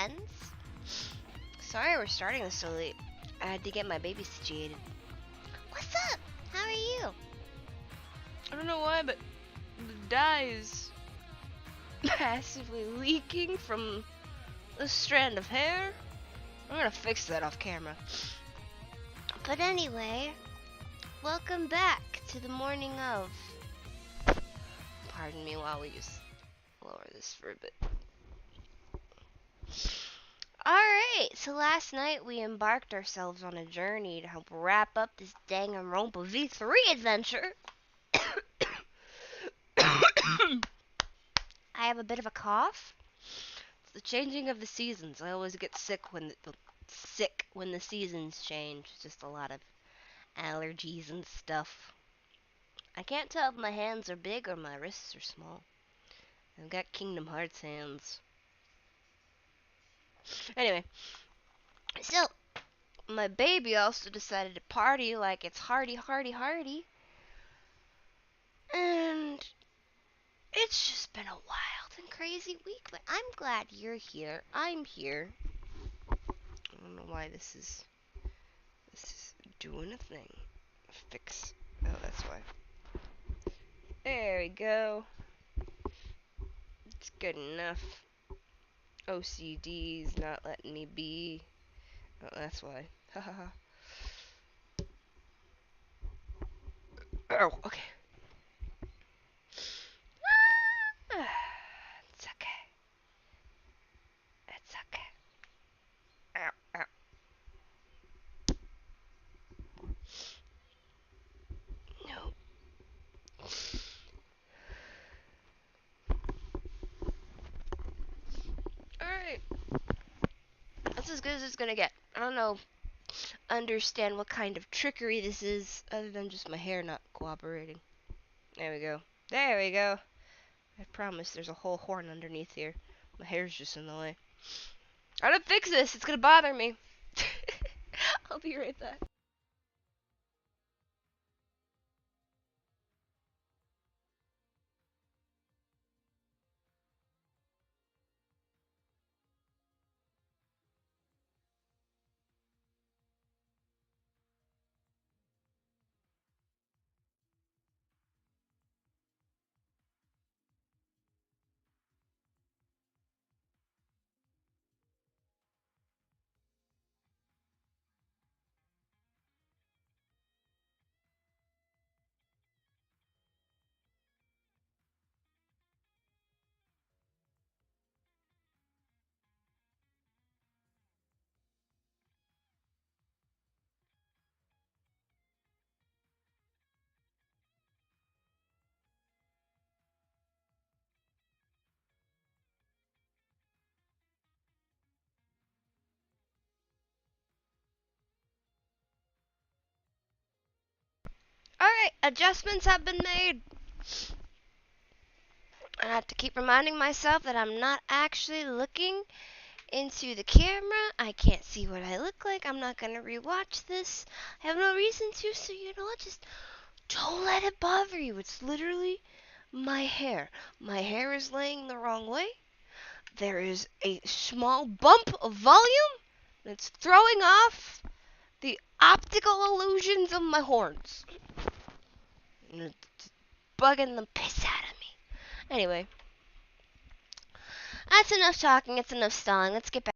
friends. Sorry we're starting this so late. I had to get my baby situated. What's up? How are you? I don't know why, but the dye is massively leaking from a strand of hair. I'm gonna fix that off camera. But anyway, welcome back to the morning of. Pardon me while we just lower this for a bit. Alright, so last night we embarked ourselves on a journey to help wrap up this Danganronpa V3 adventure. I have a bit of a cough. It's the changing of the seasons. I always get sick when the seasons change. Just a lot of allergies and stuff. I can't tell if my hands are big or my wrists are small. I've got Kingdom Hearts hands. Anyway, so my baby also decided to party like it's hardy. And it's just been a wild and crazy week, but I'm glad you're here. I'm here. I don't know why this is doing a thing. Fix. Oh, that's why. There we go. It's good enough. OCD's not letting me be. Oh, that's why. Hahaha. Oh, okay. It's okay. It's okay. Ow, ow. No. Alright. That's as good as it's gonna get. I don't know. Understand what kind of trickery this is, other than just my hair not cooperating. There we go. There we go. I promise there's a whole horn underneath here. My hair's just in the way. I gotta fix this. It's gonna bother me. I'll be right back. Alright, adjustments have been made. I have to keep reminding myself that I'm not actually looking into the camera. I can't see what I look like. I'm not gonna rewatch this. I have no reason to, so you know what? Just don't let it bother you. It's literally my hair. My hair is laying the wrong way. There is a small bump of volume that's throwing off the optical illusions of my horns. And it's bugging the piss out of me. Anyway, that's enough talking. It's enough stalling. Let's get back.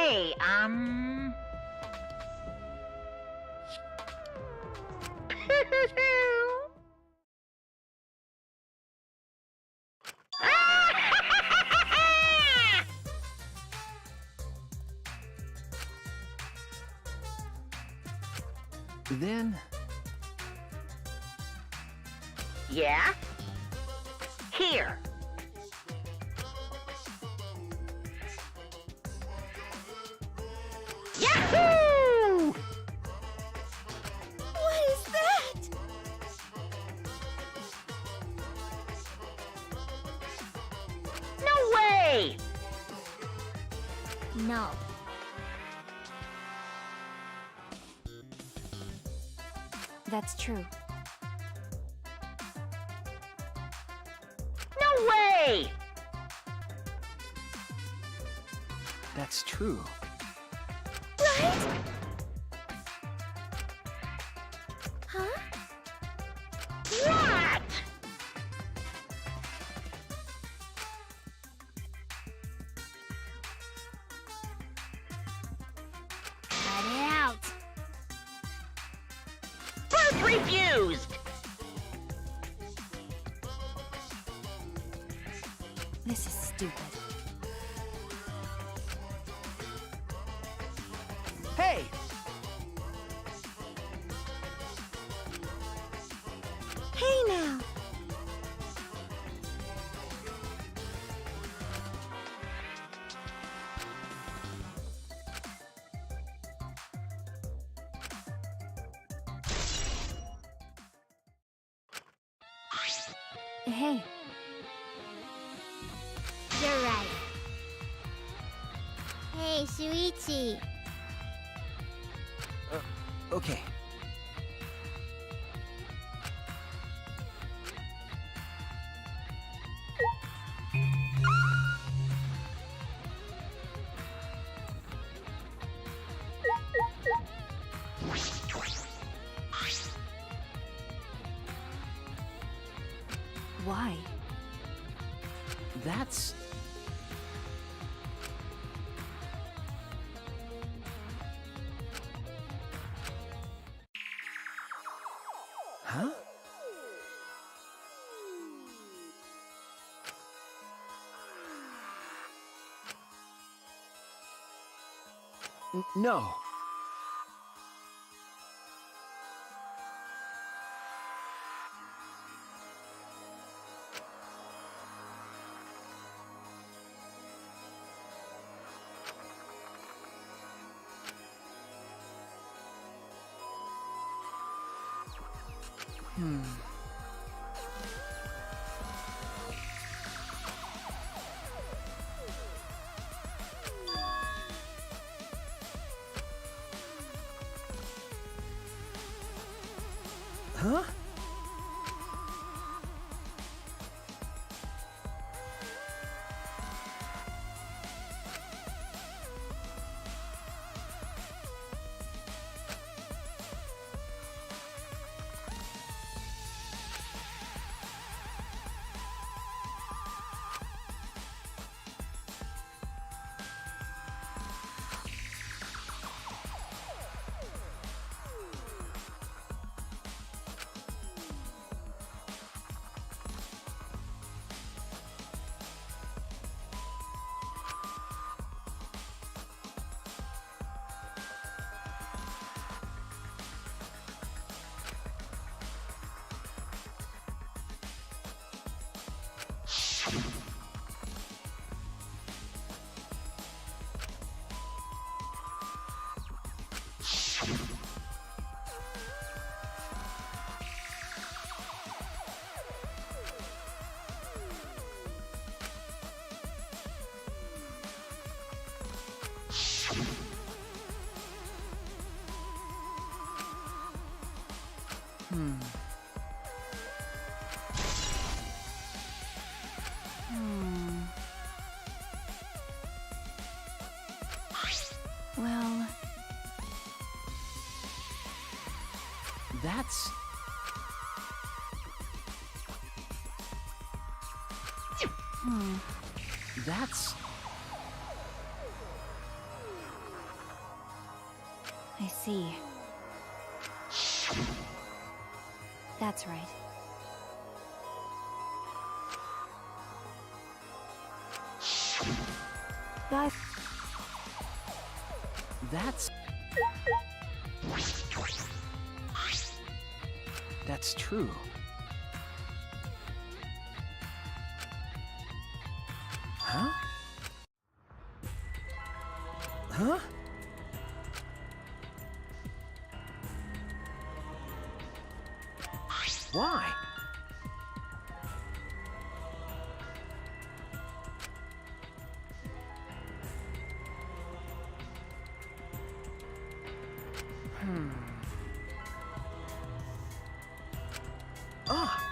Hey, Then... Yeah? Here. Yahoo! What is that? No way! No. That's true. No way! That's true. Right? Huh? What? Cut it out. Birth refused! This is stupid. Hey! Hey now. Hey. You're right. Hey, Shuichi. Okay. Why? That's... Huh? No. Huh? Well, That's... That's... I see. That's right. Bye. That's true. Huh? Huh? Why? Ah!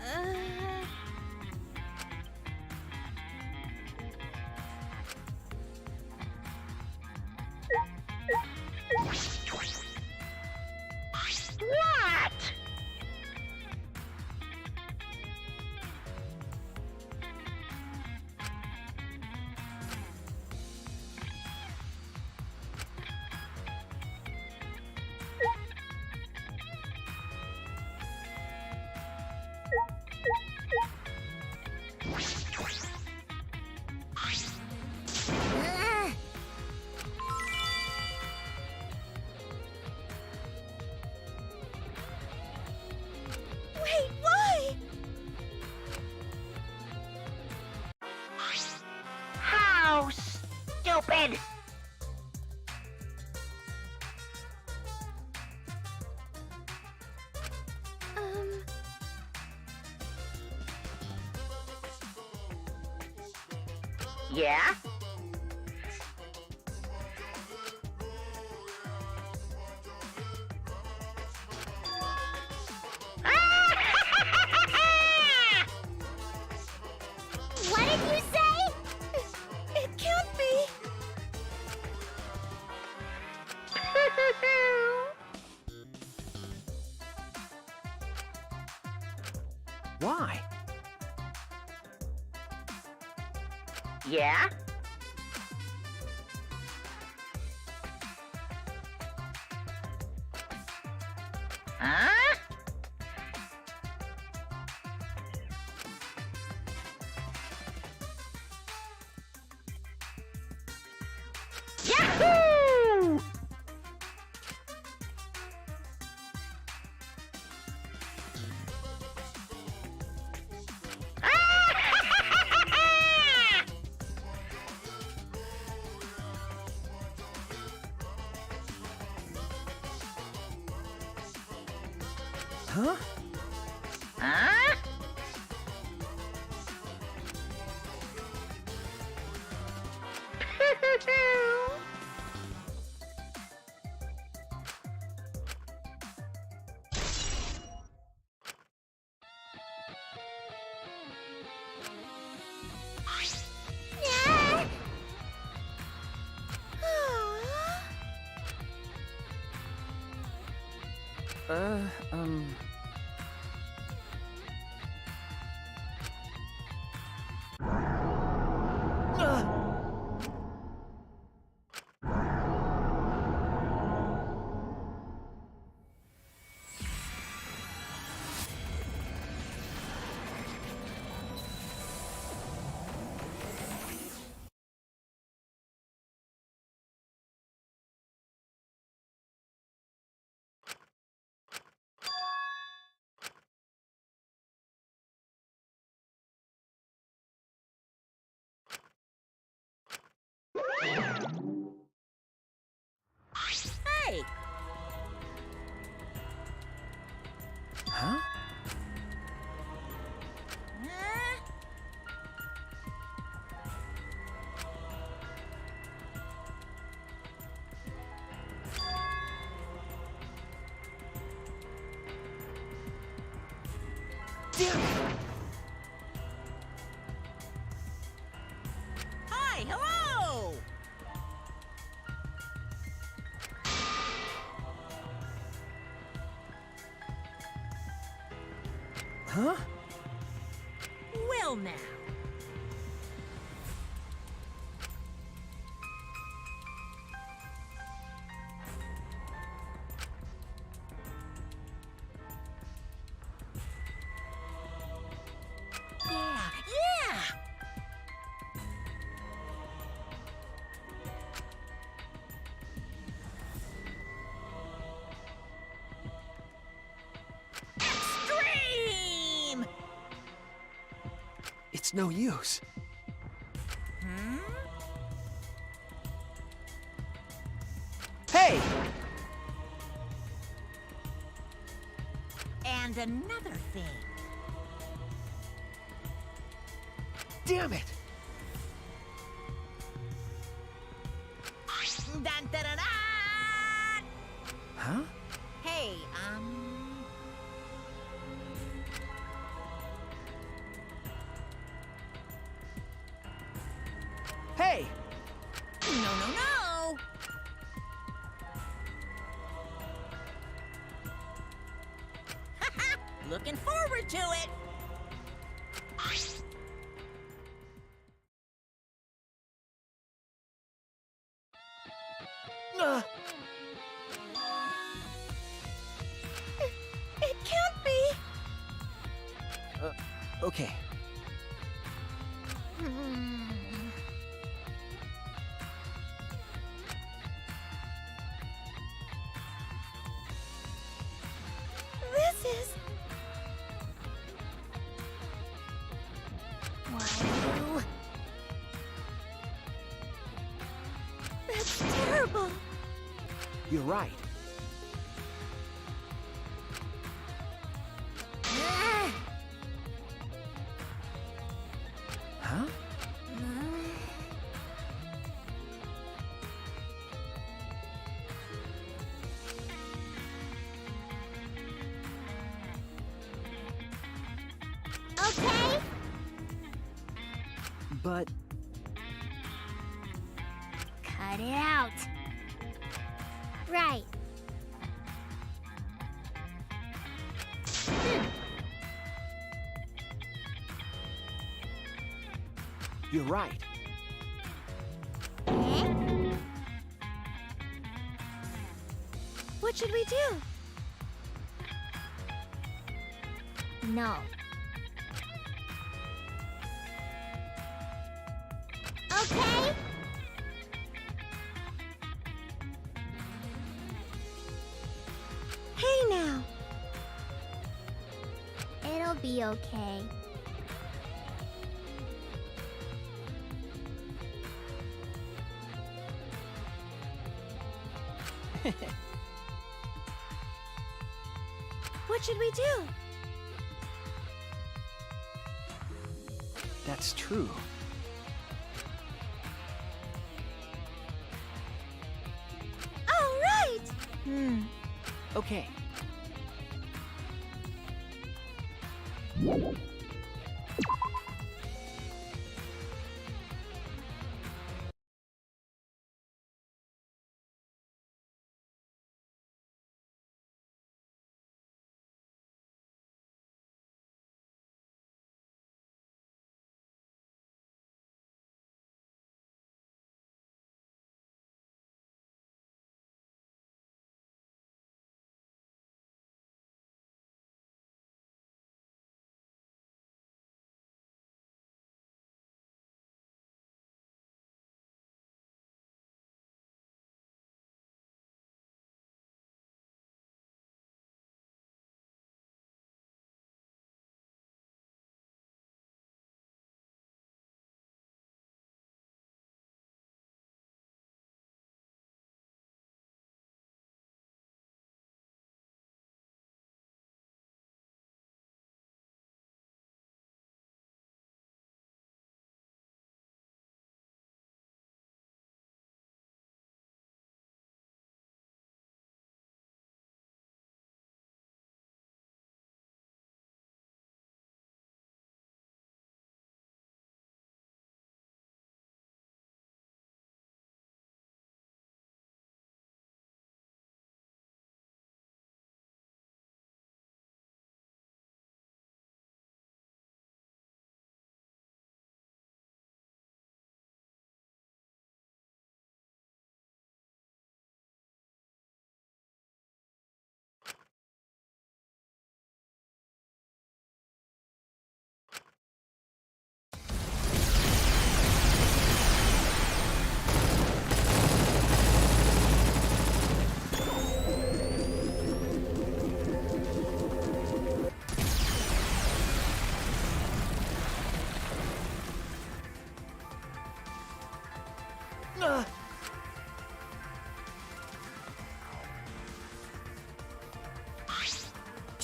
Uh. What? Wait, why? How stupid! Yeah? What did you say? It can't be. Why? Yeah? Huh? Yahoo! Huh? Huh? Uh, um... Hey! Huh? Damn it! Hi, hello! Huh? Well now. Yeah, yeah! Extreme! It's no use. Hmm? Hey! And another thing. Damn it! Dun, dun, dun, dun. Huh? Hey, Hey! no, no, no! Looking forward to it! It can't be! Okay. This is... Wow. That's terrible. You're right. Huh? Okay? But... Cut it out. Right. You're right. Eh? What should we do? No. Okay? Hey now. It'll be okay. What should we do? That's true. All right. Okay.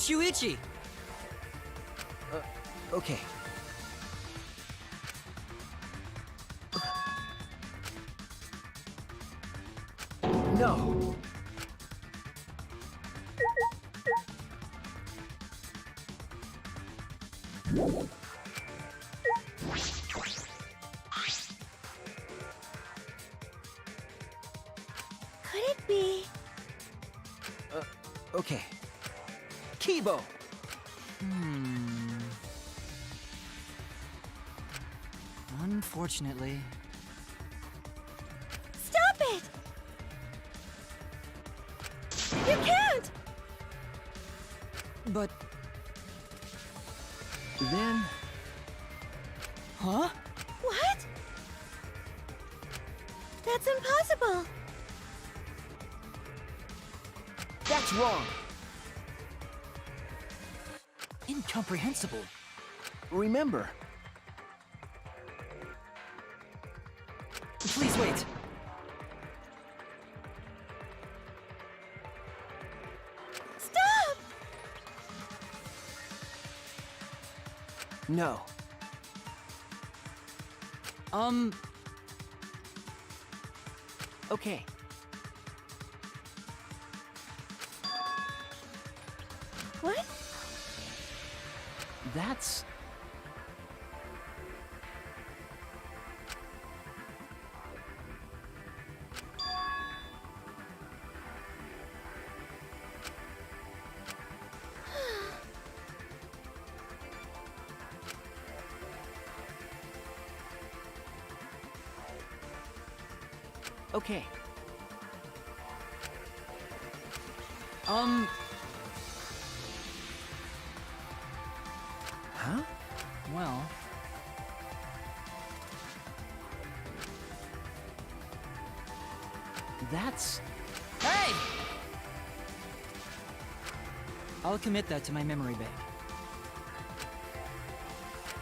Shuichi! Okay. No. Could it be? Okay. Kibo. Unfortunately. Stop it! You can't! But... Then... Huh? What? That's impossible. That's wrong. Incomprehensible. Remember, Please wait. Stop! no. Okay. What? That's... Okay. Huh? Well... That's... Hey! I'll commit that to my memory bank.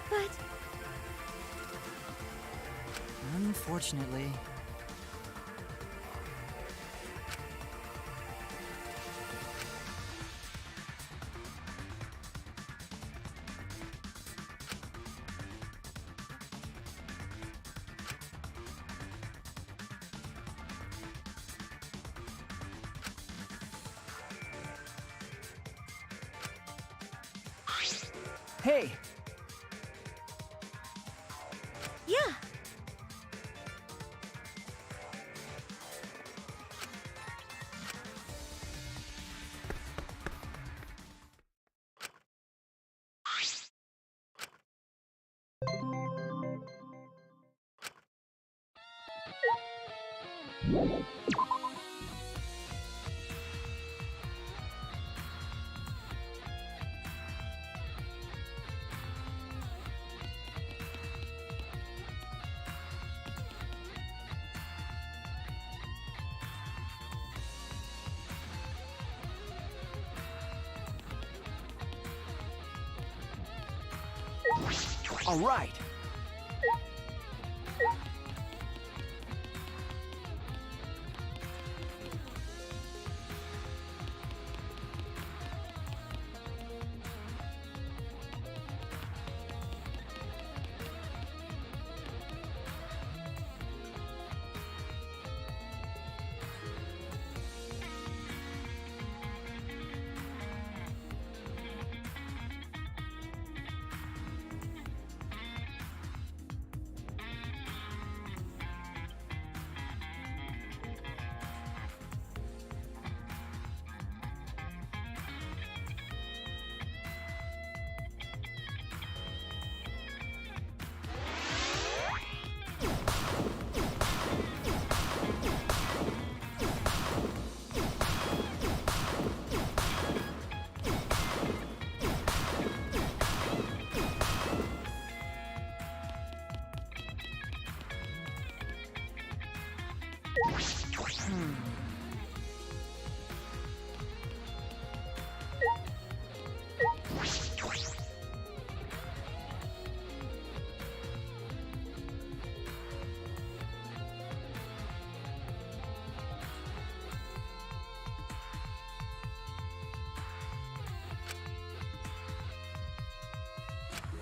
But Unfortunately... Hey! yeah. All right.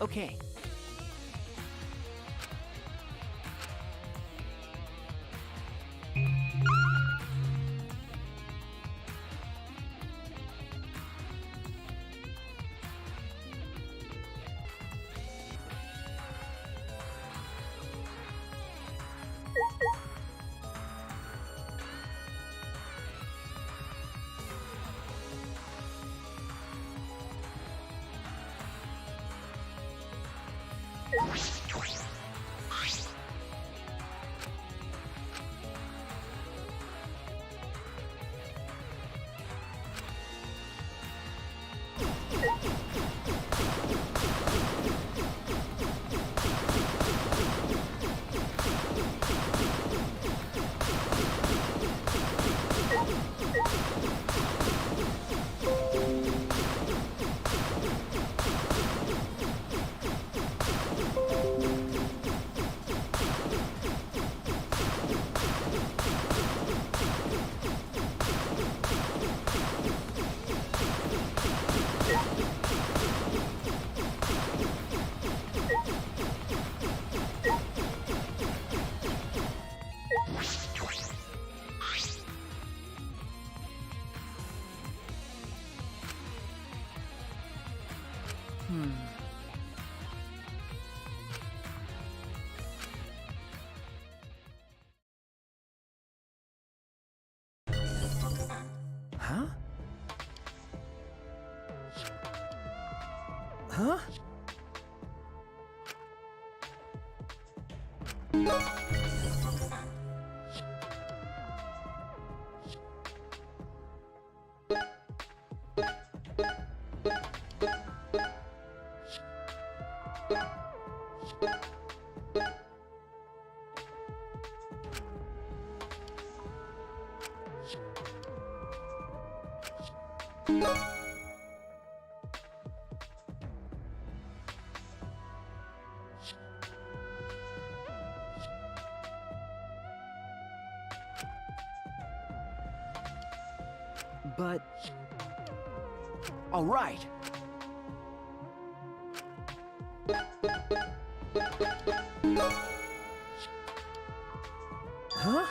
Okay. Huh? Huh? But... All right. Huh?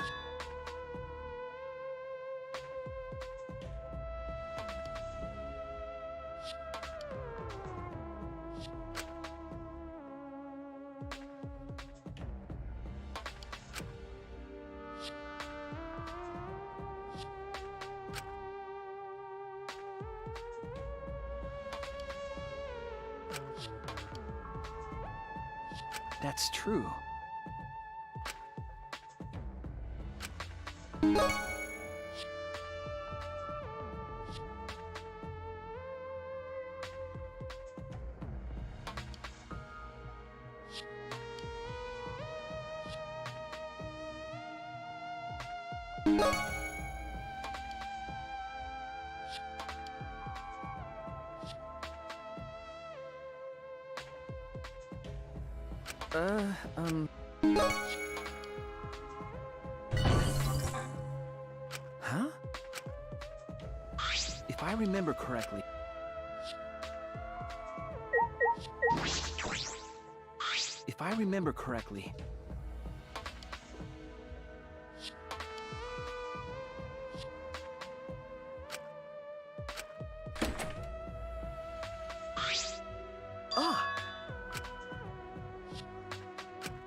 That's true. Huh? If I remember correctly... If I remember correctly...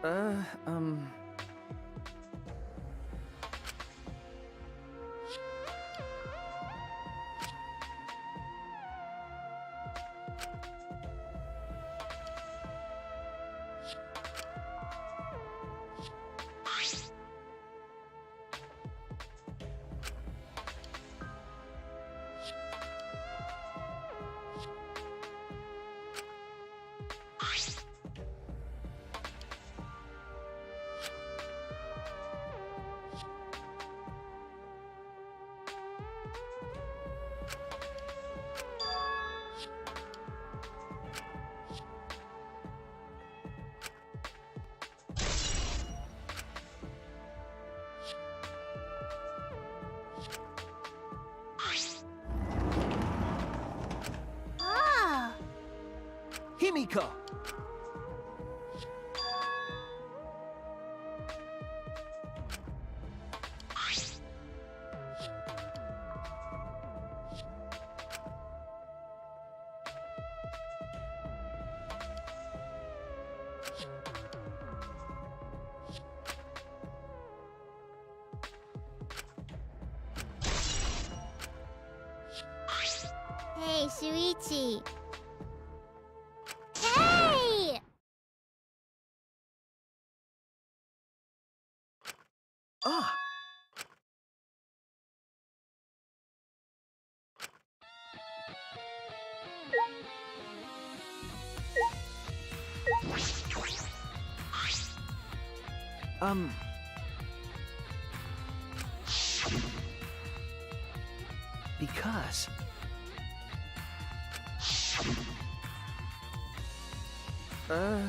Ah! Ah! Himiko! Hey, Shuichi. Hey! Ah! Because... Eh?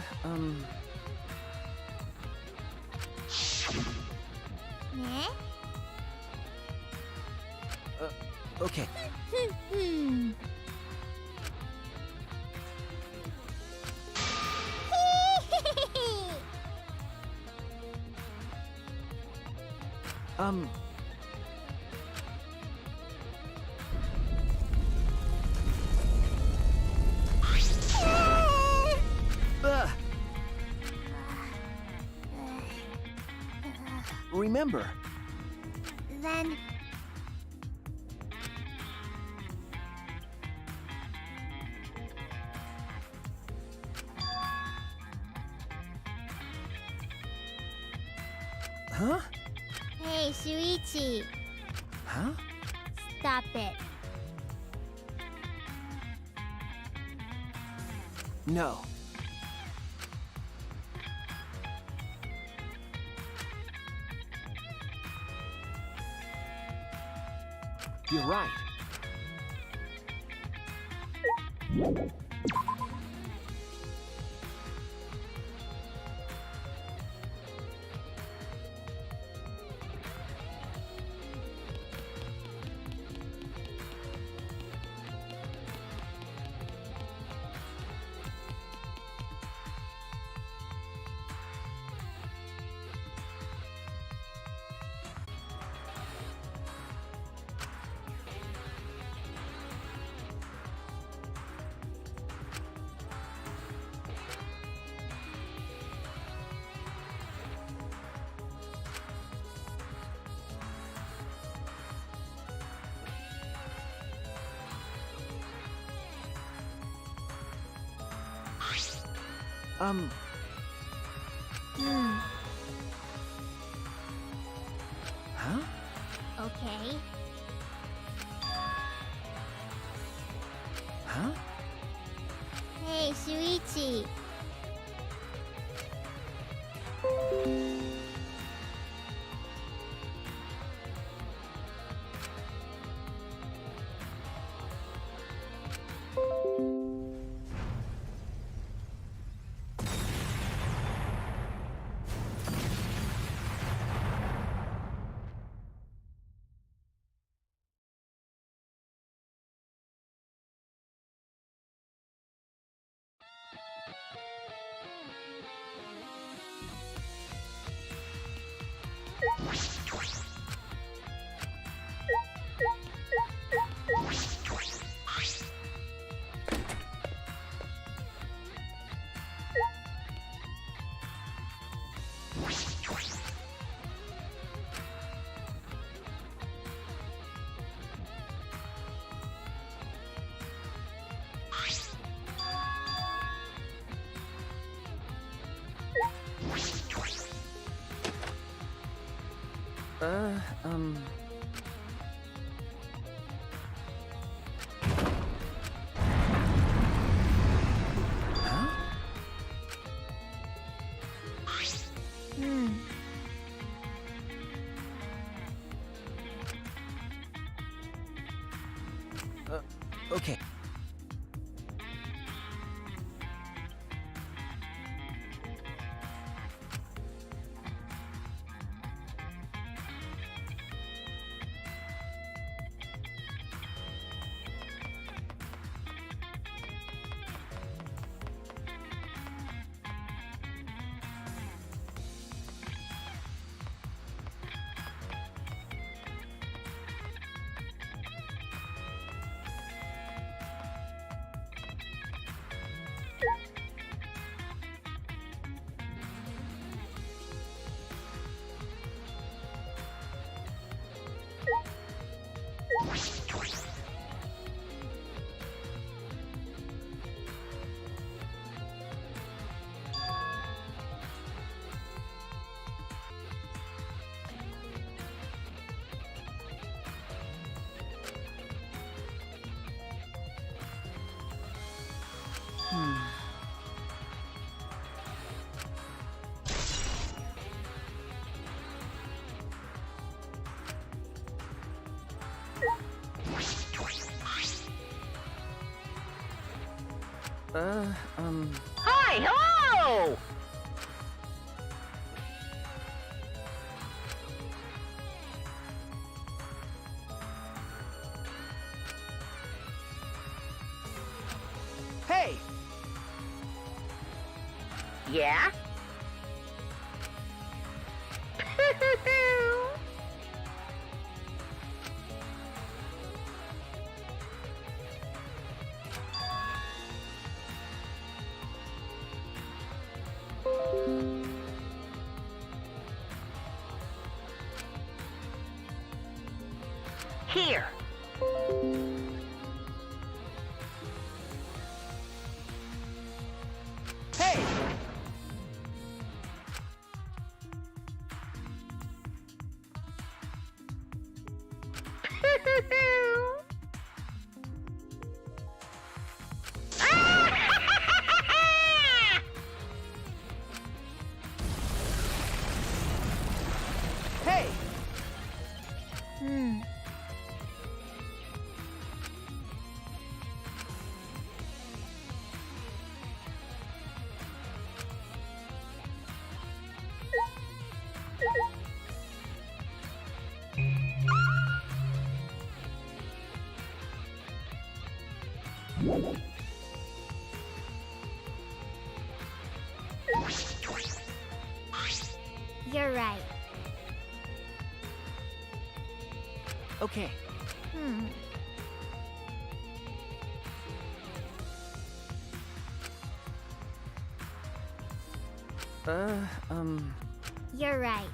Okay. Hmm. Remember. Then... Huh? Hey, Shuichi. Huh? Stop it. No. You're right. Hmm. Huh? Okay. Huh? Hey, Shuichi. Uh, Huh? Hmm. Okay. Hi, hello! Hey! Yeah? Here. Hey! Hey! You're right. Okay. You're right.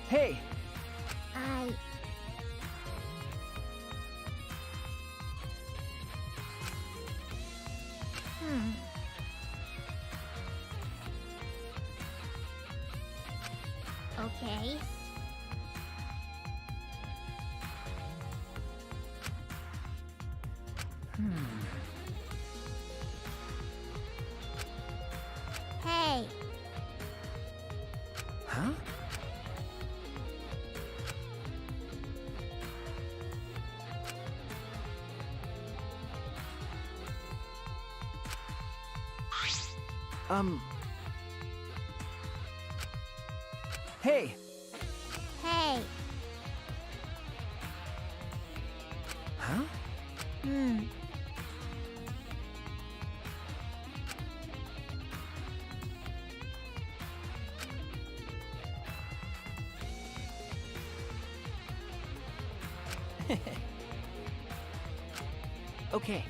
Hey! I... Okay. Hey. Huh? Hey! Hey. Huh? Okay.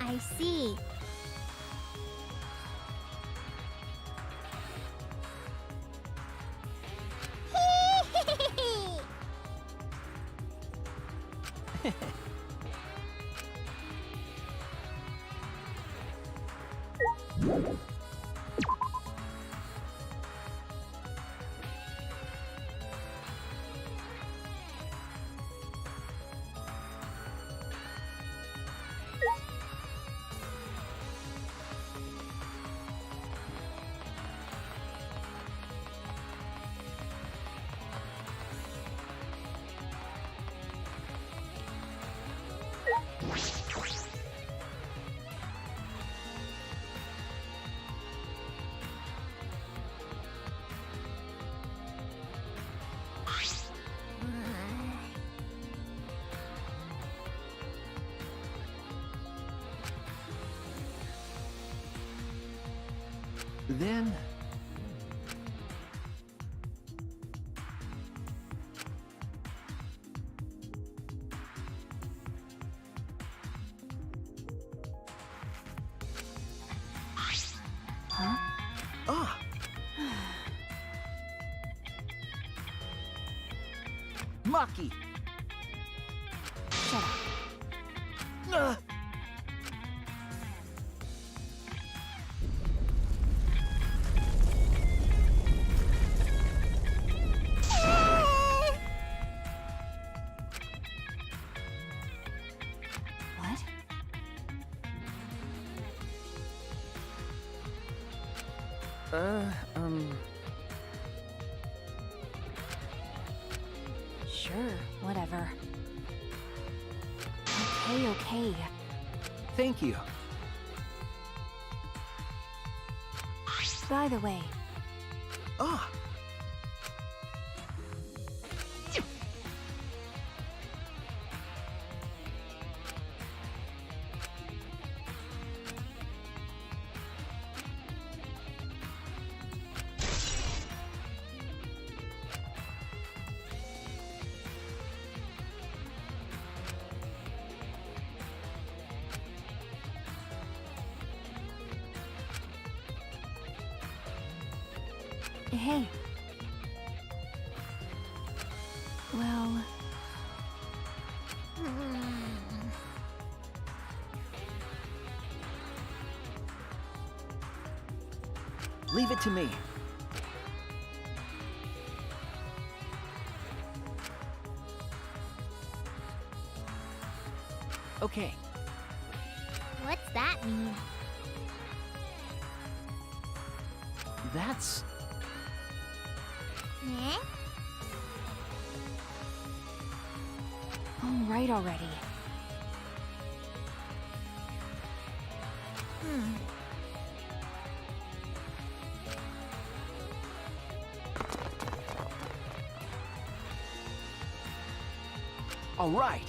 I see. Then... Ah! Maki! Shut up. Uh, Sure, whatever. Okay. thank you. By the way, Ah, hey. Well... leave it to me. Okay, What's that mean? that's... Eh? All right already. all right.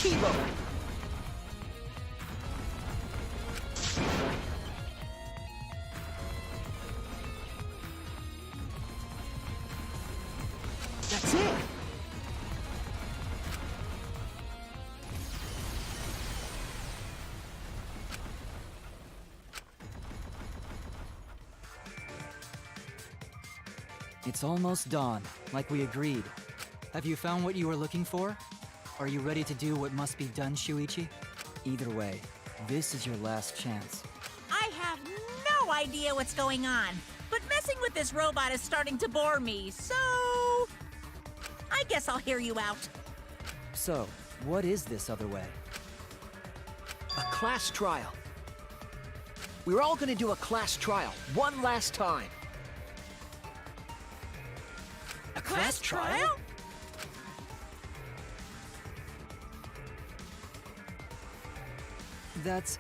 Kilo! That's it! It's almost dawn, like we agreed. Have you found what you were looking for? Are you ready to do what must be done, Shuichi? Either way, this is your last chance. I have no idea what's going on, but messing with this robot is starting to bore me, so... I guess I'll hear you out. So, what is this other way? A class trial. We're all gonna do a class trial, one last time. A class trial? That's...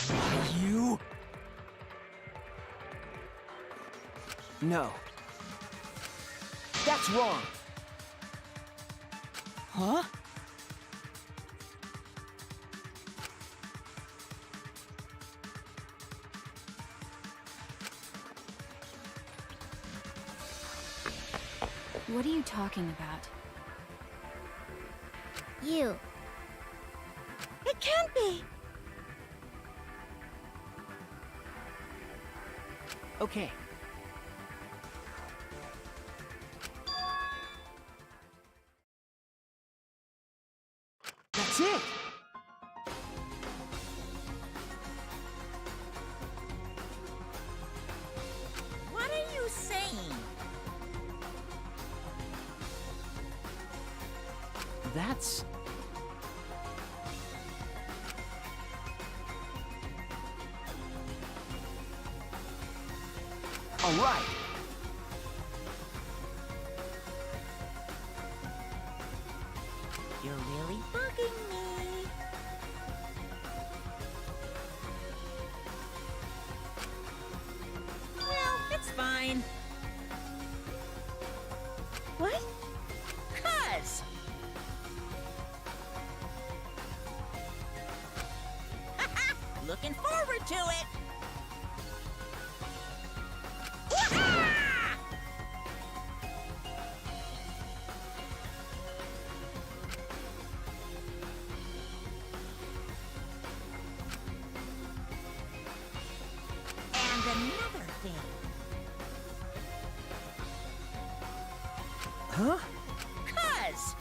Why, you... No. That's wrong. Huh? What are you talking about? You. It can't be. Okay. That's it! What are you saying? That's... all right. You're really bugging me. Well, it's fine. What? 'Cause. Looking forward to it. Wah-ha! Huh? 'Cause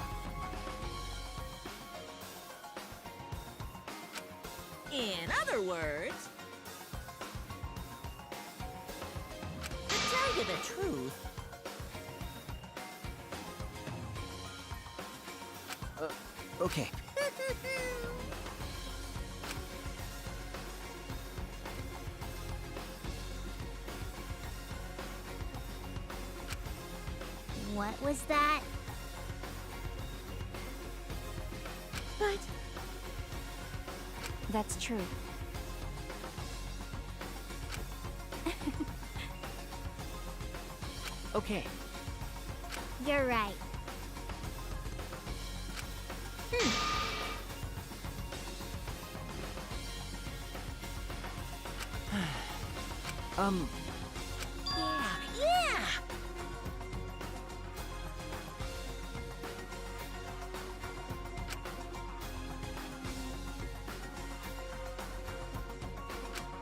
in other words, to tell you the truth, Okay. What was that? but That's true. Okay. You're right. yeah, yeah.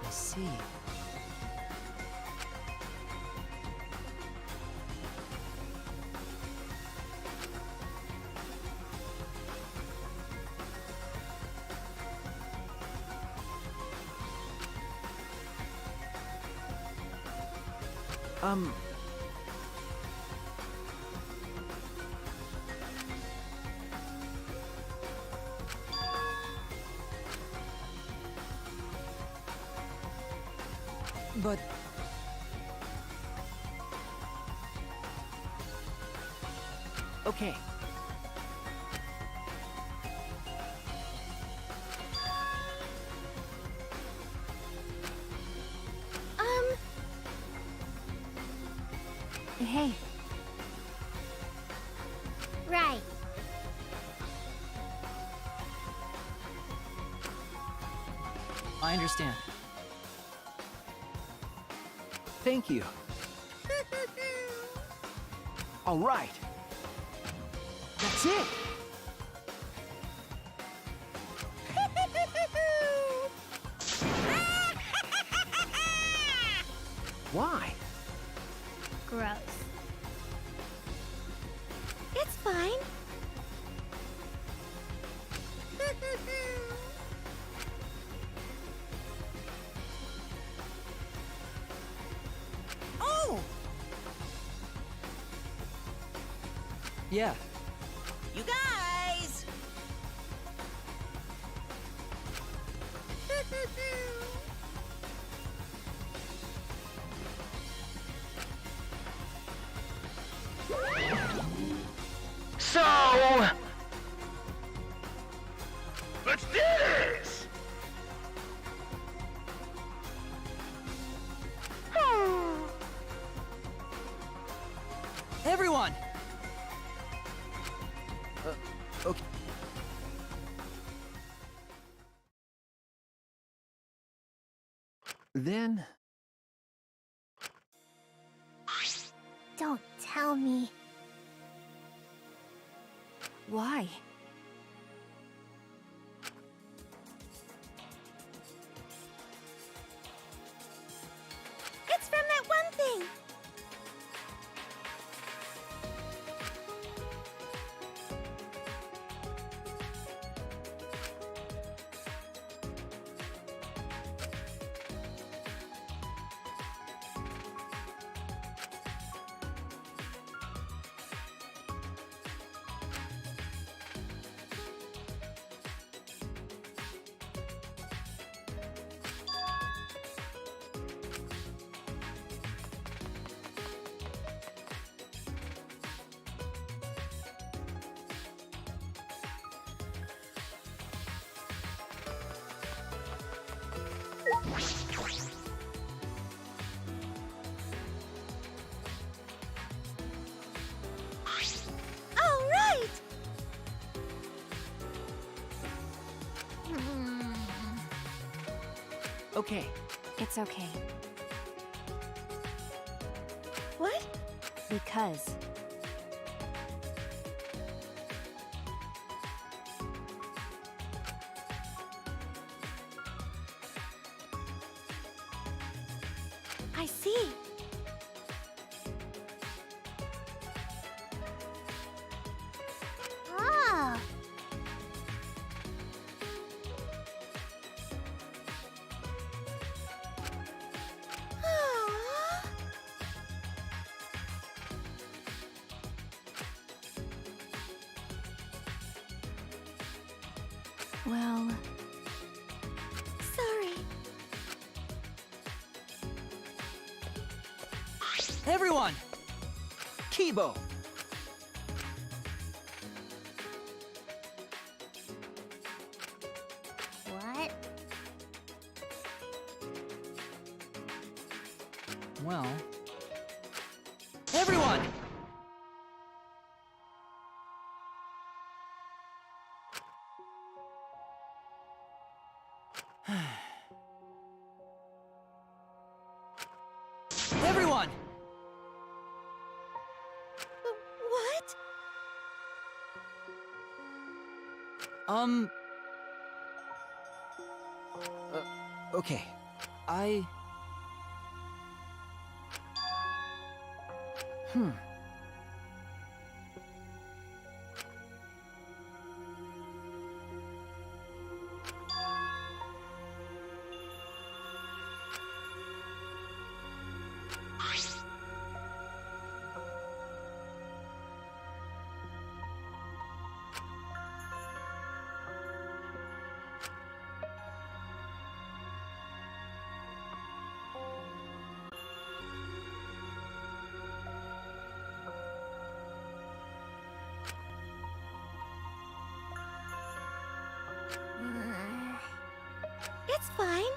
I see. But Okay. Hey, Right. I understand. Thank you. All right. That's it. Why? Gross. It's fine. Oh, Yeah, you guys. So, let's do this! everyone! Okay. Then, Don't tell me. Why? It's from that one thing. All right. okay. It's okay. What? Because I see. Well, Sorry. Everyone! Kibo! What? well, Everyone! Everyone! What? Okay. I... It's fine.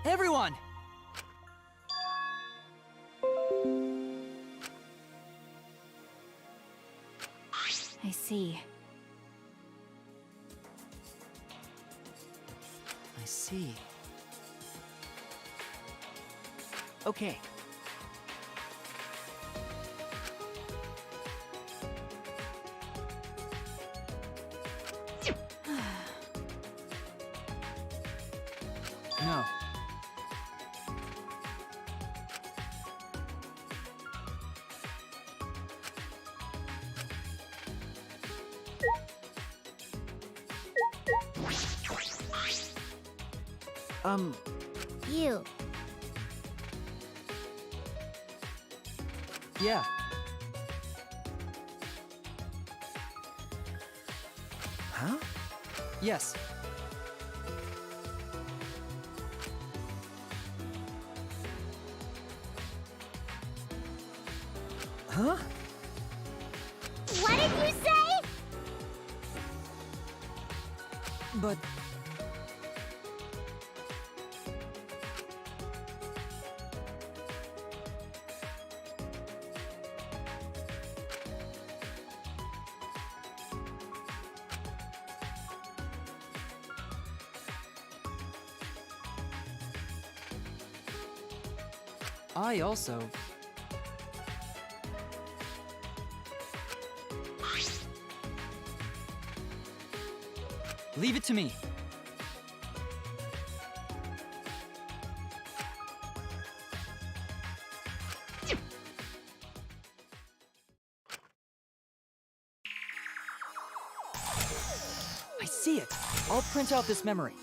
Everyone! I see. I see. Okay. no. You. Yeah. Huh? Yes. Huh? What did you say? But I also... Leave it to me. I see it. I'll print out this memory.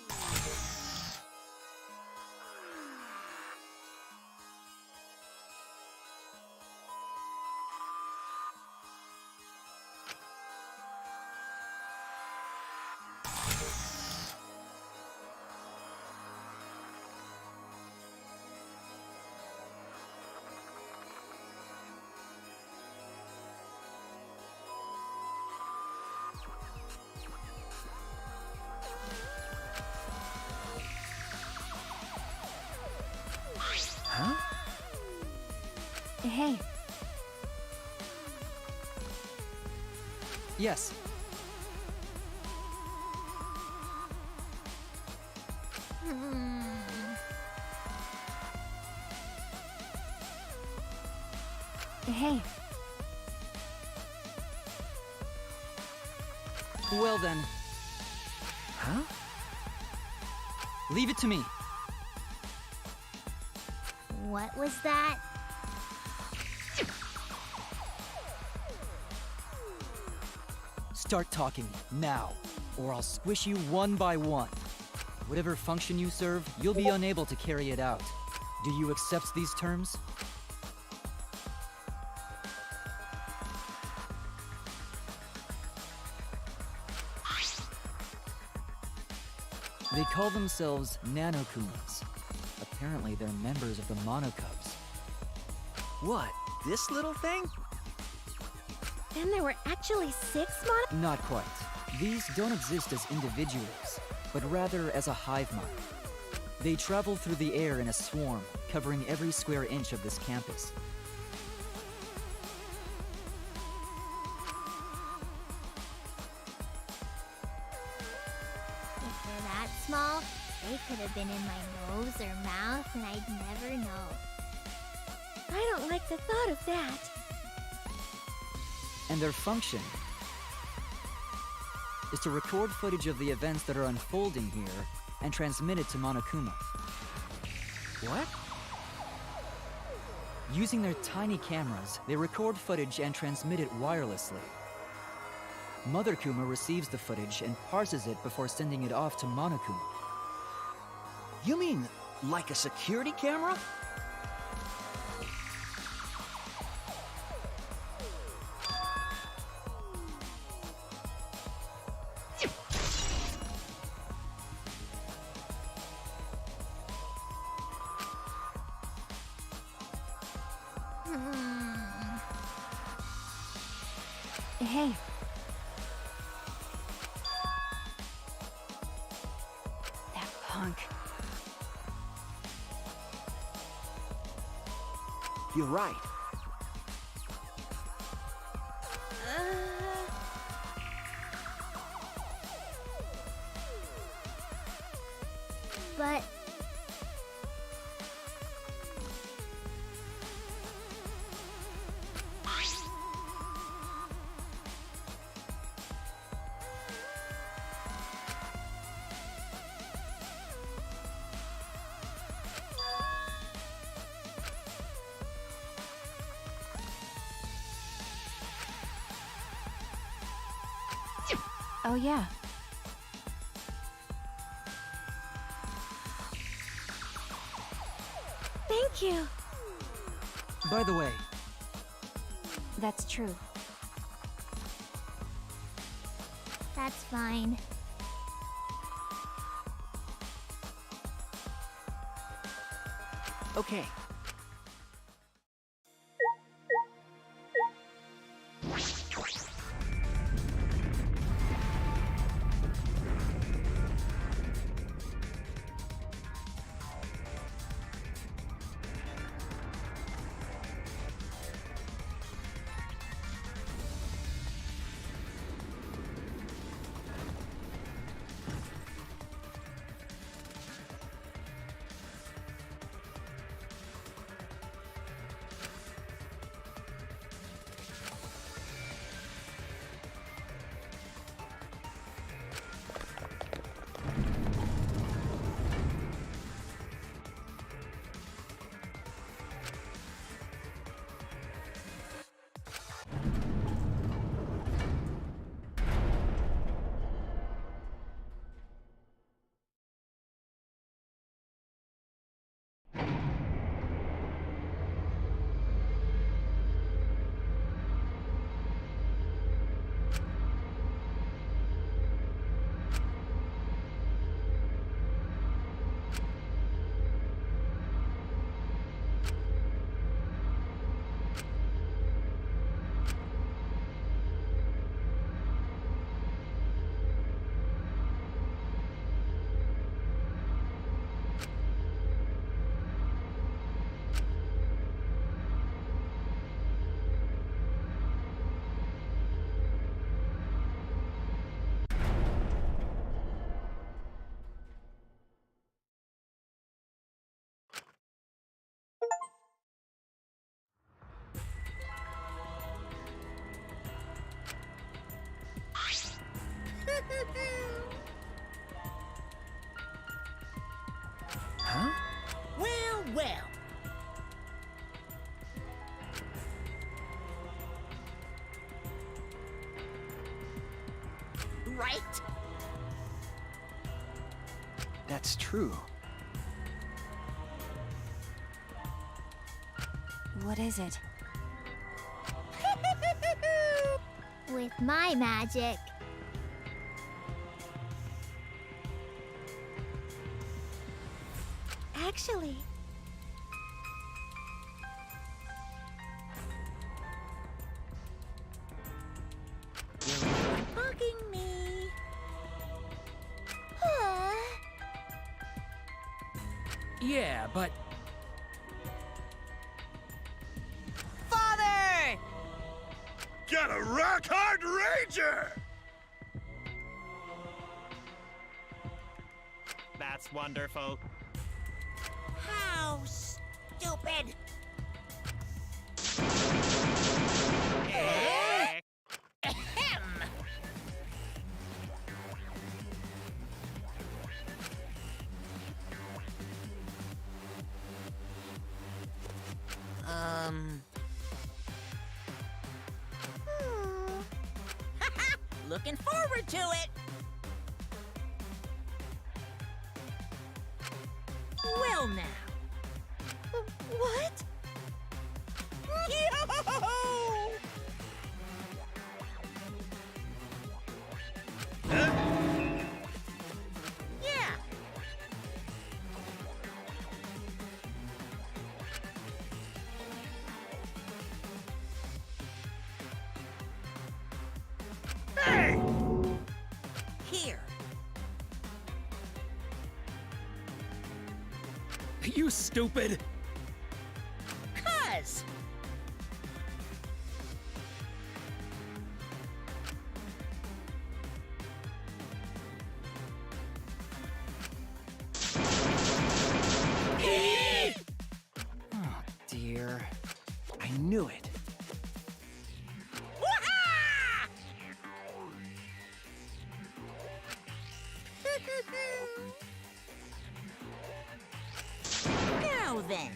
Hey, Yes. Hey, Well then, Huh? leave it to me. What was that? Start talking now, or I'll squish you one by one. Whatever function you serve, you'll be unable to carry it out. Do you accept these terms? They call themselves Nanokumas. Apparently, they're members of the Monocubs. What? This little thing? Then there were actually 6 Not quite. These don't exist as individuals, but rather as a hive mind. They travel through the air in a swarm, covering every square inch of this campus. If they're that small, they could have been in my nose or mouth and I'd never know. I don't like the thought of that. And their function is to record footage of the events that are unfolding here and transmit it to Monokuma. What? Using their tiny cameras, they record footage and transmit it wirelessly. Mother Kuma receives the footage and parses it before sending it off to Monokuma. You mean like a security camera? hey. That punk. You're right. But Oh, yeah. thank you. By the way, That's true. That's fine. Okay. right? That's true. What is it? With my magic. Actually, Bugging me. Yeah, but Father! Got a rock hard ranger! That's wonderful. How stupid! Eh? Ahem! Looking forward to it. Well now. what? Yo! Yeah. Hey! Here. you stupid! 'Cause. Oh, dear. I knew it. Wah-ha! Now then.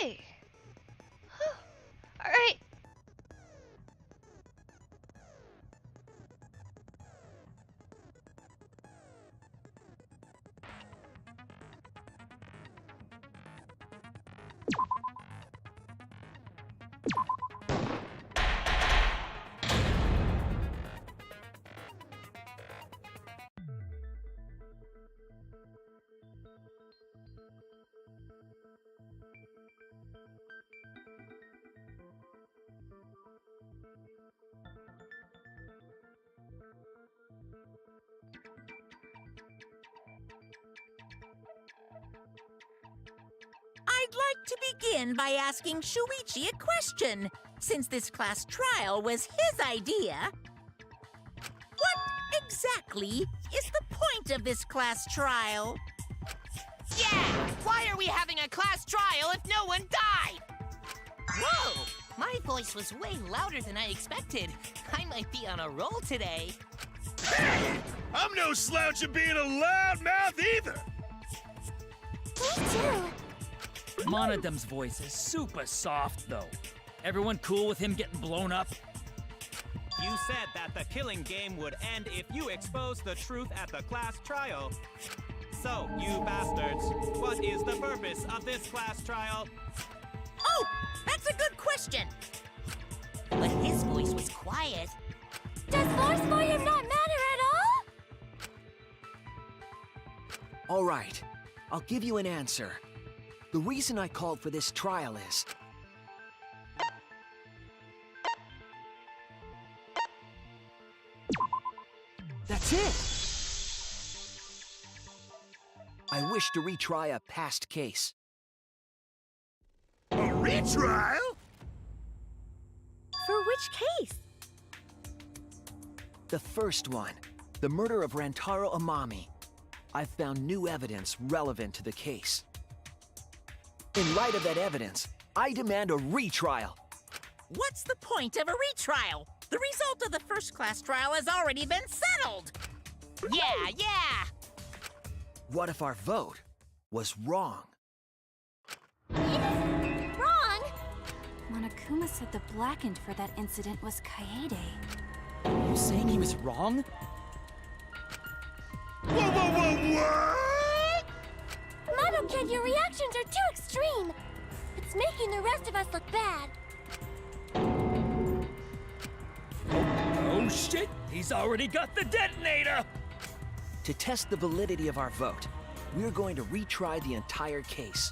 Okay. Alright. I'd like to begin by asking Shuichi a question, since this class trial was his idea. What exactly is the point of this class trial? Yeah! Why are we having a class trial if no one died? Whoa! My voice was way louder than I expected. I might be on a roll today. Hey! I'm no slouch at being a loudmouth either! Me too. Monodum's voice is super soft, though. Everyone cool with him getting blown up? You said that the killing game would end if you exposed the truth at the class trial. So, you bastards, what is the purpose of this class trial? Oh, that's a good question. But his voice was quiet. Does voice volume not matter at all? All right, I'll give you an answer. The reason I called for this trial is... That's it! I wish to retry a past case. A retrial? For which case? The first one, the murder of Rantaro Amami. I've found new evidence relevant to the case. In light of that evidence, I demand a retrial. What's the point of a retrial? The result of the first class trial has already been settled. Yeah! What if our vote was wrong? Wrong? Monokuma said the blackened for that incident was Kaede. Are you saying he was wrong? What? Mono-Kid, your reactions are too extreme. It's making the rest of us look bad. Oh shit! He's already got the detonator! To test the validity of our vote, we're going to retry the entire case.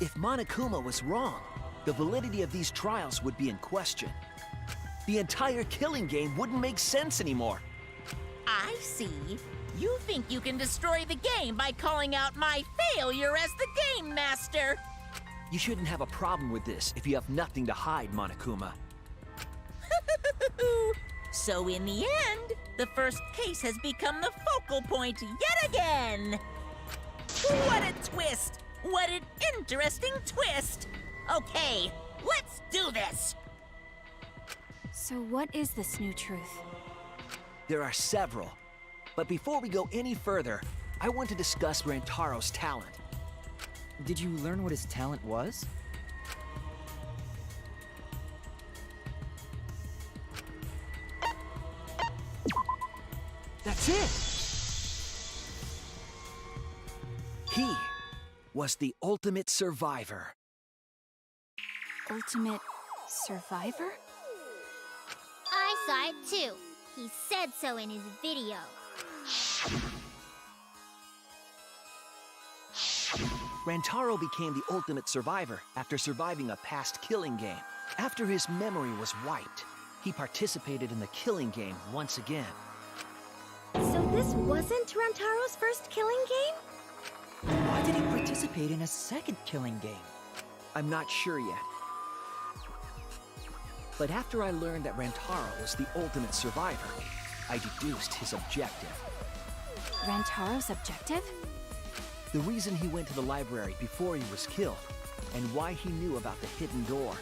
If Monokuma was wrong, the validity of these trials would be in question. The entire killing game wouldn't make sense anymore. I see. You think you can destroy the game by calling out my failure as the game master. You shouldn't have a problem with this if you have nothing to hide, Monokuma. So in the end, the first case has become the focal point yet again. What a twist! What an interesting twist! Okay, let's do this! So what is this new truth? There are several. But before we go any further, I want to discuss Rantaro's talent. Did you learn what his talent was? That's it! He was the ultimate survivor. Ultimate survivor? I saw it too. He said so in his video. Rantaro became the ultimate survivor after surviving a past killing game. After his memory was wiped, he participated in the killing game once again. So this wasn't Rantaro's first killing game? Why did he participate in a second killing game? I'm not sure yet. But after I learned that Rantaro was the ultimate survivor, I deduced his objective. Rantaro's objective? The reason he went to the library before he was killed, and why he knew about the hidden door.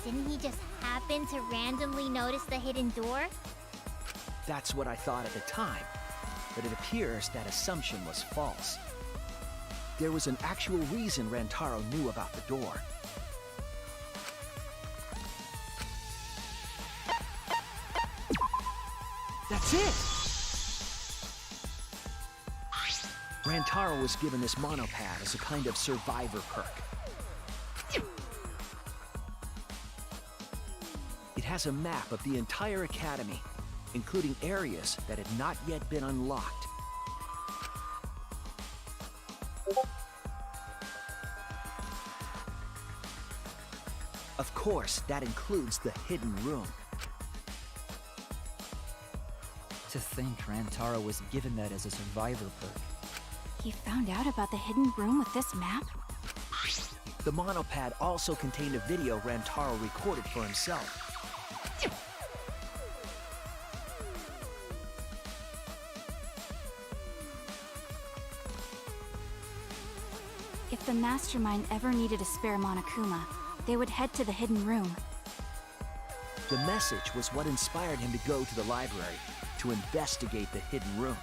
Didn't he just happen to randomly notice the hidden door? That's what I thought at the time, but it appears that assumption was false. There was an actual reason Rantaro knew about the door. That's it! Rantaro was given this monopad as a kind of survivor perk. It has a map of the entire academy, including areas that had not yet been unlocked. Of course, that includes the hidden room. To think Rantaro was given that as a survivor perk. He found out about the hidden room with this map? The monopad also contained a video Rantaro recorded for himself. If the Mastermind ever needed a spare Monokuma, they would head to the hidden room. The message was what inspired him to go to the library to investigate the hidden room.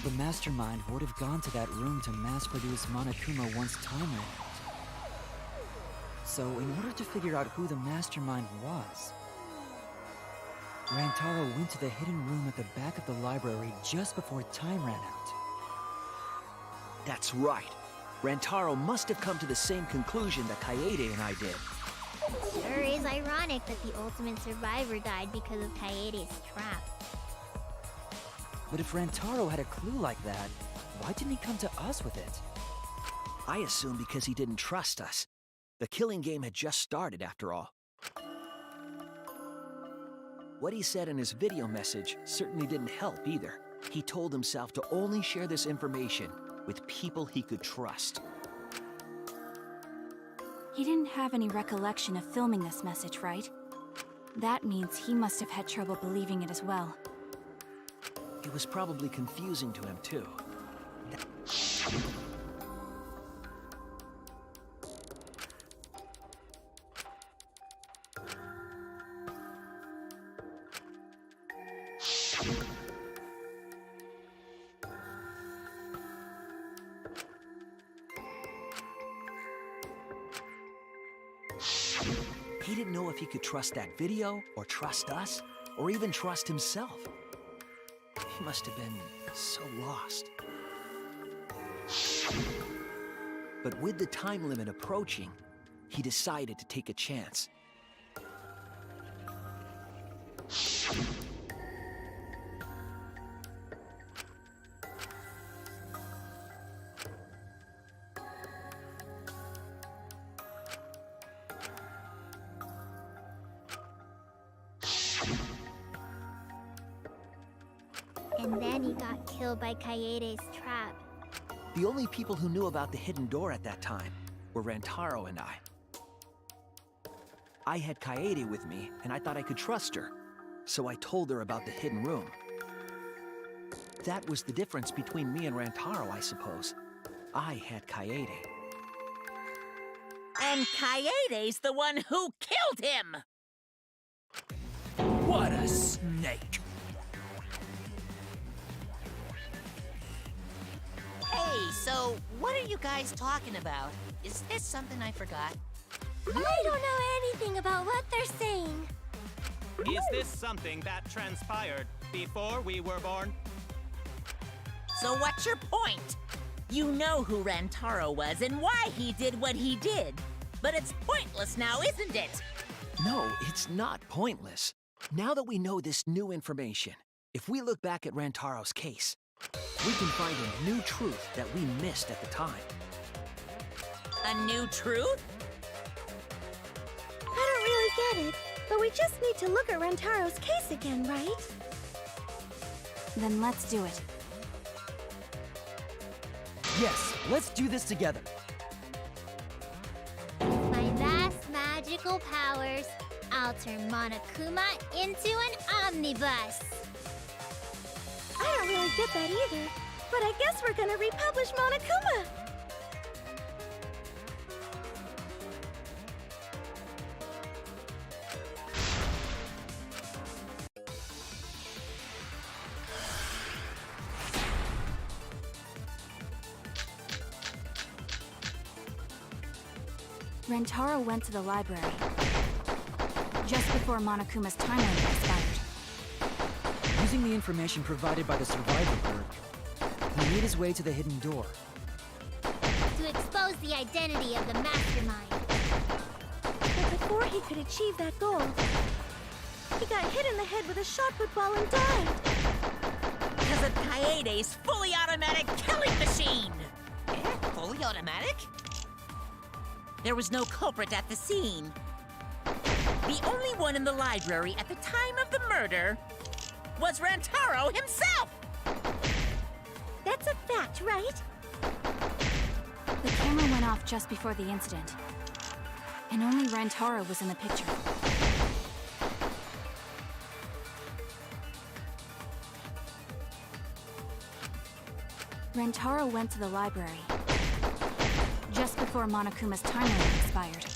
The Mastermind would have gone to that room to mass-produce Monokuma once time ran out. So, in order to figure out who the Mastermind was, Rantaro went to the hidden room at the back of the library just before time ran out. That's right. Rantaro must have come to the same conclusion that Kaede and I did. Sure is ironic that the ultimate survivor died because of Kaede's trap. But if Rantaro had a clue like that, why didn't he come to us with it? I assume because he didn't trust us. The killing game had just started, after all. What he said in his video message certainly didn't help either. He told himself to only share this information with people he could trust. He didn't have any recollection of filming this message, right? That means he must have had trouble believing it as well. It was probably confusing to him, too. He didn't know if he could trust that video, or trust us, or even trust himself. He must have been so lost. But with the time limit approaching, he decided to take a chance. And then he got killed by Kaede's trap. The only people who knew about the hidden door at that time were Rantaro and I. I had Kaede with me, and I thought I could trust her, so I told her about the hidden room. That was the difference between me and Rantaro, I suppose. I had Kaede. And Kaede's the one who killed him! What a snake! Hey, so what are you guys talking about? Is this something I forgot? I don't know anything about what they're saying. Is this something that transpired before we were born? So what's your point? You know who Rantaro was and why he did what he did. But it's pointless now, isn't it? No, it's not pointless. Now that we know this new information, if we look back at Rantaro's case, we can find a new truth that we missed at the time. A new truth? I don't really get it, but we just need to look at Rantaro's case again, right? Then let's do it. Yes, let's do this together. With my vast magical powers, I'll turn Monokuma into an omnibus. I don't really get that either, but I guess we're gonna republish Monokuma. Rentaro went to the library just before Monokuma's time limit expired. Using the information provided by the survivor bird, he made his way to the hidden door. To expose the identity of the mastermind. But before he could achieve that goal, he got hit in the head with a shot put ball and died. Because of Kaede's fully automatic killing machine! Fully automatic? There was no culprit at the scene. The only one in the library at the time of the murder was Rentaro himself! That's a fact, right? The camera went off just before the incident, and only Rentaro was in the picture. Rentaro went to the library just before Monokuma's time limit expired.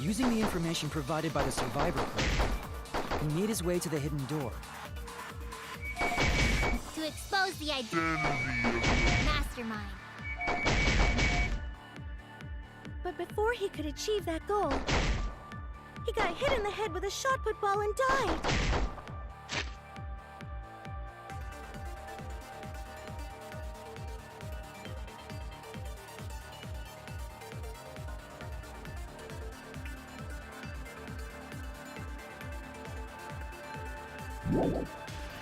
Using the information provided by the survivor bird, he made his way to the hidden door. To expose the identity of the mastermind. But before he could achieve that goal, he got hit in the head with a shot put ball and died.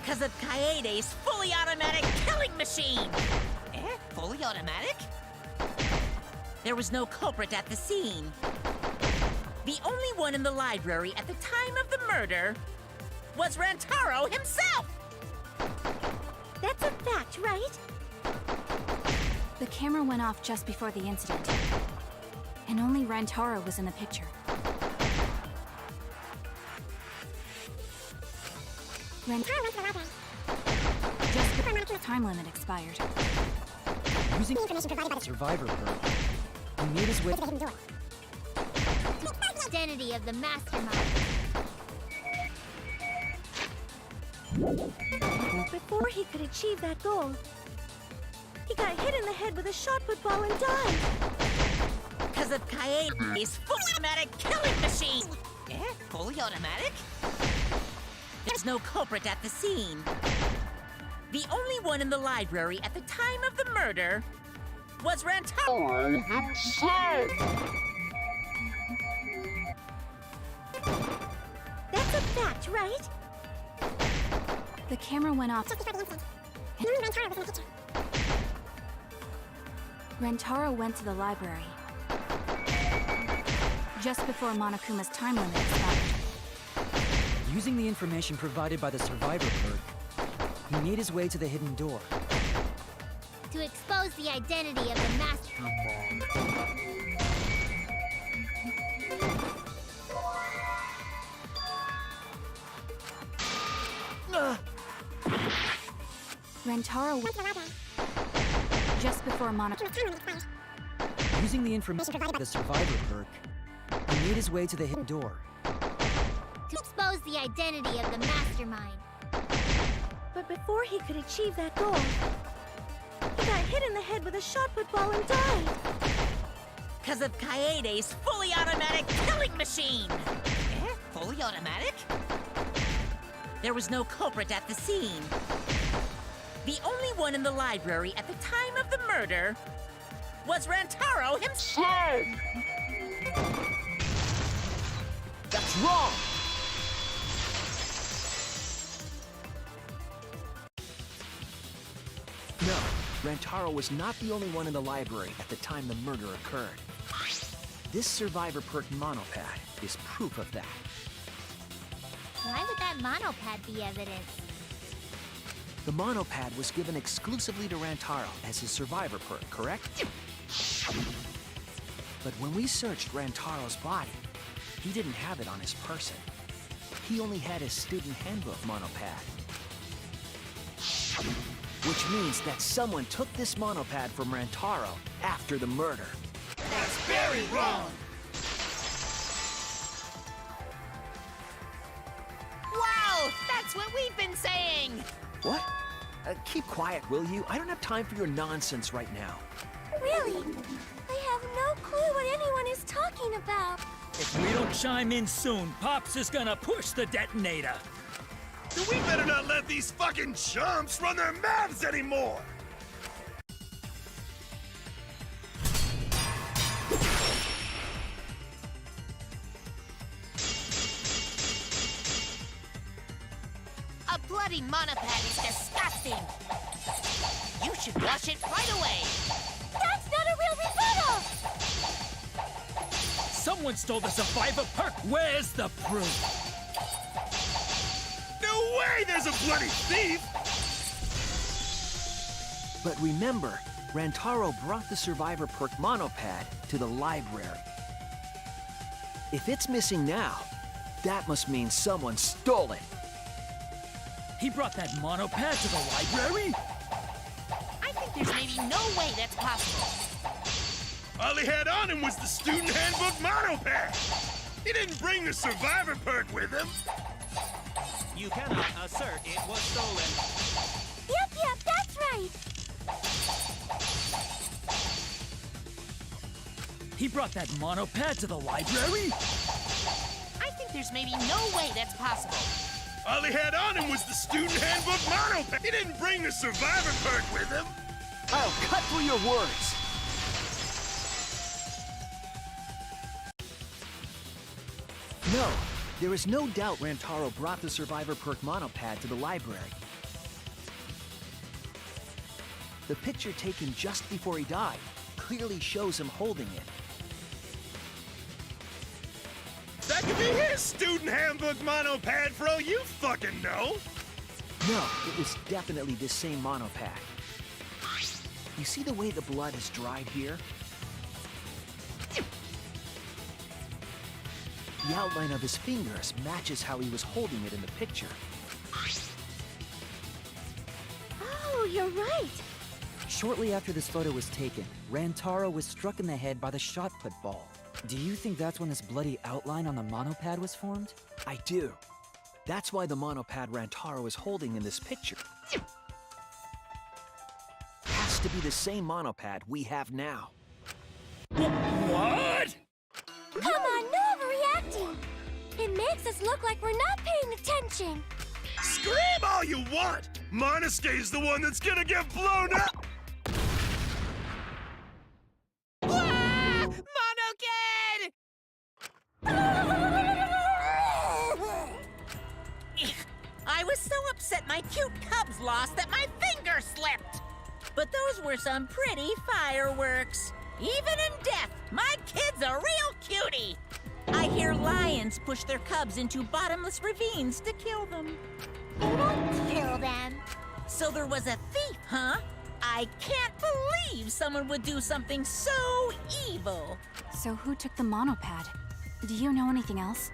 Because of Kaede's fully automatic killing machine! Fully automatic? There was no culprit at the scene. The only one in the library at the time of the murder was Rentaro himself! That's a fact, right? The camera went off just before the incident, and only Rentaro was in the picture. Just before the time limit expired. Using the information provided by the survivor bird, he made his way to the hidden door. The identity of the mastermind. Before he could achieve that goal, he got hit in the head with a shot put ball and died. Because of Kaede's fully automatic killing machine! Fully automatic? There's no culprit at the scene. The only one in the library at the time of the murder was Rentaro himself! That's a fact, right? The camera went off. Rentaro went to the library just before Monokuma's time limit expired. Using the information provided by the survivor bird, he made his way to the hidden door. To expose the identity of the mastermind. Rentaro went just before Monokuma's. Using the information provided by the survivor bird, he made his way to the hidden door. To expose the identity of the mastermind. But before he could achieve that goal, he got hit in the head with a shot put ball and died. Because of Kaede's fully automatic killing machine! Fully automatic? There was no culprit at the scene. The only one in the library at the time of the murder was Rentaro himself! That's wrong! No, Rentaro was not the only one in the library at the time the murder occurred. This survivor perk monopad is proof of that. Why would that monopad be evidence? The monopad was given exclusively to Rentaro as his survivor perk, correct? But when we searched Rantaro's body, he didn't have it on his person. He only had his student handbook monopad. Which means that someone took this monopad from Rentaro after the murder. That's very wrong! Wow! That's what we've been saying! What? Keep quiet, will you? I don't have time for your nonsense right now. Really? I have no clue what anyone is talking about. If we don't chime in soon, Pops is gonna push the detonator. Then we better not let these fucking chumps run their mouths anymore! A bloody monopad is disgusting! You should wash it right away! That's not a real rebuttal! Someone stole the survivor perk. Where's the proof? No way there's a bloody thief! But remember, Rantaro brought the Survivor Perk monopad to the library. If it's missing now, that must mean someone stole it. He brought that monopad to the library? I think there's maybe no way that's possible. All he had on him was the student handbook monopad! He didn't bring the Survivor Perk with him! You cannot assert it was stolen. Yep, that's right. He brought that monopad to the library? I think there's maybe no way that's possible. All he had on him was the student handbook monopad! He didn't bring the Survivor Perk with him! I'll cut through your words! No, there is no doubt Rantaro brought the Survivor Perk monopad to the library. The picture taken just before he died clearly shows him holding it. That could be his student handbook monopad for all you fucking know! No, it was definitely this same monopad. You see the way the blood has dried here? The outline of his fingers matches how he was holding it in the picture. Oh, you're right. Shortly after this photo was taken, Rantaro was struck in the head by the shot put ball. Do you think that's when this bloody outline on the monopad was formed? I do. That's why the monopad Rantaro is holding in this picture has to be the same monopad we have now. What? Come on, no overreacting. It makes us look like we're not paying attention. Scream all you want! Monosuke's the one that's gonna get blown up! Monokid! I was so upset my cute cubs lost that my finger slipped. But those were some pretty fireworks. Even in death, my kid's a real cutie. I hear lions push their cubs into bottomless ravines to kill them. They don't kill them. So there was a thief, huh? I can't believe someone would do something so evil. So who took the monopad? Do you know anything else?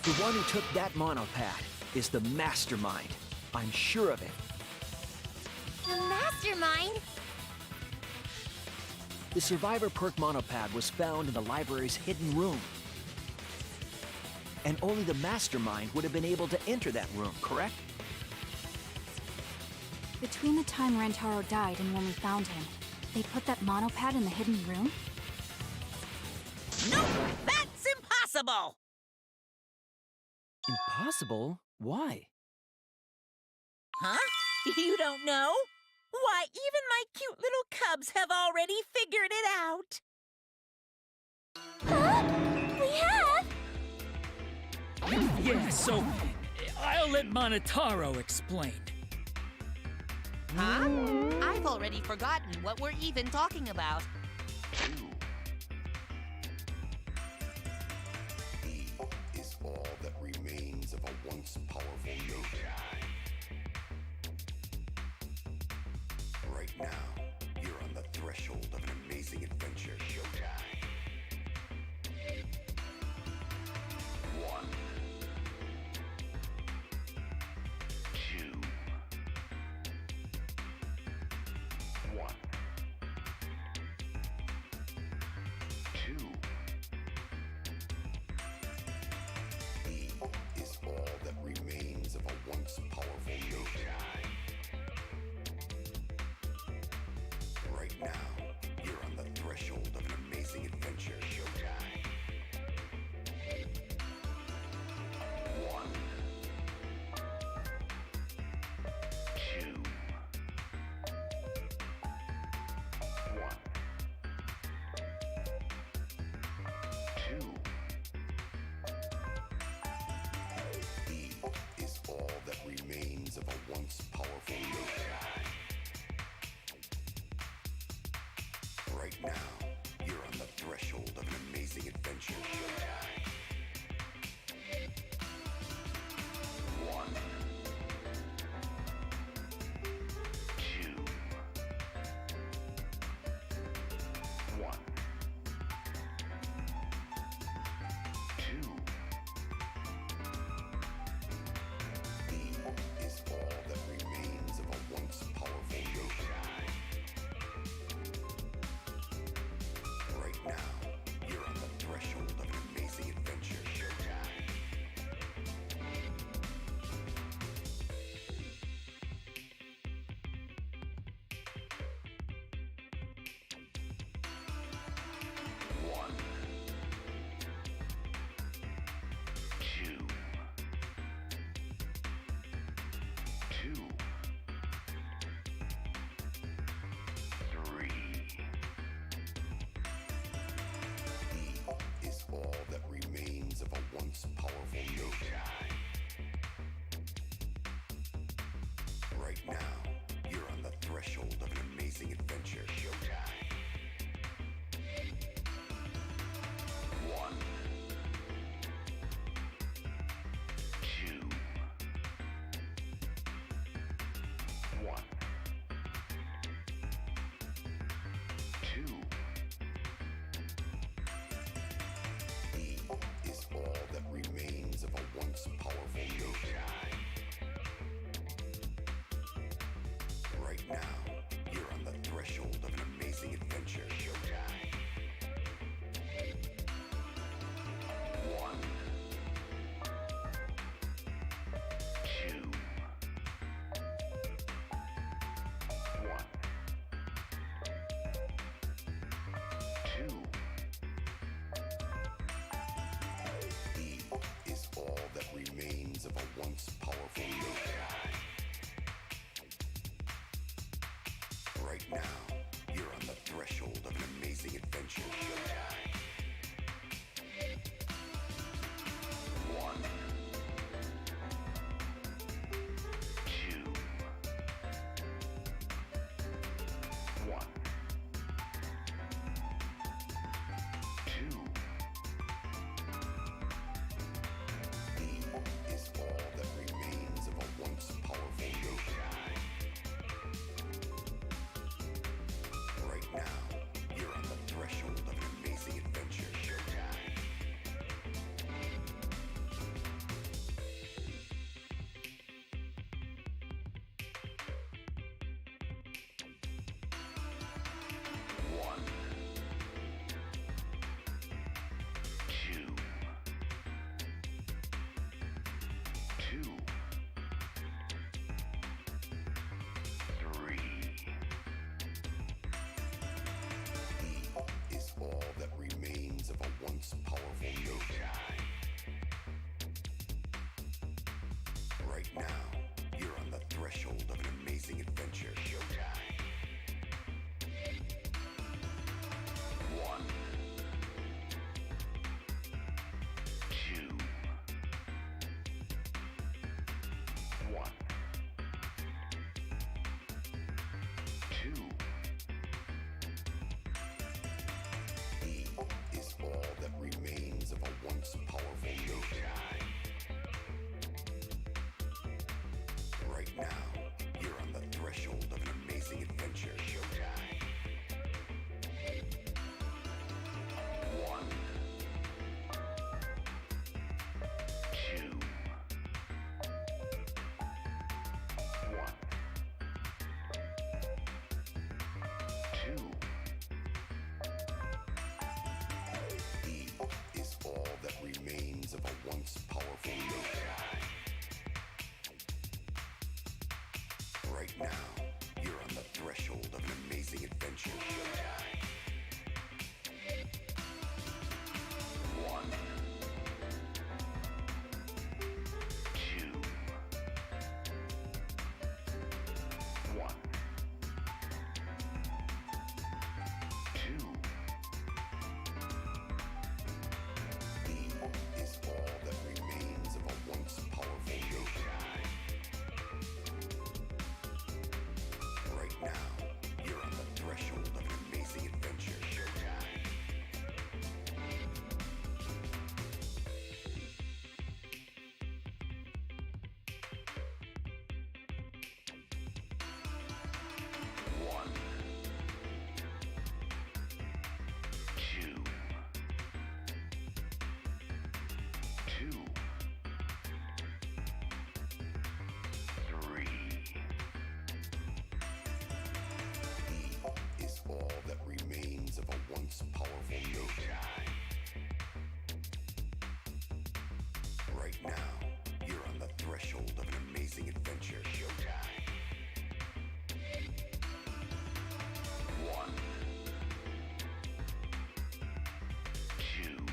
The one who took that monopad is the mastermind. I'm sure of it. The mastermind? The Survivor Perk monopad was found in the library's hidden room. And only the mastermind would have been able to enter that room, correct? Between the time Rentaro died and when we found him, they put that monopad in the hidden room? Nope! That's impossible! Impossible? Why? Huh? You don't know? Why, even my cute little cubs have already figured it out. Huh? We have? Yeah, so I'll let Monotaro explain. Huh? I've already forgotten what we're even talking about. E is all that remains of a once powerful note. Right now, you're on the threshold of an amazing adventure. Showtime. 1, 2, 1, 2. E is all that remains of a once powerful note. Right now, you're on the threshold of an amazing adventure. Showtime. 1, 2, 1, 2. E is all that remains of a once powerful note. Right now, you're on the threshold of an amazing adventure. Showtime. 1, 2, 1, 2. E is all that remains of a once powerful note. Right now, you're on the threshold of an amazing adventure. Showtime. 1, 2, 2, 3. E is all that remains of a once powerful note. Right now, you're on the threshold of an amazing adventure. Showtime. 1, 2, now, you're on the threshold of an amazing adventure. Showtime. 1, 2, 1, 2. E is all that remains of a once powerful nation. Right now, you're on the threshold of an amazing adventure. Showtime. 1, 2, 1, 2. E is all that remains of a once powerful nation. Right now, you're on the threshold of an amazing adventure. Showtime. 1, 2, 1, 2. E is all that remains of a once powerful nation. Right now, you're on the threshold of an amazing adventure. Showtime. 1, 2, 2, 3. E is all that remains of a once powerful nation. Right now, you're on the threshold of an amazing adventure. Showtime. 1, 2,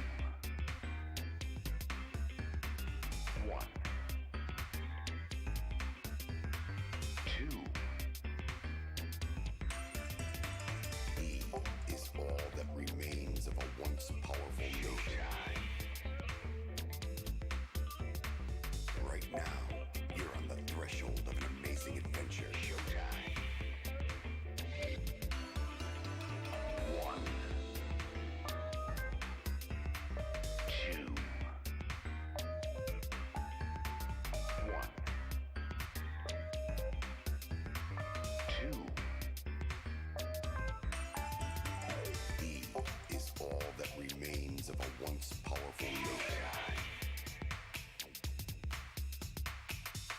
1, 2. E is all that remains of a once powerful nation. Right now, you're on the threshold of an amazing adventure. Showtime. 1, 2, 1, 2. E is all that remains of a once powerful nation.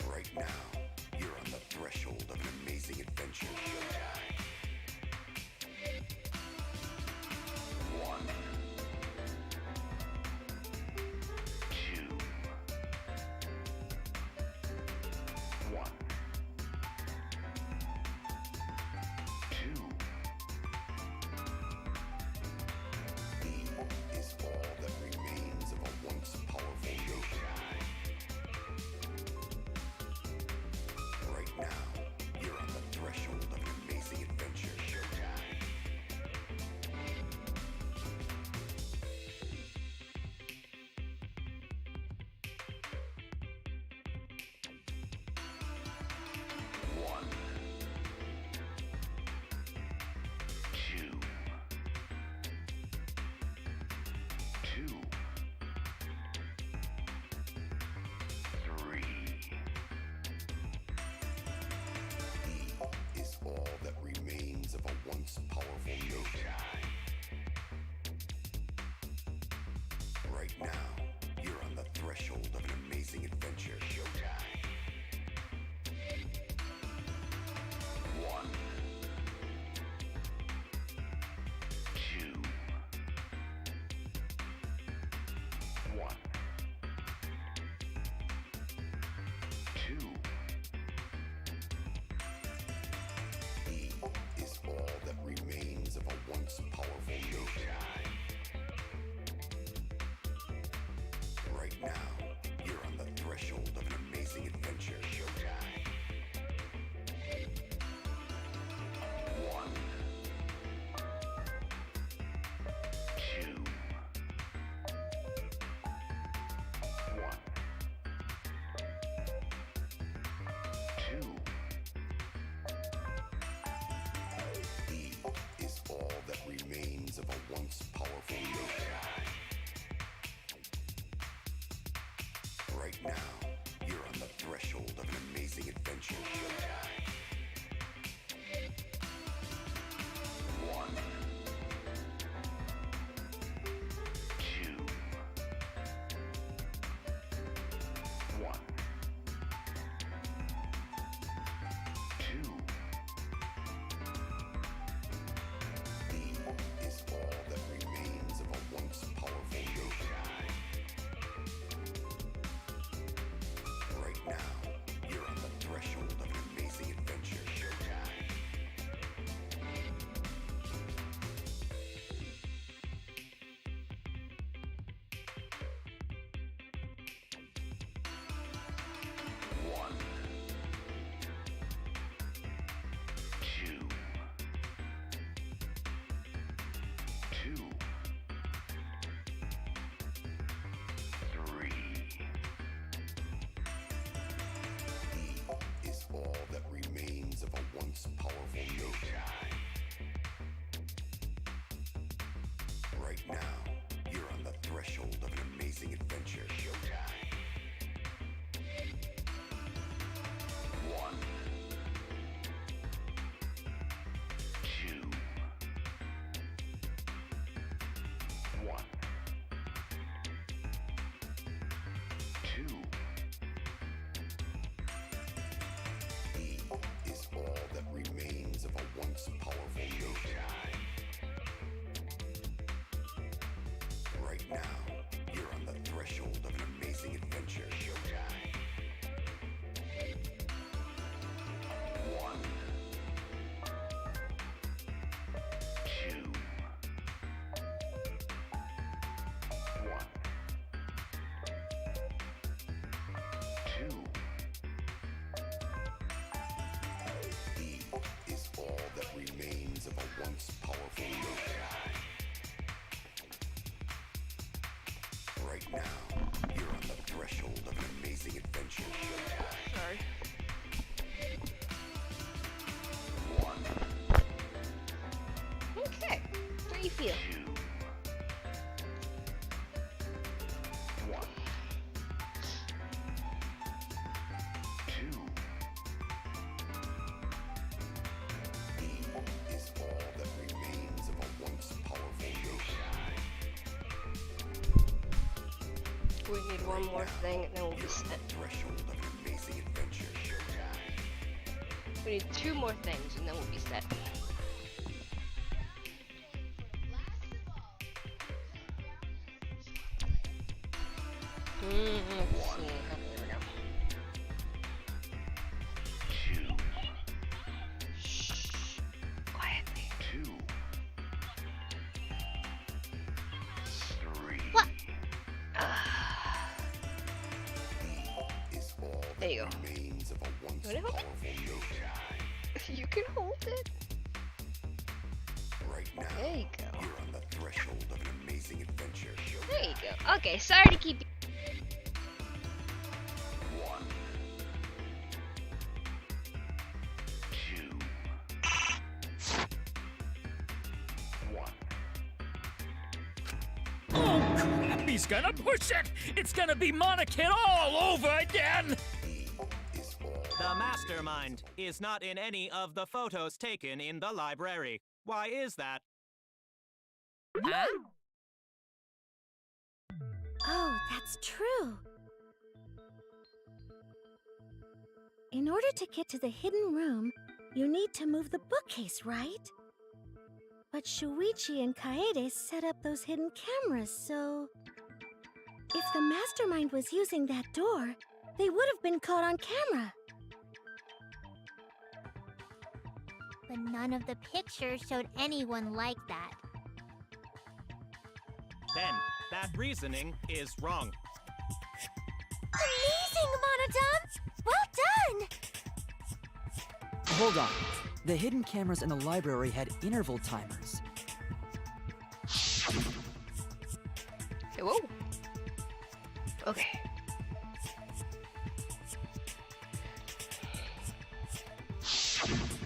Right now, you're on the threshold of an amazing adventure. Showtime. 1, 2, 1, 2. E is all that remains of a once powerful nation. Right now, you're on the threshold of an amazing adventure. Showtime. remains of a once powerful nation. Right now, you're on the threshold of an amazing adventure. One. Two. One. Two. E is all that remains of a once powerful nation. Right now, you're on the threshold of an amazing adventure. One. Two. Two. Three. E is all that remains of a once powerful nation. Right now, you're on the threshold of an amazing adventure. One. Two. One. Two. E is all that remains of a once powerful nation. Right now, you're on the threshold of an amazing adventure. One. Two. One. Two. E is all that remains of a once powerful nation. Right now, you're on the threshold of an amazing adventure. Sorry. One. Okay. How do you feel? Two. One. Two. E is all that remains of a once powerful nation. We need one more thing and then we'll be set. Threshold of an amazing adventure. We need two more things and then we'll be set. Let's see. Okay, here we go. Two. Shh. Quietly. Two. Three. What? Is all that There you go. remains of a once Wanna hold it? powerful nation. You can hold it. Right now, There you go. you're on the threshold of an amazing adventure. There you go. Okay, sorry to keep you. One. Two. One. Oh, crap, he's gonna push it! It's gonna be Monokid all over again! E is all The mastermind is not in any of the photos taken in the library. Why is that? Huh? Oh, that's true. In order to get to the hidden room, you need to move the bookcase, right? But Shuichi and Kaede set up those hidden cameras, so... If the mastermind was using that door, they would have been caught on camera. But none of the pictures showed anyone like that. Then, that reasoning is wrong. Amazing, Monodon! Well done! Hold on. The hidden cameras in the library had interval timers. Hey, whoa. Okay.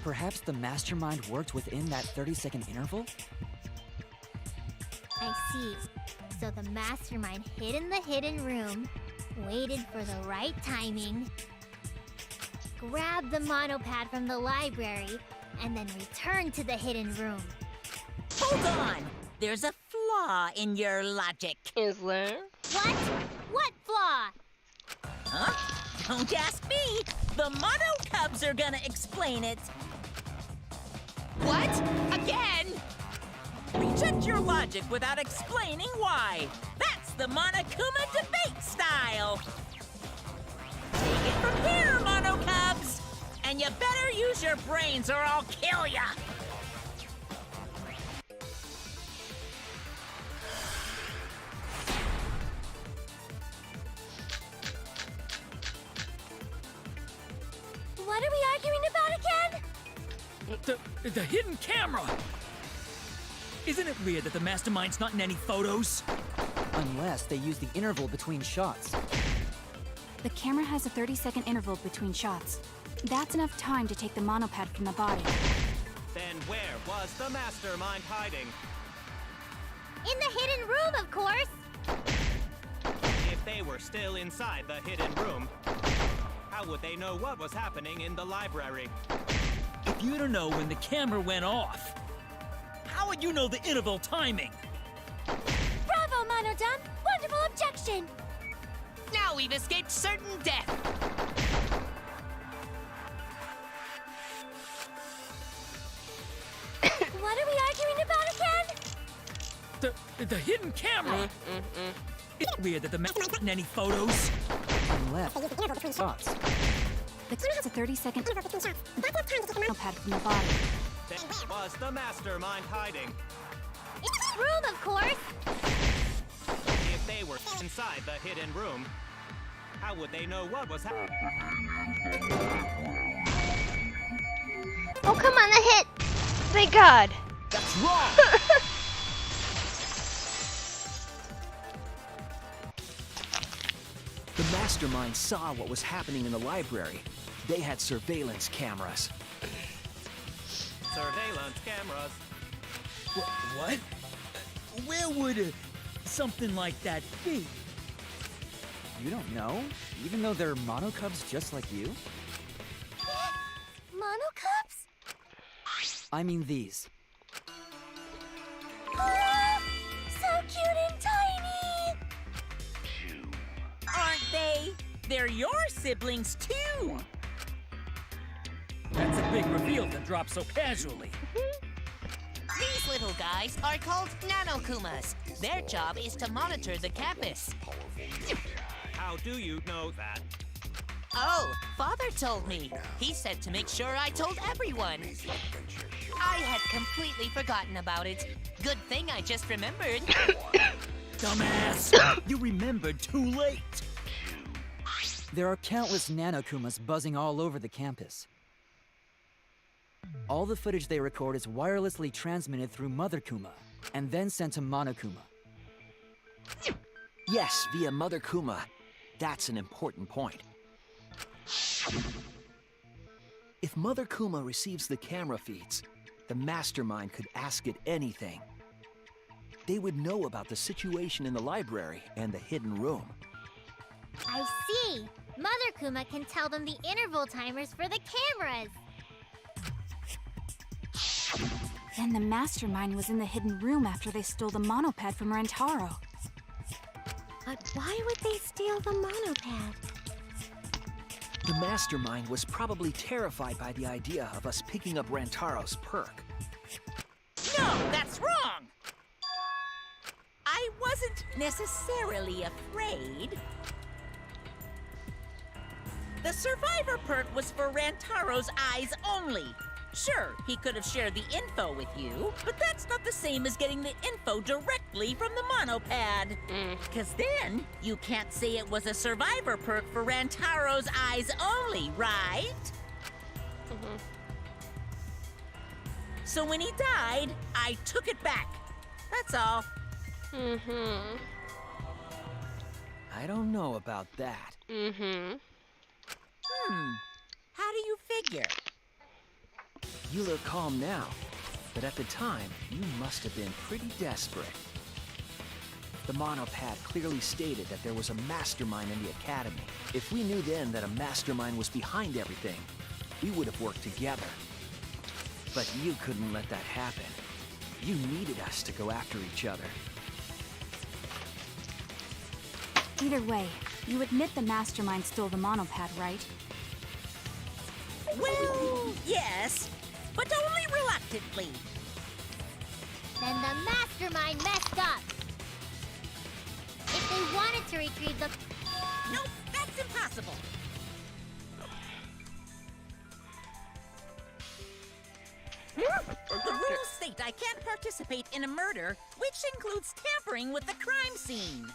Perhaps the mastermind worked within that 30-second interval? see. So the mastermind hid in the hidden room, waited for the right timing, grabbed the monopad from the library, and then returned to the hidden room. Hold on! There's a flaw in your logic. Is there? What? What flaw? Huh? Don't ask me! The Mono Cubs are gonna explain it! What? Again? Reject your logic without explaining why! That's the Monokuma debate style! Take it from here, Mono Cubs! And you better use your brains or I'll kill ya! What are we arguing about again? The hidden camera! Isn't it weird that the mastermind's not in any photos? Unless they use the interval between shots. The camera has a 30-second interval between shots. That's enough time to take the monopad from the body. Then where was the mastermind hiding? In the hidden room, of course! If they were still inside the hidden room, how would they know what was happening in the library? If you don't know when the camera went off, how would you know the interval timing? Bravo, Monodon! Wonderful objection! Now we've escaped certain death. What are we arguing about again? The hidden camera! It's weird that the mastermind's not in any photos. Unless they use the interval between shots. The camera has a 30-second interval between shots. That's enough time to take the monopad from the body. Then where was the mastermind hiding? In the room, of course! If they were inside the hidden room, how would they know what was happening? Oh, come on, I hit! Thank God! That's wrong! The mastermind saw what was happening in the library. They had surveillance cameras. Surveillance cameras. What? Where would something like that be? You don't know? Even though they're Mono Cubs just like you? Mono Cubs? I mean these. So cute and tiny! Aren't they? They're your siblings, too! That's a big reveal to drop so casually. These little guys are called Nanokumas. Their job is to monitor the campus. How do you know that? Oh, Father told me. He said to make sure I told everyone. I had completely forgotten about it. Good thing I just remembered. Dumbass! You remembered too late! There are countless Nanokumas buzzing all over the campus. All the footage they record is wirelessly transmitted through Mother Kuma, and then sent to Monokuma. Yes, via Mother Kuma. That's an important point. If Mother Kuma receives the camera feeds, the mastermind could ask it anything. They would know about the situation in the library and the hidden room. I see! Mother Kuma can tell them the interval timers for the cameras! Then the mastermind was in the hidden room after they stole the monopad from Rentaro. But why would they steal the monopad? The mastermind was probably terrified by the idea of us picking up Rantaro's perk. No, that's wrong! I wasn't necessarily afraid. The survivor perk was for Rantaro's eyes only. Sure, he could have shared the info with you, but that's not the same as getting the info directly from the monopad. Because then, you can't say it was a survivor perk for Rantaro's eyes only, right? So when he died, I took it back. That's all. I don't know about that. How do you figure? You look calm now, but at the time, you must have been pretty desperate. The monopad clearly stated that there was a mastermind in the academy. If we knew then that a mastermind was behind everything, we would have worked together. But you couldn't let that happen. You needed us to go after each other. Either way, you admit the mastermind stole the monopad, right? Well, yes, but only reluctantly. Then the mastermind messed up. If they wanted to retrieve the... Nope, that's impossible. The rules state I can't participate in a murder, which includes tampering with the crime scene.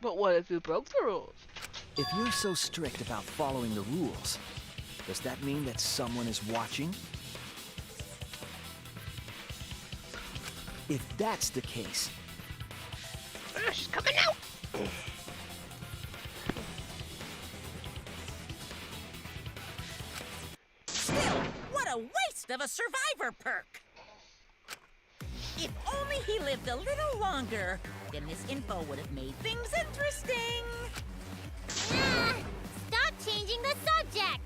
But what if you broke the rules? If you're so strict about following the rules, does that mean that someone is watching? If that's the case... She's coming out! Still, what a waste of a survivor perk! If only he lived a little longer, then this info would have made things interesting. Ah, stop changing the subject!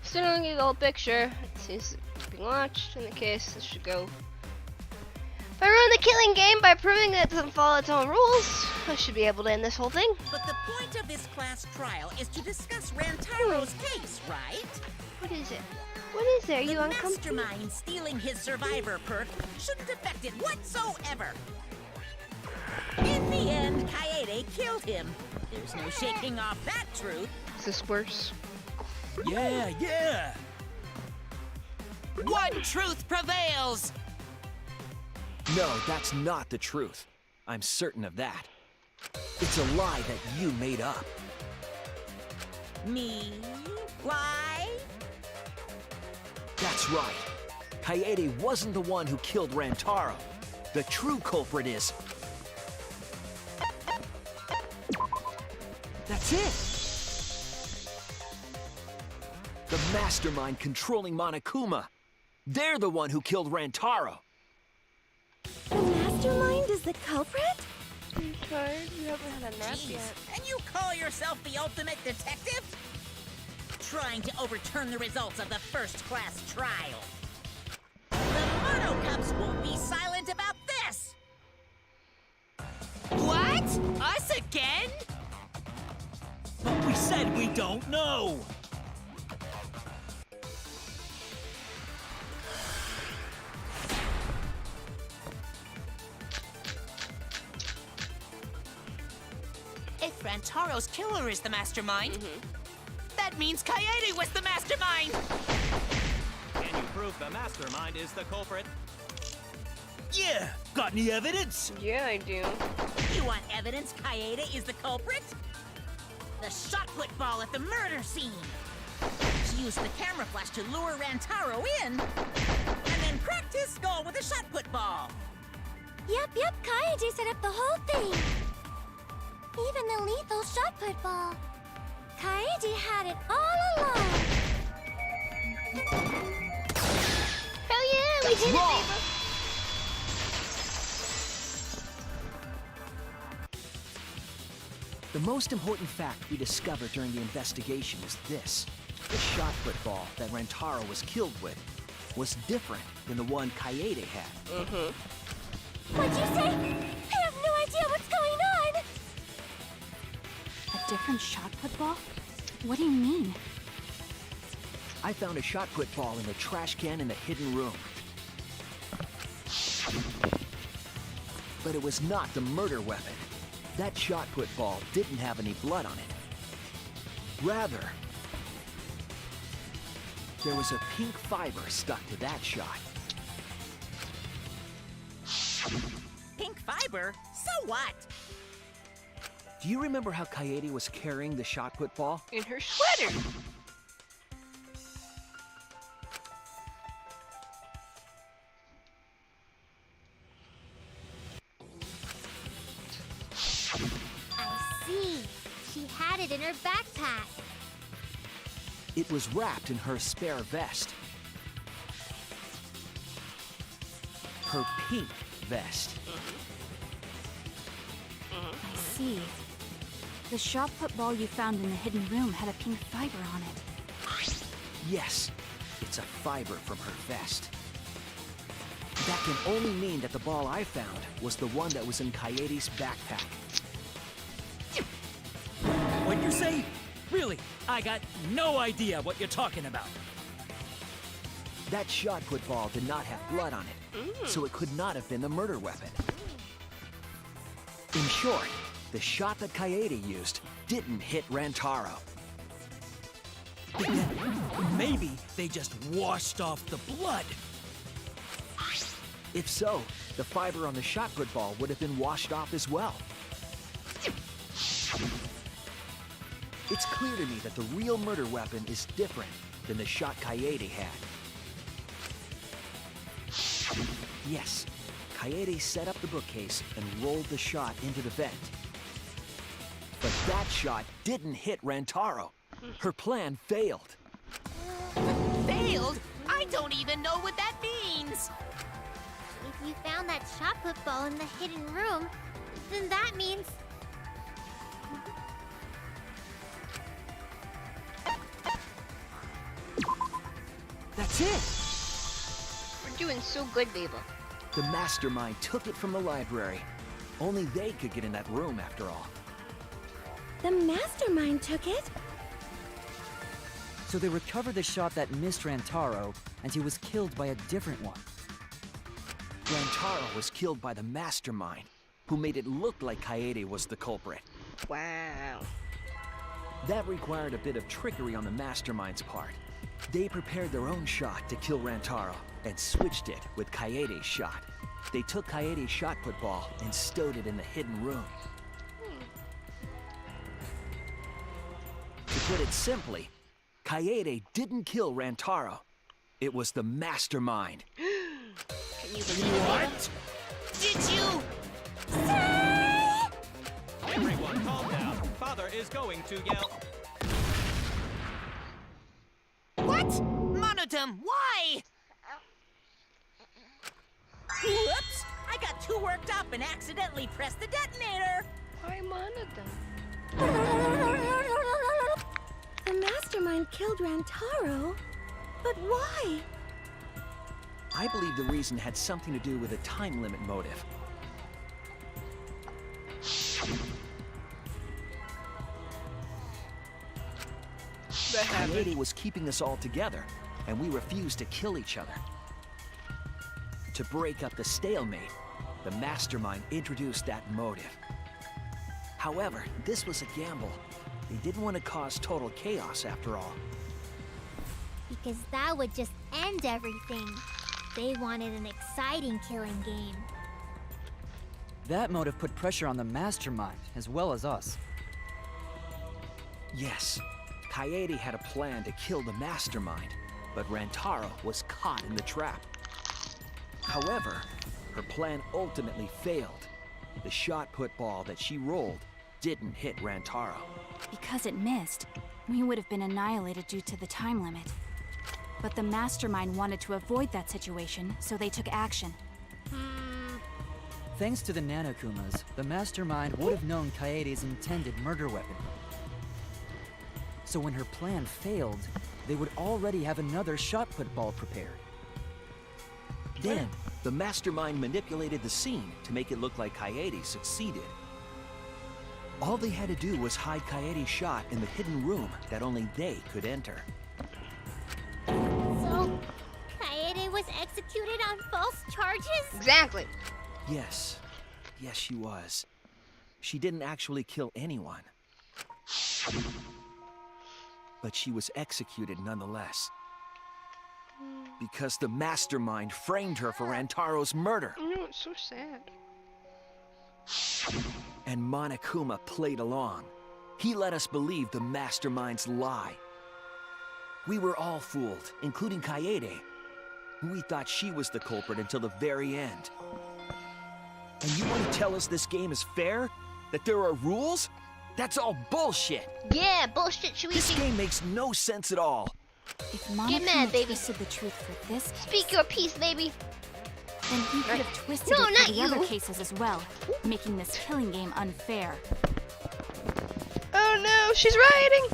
Still don't get the whole picture. It seems being watched. In the case, this should go. If I ruin the killing game by proving that it doesn't follow its own rules, I should be able to end this whole thing. But the point of this class trial is to discuss Rantaro's case, right? What is it? What is there? Are you the uncomfortable? mastermind stealing his survivor perk shouldn't affect it whatsoever. In the end, Kaede killed him. There's no shaking off that truth. Is this worse? Yeah! One truth prevails! No, that's not the truth. I'm certain of that. It's a lie that you made up. Me? Lie? That's right. Kaede wasn't the one who killed Rantaro. The true culprit is... That's it! The mastermind controlling Monokuma. They're the one who killed Rantaro. The mastermind is the culprit? I'm tired. We haven't had a nap Jeez, yet. and you call yourself the ultimate detective? Trying to overturn the results of the first-class trial. The Mono Cubs won't be silent about this! What? Us again? But we said we don't know! If Rantaro's killer is the mastermind, that means Kaede was the mastermind! Can you prove the mastermind is the culprit? Yeah! Got any evidence? Yeah, I do. You want evidence Kaede is the culprit? The shot put ball at the murder scene. She used the camera flash to lure Rantaro in, and then cracked his skull with a shot put ball. Yep, Kaede set up the whole thing. Even the lethal shot put ball. Kaede had it all along. Hell yeah, we did it, baby. The most important fact we discovered during the investigation is this. The shot put ball that Rantaro was killed with was different than the one Kaede had. What'd you say? I have no idea what's going on. A different shot put ball? What do you mean? I found a shot put ball in the trash can in the hidden room. But it was not the murder weapon. That shot put ball didn't have any blood on it. Rather, there was a pink fiber stuck to that shot. Pink fiber? So what? Do you remember how Kaede was carrying the shot put ball? In her sweater. I see. She had it in her backpack. It was wrapped in her spare vest. her pink vest. I see. The shot put ball you found in the hidden room had a pink fiber on it. Yes, it's a fiber from her vest. That can only mean that the ball I found was the one that was in Kaede's backpack. What'd you say? Really? I got no idea what you're talking about. That shot put ball did not have blood on it, so it could not have been the murder weapon. In short, the shot that Kaede used didn't hit Rantaro. Maybe they just washed off the blood. If so, the fiber on the shot put ball would have been washed off as well. It's clear to me that the real murder weapon is different than the shot Kaede had. Yes, Kaede set up the bookcase and rolled the shot into the vent. But that shot didn't hit Rantaro. Her plan failed. Failed? I don't even know what that means. If you found that shot put ball in the hidden room, then that means... That's it! We're doing so good, Beba. The mastermind took it from the library. Only they could get in that room after all. The mastermind took it? So they recovered the shot that missed Rantaro, and he was killed by a different one. Rantaro was killed by the mastermind, who made it look like Kaede was the culprit. Wow. That required a bit of trickery on the mastermind's part. They prepared their own shot to kill Rantaro, and switched it with Kaede's shot. They took Kaede's shot put ball and stowed it in the hidden room. To put it simply, Kaede didn't kill Rantaro. It was the mastermind. Can you believe it? What? Did you? Everyone calm down. Father is going to yell. What? Monodum, why? Whoops! I got too worked up and accidentally pressed the detonator. Why Monodum? The mastermind killed Rantaro? But why? I believe the reason had something to do with a time limit motive. Kaede was keeping us all together, and we refused to kill each other. To break up the stalemate, the mastermind introduced that motive. However, this was a gamble. They didn't want to cause total chaos after all. Because that would just end everything. They wanted an exciting killing game. That motive put pressure on the mastermind, as well as us. Yes, Kaede had a plan to kill the mastermind, but Rantaro was caught in the trap. However, her plan ultimately failed. The shot put ball that she rolled didn't hit Rantaro. Because it missed, we would have been annihilated due to the time limit. But the mastermind wanted to avoid that situation, so they took action. Thanks to the Nanokumas, the mastermind would have known Kaede's intended murder weapon. So when her plan failed, they would already have another shot put ball prepared. Then, the mastermind manipulated the scene to make it look like Kaede succeeded. All they had to do was hide Kaede's shot in the hidden room that only they could enter. So, Kaede was executed on false charges? Exactly. Yes, she was. She didn't actually kill anyone. But she was executed nonetheless. Because the mastermind framed her for Rantaro's murder. No, it's so sad. And Monokuma played along. He let us believe the mastermind's lie. We were all fooled, including Kaede. We thought she was the culprit until the very end. And you want to tell us this game is fair? That there are rules? That's all bullshit! Yeah, bullshit, Shuichi. This game makes no sense at all. If Get mad, Monokuma baby. twisted the truth for this Speak your piece, baby. Then he could have twisted No, it not for the you. other cases as well, making this killing game unfair. Oh no, she's rioting!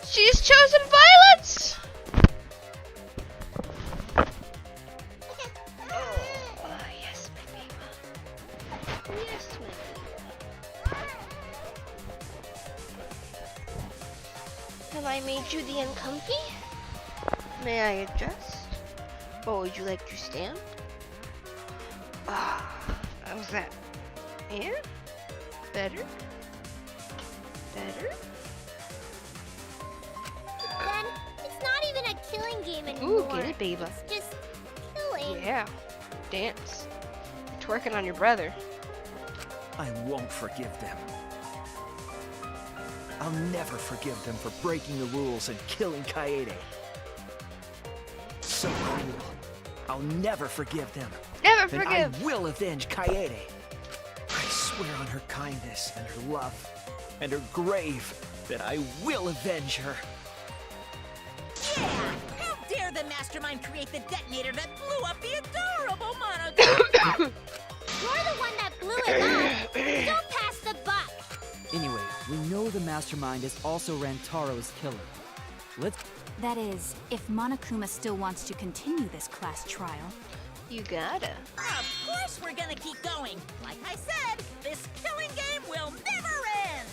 She's chosen violence! Oh, yes, my baby. Yes, my baby. Have I made you the uncomfy? May I adjust? Or would you like to stand? Ah, how's that? Yeah? Better? Better? Then it's not even a killing game anymore. Ooh, get it, baby. It's just killing. Yeah. Dance. You're twerking on your brother. I won't forgive them. I'll never forgive them for breaking the rules and killing Kaede. So cruel. I'll never forgive them. Never And forgive! I will avenge Kaede. I swear on her kindness and her love and her grave that I will avenge her. Yeah! How dare the mastermind create the detonator that blew up the adorable Monokuma? You're the one that blew it up. Don't pass the buck. Anyway, we know the mastermind is also Rantaro's killer. Let's... That is, if Monokuma still wants to continue this class trial. You gotta. Of course we're gonna keep going. Like I said, this killing game will never end.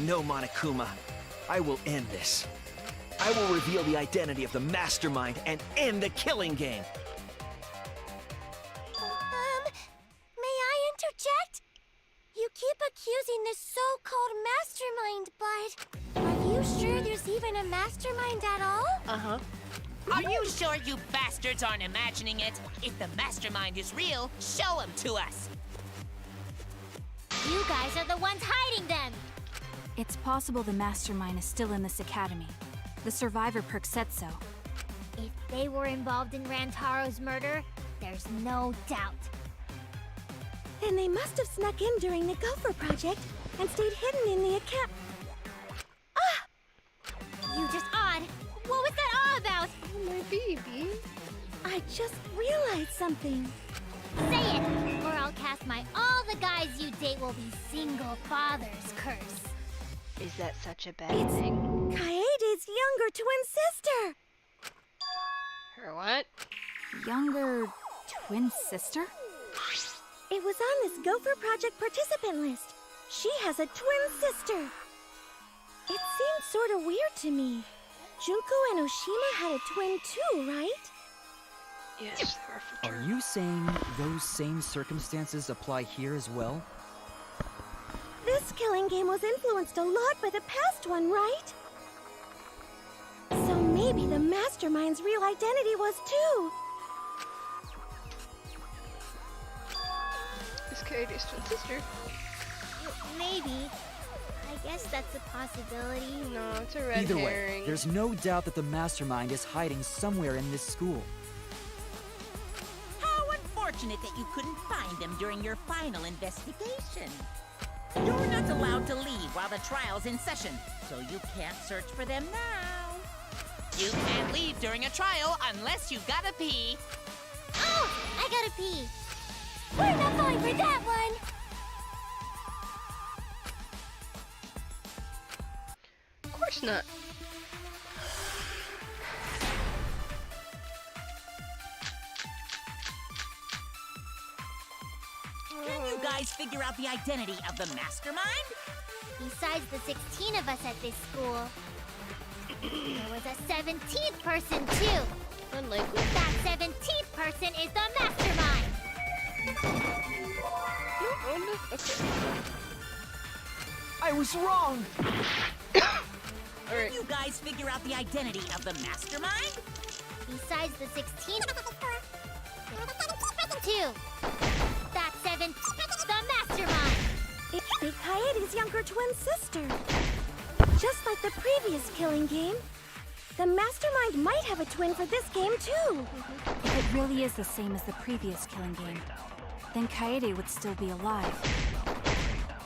No, Monokuma. I will end this. I will reveal the identity of the mastermind and end the killing game. May I interject? You keep accusing this so-called mastermind, but are you sure there's even a mastermind at all? Uh-huh. Are you sure you bastards aren't imagining it? If the mastermind is real, show him to us. You guys are the ones hiding them. It's possible the mastermind is still in this academy. The survivor perk said so. If they were involved in Rantaro's murder, there's no doubt. Then they must have snuck in during the Gopher Project and stayed hidden in the account. You just odd. What was that all about? Oh, my baby. I just realized something. Say it, or I'll cast all the guys you date will be single fathers curse. Is that such a bad It's thing? Kaede's younger twin sister. Her what? Younger twin sister? It was on this Gopher Project participant list. She has a twin sister. It seemed sort of weird to me. Junko and Oshima had a twin too, right? Yes, they were for Are you saying those same circumstances apply here as well? This killing game was influenced a lot by the past one, right? So maybe the mastermind's real identity was too. Is Kaede's twin sister? Maybe. I guess that's a possibility. No, it's a red Either herring. way, there's no doubt that the mastermind is hiding somewhere in this school. How unfortunate that you couldn't find them during your final investigation. You're not allowed to leave while the trial's in session, so you can't search for them now. You can't leave during a trial unless you gotta pee. Oh, I gotta pee. We're not falling for that one. Of course not. Can you guys figure out the identity of the mastermind? Besides the 16 of us at this school, there was a 17th person too. Unlikely. That 17th person is the mastermind. Oh no. Okay. I was wrong! Can you guys figure out the identity of the mastermind? Besides the 16 two. That 7 the mastermind. It's Big Kaede's younger twin sister. Just like the previous killing game, the mastermind might have a twin for this game too. If it really is the same as the previous killing game, then Kaede would still be alive.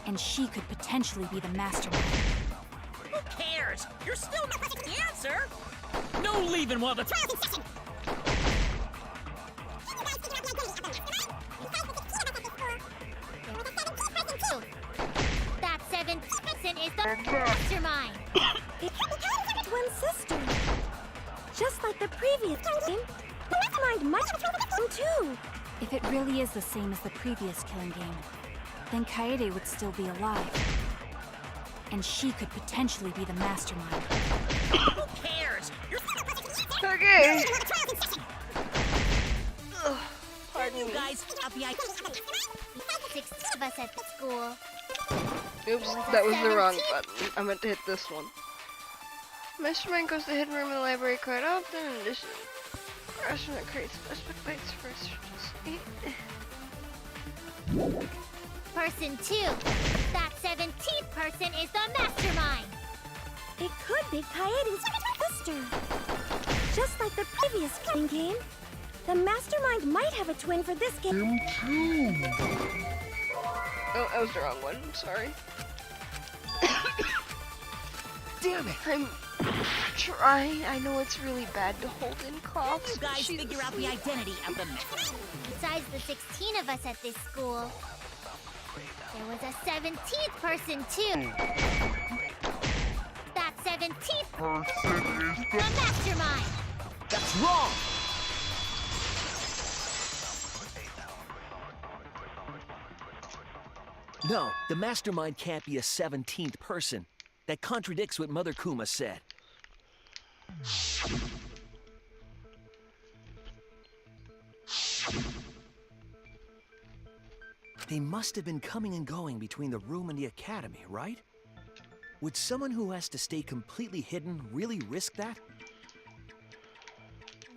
And she could potentially be the mastermind. Who cares? You're still not the answer. No leaving while the... is the mastermind. It's twin sister. Just like the previous game, the mastermind might have them too. If it really is the same as the previous killing game, then Kaede would still be alive. And she could potentially be the mastermind. Who cares? Okay. Pardon you guys, I'll be 6 of us at the school. Oops, that was the wrong button. I meant to hit this one. Mastermind goes to the hidden room in the library quite often, and this is a question that creates flashback lights for Person 2. That 17th person is the mastermind. It could be Kaede's sister. Just like the previous killing game, the mastermind might have a twin for this game too. Oh, that was the wrong one. I'm sorry. Damn it! I'm trying. I know it's really bad to hold in coughs. You guys figure out the identity of the mastermind. Besides the 16 of us at this school, there was a 17th person too. That 17th person is the mastermind. That's wrong! No, the mastermind can't be a 17th person. That contradicts what Mother Kuma said. They must have been coming and going between the room and the academy, right? Would someone who has to stay completely hidden really risk that?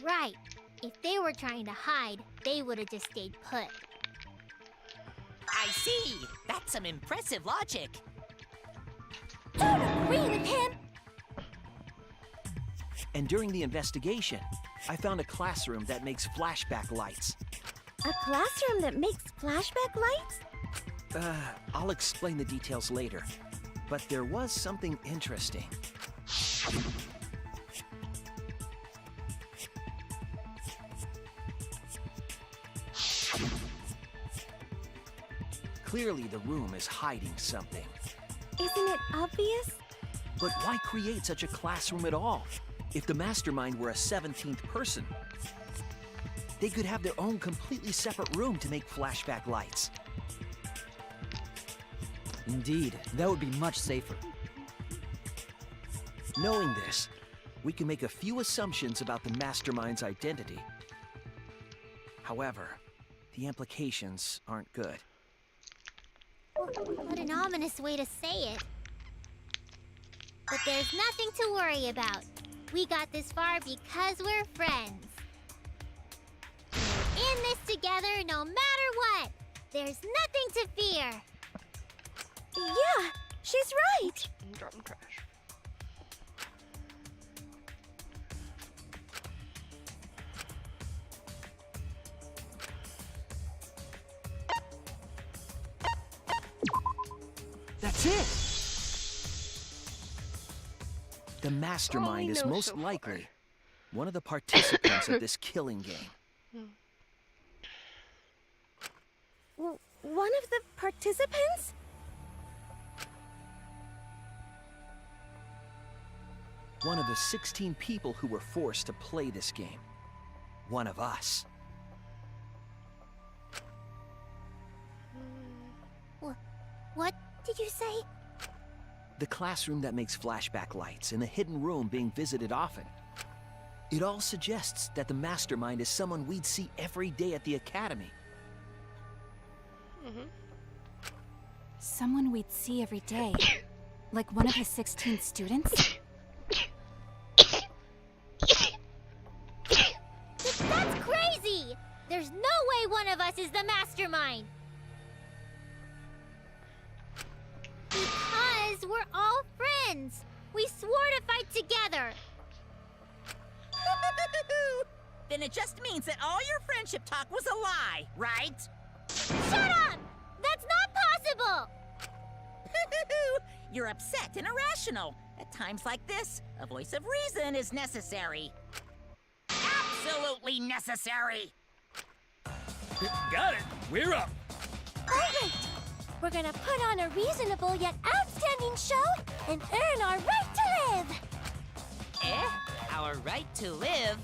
Right. If they were trying to hide, they would have just stayed put. I see. That's some impressive logic. Don't agree with him. And during the investigation, I found a classroom that makes flashback lights. A classroom that makes flashback lights? I'll explain the details later. But there was something interesting. Clearly, the room is hiding something. Isn't it obvious? But why create such a classroom at all? If the mastermind were a 17th person, they could have their own completely separate room to make flashback lights. Indeed, that would be much safer. Knowing this, we can make a few assumptions about the mastermind's identity. However, the implications aren't good. What an ominous way to say it. But there's nothing to worry about. We got this far because we're friends. We're in this together no matter what. There's nothing to fear. Yeah, she's right. I'm dropping trash. That's it! The mastermind is most so likely one of the participants of this killing game. One of the participants? One of the 16 people who were forced to play this game. One of us. What did you say? The classroom that makes flashback lights and the hidden room being visited often. It all suggests that the mastermind is someone we'd see every day at the academy. Someone we'd see every day. Like one of his 16 students? That's crazy! There's no way one of us is the mastermind! Because we're all friends! We swore to fight together! Then it just means that all your friendship talk was a lie, right? Shut up! That's not possible! You're upset and irrational. At times like this, a voice of reason is necessary. Absolutely necessary! Got it! We're up! Alright! We're gonna put on a reasonable yet outstanding show and earn our right to live! Eh? Our right to live?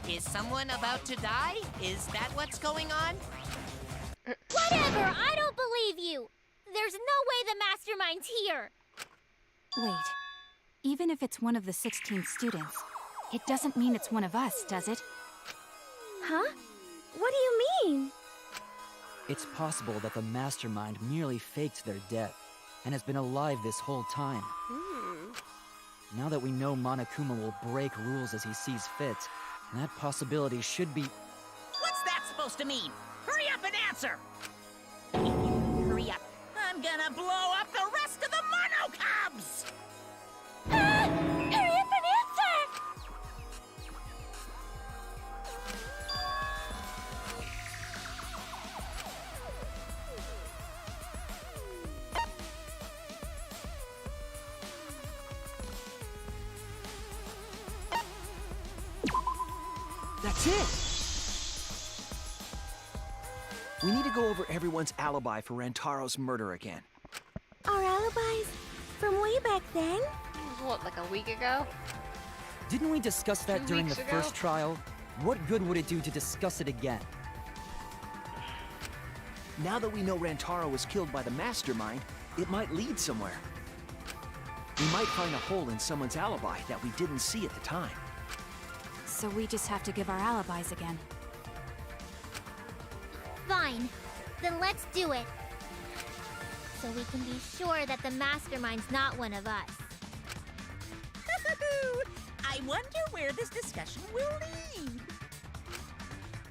Is someone about to die? Is that what's going on? Whatever! I don't believe you! There's no way the mastermind's here! Wait. Even if it's one of the 16 students, it doesn't mean it's one of us, does it? Huh? What do you mean? It's possible that the mastermind merely faked their death and has been alive this whole time. Now that we know Monokuma will break rules as he sees fit, that possibility should be... What's that supposed to mean? Hurry up and answer! If you hurry up, I'm gonna blow up the rest of the Mono Cubs! Hurry up and answer! That's it! We need to go over everyone's alibi for Rantaro's murder again. Our alibis? From way back then? What, like a week ago? Didn't we discuss that 2 during the weeks ago? first trial? What good would it do to discuss it again? Now that we know Rantaro was killed by the mastermind, it might lead somewhere. We might find a hole in someone's alibi that we didn't see at the time. So we just have to give our alibis again. Fine. Then let's do it. So we can be sure that the mastermind's not one of us. I wonder where this discussion will lead.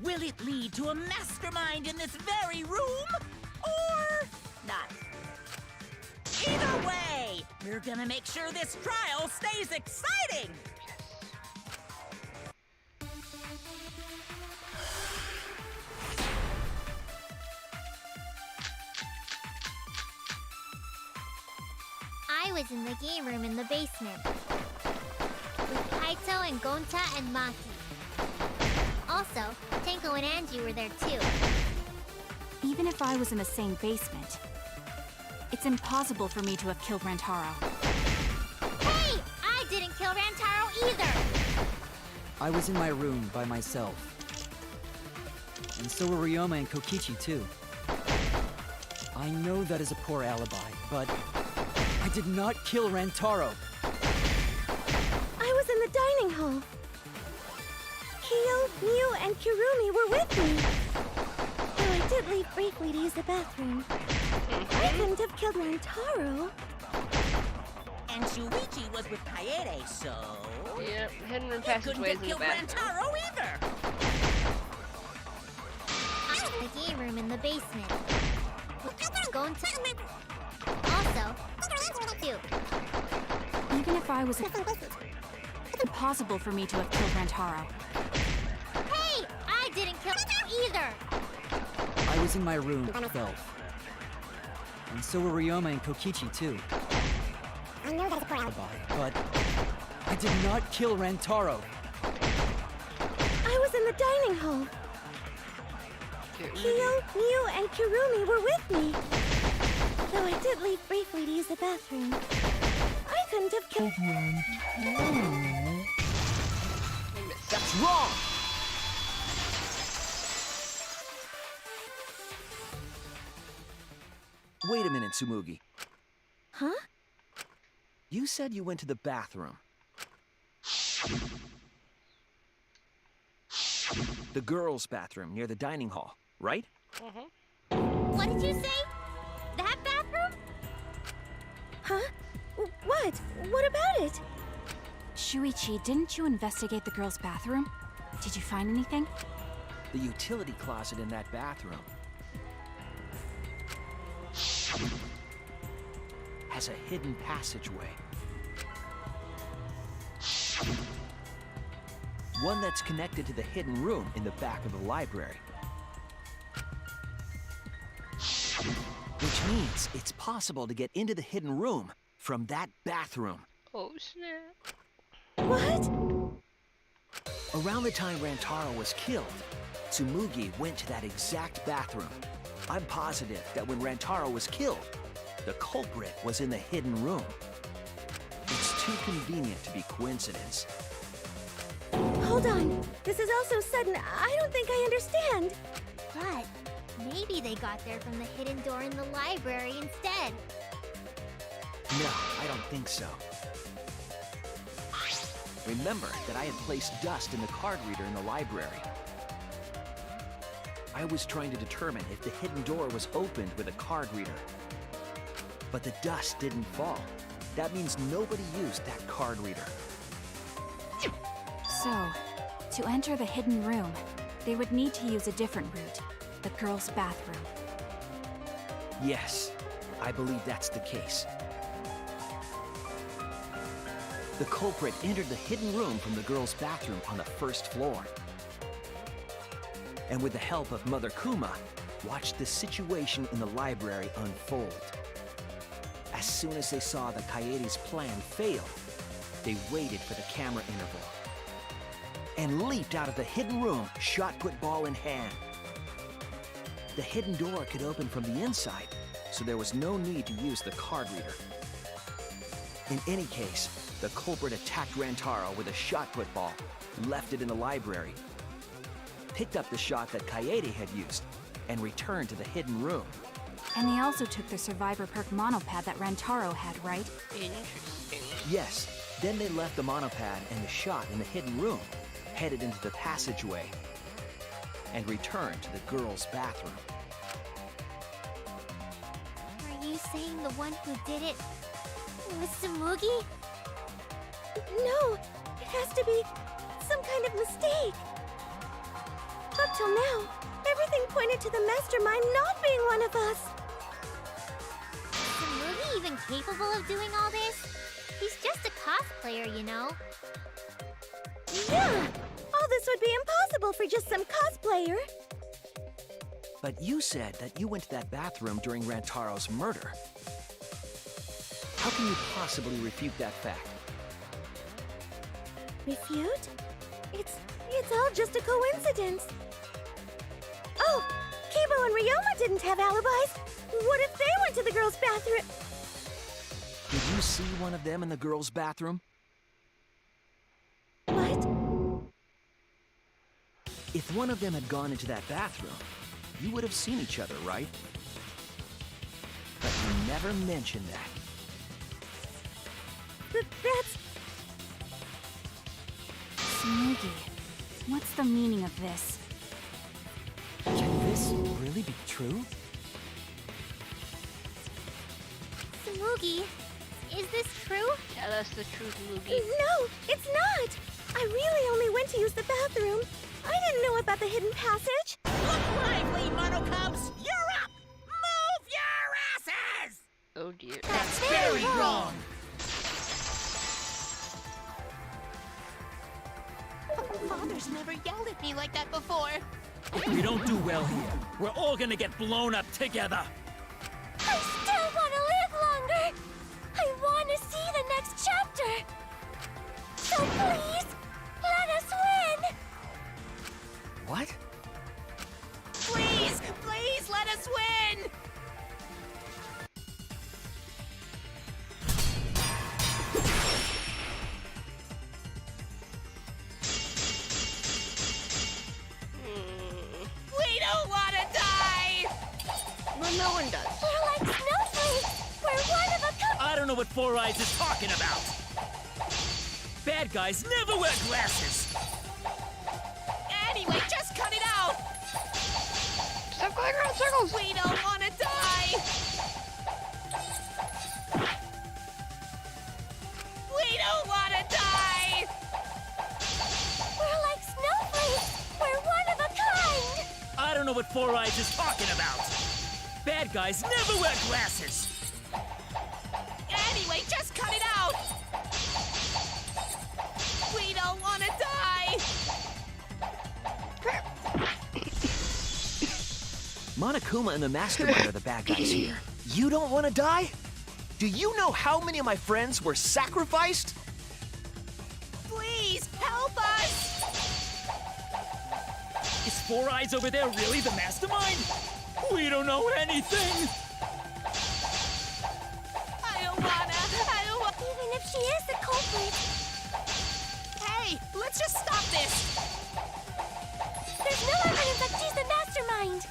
Will it lead to a mastermind in this very room? Or not? Either way, we're gonna make sure this trial stays exciting! I was in the game room in the basement. With Kaito and Gonta and Maki. Also, Tenko and Angie were there too. Even if I was in the same basement, it's impossible for me to have killed Rantaro. Hey! I didn't kill Rantaro either! I was in my room by myself. And so were Ryoma and Kokichi too. I know that is a poor alibi, but I did not kill Rantaro. I was in the dining hall. Kyo, Miu, and Kirumi were with me. Though I did leave briefly to use the bathroom. I couldn't have killed Rantaro. And Shuichi was with Kaede, so... Yep, hidden in You couldn't passageways have in the killed bathroom. Rantaro either! I was in the game room in the basement. With Gonta. Also, too. Even if I was it's impossible for me to have killed Rantaro. Hey! I didn't kill either! I was in my room myself. And so were Ryoma and Kokichi too. I know that's a poor alibi. But I did not kill Rantaro. I was in the dining hall. Kyo, Miu, and Kirumi were with me. Though I did leave briefly to use the bathroom. I couldn't have killed That's wrong! Wait a minute, Tsumugi. Huh? You said you went to the bathroom. The girls' bathroom near the dining hall, right? What did you say? That bathroom? Huh? What? What about it? Shuichi, didn't you investigate the girls' bathroom? Did you find anything? The utility closet in that bathroom has a hidden passageway. One that's connected to the hidden room in the back of the library. Which means it's possible to get into the hidden room from that bathroom. Oh snap. What? Around the time Rantaro was killed, Tsumugi went to that exact bathroom I'm positive that when Rantaro was killed, the culprit was in the hidden room. It's too convenient to be coincidence. Hold on. This is all so sudden, I don't think I understand. But maybe they got there from the hidden door in the library instead. No, I don't think so. Remember that I had placed dust in the card reader in the library. I was trying to determine if the hidden door was opened with a card reader. But the dust didn't fall. That means nobody used that card reader. So, to enter the hidden room, they would need to use a different route, the girls' bathroom. Yes, I believe that's the case. The culprit entered the hidden room from the girls' bathroom on the first floor. And with the help of Mother Kuma, watched the situation in the library unfold. As soon as they saw the Kaede's plan fail, they waited for the camera interval and leaped out of the hidden room, shot-put ball in hand. The hidden door could open from the inside, so there was no need to use the card reader. In any case, the culprit attacked Rantaro with a shot-put ball, left it in the library, picked up the shot that Kaede had used, and returned to the hidden room. And they also took the survivor perk monopad that Rantaro had, right? Interesting. Yes, then they left the monopad and the shot in the hidden room, headed into the passageway, and returned to the girls' bathroom. Are you saying the one who did it was Tsumugi? No, it has to be some kind of mistake. Up till now, everything pointed to the mastermind not being one of us. Is Tsumugi even capable of doing all this? He's just a cosplayer, you know. Yeah, all this would be impossible for just some cosplayer. But you said that you went to that bathroom during Rantaro's murder. How can you possibly refute that fact? Refute? It's all just a coincidence. Oh, Kibo and Ryoma didn't have alibis. What if they went to the girls' bathroom? Did you see one of them in the girls' bathroom? What? If one of them had gone into that bathroom, you would have seen each other, right? But you never mentioned that. That's... Tsumugi, what's the meaning of this? Can this really be true? Tsumugi, is this true? Tell us the truth, Mugi. No, it's not. I really only went to use the bathroom. I didn't know about the hidden passage. Look lively, Monocubs! You're up! Move your asses! Oh dear. That's very wrong! Father's never yelled at me like that before. If we don't do well here, we're all gonna get blown up together. I still want to live longer. I want to see the next chapter. So please, let us win. What? Please, please let us win! We don't want to die! Well, no one does. We're like snowflakes. We're one of a kind. I don't know what Four Eyes is talking about. Bad guys never wear glasses. Anyway, just cut it out! Stop going around in circles. We don't want to die! We don't want to die! We're like snowflakes. We're one of a kind. I don't know what Four Eyes is talking about. Bad guys never wear glasses. Anyway, just cut it out! We don't want to die! Monokuma and the Mastermind are the bad guys here. You don't want to die? Do you know how many of my friends were sacrificed? Please, help us! Is Four Eyes over there really the mastermind? We don't know anything! I don't wanna. Even if she is the culprit, Hey, let's just stop this. there's no evidence that she's the mastermind.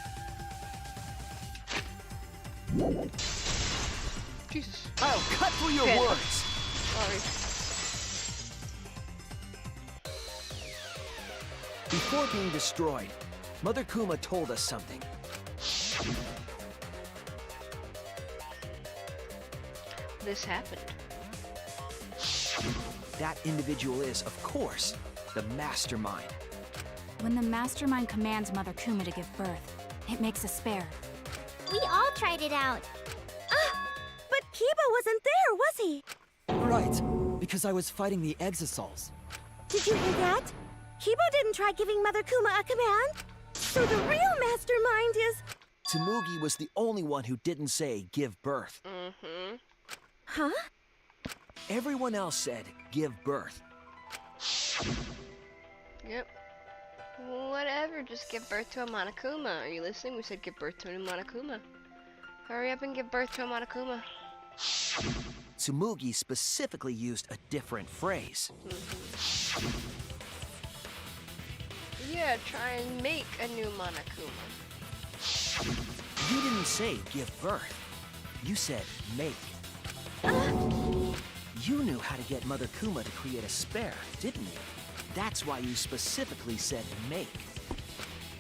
Jesus. I'll cut through your Okay. words. Sorry. Before being destroyed, Mother Kuma told us something. This happened. That individual is, of course, the mastermind. When the mastermind commands Mother Kuma to give birth, it makes a spare. We all tried it out. But Kiba wasn't there, was he? Right, because I was fighting the Exisals. Did you hear that? Kiba didn't try giving Mother Kuma a command. So the real mastermind is... Tsumugi was the only one who didn't say give birth. Mm-hmm. Huh? Everyone else said give birth. Yep. Whatever, just give birth to a Monokuma. Are you listening? We said give birth to a new Monokuma. Hurry up and give birth to a Monokuma. Tsumugi specifically used a different phrase. Yeah, try and make a new Monokuma. You didn't say give birth. You said make. You knew how to get Mother Kuma to create a spare, didn't you? That's why you specifically said make.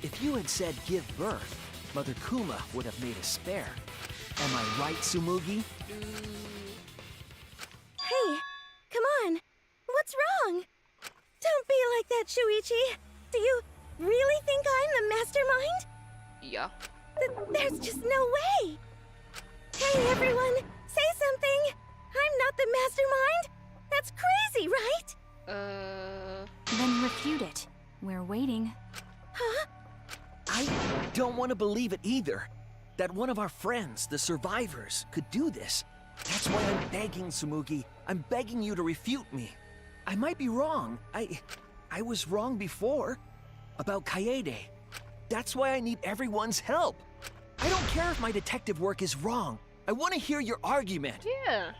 If you had said give birth, Mother Kuma would have made a spare. Am I right, Tsumugi? Hey, come on. What's wrong? Don't be like that, Shuichi. Do you really think I'm the mastermind? Yeah. There's just no way. Hey, everyone, say something. I'm not the mastermind. That's crazy, right? Then refute it. We're waiting. Huh? I don't want to believe it either. That one of our friends, the survivors, could do this. That's why I'm begging, Tsumugi. I'm begging you to refute me. I might be wrong. I was wrong before. About Kaede. That's why I need everyone's help. I don't care if my detective work is wrong. I want to hear your argument. Yeah.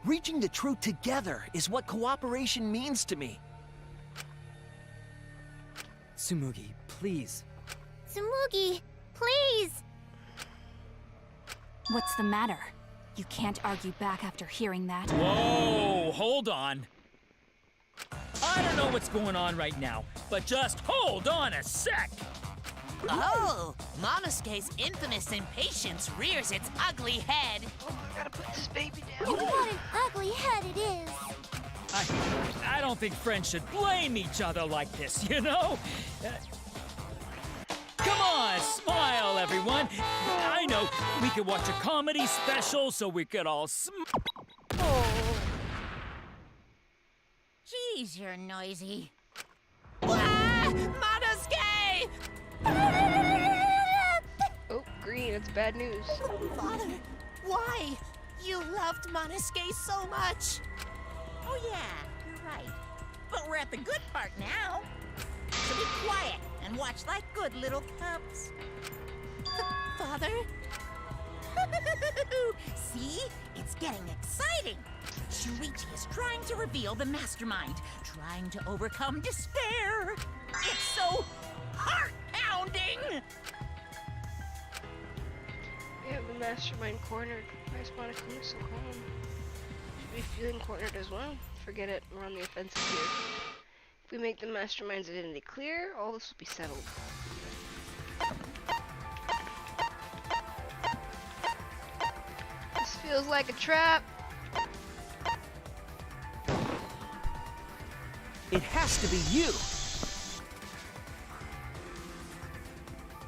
Reaching the truth together is what cooperation means to me. Tsumugi, please. Tsumugi, please. What's the matter? You can't argue back after hearing that. Whoa, hold on. I don't know what's going on right now, but just hold on a sec. Oh, Monosuke's infamous impatience rears its ugly head. Oh, I gotta put this baby And down. what an ugly head it is. I don't think friends should blame each other like this, you know? Come on, smile, everyone. I know, we could watch a comedy special so we could all Jeez, you're noisy. Ah, Monosuke! Oh, green, it's bad news. Father, why? You loved Monosuke so much. Oh yeah, you're right. But we're at the good part now. So be quiet and watch like good little cubs. Father? See? It's getting exciting. Shuichi is trying to reveal the mastermind, trying to overcome despair. It's so heart-pounding! We have the mastermind cornered. Why is Monokuma so calm? Should be feeling cornered as well. Forget it, we're on the offensive here. If we make the mastermind's identity clear, all this will be settled. This feels like a trap. It has to be you!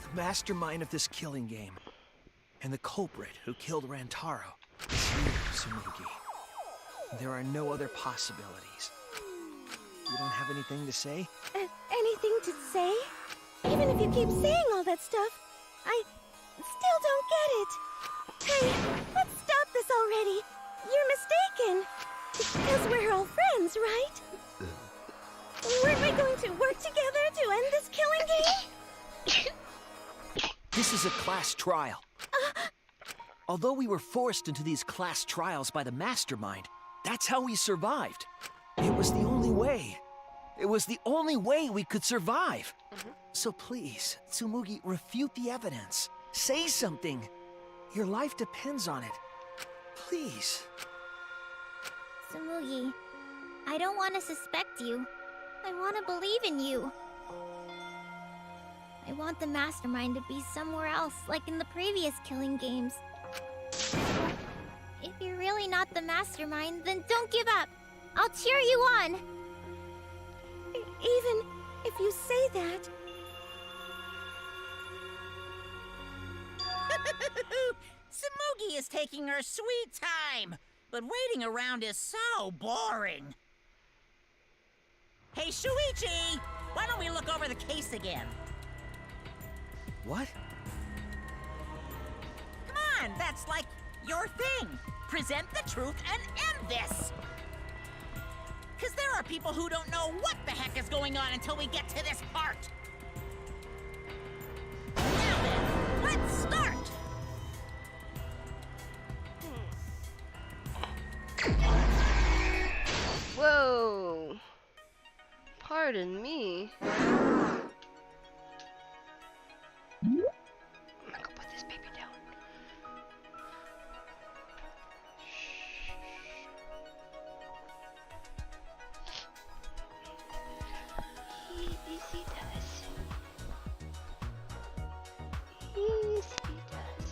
The mastermind of this killing game. And the culprit who killed Rantaro is you, Tsumugi. There are no other possibilities. You don't have anything to say? Anything to say? Even if you keep saying all that stuff, I still don't get it. Hey, let's stop this already. You're mistaken. Because we're all friends, right? Weren't we going to work together to end this killing game? This is a class trial. Although we were forced into these class trials by the mastermind, that's how we survived. It was the only way. It was the only way we could survive. So please, Tsumugi, refute the evidence. Say something. Your life depends on it. Please. Tsumugi, I don't want to suspect you. I want to believe in you. I want the mastermind to be somewhere else, like in the previous killing games. If you're really not the mastermind, then don't give up. I'll cheer you on. Even if you say that... Tsumugi is taking her sweet time, but waiting around is so boring. Hey, Shuichi! Why don't we look over the case again? What? Come on, that's like your thing. Present the truth and end this. Because there are people who don't know what the heck is going on until we get to this part. Now then, let's start. Whoa. Pardon me. I'm gonna go put this baby down. Easy does. Easy does.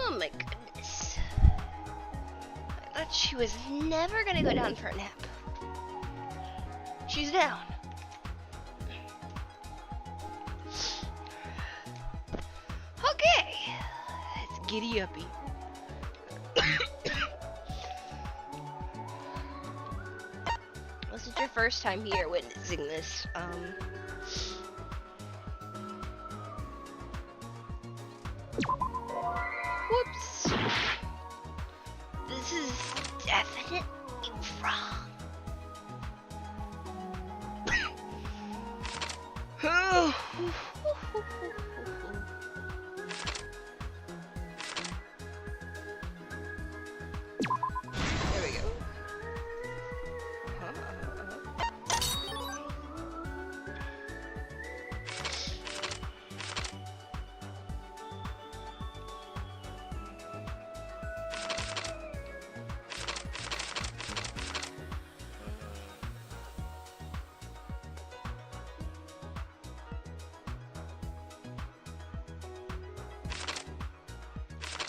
Oh my goodness. I thought she was never gonna go down for a nap. She's down. Okay. Let's giddy uppy. This is your first time here witnessing this. Whoops. This is definitely wrong. There we go.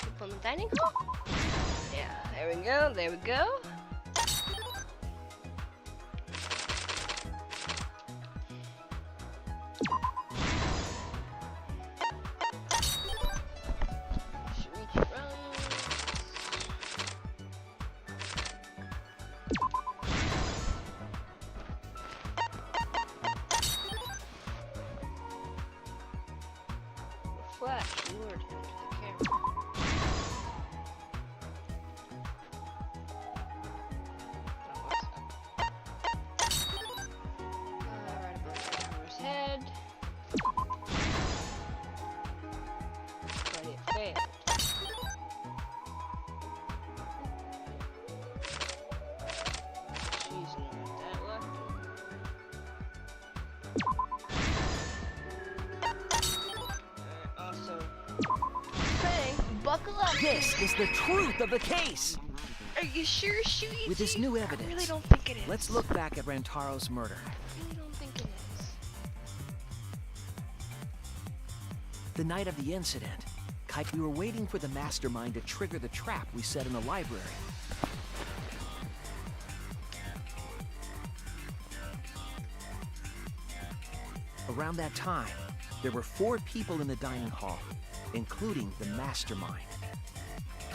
Up on the dining hall? Yeah, there we go, there we go. Shuichi runs. The flash lured him to the camera. Right above the camera's head. But it failed. She's not that lucky. Also, saying, buckle up. This is the truth of the case. Are you sure, Shuichi? With this new I evidence, really don't think it is. let's look back at Rantaro's murder. I really don't think it is. The night of the incident, we were waiting for the mastermind to trigger the trap we set in the library. Around that time, there were 4 people in the dining hall, including the mastermind.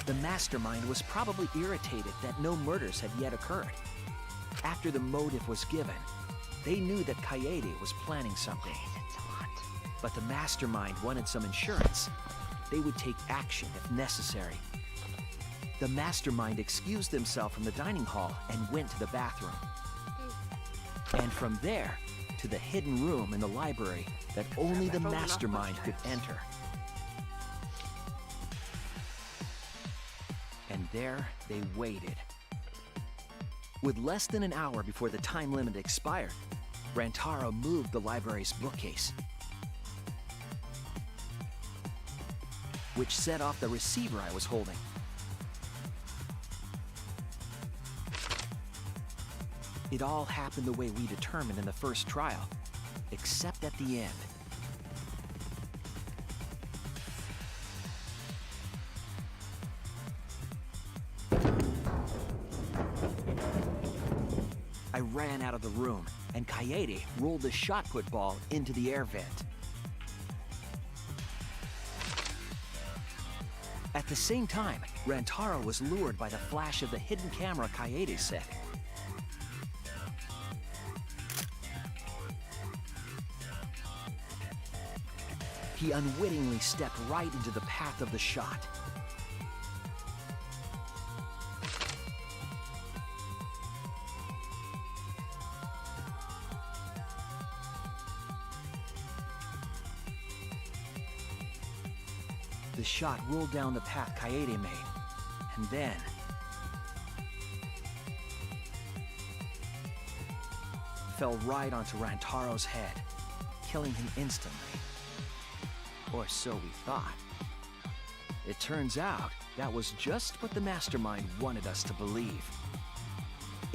The mastermind was probably irritated that no murders had yet occurred. After the motive was given, they knew that Kaede was planning something. But the mastermind wanted some insurance. They would take action if necessary. The mastermind excused himself from the dining hall and went to the bathroom. And from there, to the hidden room in the library that only the mastermind could enter. And there they waited. With less than an hour before the time limit expired, Rantaro moved the library's bookcase, which set off the receiver I was holding. It all happened the way we determined in the first trial, except at the end. I ran out of the room, and Kaede rolled the shot put ball into the air vent. At the same time, Rantaro was lured by the flash of the hidden camera Kaede set. He unwittingly stepped right into the path of the shot. The shot rolled down the path Kaede made, and then fell right onto Rantaro's head, killing him instantly. Or so we thought. It turns out that was just what the mastermind wanted us to believe.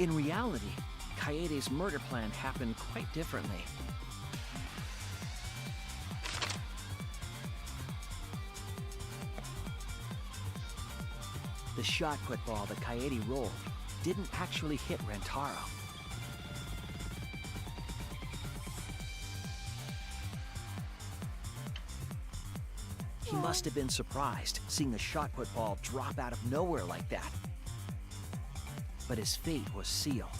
In reality, Kaede's murder plan happened quite differently. The shot put ball that Kaede rolled didn't actually hit Rantaro. He must have been surprised seeing the shot put ball drop out of nowhere like that. But his fate was sealed.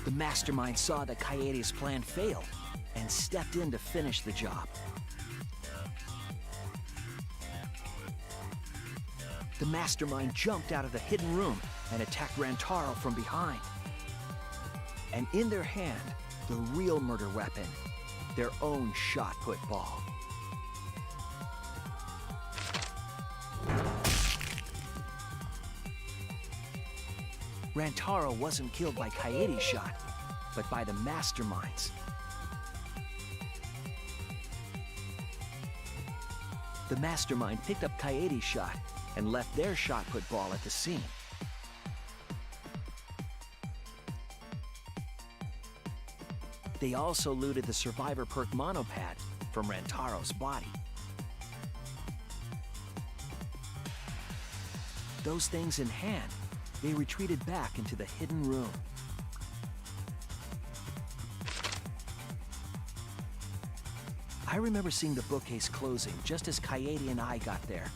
The mastermind saw that Kaede's plan failed and stepped in to finish the job. The mastermind jumped out of the hidden room and attacked Rantaro from behind. And in their hand, the real murder weapon, their own shot put ball. Rantaro wasn't killed by Kaede's shot, but by the masterminds. The mastermind picked up Kaede's shot and left their shot put ball at the scene. They also looted the survivor perk monopad from Rantaro's body. Those things in hand, they retreated back into the hidden room. I remember seeing the bookcase closing just as Kaede and I got there.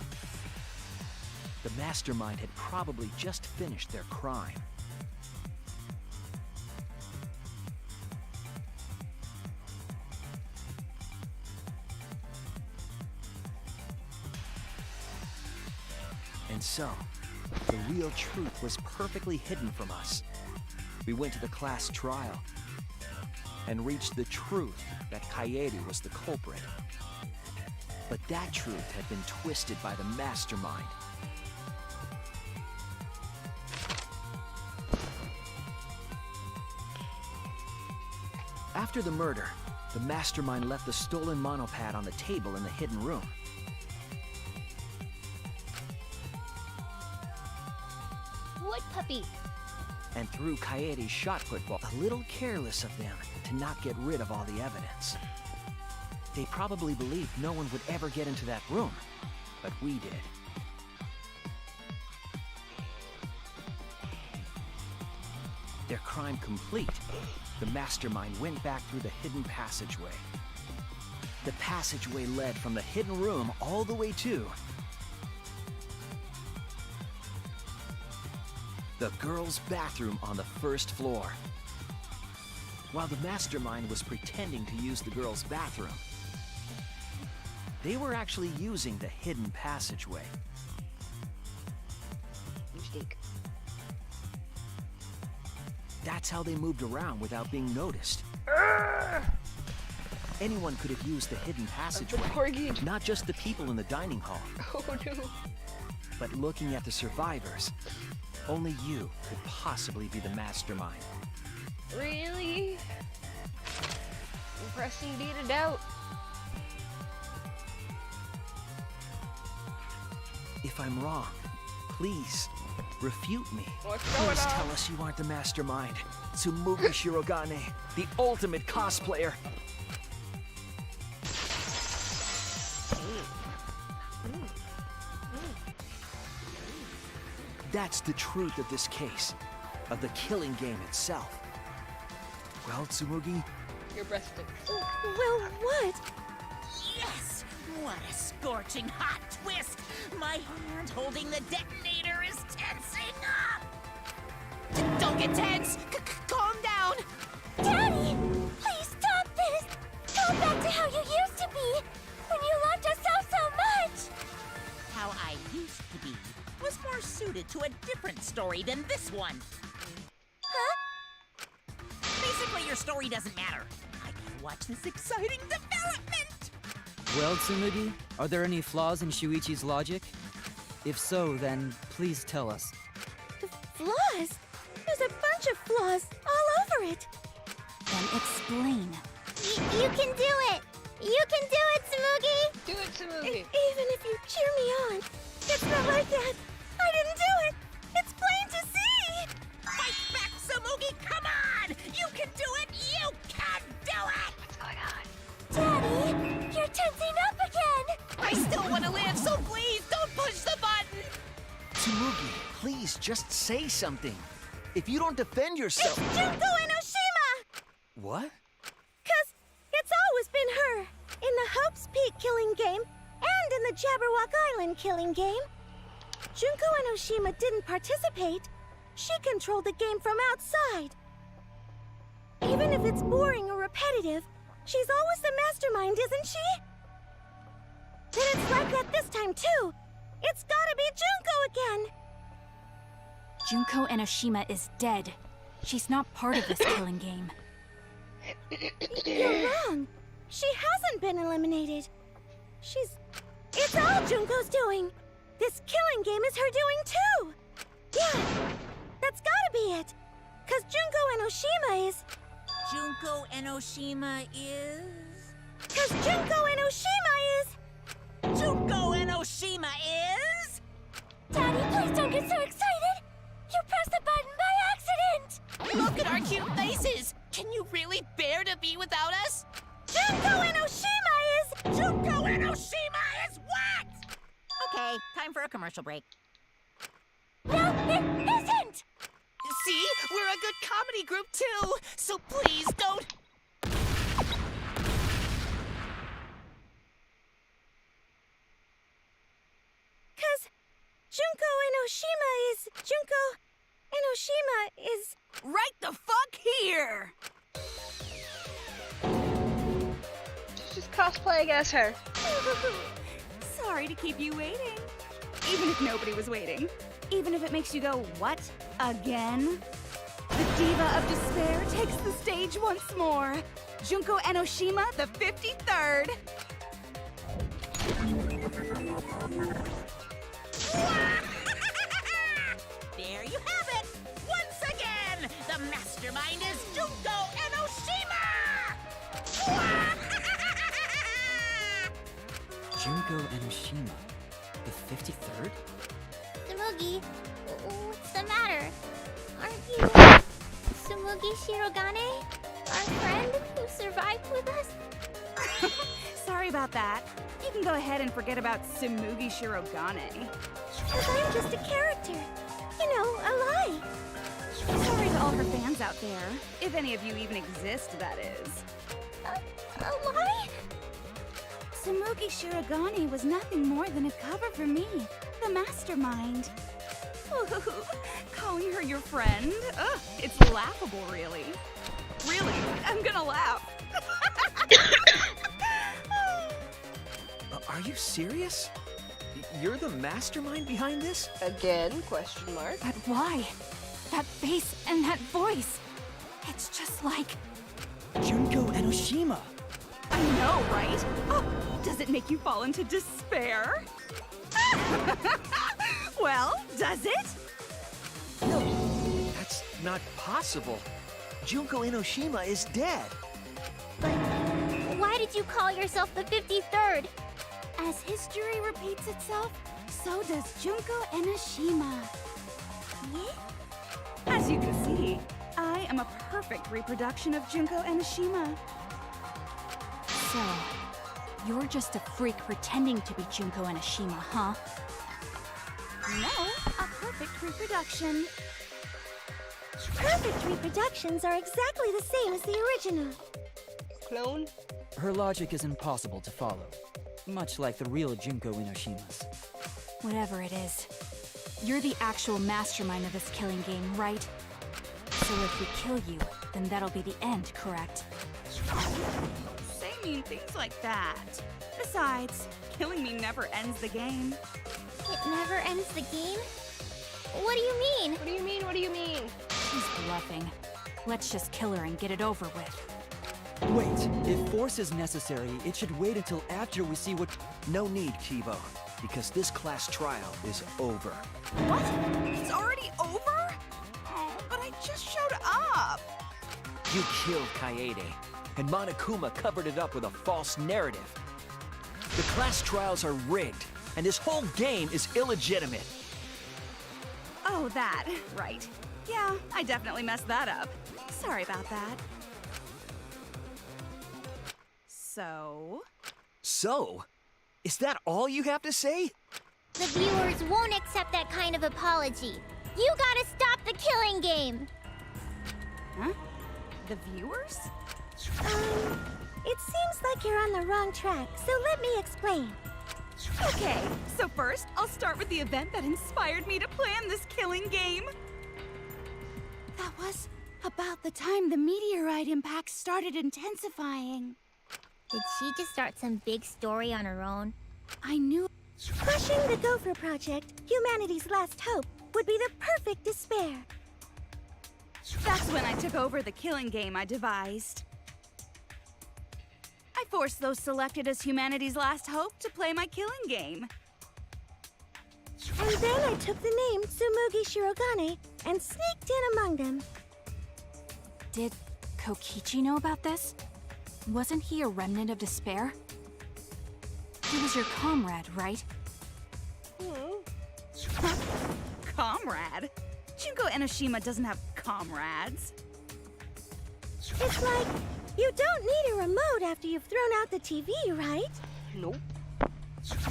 The mastermind had probably just finished their crime. And so, the real truth was perfectly hidden from us. We went to the class trial and reached the truth that Kaede was the culprit. But that truth had been twisted by the mastermind. After the murder, the mastermind left the stolen monopad on the table in the hidden room. What puppy? And threw Kaede's shot put ball. A little careless of them to not get rid of all the evidence. They probably believed no one would ever get into that room, but we did. Their crime complete, the mastermind went back through the hidden passageway. The passageway led from the hidden room all the way to the girls' bathroom on the first floor. While the mastermind was pretending to use the girls' bathroom, they were actually using the hidden passageway. Mistake. That's how they moved around without being noticed. Anyone could have used the hidden passageway, not just the people in the dining hall. Oh no. But looking at the survivors, only you could possibly be the mastermind. Really? Impressing D to doubt. If I'm wrong, please refute me. What's going Please on? tell us you aren't the mastermind. Tsumugi Shirogane, the ultimate cosplayer. That's the truth of this case, of the killing game itself. Well, Tsumugi, Your breath stinks. Well, what? Yes! What a scorching hot twist! My hand holding the detonator is tensing up! Don't get tense! Calm down! Daddy! Please stop this! Go back to how you used to be! When you loved us so much! How I used to be was more suited to a different story than this one. Huh? Basically, your story doesn't matter. I gotta watch this exciting development! Well, Tsumugi, are there any flaws in Shuichi's logic? If so, then please tell us. The flaws? There's a bunch of flaws all over it. Then explain. You can do it! You can do it, Tsumugi! Do it, Tsumugi! Even if you cheer me on, it's not like that. I didn't do it. It's plain to see. Fight back, Tsumugi! Come on! You can do it! You can do it! What's going on? Daddy, you're tensing up again! Tsumugi, please just say something. If you don't defend yourself... It's Junko Enoshima! What? 'Cause it's always been her. In the Hope's Peak killing game, and in the Jabberwock Island killing game. Junko Enoshima didn't participate. She controlled the game from outside. Even if it's boring or repetitive, she's always the mastermind, isn't she? Then it's like that this time, too. It's gotta be Junko again. Junko Enoshima is dead. She's not part of this killing game. You're wrong. She hasn't been eliminated. It's all Junko's doing. This killing game is her doing, too. Yeah, that's gotta be it. 'Cause Junko Enoshima is... Junko Enoshima is... 'Cause Junko Enoshima is... Junko Enoshima is... Daddy, please don't get so excited! You pressed the button by accident! Look at our cute faces! Can you really bear to be without us? Junko Enoshima is... Junko Enoshima is what? Okay, time for a commercial break. No, it isn't! See? We're a good comedy group, too! So please don't... Junko Enoshima is... Junko Enoshima is... Right the fuck here! Just cosplaying as her. Sorry to keep you waiting. Even if nobody was waiting. Even if it makes you go, what? Again? The Diva of Despair takes the stage once more. Junko Enoshima, the 53rd. There you have it! Once again, the mastermind is Junko Enoshima! Junko Enoshima, the 53rd? Tsumugi, what's the matter? Aren't you Tsumugi Shirogane? Our friend who survived with us? Sorry about that. You can go ahead and forget about Tsumugi Shirogane. 'Cause I'm just a character. You know, a lie. Sorry to all her fans out there. If any of you even exist, that is. A lie? Tsumugi Shirogane was nothing more than a cover for me, the mastermind. Ooh, calling her your friend? Ugh, it's laughable, really. Really, I'm gonna laugh. Are you serious? You're the mastermind behind this? Again? Question mark. But why? That face and that voice. It's just like... Junko Enoshima. I know, right? Oh, does it make you fall into despair? Well, does it? No, that's not possible. Junko Enoshima is dead. But why did you call yourself the 53rd? As history repeats itself, so does Junko Enoshima. As you can see, I am a perfect reproduction of Junko Enoshima. So, you're just a freak pretending to be Junko Enoshima, huh? No, a perfect reproduction. Perfect reproductions are exactly the same as the original. Clone? Her logic is impossible to follow, much like the real Junko Enoshima's. Whatever it is, you're the actual mastermind of this killing game, right? So if we kill you, then that'll be the end, correct? Say mean things like that. Besides, killing me never ends the game. It never ends the game? What do you mean? What do you mean? What do you mean? She's bluffing. Let's just kill her and get it over with. Wait, if force is necessary, it should wait until after we see what... No need, Kibo, because this class trial is over. What? It's already over? Oh, but I just showed up. You killed Kaede, and Monokuma covered it up with a false narrative. The class trials are rigged, and this whole game is illegitimate. Oh, that. Right. Yeah, I definitely messed that up. Sorry about that. So? So? Is that all you have to say? The viewers won't accept that kind of apology. You gotta stop the killing game! Huh? The viewers? It seems like you're on the wrong track, so let me explain. Okay, so first, I'll start with the event that inspired me to plan this killing game. That was about the time the meteorite impact started intensifying. Did she just start some big story on her own? I knew... Crushing the Gopher Project, humanity's last hope, would be the perfect despair. That's when I took over the killing game I devised. I forced those selected as humanity's last hope to play my killing game. And then I took the name Tsumugi Shirogane and sneaked in among them. Did Kokichi know about this? Wasn't he a remnant of despair? He was your comrade, right? Comrade? Junko Enoshima doesn't have comrades. It's like, you don't need a remote after you've thrown out the TV, right? Nope.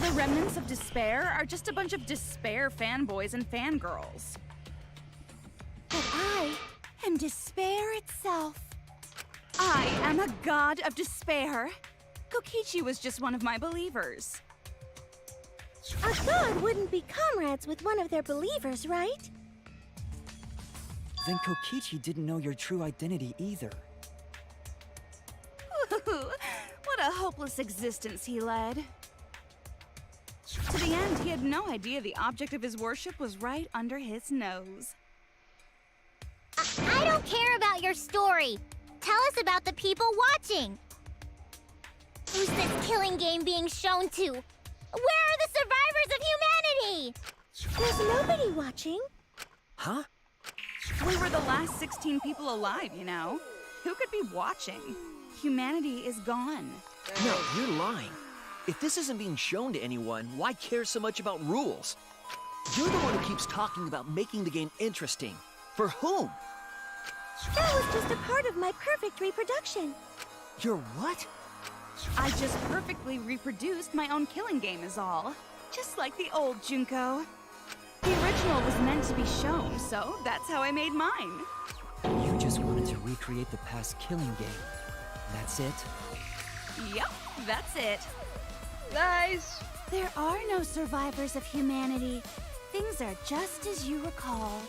The remnants of despair are just a bunch of despair fanboys and fangirls. But I am despair itself. I am a god of despair. Kokichi was just one of my believers. A god wouldn't be comrades with one of their believers, right? Then Kokichi didn't know your true identity either. What a hopeless existence he led. To the end, he had no idea the object of his worship was right under his nose. I don't care about your story. Tell us about the people watching. Who's this killing game being shown to? Where are the survivors of humanity? There's nobody watching. Huh? We were the last 16 people alive, you know. Who could be watching? Humanity is gone. No, you're lying. If this isn't being shown to anyone, why care so much about rules? You're the one who keeps talking about making the game interesting. For whom? That was just a part of my perfect reproduction. Your what? I just perfectly reproduced my own killing game is all. Just like the old Junko. The original was meant to be shown, so that's how I made mine. You just wanted to recreate the past killing game. That's it? Yep, that's it. Nice! There are no survivors of humanity. Things are just as you recall.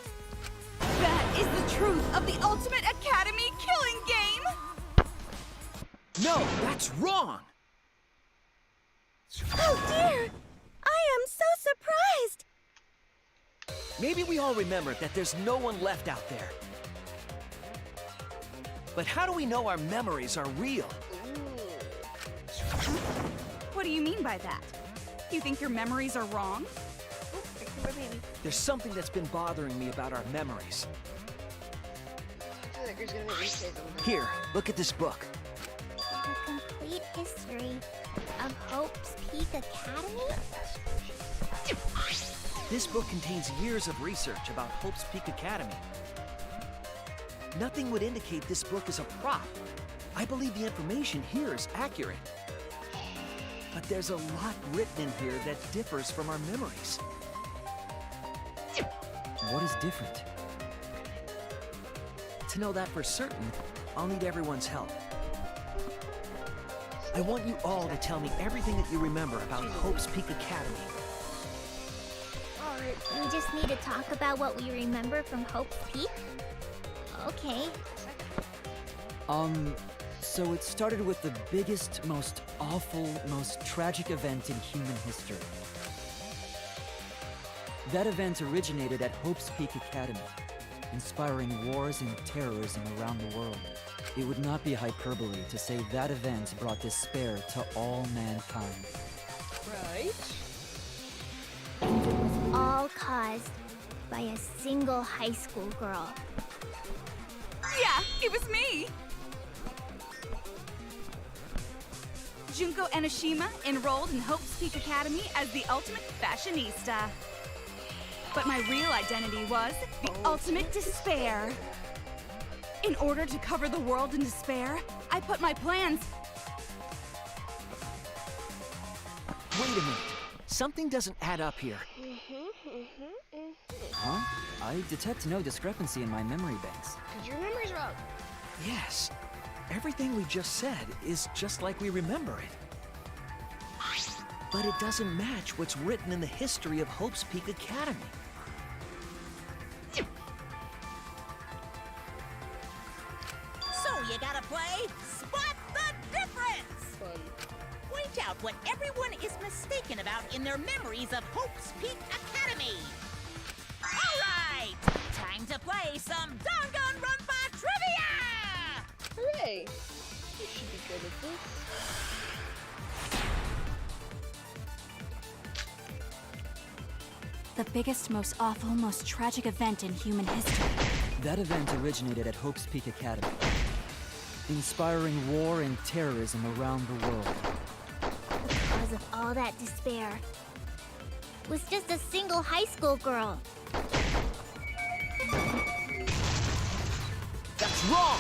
That is the truth of the Ultimate Academy killing game! No, that's wrong! Oh dear! I am so surprised! Maybe we all remember that there's no one left out there. But how do we know our memories are real? What do you mean by that? You think your memories are wrong? There's something that's been bothering me about our memories. I feel like there's gonna make me say something. Here, look at this book. The complete history of Hope's Peak Academy? This book contains years of research about Hope's Peak Academy. Nothing would indicate this book is a prop. I believe the information here is accurate. But there's a lot written in here that differs from our memories. What is different? To know that for certain, I'll need everyone's help. I want you all to tell me everything that you remember about Hope's Peak Academy. Alright. We just need to talk about what we remember from Hope's Peak? Okay. So it started with the biggest, most awful, most tragic event in human history. That event originated at Hope's Peak Academy, inspiring wars and terrorism around the world. It would not be hyperbole to say that event brought despair to all mankind. Right. And it was all caused by a single high school girl. Yeah, it was me! Junko Enoshima enrolled in Hope's Peak Academy as the ultimate fashionista. But my real identity was the ultimate despair. In order to cover the world in despair, I put my plans... Wait a minute. Something doesn't add up here. Huh? I detect no discrepancy in my memory banks. Because your memory's wrong. Yes. Everything we just said is just like we remember it. But it doesn't match what's written in the history of Hope's Peak Academy. So you gotta play Spot the Difference! Fun. Point out what everyone is mistaken about in their memories of Hope's Peak Academy. All right, time to play some Danganronpa trivia! Hooray! You should be good at this. The biggest, most awful, most tragic event in human history. That event originated at Hope's Peak Academy, inspiring war and terrorism around the world. The cause of all that despair was just a single high school girl. That's wrong!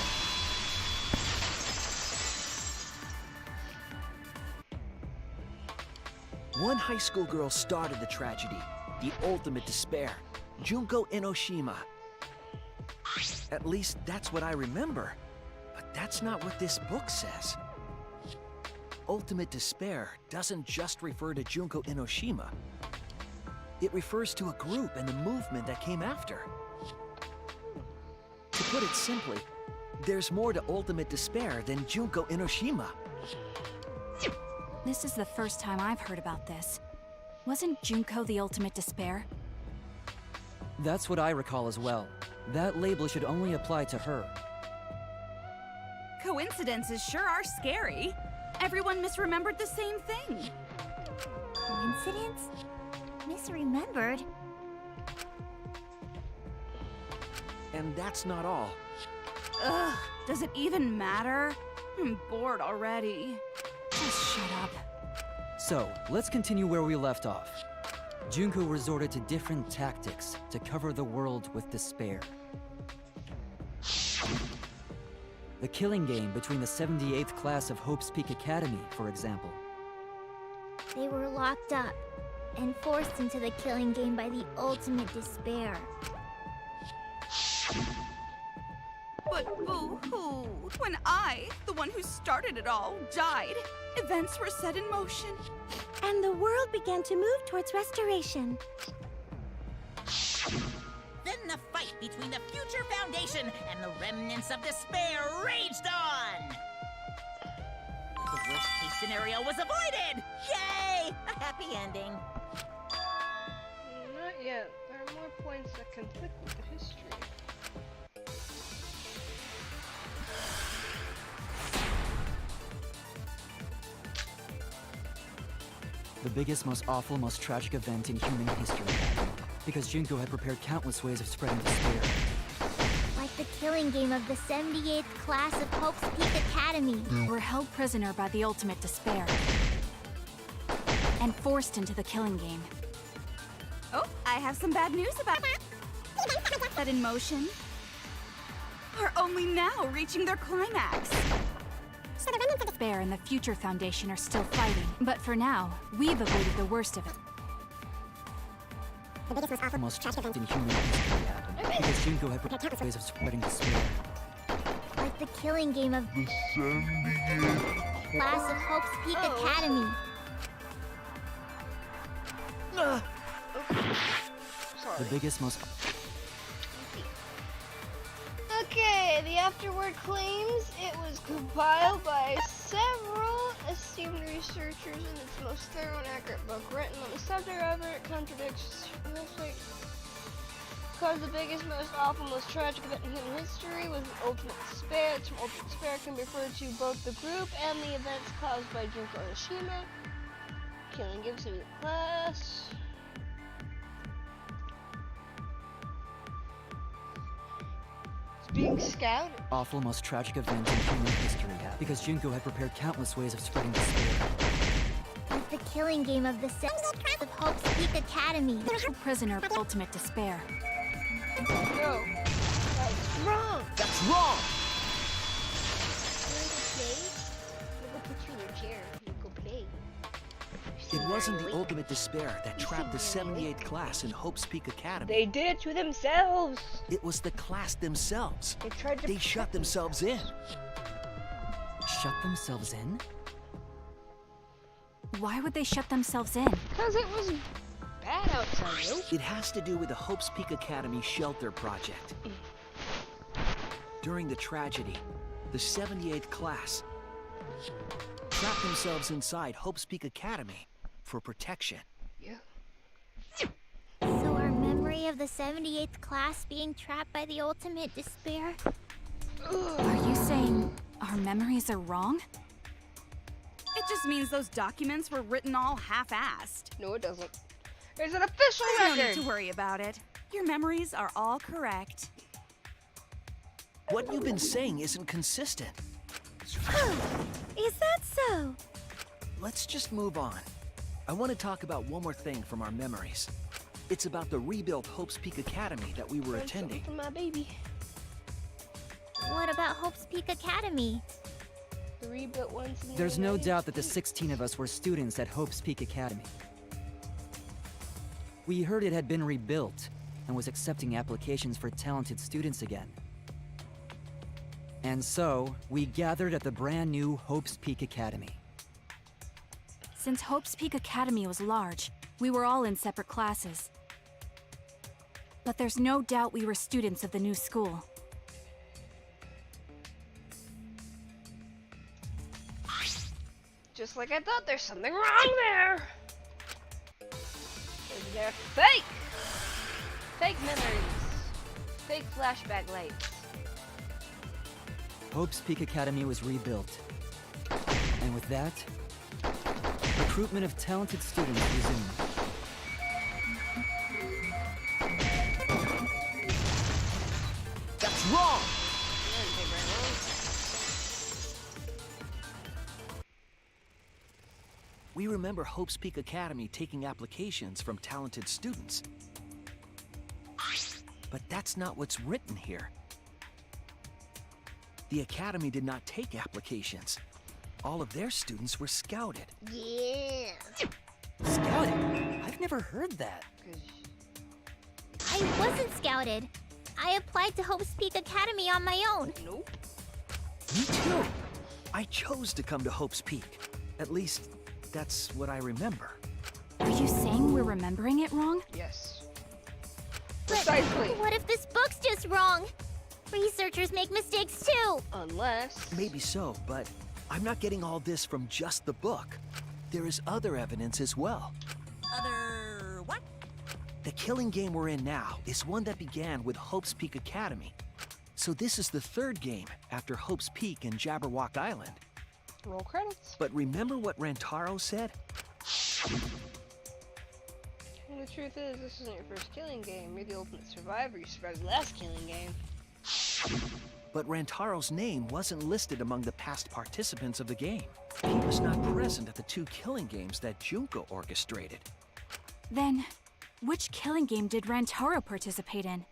One high school girl started the tragedy, the ultimate despair, Junko Enoshima. At least that's what I remember, but that's not what this book says. Ultimate despair doesn't just refer to Junko Enoshima. It refers to a group and the movement that came after. To put it simply, there's more to ultimate despair than Junko Enoshima. This is the first time I've heard about this. Wasn't Junko the ultimate despair? That's what I recall as well. That label should only apply to her. Coincidences sure are scary. Everyone misremembered the same thing. Coincidence? Misremembered? And that's not all. Ugh, does it even matter? I'm bored already. Just shut up. So, let's continue where we left off. Junko resorted to different tactics to cover the world with despair. The killing game between the 78th class of Hope's Peak Academy, for example. They were locked up and forced into the killing game by the ultimate despair. But boo-hoo! When I, the one who started it all, died, events were set in motion. And the world began to move towards restoration. Then the fight between the Future Foundation and the remnants of despair raged on! The worst-case scenario was avoided! Yay! A happy ending. Not yet. There are more points that conflict with the history. The biggest, most awful, most tragic event in human history. Because Junko had prepared countless ways of spreading despair. Like the killing game of the 78th class of Hope's Peak Academy. Were held prisoner by the ultimate despair. And forced into the killing game. Oh, I have some bad news about that in motion. Are only now reaching their climax. So the remnants of despair and the Future Foundation are still fighting. But for now, we've avoided the worst of it. The biggest, most awful, most tragic event in human history happened. Because Junko had prepared countless ways of spreading despair. Like the killing game of the 78th class of Hope's Peak Academy. Sorry. The biggest, most... Okay, the afterword claims it was compiled by several esteemed researchers in its most thorough and accurate book written on the subject. However, it contradicts because the biggest, most awful, most tragic event in human history was the ultimate despair. The term ultimate despair can be referred to both the group and the events caused by Junko Enoshima. Killing gives him the class. Being scouted. Awful, most tragic event in human history happened. Because Junko had prepared countless ways of spreading despair. Like the killing game of the 78th class of Hope's Peak Academy. Prisoner of ultimate despair. No, that's wrong. That's wrong! You want to play? We'll go put you in your chair. You go play. You're It wasn't the ultimate despair that trapped the 78th class in Hope's Peak Academy. They did it to themselves. It was the class themselves. They tried to They shut themselves in. Shut themselves in? Why would they shut themselves in? Because it was bad outside, yo. It has to do with the Hope's Peak Academy shelter project. During the tragedy, the 78th class trapped themselves inside Hope's Peak Academy for protection. Yeah. So our memory of the 78th class being trapped by the ultimate despair? Are you saying our memories are wrong? It just means those documents were written all half-assed. No, it doesn't. There's an official No record. need to worry about it. Your memories are all correct. What you've been saying isn't consistent. Is that so? Let's just move on. I want to talk about one more thing from our memories. It's about the rebuilt Hope's Peak Academy that we were attending. For my baby. What about Hope's Peak Academy? The rebuilt ones. In the There's no United doubt that the 16 of us were students at Hope's Peak Academy. We heard it had been rebuilt and was accepting applications for talented students again. And so, we gathered at the brand new Hope's Peak Academy. Since Hope's Peak Academy was large, we were all in separate classes. But there's no doubt we were students of the new school. Just like I thought, there's something wrong there. They're fake. Fake memories. Fake flashback lights. Hope's Peak Academy was rebuilt. And with that, recruitment of talented students resumed. That's wrong! We remember Hope's Peak Academy taking applications from talented students. But that's not what's written here. The Academy did not take applications. All of their students were scouted. Yeah. Scouted? I've never heard that. I wasn't scouted. I applied to Hope's Peak Academy on my own. Nope. Me too. I chose to come to Hope's Peak. At least, that's what I remember. Are you saying we're remembering it wrong? Yes. But Precisely. what if this book's just wrong? Researchers make mistakes too. Unless. Maybe so, but I'm not getting all this from just the book. There is other evidence as well. Other what? The killing game we're in now is one that began with Hope's Peak Academy. So this is the third game after Hope's Peak and Jabberwock Island. Roll credits. But remember what Rantaro said? And the truth is, this isn't your first killing game. You're the ultimate survivor. You survived the last killing game. But Rantaro's name wasn't listed among the past participants of the game. He was not present at the 2 killing games that Junko orchestrated. Then, which killing game did Rantaro participate in?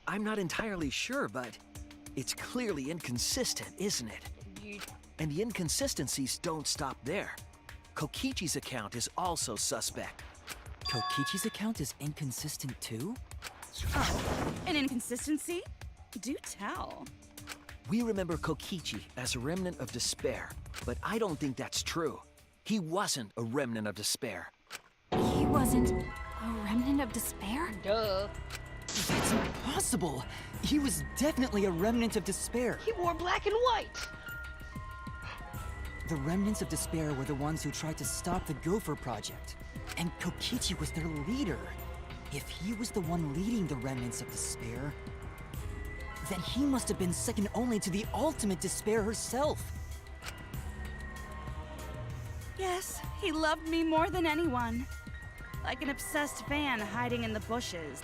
I'm not entirely sure, but it's clearly inconsistent, isn't it? And the inconsistencies don't stop there. Kokichi's account is also suspect. Kokichi's account is inconsistent too? Oh, an inconsistency? Do tell. We remember Kokichi as a remnant of despair, but I don't think that's true. He wasn't a remnant of despair. He wasn't a remnant of despair? Duh. That's impossible! He was definitely a remnant of despair. He wore black and white. The remnants of despair were the ones who tried to stop the Gopher Project. And Kokichi was their leader. If he was the one leading the remnants of despair, then he must have been second only to the ultimate despair herself. Yes, he loved me more than anyone. Like an obsessed fan hiding in the bushes.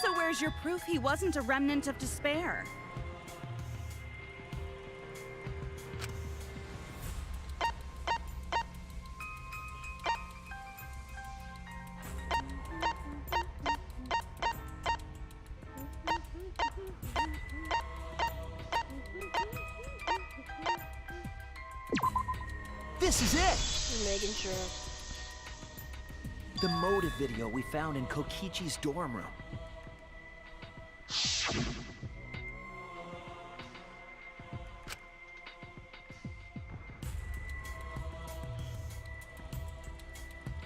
So where's your proof he wasn't a remnant of despair? This is it! Just making sure. The motive video we found in Kokichi's dorm room.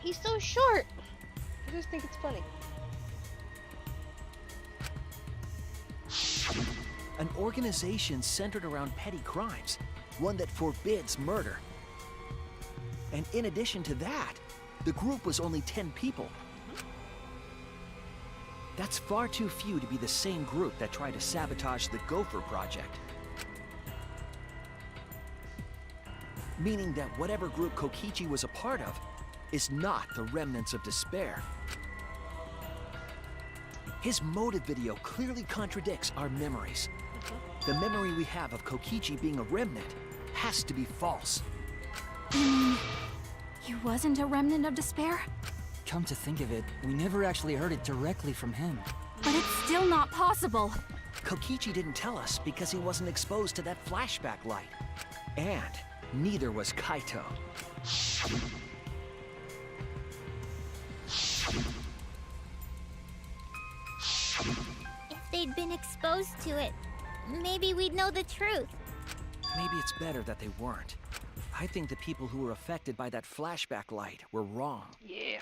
He's so short. I just think it's funny. An organization centered around petty crimes, one that forbids murder. And in addition to that, the group was only 10 people. That's far too few to be the same group that tried to sabotage the Gopher Project. Meaning that whatever group Kokichi was a part of is not the remnants of despair. His motive video clearly contradicts our memories. The memory we have of Kokichi being a remnant has to be false. He wasn't a remnant of despair? Come to think of it, we never actually heard it directly from him. But it's still not possible. Kokichi didn't tell us because he wasn't exposed to that flashback light. And neither was Kaito. If they'd been exposed to it, maybe we'd know the truth. Maybe it's better that they weren't. I think the people who were affected by that flashback light were wrong. Yeah.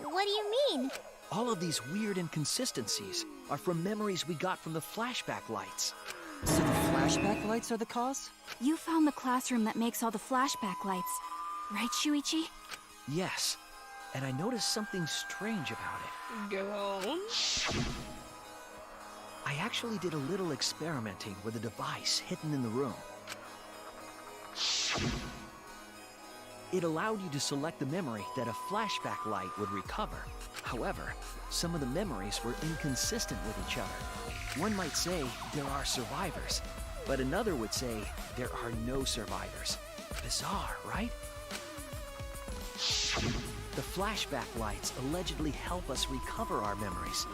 What do you mean? All of these weird inconsistencies are from memories we got from the flashback lights. So the flashback lights are the cause? You found the classroom that makes all the flashback lights, right, Shuichi? Yes, and I noticed something strange about it. Go on. I actually did a little experimenting with a device hidden in the room. It allowed you to select the memory that a flashback light would recover. However, some of the memories were inconsistent with each other. One might say there are survivors, but another would say there are no survivors. Bizarre, right? The flashback lights allegedly help us recover our memories.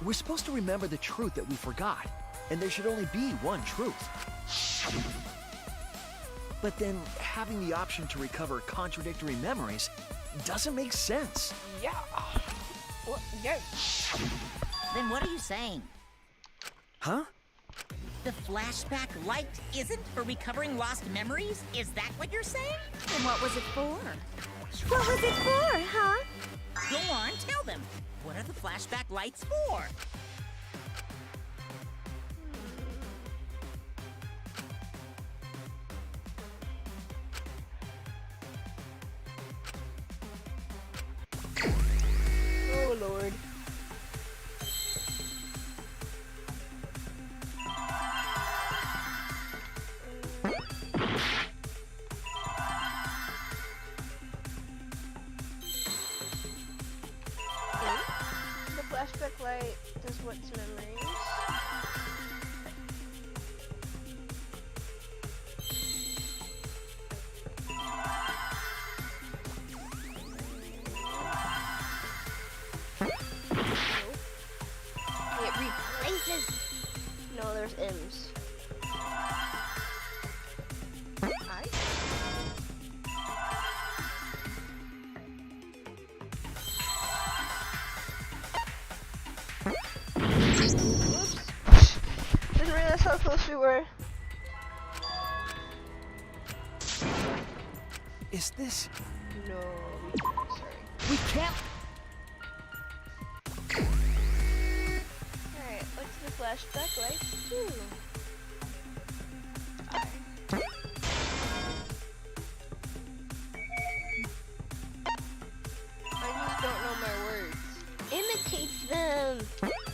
We're supposed to remember the truth that we forgot, and there should only be one truth. But then, having the option to recover contradictory memories doesn't make sense. Yeah. Well, yeah. Then what are you saying? Huh? The flashback light isn't for recovering lost memories? Is that what you're saying? Then what was it for? What was it for, huh? Go on, tell them. What are the flashback lights for? Oh, Lord. The flashback light does what to memories? It replaces. No, there's M's. I. Oops. Didn't realize how close we were. Is this... No, sorry. We can't... Alright, what's the flashback lights do? I just don't know my words. Imitate them!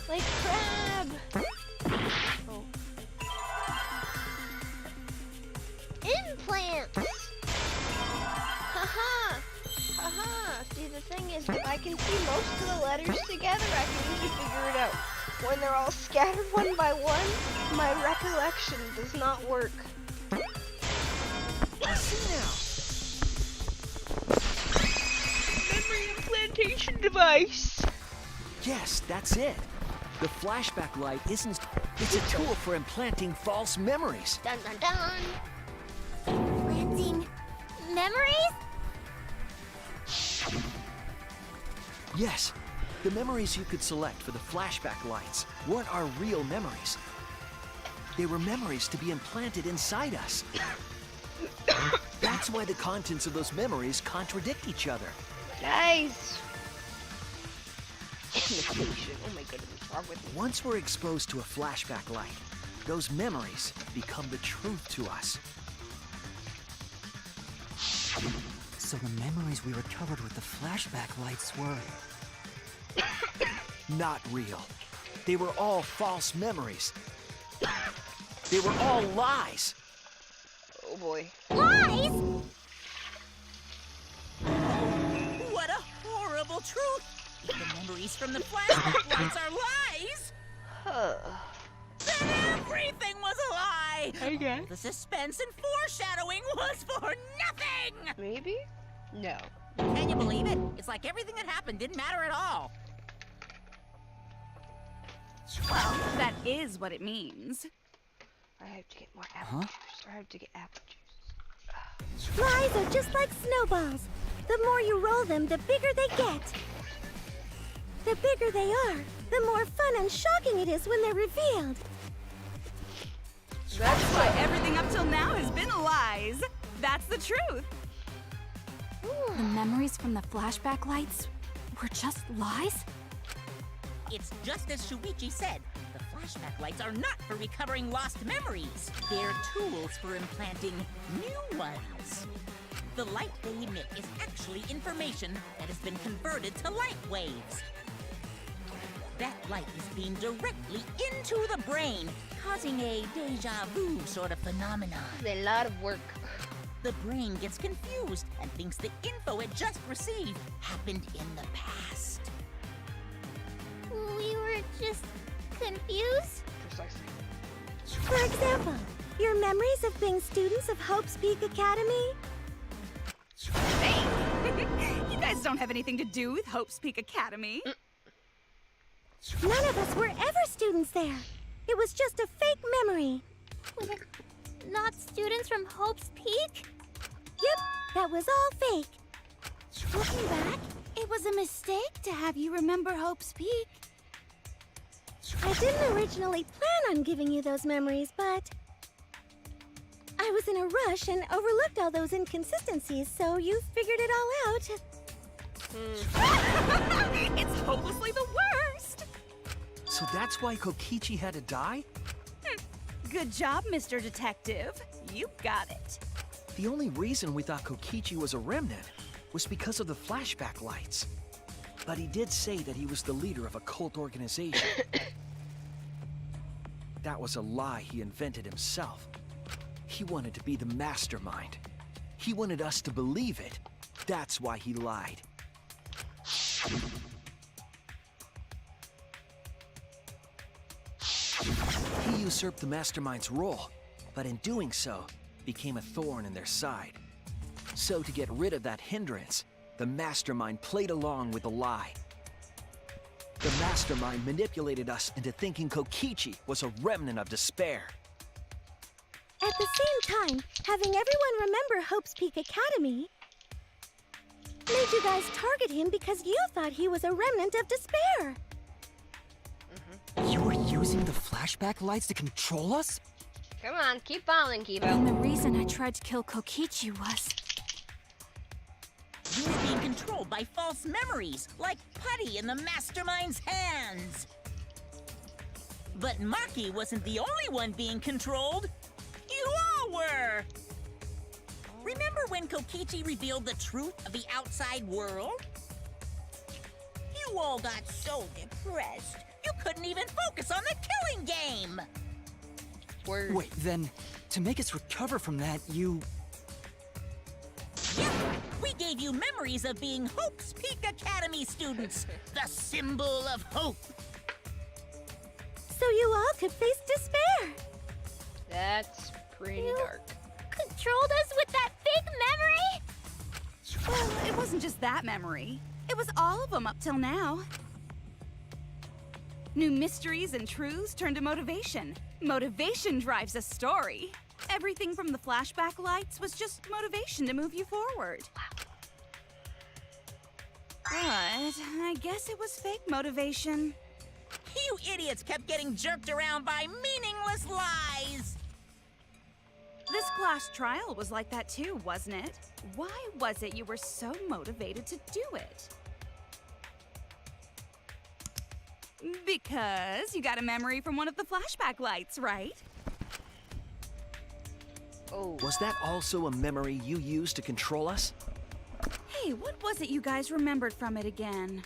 Like crab! Oh. Implants! Haha! Haha! See, the thing is, if I can see most of the letters together, I can usually figure it out. When they're all scattered one by one, my recollection does not work. I see now! Memory implantation device! Yes, that's it. The flashback light isn't... It's a tool for implanting false memories. Dun dun dun! Implanting memories? Yes, the memories you could select for the flashback lights weren't our real memories. They were memories to be implanted inside us. That's why the contents of those memories contradict each other. Guys! Imitation. Oh my goodness, what's wrong with me? Once we're exposed to a flashback light, those memories become the truth to us. So the memories we recovered with the flashback lights were... Not real. They were all false memories. They were all lies. Oh boy. Lies? What a horrible truth! If the memories from the flashback lights are lies, then everything was a lie! Okay. The suspense and foreshadowing was for nothing! Maybe? No. Can you believe it? It's like everything that happened didn't matter at all. Well, that is what it means. I have to get more apple juice. I have to get apple juice. Lies are just like snowballs. The more you roll them, the bigger they get. The bigger they are, the more fun and shocking it is when they're revealed. That's why everything up till now has been lies. That's the truth. The memories from the flashback lights were just lies? It's just as Shuichi said. The flashback lights are not for recovering lost memories. They're tools for implanting new ones. The light they emit is actually information that has been converted to light waves. That light is beamed directly into the brain, causing a deja vu sort of phenomenon. It's a lot of work. The brain gets confused and thinks the info it just received happened in the past. We were just confused. Precisely. For example, your memories of being students of Hope's Peak Academy? You guys don't have anything to do with Hope's Peak Academy. None of us were ever students there. It was just a fake memory. Not students from Hope's Peak? Yep, that was all fake. Looking back, it was a mistake to have you remember Hope's Peak. I didn't originally plan on giving you those memories, but I was in a rush and overlooked all those inconsistencies, so you figured it all out. It's hopelessly the worst. So that's why Kokichi had to die? Good job, Mr. Detective. You got it. The only reason we thought Kokichi was a remnant was because of the flashback lights. But he did say that he was the leader of a cult organization. That was a lie he invented himself. He wanted to be the mastermind. He wanted us to believe it. That's why he lied. He usurped the mastermind's role, but in doing so, became a thorn in their side. So to get rid of that hindrance, the mastermind played along with the lie. The mastermind manipulated us into thinking Kokichi was a remnant of despair. At the same time, having everyone remember Hope's Peak Academy made you guys target him because you thought he was a remnant of despair. You were using the flashback lights to control us? Come on, keep following, Kibo. And the reason I tried to kill Kokichi was... You were being controlled by false memories, like putty in the mastermind's hands. But Maki wasn't the only one being controlled. You all were! Remember when Kokichi revealed the truth of the outside world? You all got so depressed, you couldn't even focus on the killing game! Word. Wait, then, to make us recover from that, you... Yep, we gave you memories of being Hope's Peak Academy students, the symbol of hope. So you all could face despair. That's pretty dark. Controlled us with that fake memory? Well, it wasn't just that memory. It was all of them up till now. New mysteries and truths turn to motivation. Motivation drives a story. Everything from the flashback lights was just motivation to move you forward. But But I guess it was fake motivation. You idiots kept getting jerked around by meaningless lies! This class trial was like that too, wasn't it? Why was it you were so motivated to do it? Because you got a memory from one of the flashback lights, right? Oh. Was that also a memory you used to control us? Hey, what was it you guys remembered from it again?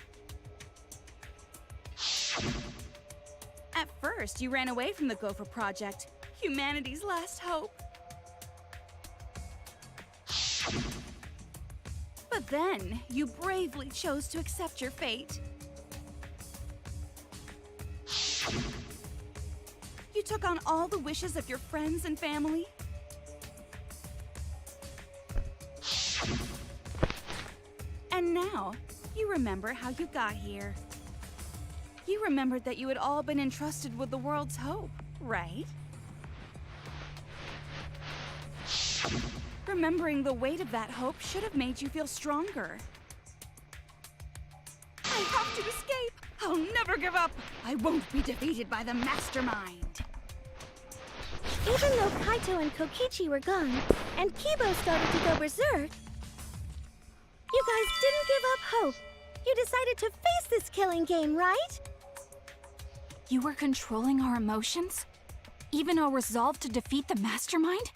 At first, you ran away from the Gopher Project, humanity's last hope. But then, you bravely chose to accept your fate. You took on all the wishes of your friends and family. And now, you remember how you got here. You remembered that you had all been entrusted with the world's hope, right? Remembering the weight of that hope should have made you feel stronger. I have to escape! I'll never give up! I won't be defeated by the mastermind! Even though Kaito and Kokichi were gone, and Kibo started to go berserk, you guys didn't give up hope. You decided to face this killing game, right? You were controlling our emotions? Even our resolve to defeat the mastermind?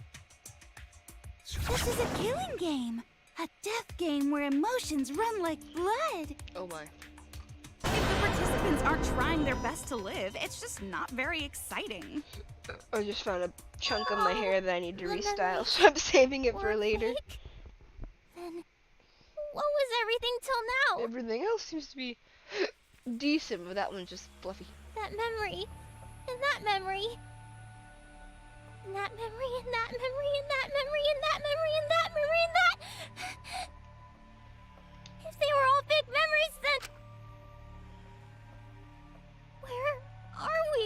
This is a killing game. A death game where emotions run like blood. Oh my. If the participants aren't trying their best to live, it's just not very exciting. I just found a chunk of my hair that I need to restyle, so I'm saving it for later. Then, what was everything till now? Everything else seems to be decent, but that one's just fluffy. That memory, and that memory, and that memory, and that memory, and that memory, and that memory, and that memory, and that. If they were all fake memories, then where are we?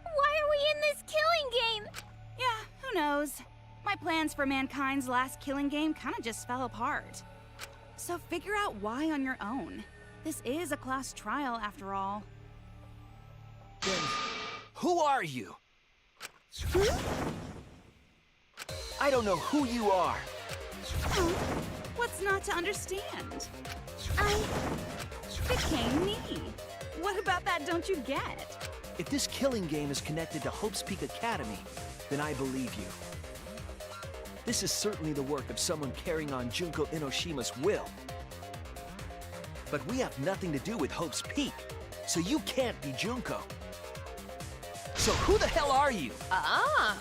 Why are we in this killing game? Yeah, who knows? My plans for mankind's last killing game kinda just fell apart. So figure out why on your own. This is a class trial after all. Then, who are you? I don't know who you are. Oh, what's not to understand? I became me. What about that don't you get? If this killing game is connected to Hope's Peak Academy, then I believe you. This is certainly the work of someone carrying on Junko Inoshima's will. But we have nothing to do with Hope's Peak, so you can't be Junko. So who the hell are you? Ah!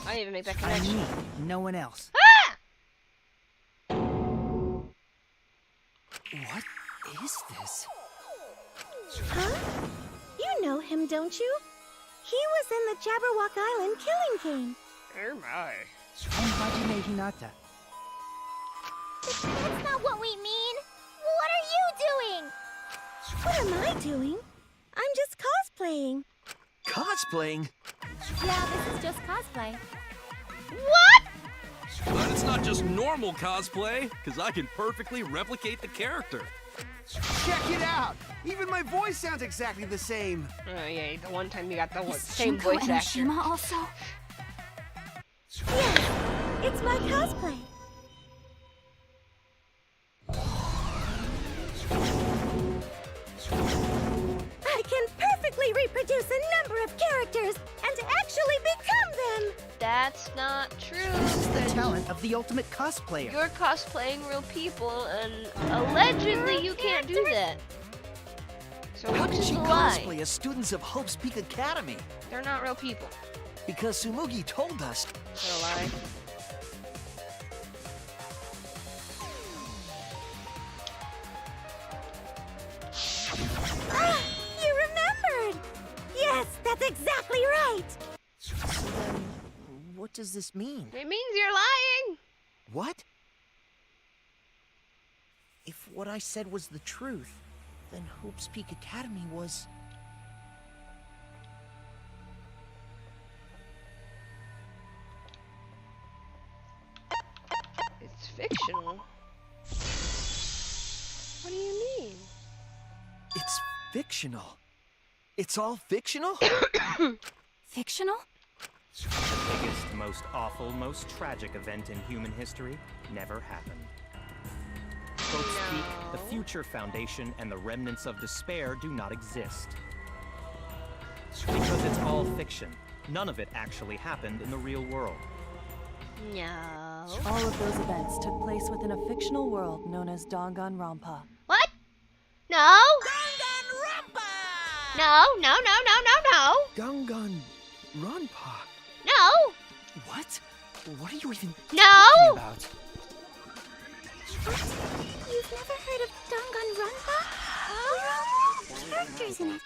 I didn't even make that connection. No one else. Ah! What is this? Huh? You know him, don't you? He was in the Jabberwock Island killing game. Oh my. Hajime Hinata. That's not what we mean. What are you doing? What am I doing? I'm just cosplaying. Cosplaying? Yeah, this is just cosplay. What? But it's not just normal cosplay, because I can perfectly replicate the character. Check it out! Even my voice sounds exactly the same. Oh yeah, the one time you got the Is same Junko voice actor. Enoshima also? Yes, it's my cosplay. I can perfectly reproduce a number of characters and actually become them. That's not true. This is the talent of the ultimate cosplayer. You're cosplaying real people, and allegedly you can't do that. So How which can is she the lie? cosplay as students of Hope's Peak Academy? They're not real people. Because Tsumugi told us. They're a lie. Ah, you remembered! Yes, that's exactly right. So then, what does this mean? It means you're lying. What? If what I said was the truth, then Hope's Peak Academy was... It's fictional. What do you mean? Fictional. It's all fictional? Fictional? The biggest, most awful, most tragic event in human history never happened. Quote speak, the future foundation and the remnants of despair do not exist. Because it's all fiction. None of it actually happened in the real world. No. All of those events took place within a fictional world known as Danganronpa. What? No. Danganronpa! No, no, no, no, no, no. Danganronpa? No. What? What are you even No. talking about? You've never heard of Danganronpa? There are characters in it.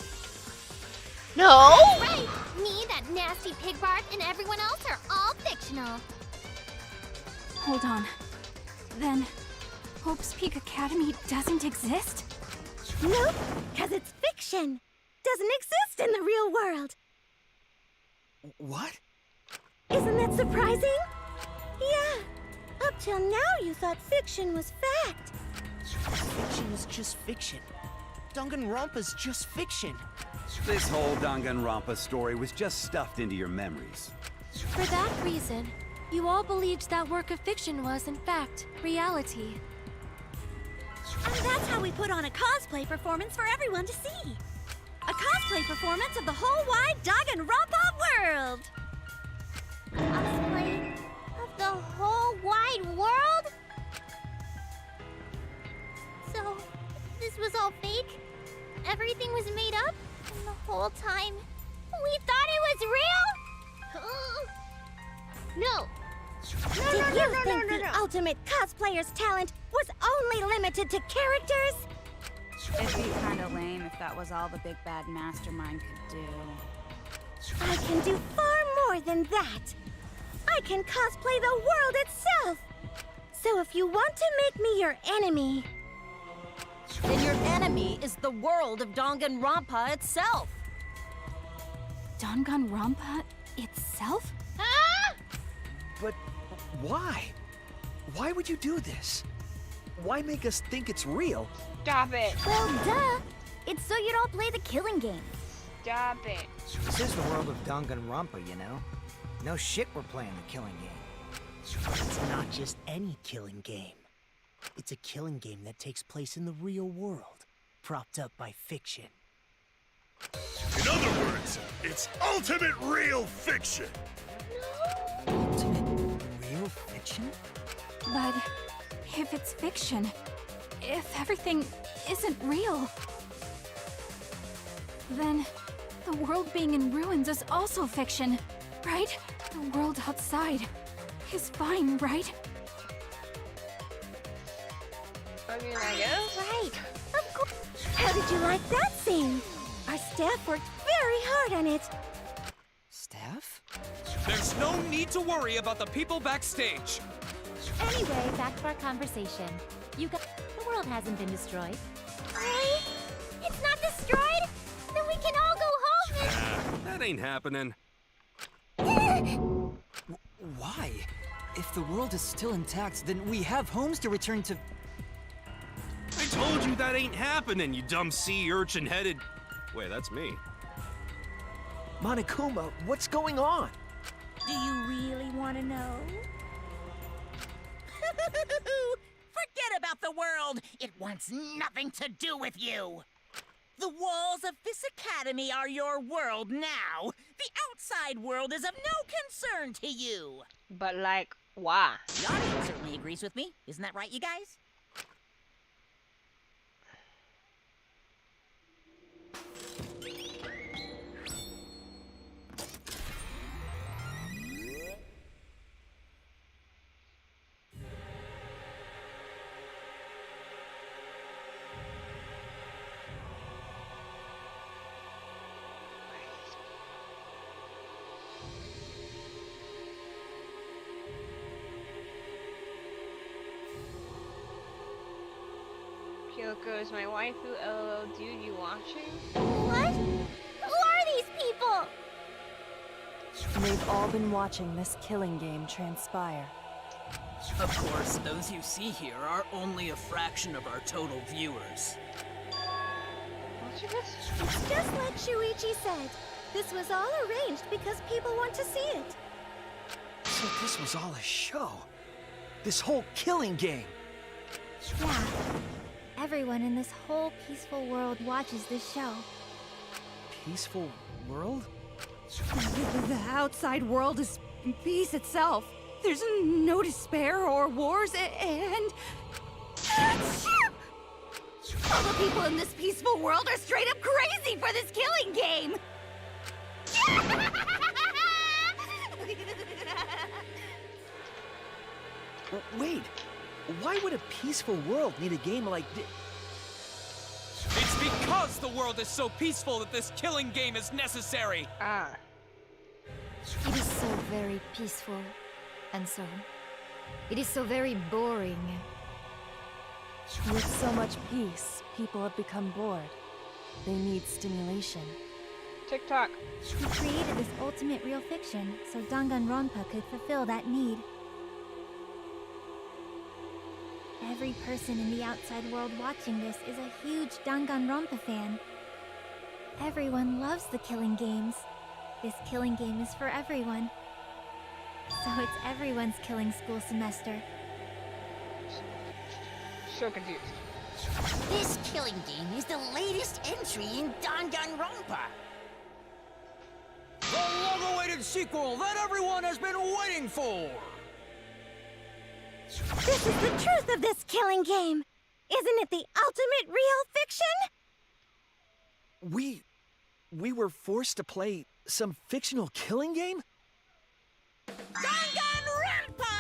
No. Right! Me, that nasty pig Bart, and everyone else are all fictional. Hold on. Then, Hope's Peak Academy doesn't exist? Nope, because it's fiction. Doesn't exist in the real world. What? Isn't that surprising? Yeah. Up till now, you thought fiction was fact. Fiction is just fiction. Danganronpa's just fiction. This whole Danganronpa story was just stuffed into your memories. For that reason, you all believed that work of fiction was, in fact, reality. And that's how we put on a cosplay performance for everyone to see. A cosplay performance of the whole wide Danganronpa world. Cosplay of the whole wide world? So, this was all fake? Everything was made up? And the whole time, we thought it was real? No. Did you think the ultimate cosplayer's talent was only limited to characters? It'd be kind of lame if that was all the big bad mastermind could do. I can do far more than that. I can cosplay the world itself. So if you want to make me your enemy... Then your enemy is the world of Danganronpa itself. Danganronpa itself? But why? Why would you do this? Why make us think it's real? Stop it. Well, duh. It's so you don't play the killing game. Stop it. This is the world of Danganronpa, you know? No shit we're playing the killing game. It's not just any killing game. It's a killing game that takes place in the real world, propped up by fiction. In other words, it's ultimate real fiction. Ultimate real fiction? But if it's fiction, if everything isn't real, then the world being in ruins is also fiction, right? The world outside is fine, right? I mean, I guess. Right. Of course. How did you like that scene? Our staff worked very hard on it. Staff? There's no need to worry about the people backstage. Anyway, back to our conversation. You got... The world hasn't been destroyed. Really? It's not destroyed? Then we can all go home and... That ain't happening. Why? If the world is still intact, then we have homes to return to. I told you that ain't happening, you dumb sea urchin-headed... Wait, that's me. Monokuma, what's going on? Do you really want to know? Forget about the world! It wants nothing to do with you! The walls of this academy are your world now! The outside world is of no concern to you! But, like, why? The audience certainly agrees with me. Isn't that right, you guys? Kyoko is my waifu. LOL, dude, you watching? What? Who are these people? They've all been watching this killing game transpire. Of course, those you see here are only a fraction of our total viewers. watching this? It's just like Shuichi said. This was all arranged because people want to see it. So this was all a show. This whole killing game. Yeah. Everyone in this whole peaceful world watches this show. Peaceful world? The outside world is peace itself. There's no despair or wars, and all the people in this peaceful world are straight up crazy for this killing game. Wait, why would a peaceful world need a game like this? It's because the world is so peaceful that this killing game is necessary! It is so very peaceful, and so it is so very boring. With so much peace, people have become bored. They need stimulation. TikTok. We created this ultimate real fiction so Danganronpa could fulfill that need. Every person in the outside world watching this is a huge Danganronpa fan. Everyone loves the killing games. This killing game is for everyone. So it's everyone's killing school semester. So confused. This killing game is the latest entry in Danganronpa. The long-awaited sequel that everyone has been waiting for! This is the truth of this killing game. Isn't it the ultimate real fiction? We were forced to play some fictional killing game? Danganronpa!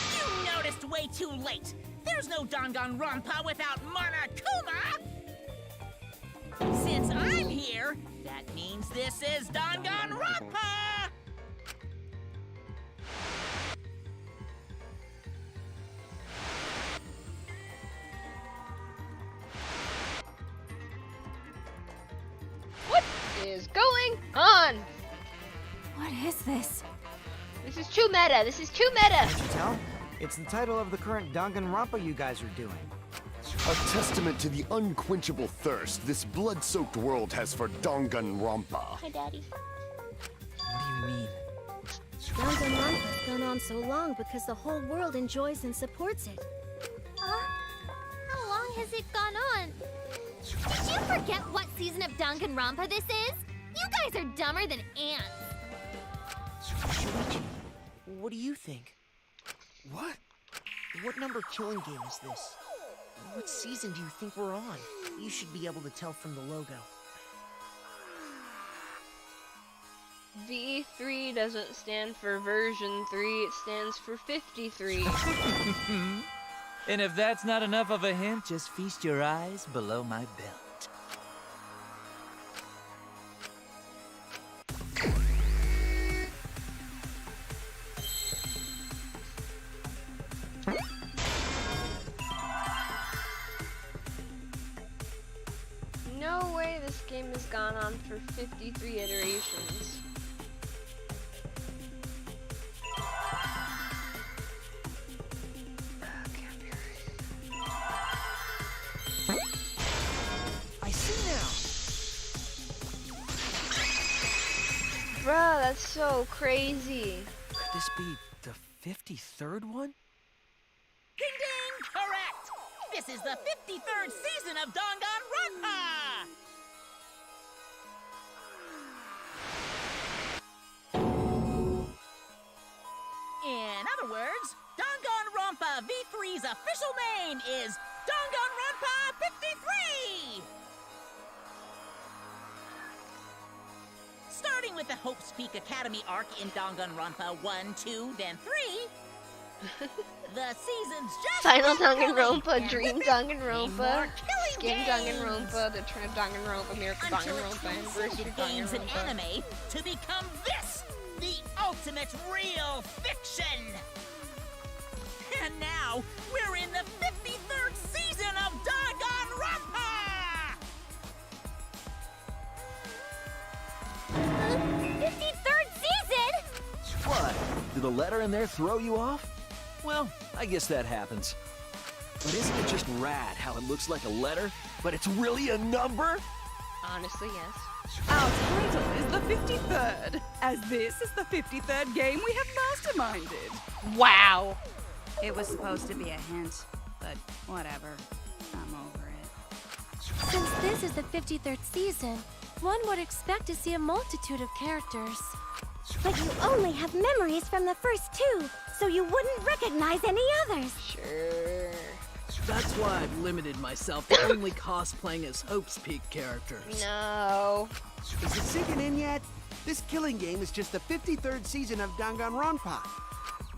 You noticed way too late. There's no Danganronpa without Monokuma! Since I'm here, that means this is Danganronpa! What is going on? What is this? This is too meta. This is too meta. Can't you tell? It's the title of the current Danganronpa you guys are doing. A testament to the unquenchable thirst this blood-soaked world has for Danganronpa. Hi, Daddy. What do you mean? Danganronpa's gone on so long because the whole world enjoys and supports it. Huh? How long has it gone on? Did you forget what season of Danganronpa this is? You guys are dumber than ants. Shuichi, what do you think? What? What number killing game is this? What season do you think we're on? You should be able to tell from the logo. V3 doesn't stand for version 3, it stands for 53. And if that's not enough of a hint, just feast your eyes below my belt. No way this game has gone on for 53 iterations. I see now. Bruh, that's so crazy. Could this be the 53rd one? Ding ding! Correct! This is the 53rd season of Danganronpa! In other words, Danganronpa V3's official name is Danganronpa 53! Starting with the Hope's Peak Academy arc in Danganronpa 1, 2, then 3, the season's just Final coming, Danganronpa, and Dream with it, Danganronpa, more killing Skin games. Danganronpa, The Trip Danganronpa, Miracle Until it Danganronpa, transcended Anniversary games and Danganronpa. anime to become this, the ultimate real fiction. And now, we're in the 53rd season of Danganronpa! 53rd season? What? Did the letter in there throw you off? Well, I guess that happens. But isn't it just rad how it looks like a letter, but it's really a number? Honestly, yes. Our title is the 53rd, as this is the 53rd game we have masterminded. Wow. It was supposed to be a hint, but whatever. I'm over it. Since this is the 53rd season, one would expect to see a multitude of characters. But you only have memories from the first two, so you wouldn't recognize any others. Sure. That's why I've limited myself to only cosplaying as Hope's Peak characters. No. Is it sinking in yet? This killing game is just the 53rd season of Danganronpa.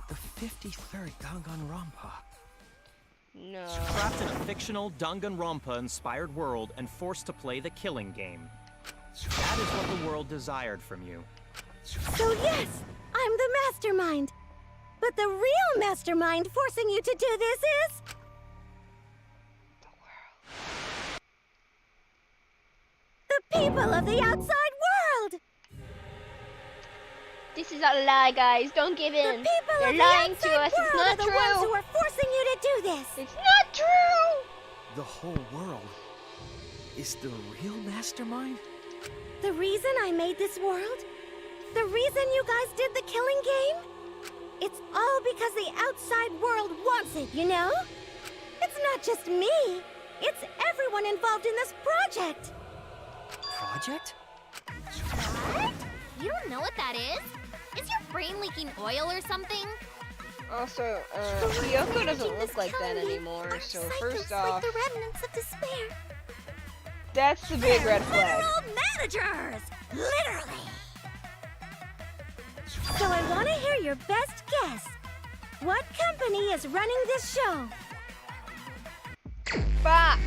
The 53rd Danganronpa. No. Trapped in a fictional Danganronpa-inspired world and forced to play the killing game. That is what the world desired from you. So yes, I'm the mastermind. But the real mastermind forcing you to do this is... the people of the outside world! This is a lie, guys. Don't give in. The people They're of lying the to us. outside It's world not are the true. ones who are forcing you to do this. It's not true. The whole world is the real mastermind? The reason I made this world? The reason you guys did the killing game? It's all because the outside world wants it, you know? It's not just me. It's everyone involved in this project. Project? What? You don't know what that is? Is your brain leaking oil or something? Also, Kyoko doesn't look like that anymore, so first off, Like the remnants of despair. that's the big red flag. Literal managers! Literally! So I want to hear your best guess. What company is running this show? Fox.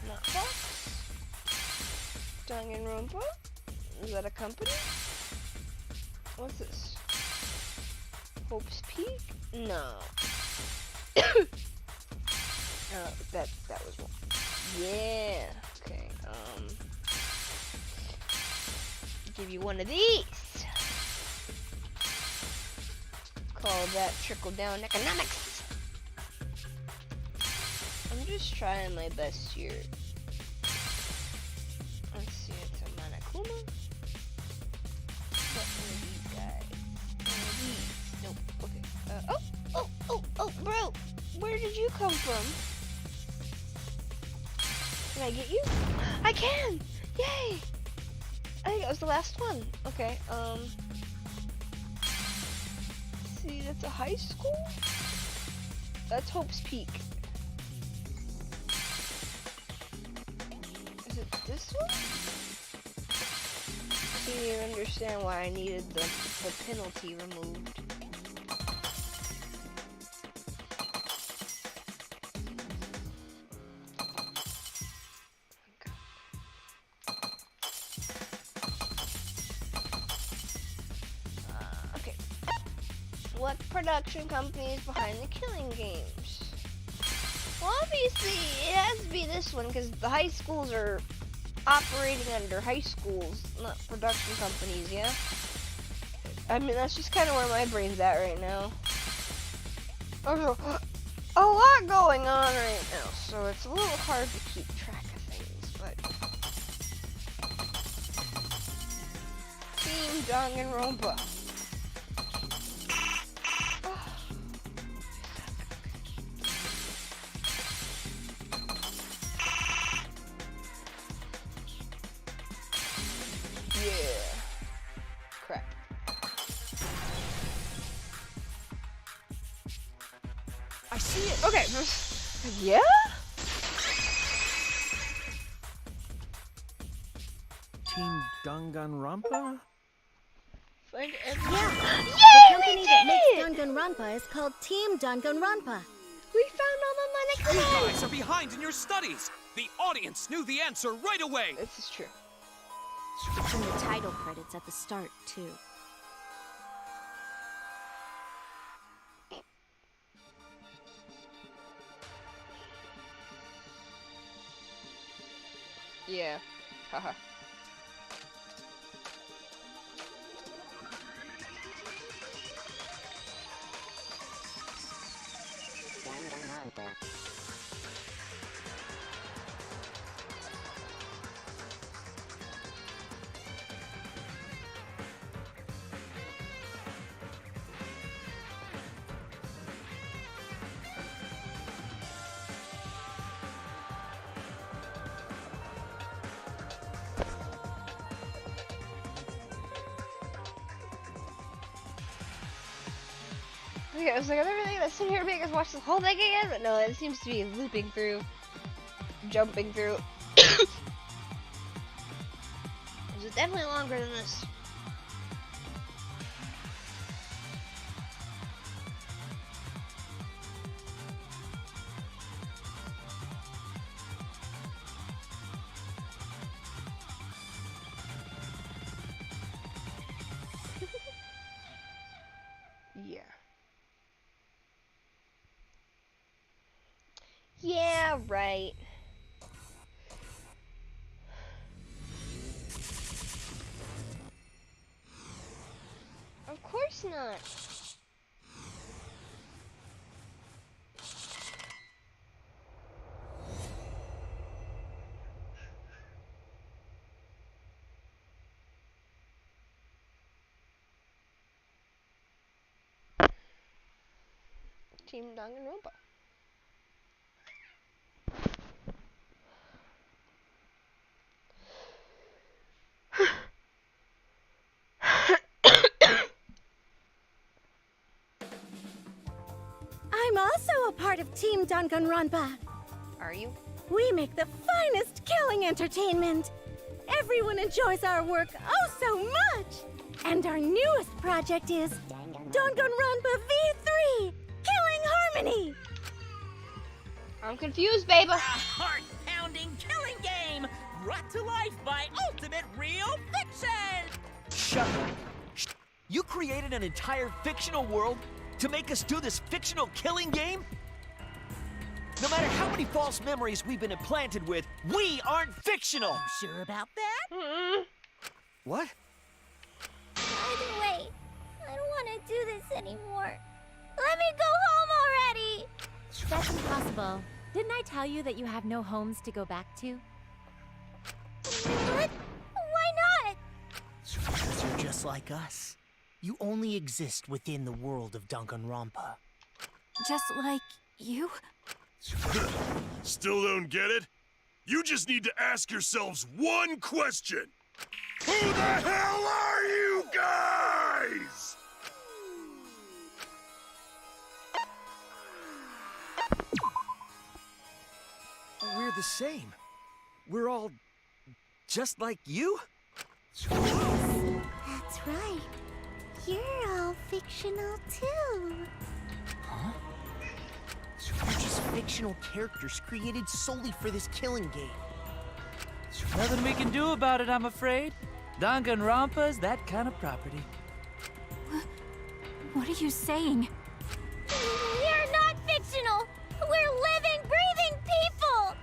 Not Fox. Danganronpa? Is that a company? What's this? Hope's Peak? No. That was wrong. Yeah. Okay. Give you one of these. Call that trickle down economics. I'm just trying my best here. Let's see, it's a Monokuma. What one of these guys? One of these. Nope. Okay. Oh, bro. Where did you come from? Can I get you? I can! Yay! I think that was the last one. Okay, see, that's a high school? That's Hope's Peak. Is it this one? So you understand why I needed the penalty removed. Okay. What production company is behind the killing games? Well, obviously, it has to be this one, because the high schools are operating under high schools, not production companies, yeah? I mean, that's just kind of where my brain's at right now. There's a lot going on right now, so it's a little hard to keep track of things, but... Team Danganronpa. Yeah. Crap. I see it! Okay. Yeah? Team Danganronpa? Find Yeah, Yay, the company we that did makes Danganronpa is called Team Danganronpa. We found all the money. You guys are behind in your studies. The audience knew the answer right away. This is true. It's in the title credits at the start, too. Yeah. Haha. Okay, I was like, are there anything that's in here to make us watch the whole thing again? But no, it seems to be looping through, jumping through. Is it definitely longer than this? Yeah. Yeah, right. Of course not. Team Danganronpa. I'm also a part of Team Danganronpa. Are you? We make the finest killing entertainment. Everyone enjoys our work oh so much. And our newest project is Danganronpa V3 Killing Harmony. I'm confused, baby. A heart-pounding killing game brought to life by Ultimate Real Fiction. Shut up. You created an entire fictional world to make us do this fictional killing game? No matter how many false memories we've been implanted with, we aren't fictional! Sure about that? What? By the way, I don't want to do this anymore. Let me go home already! That's impossible. Didn't I tell you that you have no homes to go back to? What? Why not? Because you're just like us. You only exist within the world of Danganronpa. Just like you? Still don't get it? You just need to ask yourselves one question. Who the hell are you guys? We're the same. We're all just like you? That's right. You're all fictional too. Huh? We're just fictional characters created solely for this killing game. Nothing we can do about it, I'm afraid. Danganronpa's that kind of property. What are you saying? We're not fictional. We're living, breathing people.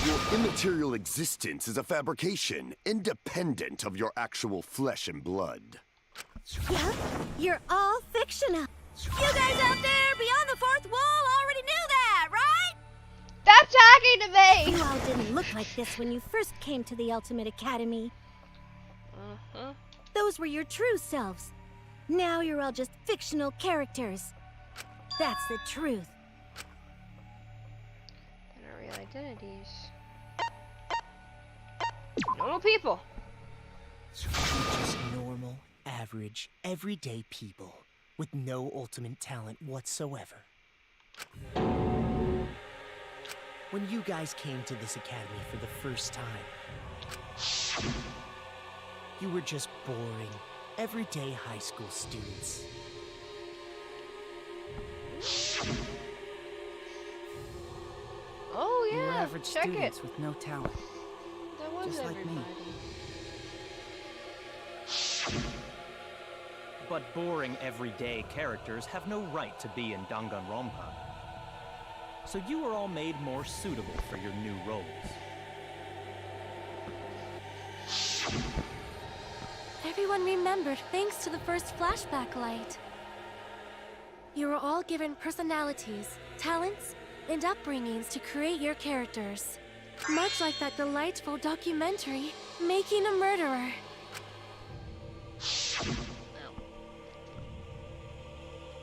Your immaterial existence is a fabrication, independent of your actual flesh and blood. Yep, you're all fictional. You guys out there beyond the fourth wall already knew that, right? Stop talking to me! You all didn't look like this when you first came to the Ultimate Academy. Those were your true selves. Now you're all just fictional characters. That's the truth. They're not real identities. Normal people. We're just normal, average, everyday people with no ultimate talent whatsoever. When you guys came to this academy for the first time, you were just boring, everyday high school students. Oh You were yeah, average check students it. with no talent. That was just like everybody. me. But boring everyday characters have no right to be in Danganronpa. So you are all made more suitable for your new roles. Everyone remembered thanks to the first flashback light. You were all given personalities, talents, and upbringings to create your characters. Much like that delightful documentary, Making a Murderer.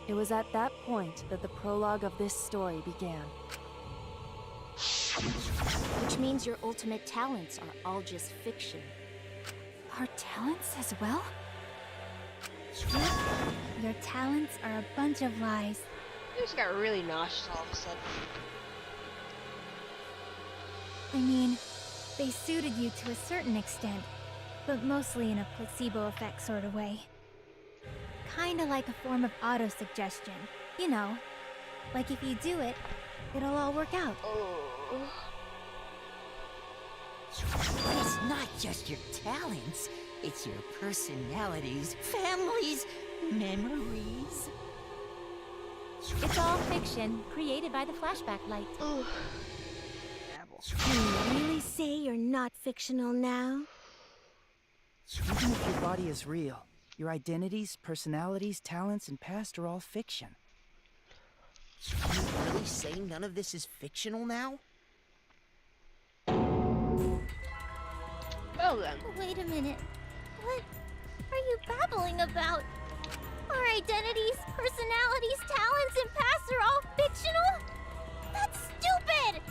It was at that point that the prologue of this story began. Which means your ultimate talents are all just fiction. Our talents as well? Your talents are a bunch of lies. You just got really nauseous all of a sudden. I mean, they suited you to a certain extent, but mostly in a placebo effect sort of way. Kinda like a form of auto-suggestion. You know, like if you do it, it'll all work out. But it's not just your talents, it's your personalities, families, memories. It's all fiction created by the flashback light. Can you really say you're not fictional now? Even if your body is real, your identities, personalities, talents, and past are all fiction. Can you really say none of this is fictional now? Well then. Wait a minute. What are you babbling about? Our identities, personalities, talents, and pasts are all fictional? That's stupid!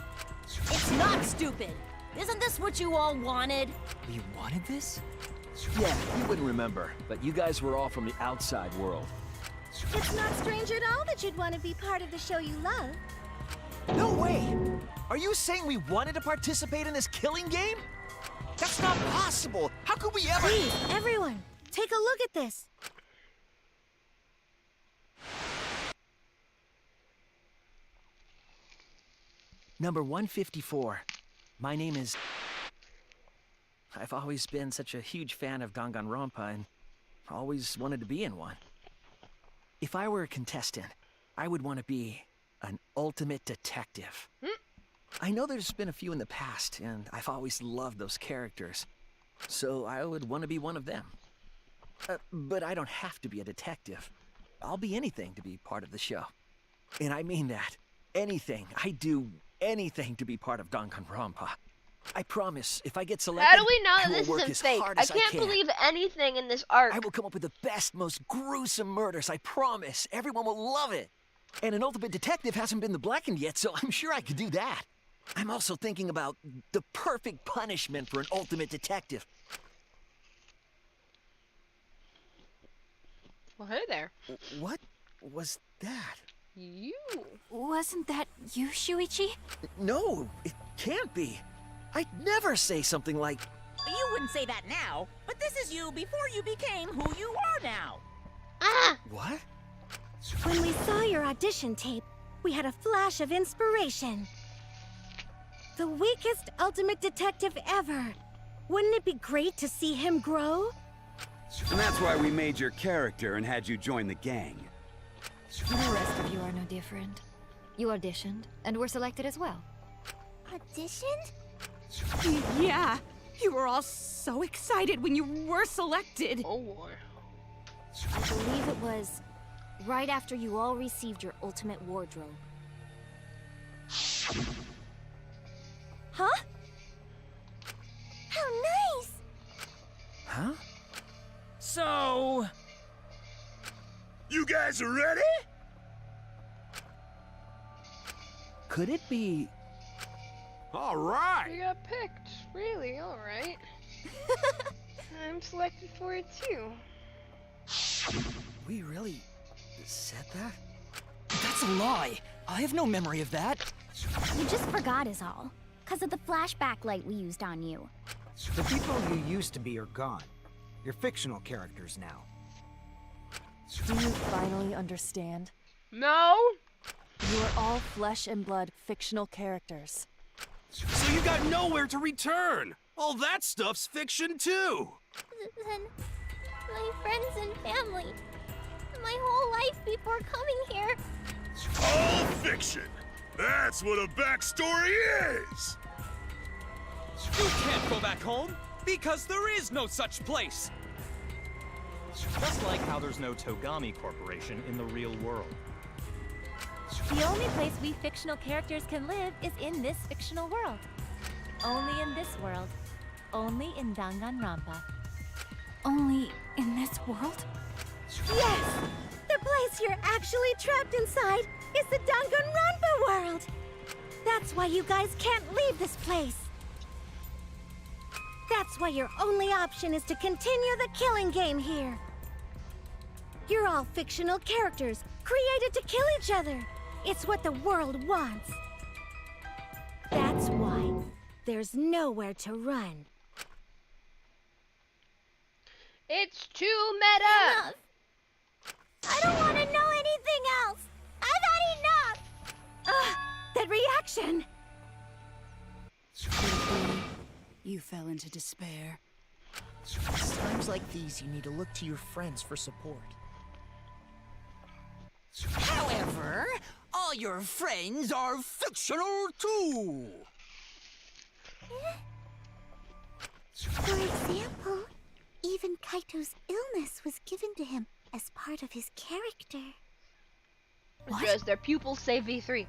It's not stupid! Isn't this what you all wanted? You wanted this? Yeah, you wouldn't remember, but you guys were all from the outside world. It's not strange at all that you'd want to be part of the show you love. No way! Are you saying we wanted to participate in this killing game? That's not possible! How could we ever— Please, everyone, take a look at this. Number 154. My name is... I've always been such a huge fan of Danganronpa and always wanted to be in one. If I were a contestant, I would want to be an ultimate detective. I know there's been a few in the past, and I've always loved those characters, so I would want to be one of them. But I don't have to be a detective. I'll be anything to be part of the show. And I mean that. Anything. I do anything to be part of Danganronpa. I promise, if I get selected, How do we know I that will this work isn't as fake? hard I as can't can. believe anything in this arc. I will come up with the best, most gruesome murders, I promise. Everyone will love it. And an ultimate detective hasn't been the blackened yet, so I'm sure I could do that. I'm also thinking about the perfect punishment for an ultimate detective. Well, hey there. What was that? You. Wasn't that you, Shuichi? No, it can't be. I'd never say something like... You wouldn't say that now, but this is you before you became who you are now. What? When we saw your audition tape, we had a flash of inspiration. The weakest ultimate detective ever. Wouldn't it be great to see him grow? And that's why we made your character and had you join the gang. The rest of you are no different. You auditioned, and were selected as well. Auditioned? Yeah, you were all so excited when you were selected. Oh boy. I believe it was right after you all received your ultimate wardrobe. Huh? How nice! Huh? So... You guys are ready? Could it be... All right. You got picked. Really? All right. I'm selected for it too. We really said that? That's a lie. I have no memory of that. You just forgot is all. Because of the flashback light we used on you. The people you used to be are gone. You're fictional characters now. Do you finally understand? No. You are all flesh and blood fictional characters. So you got nowhere to return! All that stuff's fiction too! Then my friends and family. My whole life before coming here. All fiction! That's what a backstory is! You can't go back home, because there is no such place! Just like how there's no Togami Corporation in the real world. The only place we fictional characters can live is in this fictional world. Only in this world. Only in Danganronpa. Only in this world? Yes! The place you're actually trapped inside is the Danganronpa world! That's why you guys can't leave this place! That's why your only option is to continue the killing game here. You're all fictional characters, created to kill each other. It's what the world wants. That's why there's nowhere to run. It's too meta! Enough. I don't want to know anything else! I've had enough! Ugh, that reaction! You fell into despair. It's times like these you need to look to your friends for support. However, all your friends are fictional too. For example, even Kaito's illness was given to him as part of his character. Because their pupils say V3.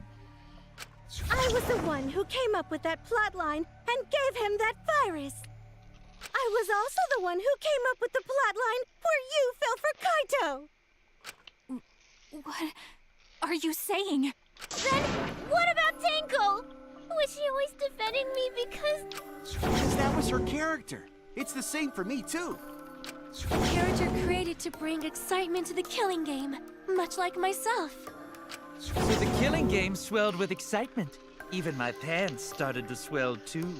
I was the one who came up with that plotline and gave him that virus. I was also the one who came up with the plotline where you fell for Kaito. What are you saying? Then, what about Tenko? Was she always defending me because... Because that was her character. It's the same for me, too. A character created to bring excitement to the killing game, much like myself. So the killing game swelled with excitement. Even my pants started to swell too.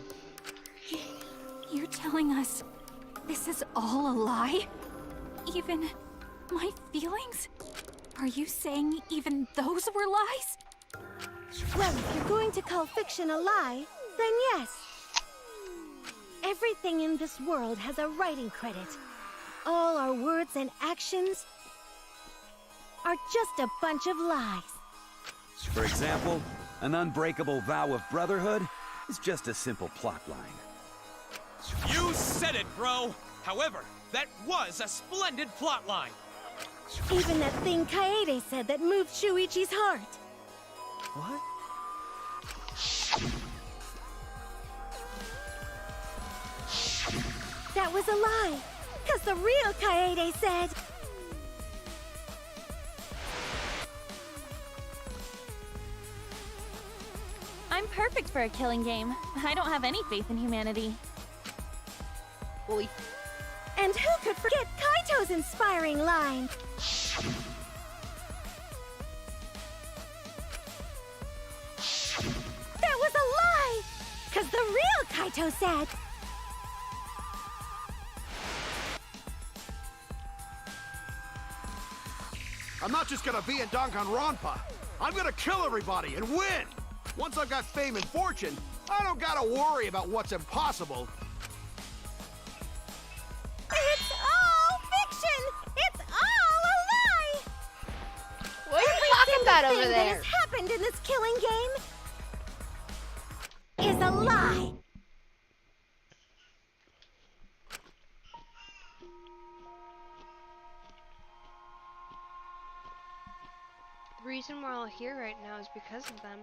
You're telling us this is all a lie? Even my feelings? Are you saying even those were lies? Well, if you're going to call fiction a lie, then yes. Everything in this world has a writing credit. All our words and actions are just a bunch of lies. For example, an unbreakable vow of brotherhood is just a simple plotline. You said it, bro! However, that was a splendid plotline! Even that thing Kaede said that moved Shuichi's heart. What? That was a lie, because the real Kaede said... I'm perfect for a killing game. I don't have any faith in humanity. Bully. And who could forget Kaito's inspiring line? That was a lie! Because the real Kaito said... I'm not just gonna be in Danganronpa. I'm gonna kill everybody and win! Once I've got fame and fortune, I don't gotta worry about what's impossible. It's all fiction! It's all a lie! What are you talking about over Everything there? that has happened in this killing game is a lie! The reason we're all here right now is because of them.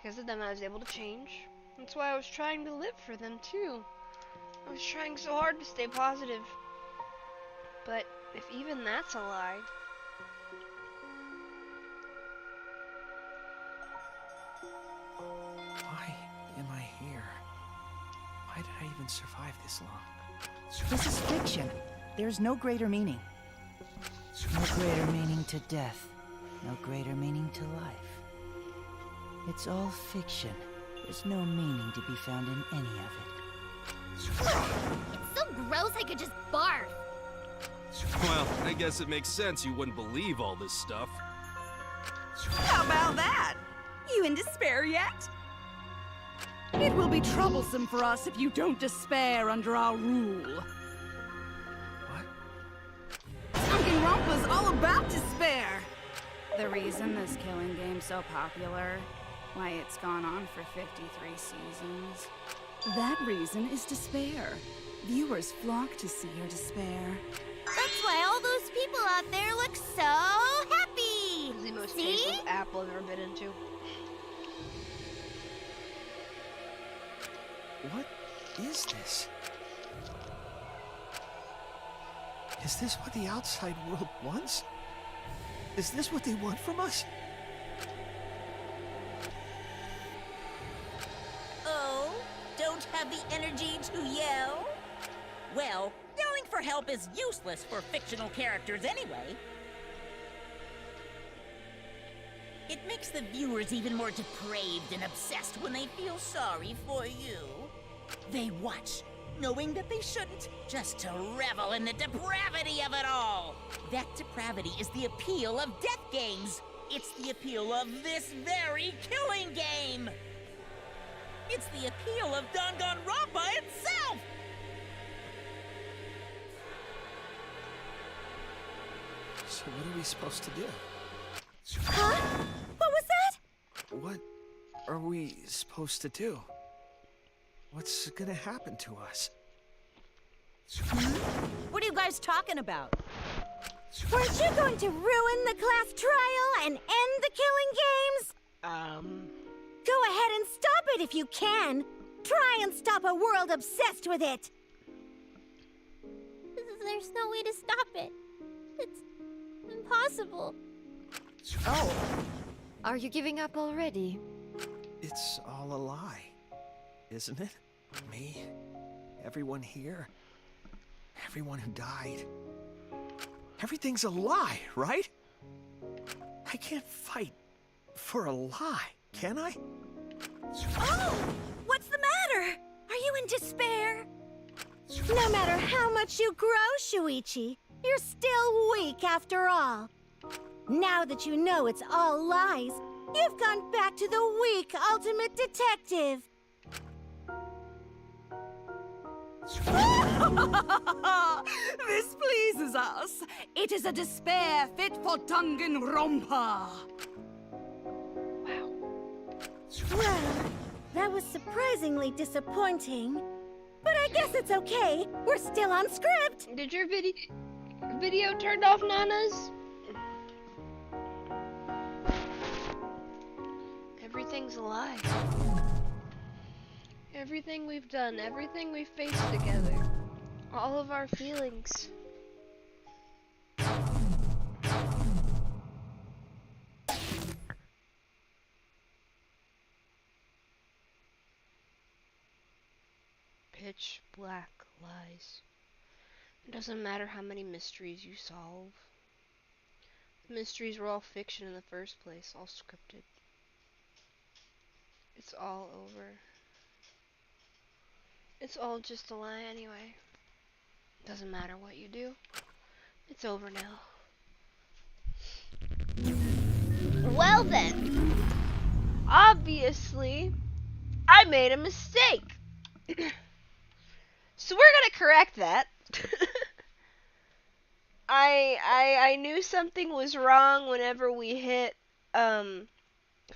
Because of them, I was able to change. That's why I was trying to live for them, too. I was trying so hard to stay positive. But if even that's a lie... Why am I here? Why did I even survive this long? This is fiction. There's no greater meaning. No greater meaning to death. No greater meaning to life. It's all fiction. There's no meaning to be found in any of it. It's so gross I could just barf. Well, I guess it makes sense you wouldn't believe all this stuff. How about that? You in despair yet? It will be troublesome for us if you don't despair under our rule. Danganronpa's all about despair. The reason this killing game's so popular, why it's gone on for 53 seasons. That reason is despair. Viewers flock to see your despair. That's why all those people out there look so happy. It's the most See? tasteless apple I've ever been into. What is this? Is this what the outside world wants? Is this what they want from us? Oh, don't have the energy to yell? Well, yelling for help is useless for fictional characters anyway. It makes the viewers even more depraved and obsessed when they feel sorry for you. They watch, knowing that they shouldn't, just to revel in the depravity of it all. That depravity is the appeal of death games. It's the appeal of this very killing game. It's the appeal of Danganronpa itself. So what are we supposed to do? Huh? What was that? What are we supposed to do? What's gonna happen to us? What are you guys talking about? Weren't you going to ruin the class trial and end the killing games? Go ahead and stop it if you can. Try and stop a world obsessed with it. There's no way to stop it. It's impossible. Oh. Are you giving up already? It's all a lie, isn't it? Me, everyone here, everyone who died. Everything's a lie, right? I can't fight for a lie, can I? Oh! What's the matter? Are you in despair? No matter how much you grow, Shuichi, you're still weak after all. Now that you know it's all lies, you've gone back to the weak ultimate detective. This pleases us. It is a despair fit for Danganronpa. Well, that was surprisingly disappointing. But I guess it's okay. We're still on script. Did your video turned off, Nanas? Everything's a lie. Everything we've done, everything we've faced together, all of our feelings. Pitch black lies. It doesn't matter how many mysteries you solve. The mysteries were all fiction in the first place, all scripted. It's all over. It's all just a lie anyway. Doesn't matter what you do. It's over now. Well then. Obviously, I made a mistake. So we're gonna correct that. I knew something was wrong whenever we hit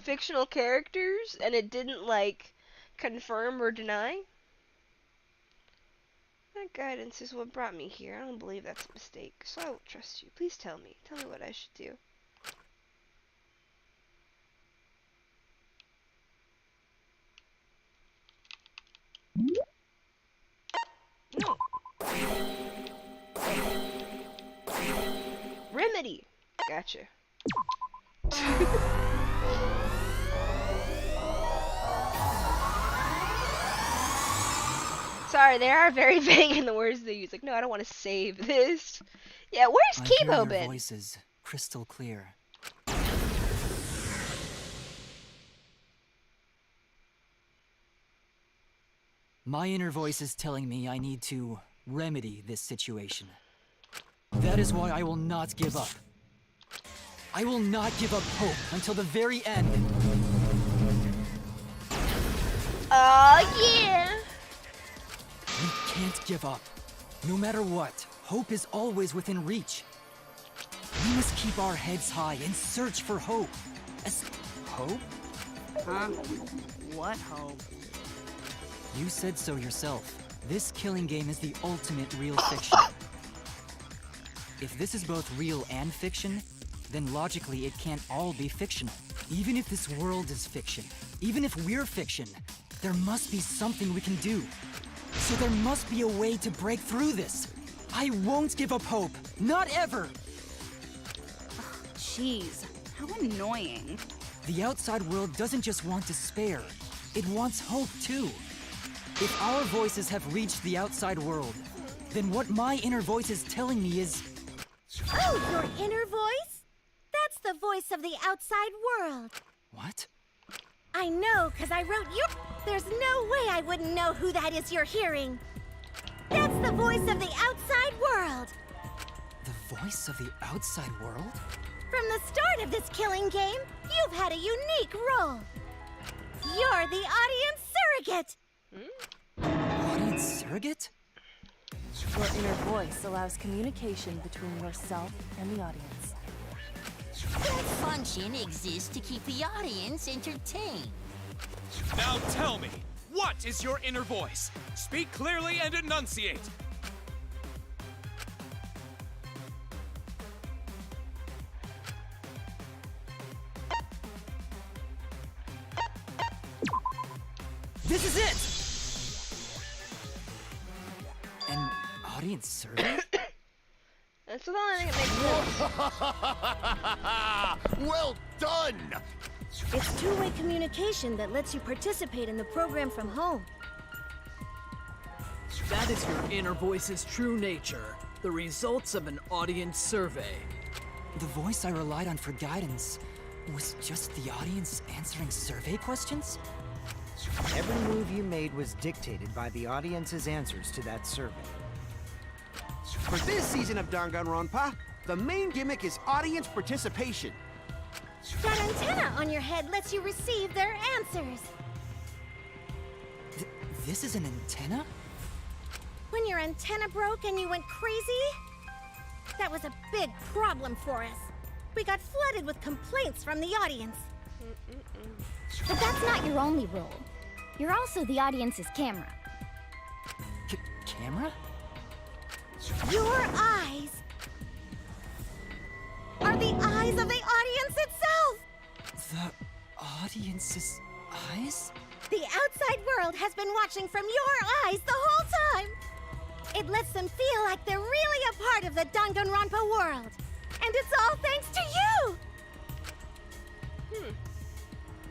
fictional characters and it didn't like confirm or deny. That guidance is what brought me here. I don't believe that's a mistake, so I will trust you. Please tell me. Tell me what I should do. No. Remedy. Gotcha. Sorry, they are very vague in the words they use. Like, no, I don't want to save this. Yeah, where's Kibo been? Your voice is crystal clear. My inner voice is telling me I need to remedy this situation. That is why I will not give up. I will not give up hope until the very end. Oh, yeah. We can't give up. No matter what, hope is always within reach. We must keep our heads high and search for hope. Hope? Huh? What hope? You said so yourself. This killing game is the ultimate real fiction. If this is both real and fiction, then logically it can't all be fictional. Even if this world is fiction, even if we're fiction, there must be something we can do. So there must be a way to break through this. I won't give up hope. Not ever! Jeez, how annoying. The outside world doesn't just want despair. It wants hope too. If our voices have reached the outside world, then what my inner voice is telling me is... Oh, your inner voice? That's the voice of the outside world. What? I know, because I wrote you. There's no way I wouldn't know who that is you're hearing. That's the voice of the outside world. The voice of the outside world? From the start of this killing game, you've had a unique role. You're the audience surrogate. Audience surrogate? Your inner voice allows communication between yourself and the audience. That function exists to keep the audience entertained. Now tell me, what is your inner voice? Speak clearly and enunciate. This is it! An audience survey? That's the only thing that makes sense. Well done! It's two-way communication that lets you participate in the program from home. That is your inner voice's true nature. The results of an audience survey. The voice I relied on for guidance was just the audience answering survey questions? Every move you made was dictated by the audience's answers to that survey. For this season of Danganronpa, the main gimmick is audience participation. That antenna on your head lets you receive their answers. This is an antenna? When your antenna broke and you went crazy, that was a big problem for us. We got flooded with complaints from the audience. But that's not your only role. You're also the audience's camera. Camera? Your eyes are the eyes of the audience itself! The audience's eyes? The outside world has been watching from your eyes the whole time! It lets them feel like they're really a part of the Danganronpa world. And it's all thanks to you!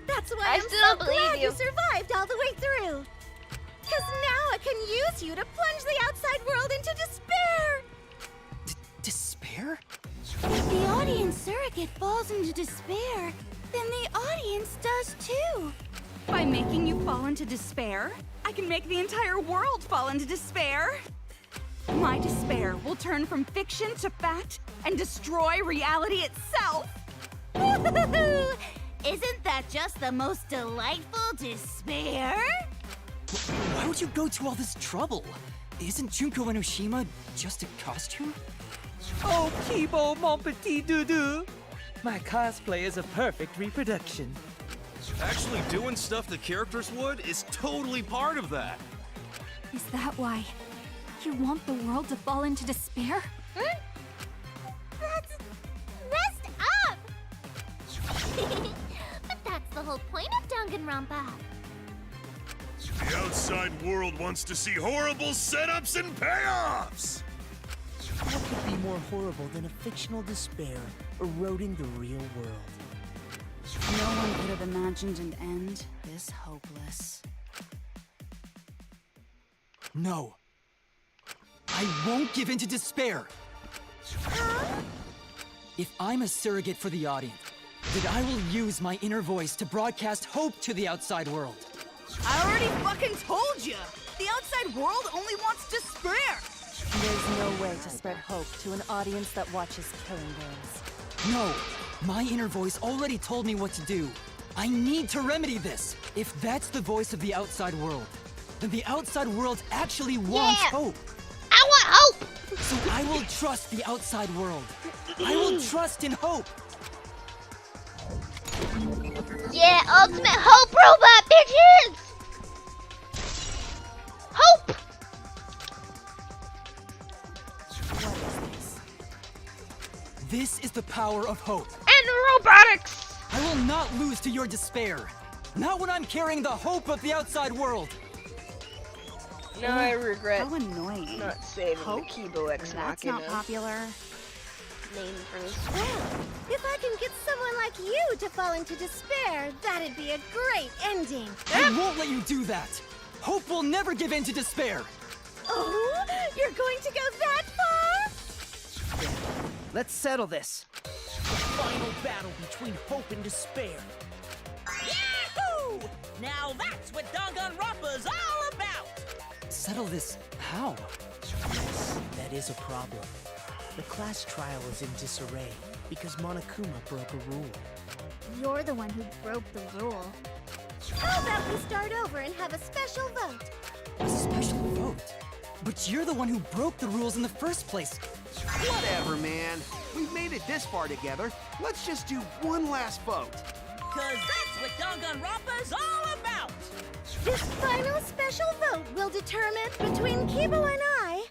That's why I'm so glad you survived all the way through. Because now I can use you to plunge the outside world into despair! Despair? If the audience surrogate falls into despair, then the audience does too. By making you fall into despair, I can make the entire world fall into despair. My despair will turn from fiction to fact and destroy reality itself. Woohoo! Isn't that just the most delightful despair? Why would you go to all this trouble? Isn't Junko Enoshima just a costume? Oh, Kibo, mon petit doudou. My cosplay is a perfect reproduction. Actually doing stuff the characters would is totally part of that. Is that why you want the world to fall into despair? That's messed up! But that's the whole point of Danganronpa. The outside world wants to see horrible setups and payoffs! What could be more horrible than a fictional despair eroding the real world? No one could have imagined an end this hopeless. No. I won't give in to despair. If I'm a surrogate for the audience, then I will use my inner voice to broadcast hope to the outside world. I already fucking told you! The outside world only wants despair! There's no way to spread hope to an audience that watches killing games. No! My inner voice already told me what to do. I need to remedy this. If that's the voice of the outside world, then the outside world actually wants hope. I want hope! So I will trust the outside world. I will trust in hope. Yeah, ultimate hope robot, bitches! Hope! This is the power of hope. And robotics! I will not lose to your despair. Not when I'm carrying the hope of the outside world. Now I regret How annoying. not saving the Kibo Ex That's Machina not popular. name for this. Well, if I can get someone like you to fall into despair, that'd be a great ending. I won't let you do that. Hope will never give in to despair. Oh, you're going to go that far? Let's settle this. The final battle between hope and despair. Yahoo! Now that's what Danganronpa's all about! Settle this how? Yes, that is a problem. The class trial is in disarray because Monokuma broke a rule. You're the one who broke the rule. How about we start over and have a special vote? A special vote? But you're the one who broke the rules in the first place. Whatever, man. We've made it this far together. Let's just do one last vote. Cause that's what Danganronpa's all about! This final special vote will determine between Kibo and I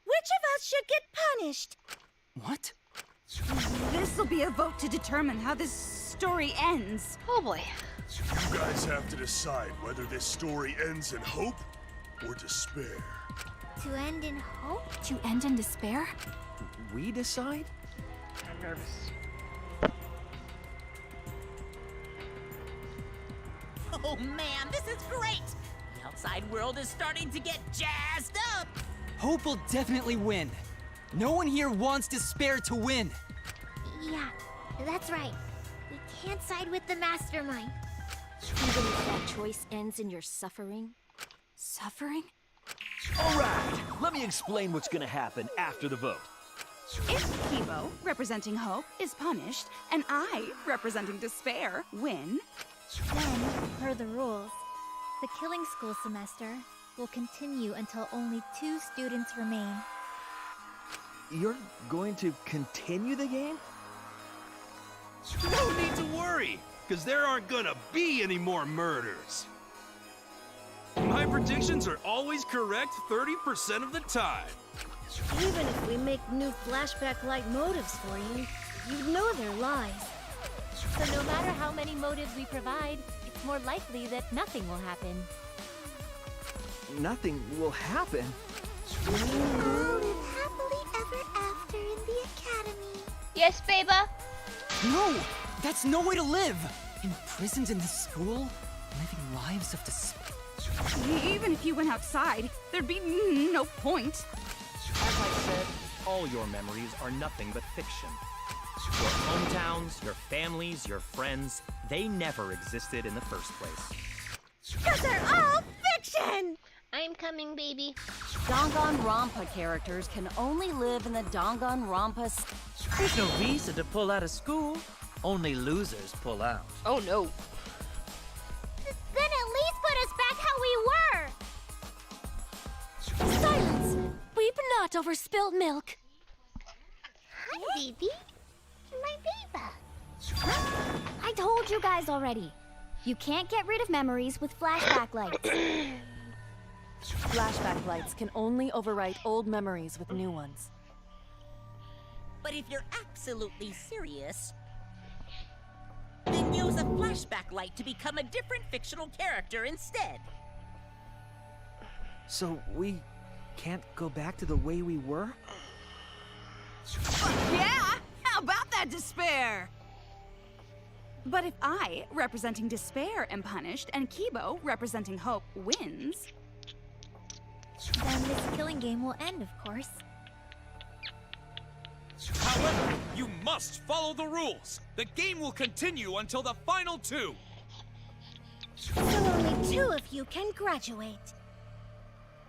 which of us should get punished. What? This'll be a vote to determine how this story ends. Oh boy. You guys have to decide whether this story ends in hope or despair. To end in hope? To end in despair? We decide? I'm nervous. Oh man, this is great! The outside world is starting to get jazzed up! Hope will definitely win. No one here wants despair to win. Yeah, that's right. We can't side with the mastermind. Even if that choice ends in your suffering? Suffering? All right, let me explain what's gonna happen after the vote. If Kibo, representing hope, is punished, and I, representing despair, win, then, per the rules, the killing school semester will continue until only 2 students remain. You're going to continue the game? No need to worry, because there aren't gonna be any more murders. My predictions are always correct 30% of the time. Even if we make new flashback-like motives for you, you'd know they're lies. So no matter how many motives we provide, it's more likely that nothing will happen. Nothing will happen. We all live happily ever after in the academy. Yes, Beba? No! That's no way to live! Imprisoned in this school? Living lives of despair. even if you went outside, there'd be no point. As I said, all your memories are nothing but fiction. Your hometowns, your families, your friends, they never existed in the first place. 'Cause they're all fiction! I'm coming, baby. Danganronpa characters can only live in the Danganronpa. There's no reason to pull out of school. Only losers pull out. Oh no. Then at least put us back how we were! Silence! Weep not over spilt milk. Hi, baby. My Beba. I told you guys already. You can't get rid of memories with flashback lights. Flashback lights can only overwrite old memories with new ones. But if you're absolutely serious, then use a flashback light to become a different fictional character instead. So we can't go back to the way we were? Yeah! How about that despair? But if I, representing despair, am punished, and Kibo, representing hope, wins... Then this killing game will end, of course. However, you must follow the rules. The game will continue until the final 2. So only 2 of you can graduate.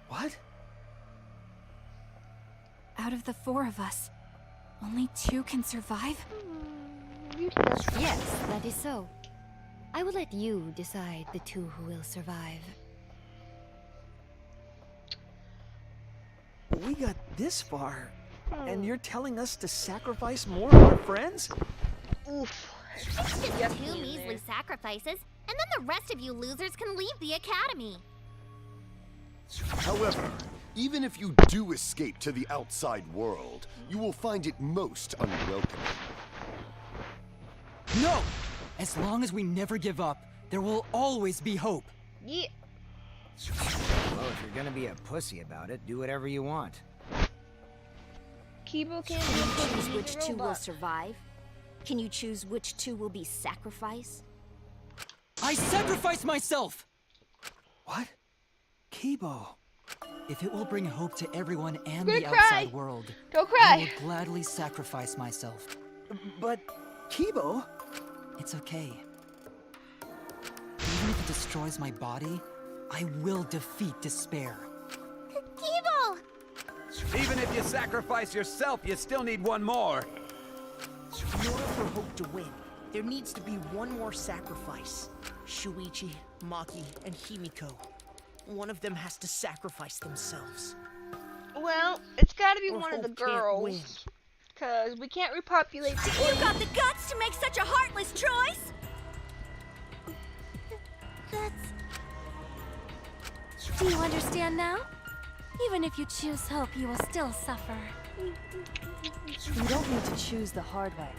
What? Out of the 4 of us, only 2 can survive? Yes, that is so. I will let you decide the 2 who will survive. We got this far, and you're telling us to sacrifice more of our friends? Oof. It's just 2 measly sacrifices, and then the rest of you losers can leave the academy. However, even if you do escape to the outside world, you will find it most unwelcoming. No! As long as we never give up, there will always be hope. Yeah. Well, if you're gonna be a pussy about it, do whatever you want. Kibo Can can't you be choose which 2 will robot. survive? Can you choose which 2 will be sacrificed? I sacrifice myself! What? Kibo. If it will bring hope to everyone and Good the cry. outside world, Don't I cry. will gladly sacrifice myself. But, Kibo... It's okay. Even if it destroys my body, I will defeat despair. Kibo! Even if you sacrifice yourself, you still need one more. In order for Hope to win, there needs to be one more sacrifice. Shuichi, Maki, and Himiko. One of them has to sacrifice themselves. Well, it's gotta be Or one of the Hope can't win. girls. Because we can't repopulate the You got the guts to make such a heartless choice? That's... Do you understand now? Even if you choose hope, you will still suffer. You don't need to choose the hard way.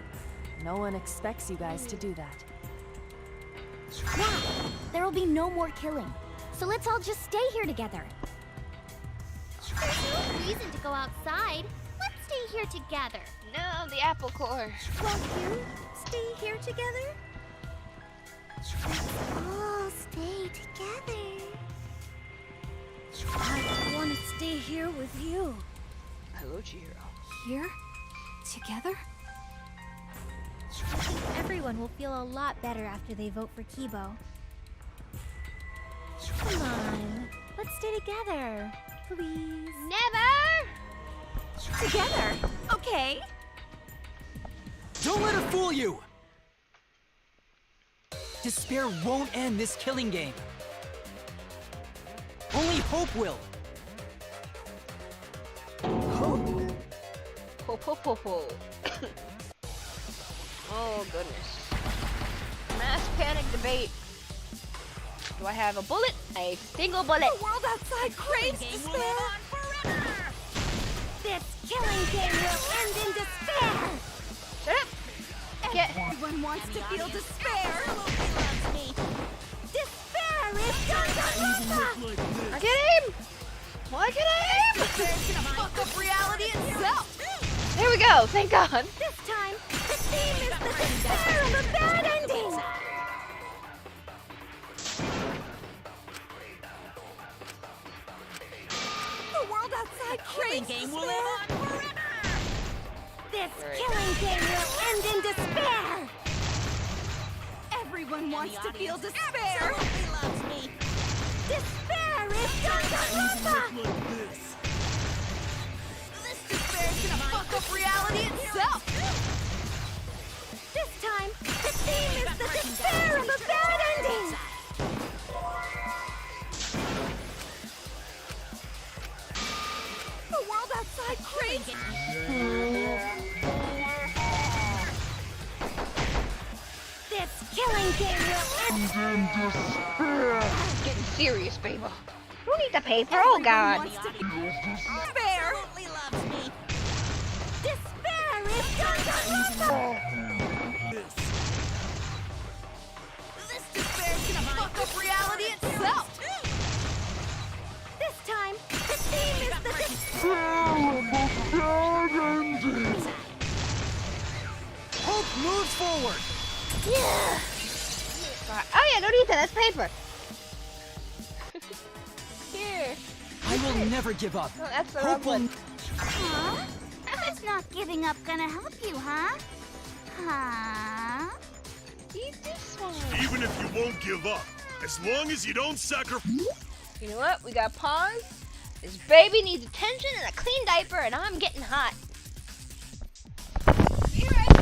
No one expects you guys to do that. Yeah, there will be no more killing. So let's all just stay here together. There's no reason to go outside. Let's stay here together. No, the apple core. Won't you stay here together? All stay together. I want to stay here with you. Hello, Chihiro. Here? Together? I think everyone will feel a lot better after they vote for Kibo. Come on. Let's stay together. Please. Never! Together? Okay. Don't let her fool you! Despair won't end this killing game. Only hope will. Hope? Ho. Oh, goodness. Mass panic debate. Do I have a bullet? A single bullet. The world outside craves despair. This killing game will end in despair! Shut up! Get. Everyone wants to feel despair. Despair is Danganronpa! I can aim! Why can I aim? Despair's gonna fuck up reality itself. Here we go, thank God. This time, the theme is the despair of a bad ending! The world outside craves despair. This killing game will end in despair! Everyone wants to feel despair. Despair is Danganronpa! This despair's gonna fuck up reality itself. This time, the theme is the despair of a bad ending! The world outside craves. This killing game will end in despair! Getting serious, baby. Who needs the paper? Oh, God. Despair. Despair is Danganronpa! This despair's gonna fuck up reality itself. This time, the theme is the despair of a bad ending! Hope moves forward! Yeah. Oh, yeah, don't eat that. That's paper. Here. I will never give up. No, that's the Hope wrong will... one. Huh? Is not giving up gonna help you, huh? Huh? Eat this one. Even if you won't give up, as long as you don't sacrifice... You know what? We got pause. This baby needs attention and a clean diaper, and I'm getting hot. Be right back.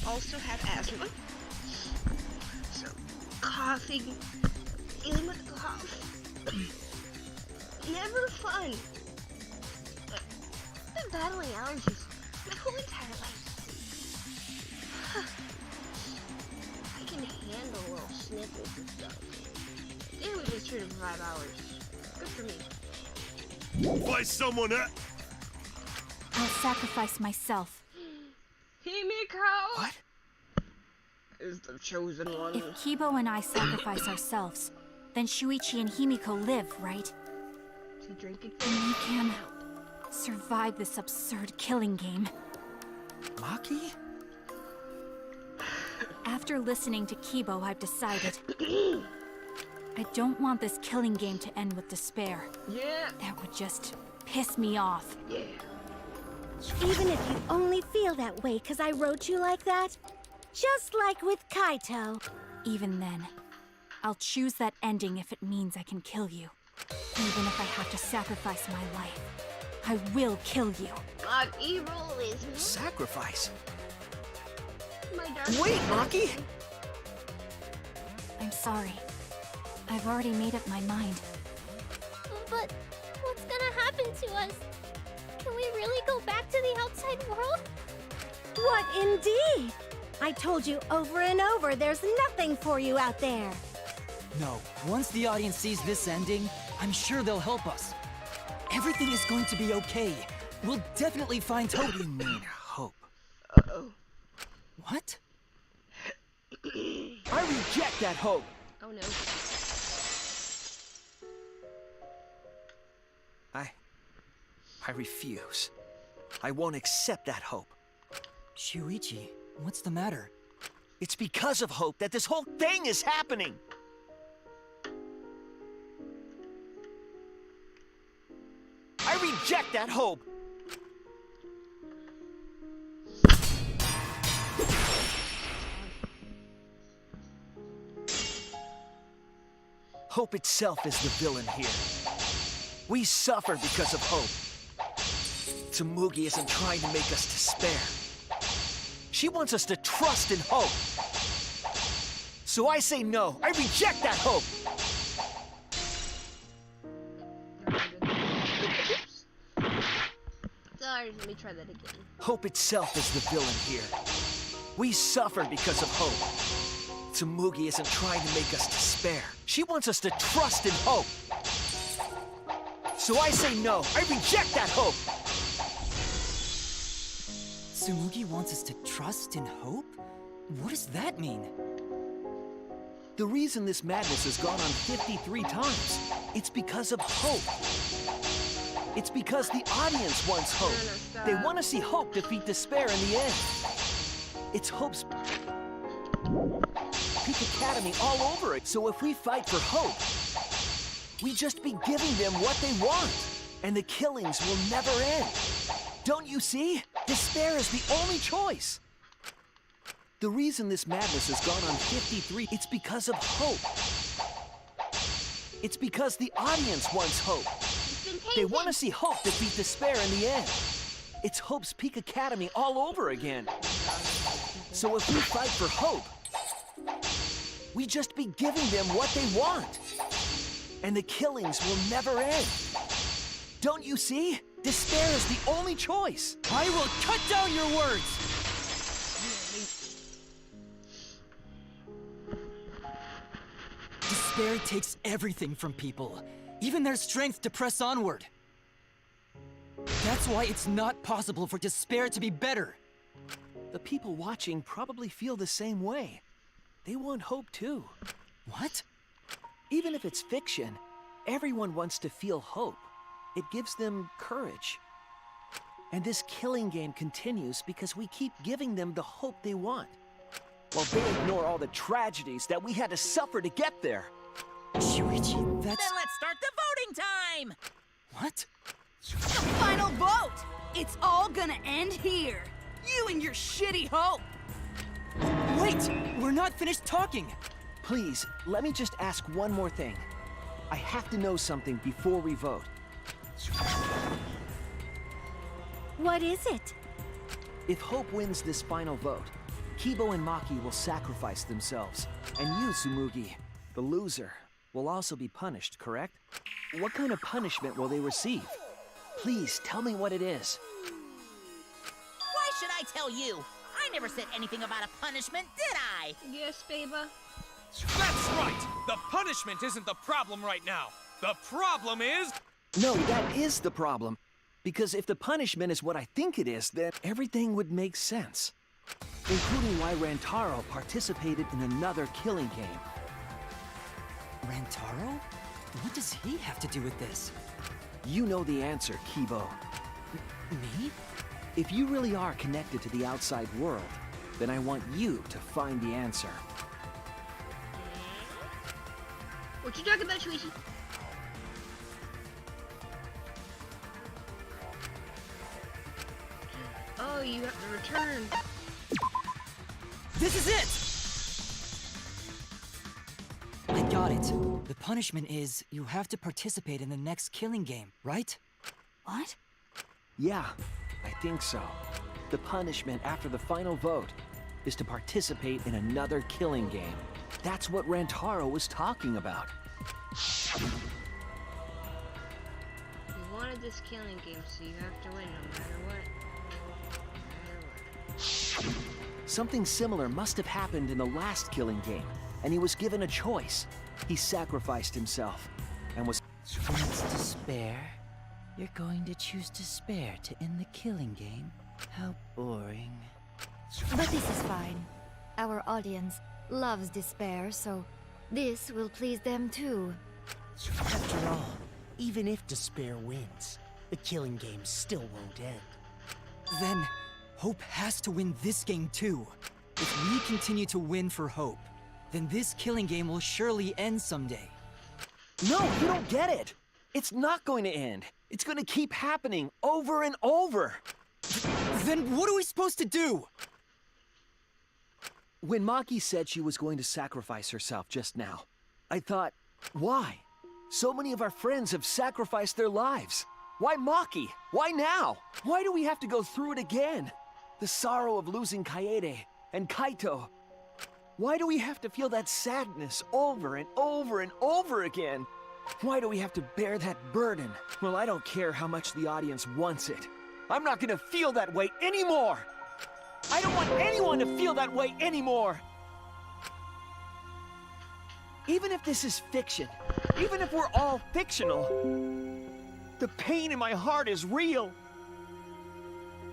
also have asthma. So, coughing, dealing with a cough. Never fun. But I've been battling allergies my whole entire life. I can handle little sniffles and stuff. They would just treated for 5 hours. Good for me. By someone else. I'll sacrifice myself. Himiko! What? Is the chosen one. If Kibo and I sacrifice ourselves, then Shuichi and Himiko live, right? To drink it. And we can survive this absurd killing game. Maki? After listening to Kibo, I've decided I don't want this killing game to end with despair. Yeah. That would just piss me off. Yeah. Even if you only feel that way because I wrote you like that, just like with Kaito. Even then, I'll choose that ending if it means I can kill you. Even if I have to sacrifice my life, I will kill you. Not evil is me. Sacrifice? My Wait, Maki! I'm sorry. I've already made up my mind. But what's gonna happen to us? Can we really go back to the outside world? What indeed? I told you over and over there's nothing for you out there. No, once the audience sees this ending, I'm sure they'll help us. Everything is going to be okay. We'll definitely find hope. What do you mean, hope? Uh-oh. What? I reject that hope! Oh no. I refuse. I won't accept that hope. Shuichi, what's the matter? It's because of hope that this whole thing is happening! I reject that hope! Hope itself is the villain here. We suffer because of hope. Tsumugi isn't trying to make us despair. She wants us to trust in hope. So I say no. I reject that hope. Sorry, let me try that again. Hope itself is the villain here. We suffer because of hope. Tsumugi isn't trying to make us despair. She wants us to trust in hope. So I say no. I reject that hope. Tsumugi wants us to trust in hope? What does that mean? The reason this madness has gone on 53 times, it's because of hope. It's because the audience wants hope. They want to see hope defeat despair in the end. It's hope's Peak Academy all over it. So if we fight for hope, we just be giving them what they want. And the killings will never end. Don't you see? Despair is the only choice. The reason this madness has gone on 53, it's because of hope. It's because the audience wants hope. They want to see hope defeat despair in the end. It's Hope's Peak Academy all over again. So if we fight for hope, we just be giving them what they want. And the killings will never end. Don't you see? Despair is the only choice. I will cut down your words! Despair takes everything from people, even their strength to press onward. That's why it's not possible for despair to be better. The people watching probably feel the same way. They want hope too. What? Even if it's fiction, everyone wants to feel hope. It gives them courage. And this killing game continues because we keep giving them the hope they want, while they ignore all the tragedies that we had to suffer to get there. Shuichi, that's... Then let's start the voting time! What? The final vote! It's all gonna end here! You and your shitty hope! Wait! We're not finished talking! Please, let me just ask one more thing. I have to know something before we vote. What is it? If Hope wins this final vote, Kibo and Maki will sacrifice themselves, and you, Tsumugi, the loser, will also be punished, correct? What kind of punishment will they receive? Please, tell me what it is. Why should I tell you? I never said anything about a punishment, did I? Yes, baby. That's right! The punishment isn't the problem right now. The problem is... No, that is the problem. Because if the punishment is what I think it is, then everything would make sense. Including why Rantaro participated in another killing game. Rantaro? What does he have to do with this? You know the answer, Kibo. Me? If you really are connected to the outside world, then I want you to find the answer. What you talking about, Shuichi? Oh, you have to return. This is it! I got it. The punishment is you have to participate in the next killing game, right? What? Yeah, I think so. The punishment after the final vote is to participate in another killing game. That's what Rantaro was talking about. You wanted this killing game, so you have to win no matter what. Something similar must have happened in the last killing game, and he was given a choice. He sacrificed himself, and was... Choose despair? You're going to choose despair to end the killing game? How boring. But this is fine. Our audience loves despair, so this will please them too. After all, even if despair wins, the killing game still won't end. Then, Hope has to win this game too. If we continue to win for Hope, then this killing game will surely end someday. No, you don't get it! It's not going to end. It's going to keep happening over and over. Then what are we supposed to do? When Maki said she was going to sacrifice herself just now, I thought, why? So many of our friends have sacrificed their lives. Why Maki? Why now? Why do we have to go through it again? The sorrow of losing Kaede and Kaito. Why do we have to feel that sadness over and over and over again? Why do we have to bear that burden? Well, I don't care how much the audience wants it. I'm not gonna feel that way anymore! I don't want anyone to feel that way anymore! Even if this is fiction, even if we're all fictional, the pain in my heart is real.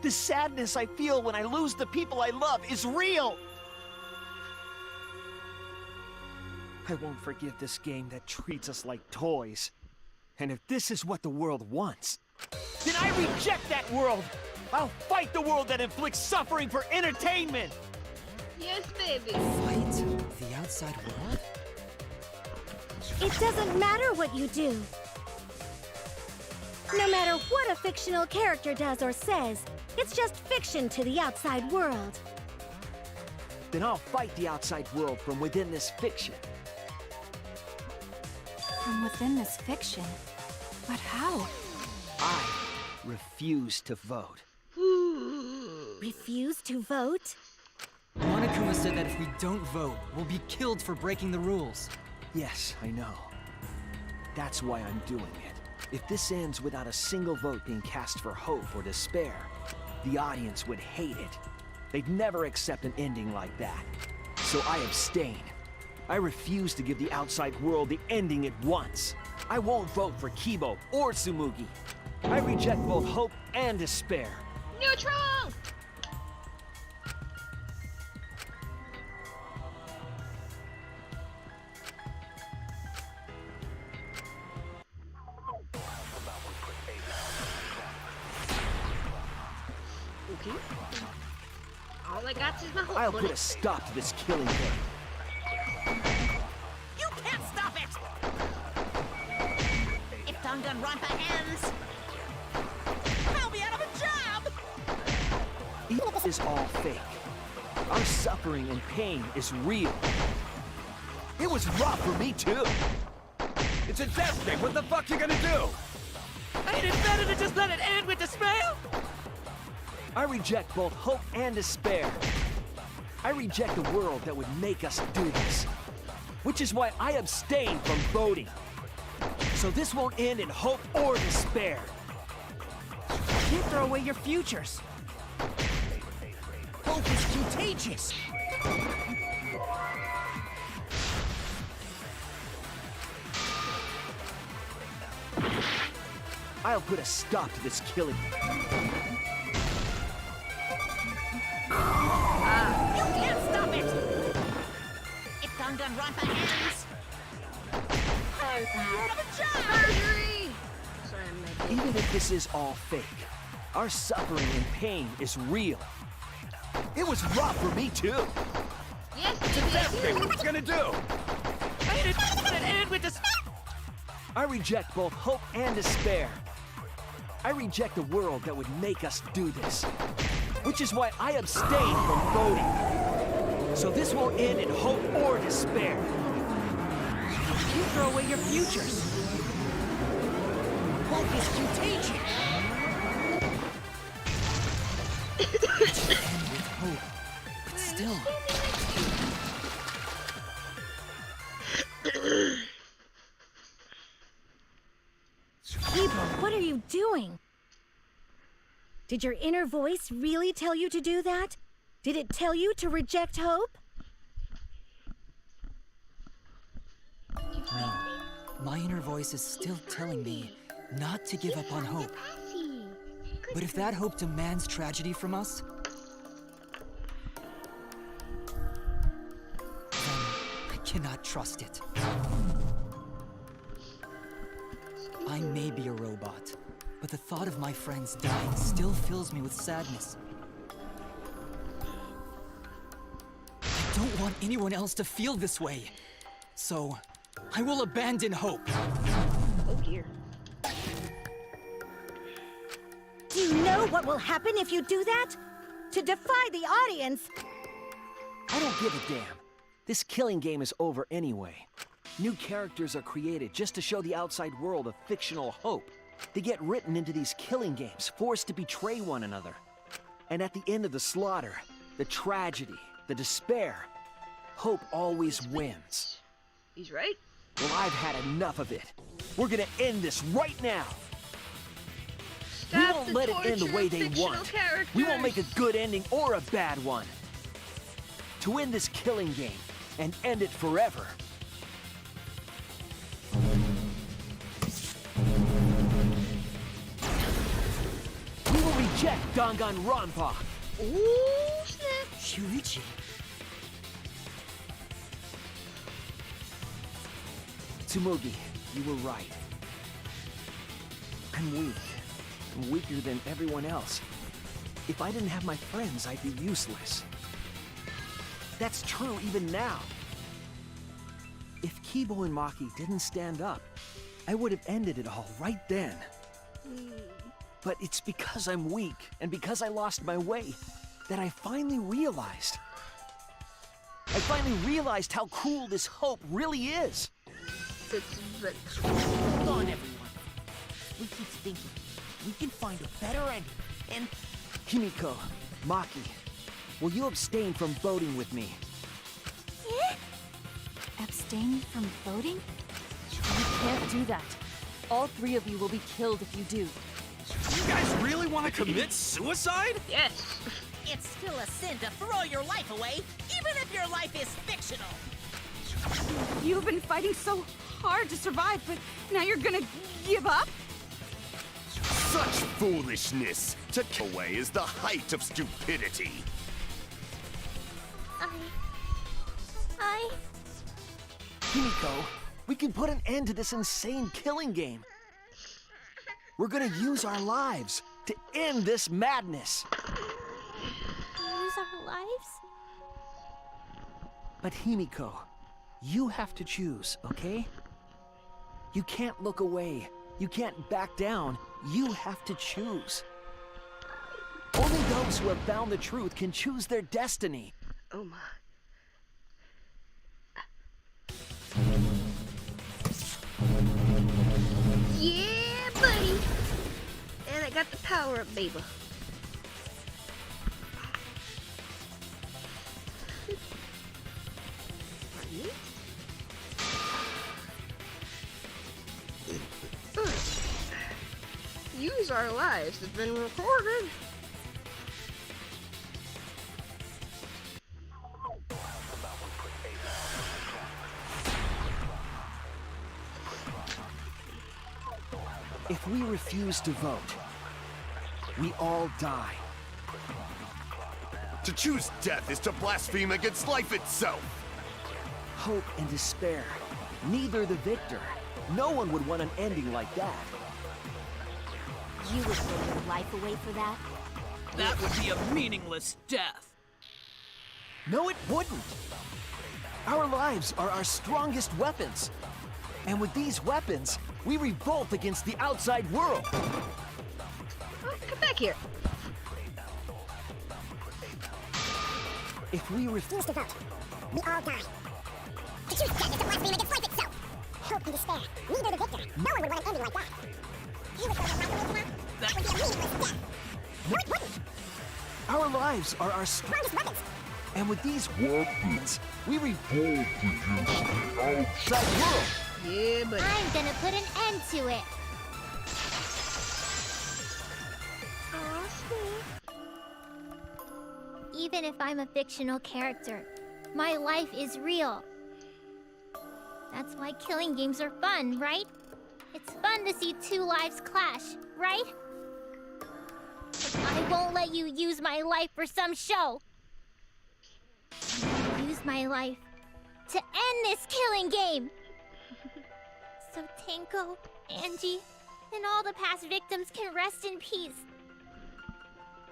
The sadness I feel when I lose the people I love is real. I won't forgive this game that treats us like toys. And if this is what the world wants, then I reject that world! I'll fight the world that inflicts suffering for entertainment! Yes, baby. Fight the outside world? It doesn't matter what you do. No matter what a fictional character does or says, it's just fiction to the outside world. Then I'll fight the outside world from within this fiction. From within this fiction? But how? I refuse to vote. Refuse to vote? Monokuma said that if we don't vote, we'll be killed for breaking the rules. Yes, I know. That's why I'm doing it. If this ends without a single vote being cast for hope or despair, the audience would hate it. They'd never accept an ending like that. So I abstain. I refuse to give the outside world the ending it wants. I won't vote for Kibo or Tsumugi. I reject both hope and despair. Neutral! Okay. All I got is my hope. I'll put a stop to this killing game. You can't stop it! If Danganronpa ends, I'll be out of a job! This is all fake. Our suffering and pain is real. It was rough for me too. It's a death thing. What the fuck you gonna do? Ain't it better to just let it end with despair? I reject both hope and despair. I reject a world that would make us do this. Which is why I abstain from voting. So this won't end in hope or despair. You throw away your futures. Hope is contagious. I'll put a stop to this killing. You can't stop it! If Danganronpa ends... Even if this is all fake, our suffering and pain is real. It was rough for me too. Yes, It's a death thing. What's gonna do? I reject both hope and despair. I reject a world that would make us do this. Which is why I abstain from voting. So this won't end in hope or despair. You throw away your futures. Hope is contagious. With hope. But still. Kibo, what are you doing? Did your inner voice really tell you to do that? Did it tell you to reject hope? No. My inner voice is still telling me not to give up on hope. But if that hope demands tragedy from us, then I cannot trust it. I may be a robot, but the thought of my friends dying still fills me with sadness. I don't want anyone else to feel this way. So, I will abandon hope. Oh dear. Do you know what will happen if you do that? To defy the audience! I don't give a damn. This killing game is over anyway. New characters are created just to show the outside world a fictional hope. They get written into these killing games, forced to betray one another. And at the end of the slaughter, the tragedy, the despair, hope always wins. He's right. Well, I've had enough of it. We're gonna end this right now. We won't let it end the way they want. We won't make a good ending or a bad one. To end this killing game and end it forever. We will reject Danganronpa. Ooh, snap. Shuichi. Tsumugi, you were right. I'm weak. I'm weaker than everyone else. If I didn't have my friends, I'd be useless. That's true even now. If Kibo and Maki didn't stand up, I would have ended it all right then. But it's because I'm weak, and because I lost my way, that I finally realized. How cruel this hope really is. Hold on, everyone. We keep thinking. We can find a better ending, and... Himiko, Maki, will you abstain from voting with me? Abstain from voting? You can't do that. All three of you will be killed if you do. You guys really want to commit suicide? Yes. It's still a sin to throw your life away, even if your life is fictional. You've been fighting so hard to survive, but now you're gonna give up? Such foolishness! To kill away is the height of stupidity. Himiko, we can put an end to this insane killing game. We're gonna use our lives to end this madness. Use our lives? But Himiko, you have to choose, okay? You can't look away. You can't back down. You have to choose. Only those who have found the truth can choose their destiny. Oh my. Yeah, buddy. And I got the power up, baby. is our lives have been recorded. If we refuse to vote, we all die. To choose death is to blaspheme against life itself. Hope and despair. Neither the victor. No one would want an ending like that. You would throw your life away for that? That would be a meaningless death. No, it wouldn't. Our lives are our strongest weapons. And with these weapons, we revolt against the outside world. Oh, come back here. If we refuse to vote, we all die. To choose death is to blaspheme against life itself. Hope and despair. Neither the victor. No one would want an ending like that. You would throw your life away for that? That would be a meaningless death. No, it wouldn't. Our lives are our strongest weapons. And with these weapons, we revolt against the outside world. Yeah, but I'm gonna put an end to it. Even if I'm a fictional character, my life is real. That's why killing games are fun, right? It's fun to see two lives clash, right? I won't let you use my life for some show. Use my life to end this killing game. So Tenko, Angie, and all the past victims can rest in peace.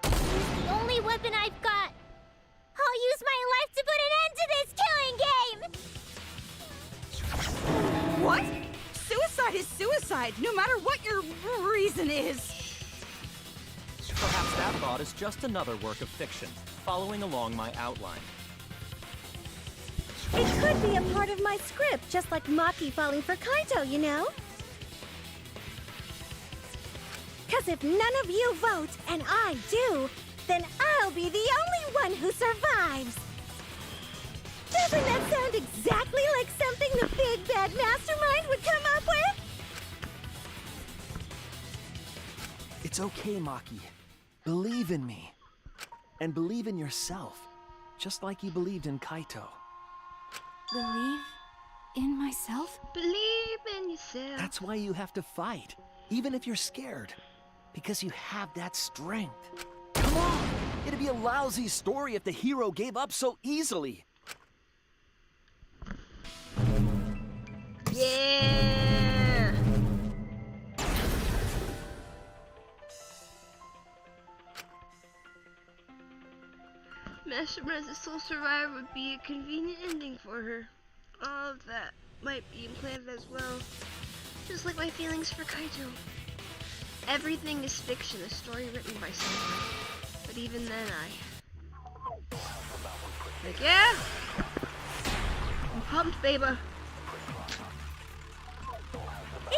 It's the only weapon I've got. I'll use my life to put an end to this killing game! What? Suicide is suicide, no matter what your reason is. Perhaps that thought is just another work of fiction, following along my outline. It could be a part of my script, just like Maki falling for Kaito, you know? Because if none of you vote, and I do, then I'll be the only one who survives. Doesn't that sound exactly like something the big bad mastermind would come up with? It's okay, Maki. Believe in me. And believe in yourself. Just like you believed in Kaito. Believe in myself? Believe in yourself. That's why you have to fight. Even if you're scared. Because you have that strength. Come on! It'd be a lousy story if the hero gave up so easily. Yeah! Mastermind as a sole survivor would be a convenient ending for her. All of that might be implanted as well. Just like my feelings for Kaito. Everything is fiction, a story written by someone. But even then like, yeah! I'm pumped, baby.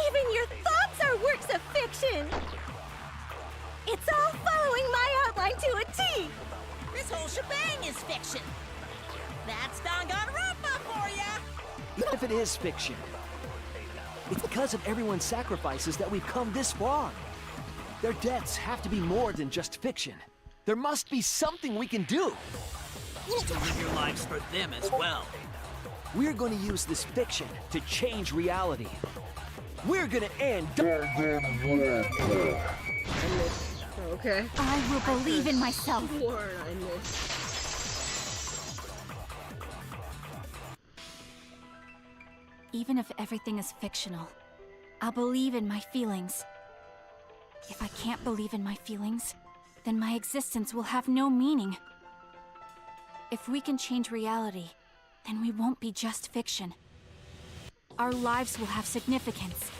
Even your thoughts are works of fiction! It's all following my outline to a T! This whole shebang is fiction. That's Danganronpa for ya! Even if it is fiction, it's because of everyone's sacrifices that we've come this far. Their deaths have to be more than just fiction. There must be something we can do. You need to live your lives for them as well. We're going to use this fiction to change reality. We're going to end Danganronpa. Okay. I will believe in myself. Word I missed. Even if everything is fictional, I'll believe in my feelings. If I can't believe in my feelings, then my existence will have no meaning. If we can change reality, then we won't be just fiction. Our lives will have significance.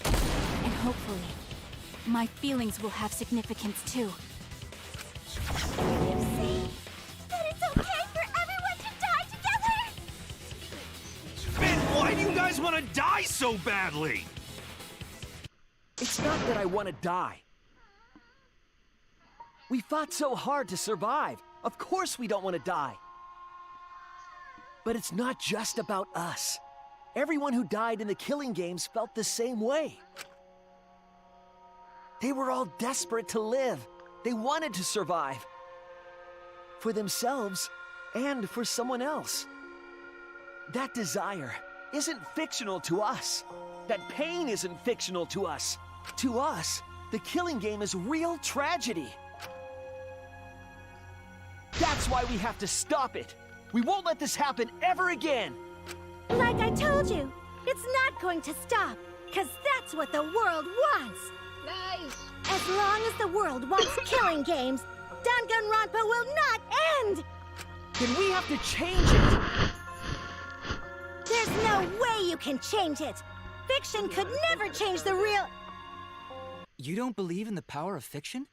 And hopefully, my feelings will have significance too. You say that it's okay for everyone to die together? Man, why do you guys want to die so badly? It's not that I want to die. We fought so hard to survive. Of course we don't want to die. But it's not just about us. Everyone who died in the killing games felt the same way. They were all desperate to live. They wanted to survive. For themselves and for someone else. That desire isn't fictional to us. That pain isn't fictional to us. To us, the killing game is real tragedy. That's why we have to stop it. We won't let this happen ever again. Like I told you, it's not going to stop, because that's what the world wants. Nice. As long as the world wants killing games, Danganronpa will not end! Then we have to change it. There's no way you can change it. Fiction could never change the real... You don't believe in the power of fiction?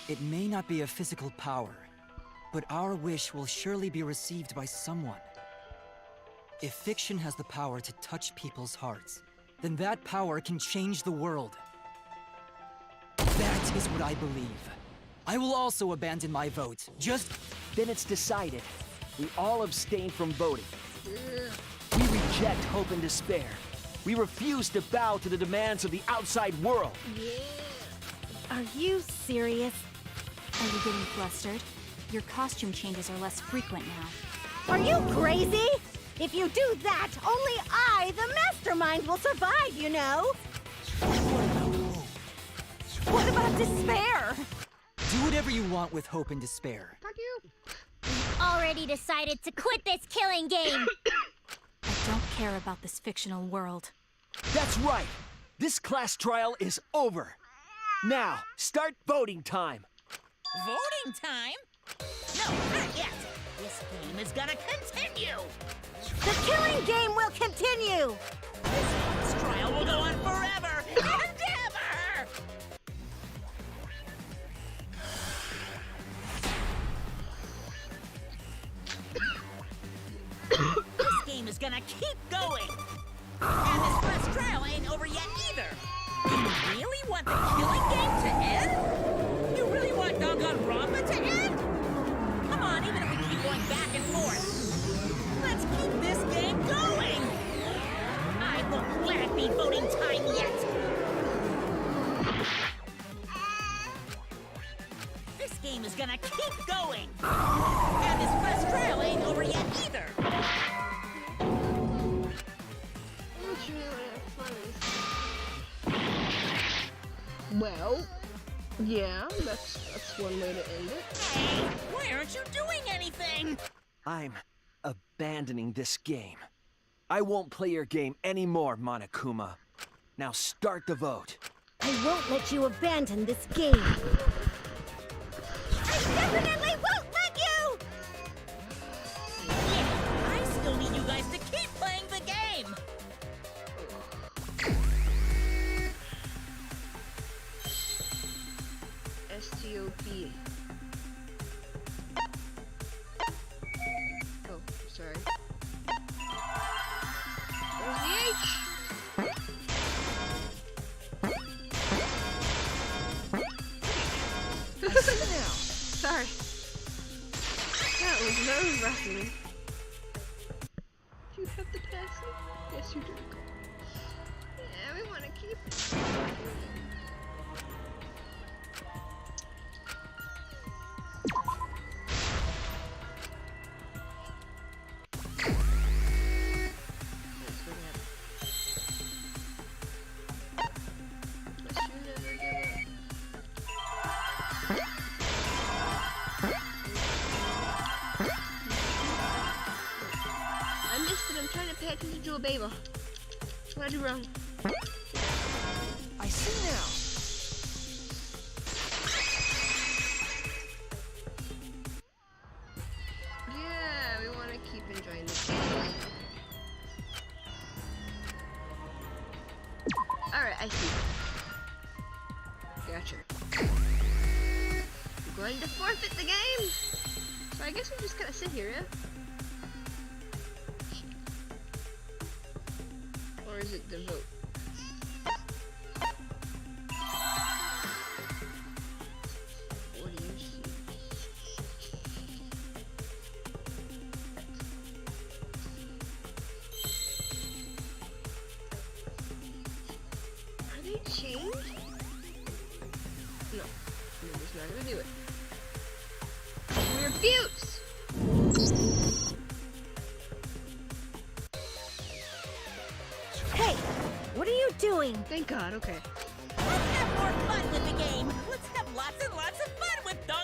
It may not be a physical power, but our wish will surely be received by someone. If fiction has the power to touch people's hearts, then that power can change the world. That is what I believe. I will also abandon my vote, just... Then it's decided. We all abstain from voting. We reject hope and despair. We refuse to bow to the demands of the outside world. Are you serious? Are you getting flustered? Your costume changes are less frequent now. Are you crazy? If you do that, only I, the mastermind, will survive, you know? What about despair? Do whatever you want with hope and despair. Fuck you. Already decided to quit this killing game. I don't care about this fictional world. That's right. This class trial is over. Now, start voting time. Voting time? No, not yet. This game is gonna continue. The killing game will continue. This trial will go on forever and ever. This game is gonna keep going. And this last trial ain't over yet either. You really want the killing game to end? You really want Danganronpa to end? Come on, even if we keep going back and forth. Let's keep this game going. I won't let it be voting time yet. This game is gonna keep going. And this last trial ain't over yet either. Well, yeah, that's one way to end it. Hey, why aren't you doing anything? I'm abandoning this game. I won't play your game anymore, Monokuma. Now start the vote. I won't let you abandon this game. I definitely won't let you! Yeah, I still need you guys to keep playing the game. STOP. Oh, sorry. Where's the H? Now. Sorry. That was nerve-wracking. Do you have the password? Yes, you do. Yeah, we want to keep it. To a Babel. What did I do wrong? I see now. Yeah, we want to keep enjoying the game. Alright, I see. Gotcha. I'm going to forfeit the game! So I guess we just gotta sit here, yeah? Or is it the vote? What do you see? refuse! Hey, what are you doing? Thank God, okay. Let's have more fun with the game. Let's have lots and lots of fun with Danganronpa!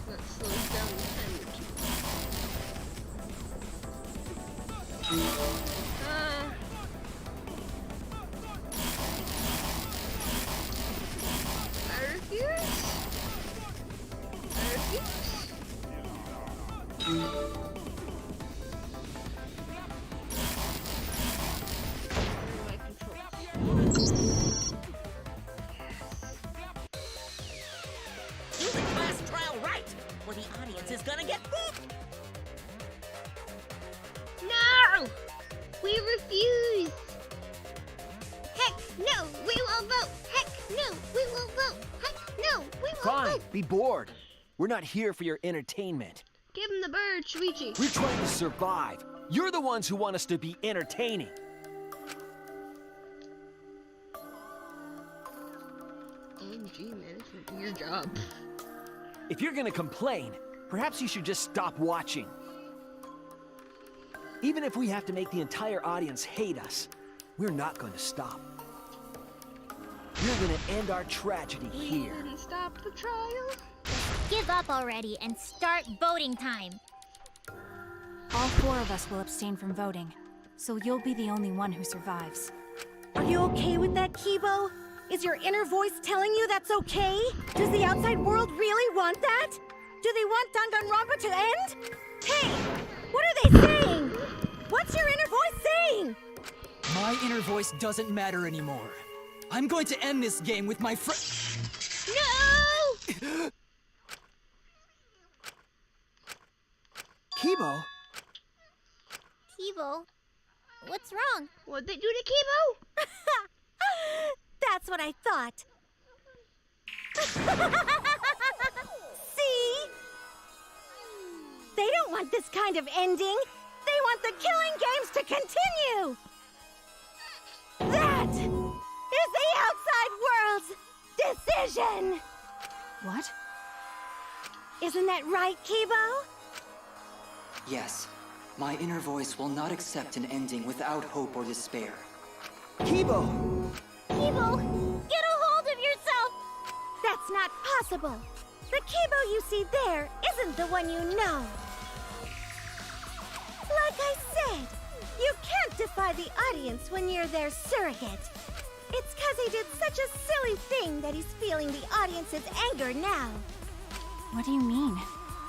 That slows down the time. I refuse. Do the class trial right, or the audience is gonna get pooped! No! We refuse! Heck no! We will vote! Heck no! We will vote! Heck no! We will Fine, vote! be bored. We're not here for your entertainment. Give him the bird, Shuichi. We're trying to survive. You're the ones who want us to be entertaining. OMG, man, it's your job. If you're gonna complain, perhaps you should just stop watching. Even if we have to make the entire audience hate us, we're not going to stop. We're gonna end our tragedy here. We didn't stop the trial. Give up already and start voting time. All 4 of us will abstain from voting, so you'll be the only one who survives. Are you okay with that, Kibo? Is your inner voice telling you that's okay? Does the outside world really want that? Do they want Danganronpa to end? Hey! What are they saying? What's your inner voice saying? My inner voice doesn't matter anymore. I'm going to end this game with my friend. No! Kibo? Kibo, what's wrong? What'd they do to Kibo? That's what I thought. See? They don't want this kind of ending. They want the killing games to continue. That is the outside world's decision. What? Isn't that right, Kibo? Yes, my inner voice will not accept an ending without hope or despair. Kibo! Kibo, get a hold of yourself! That's not possible. The Kibo you see there isn't the one you know. Like I said, you can't defy the audience when you're their surrogate. It's 'cause he did such a silly thing that he's feeling the audience's anger now. What do you mean?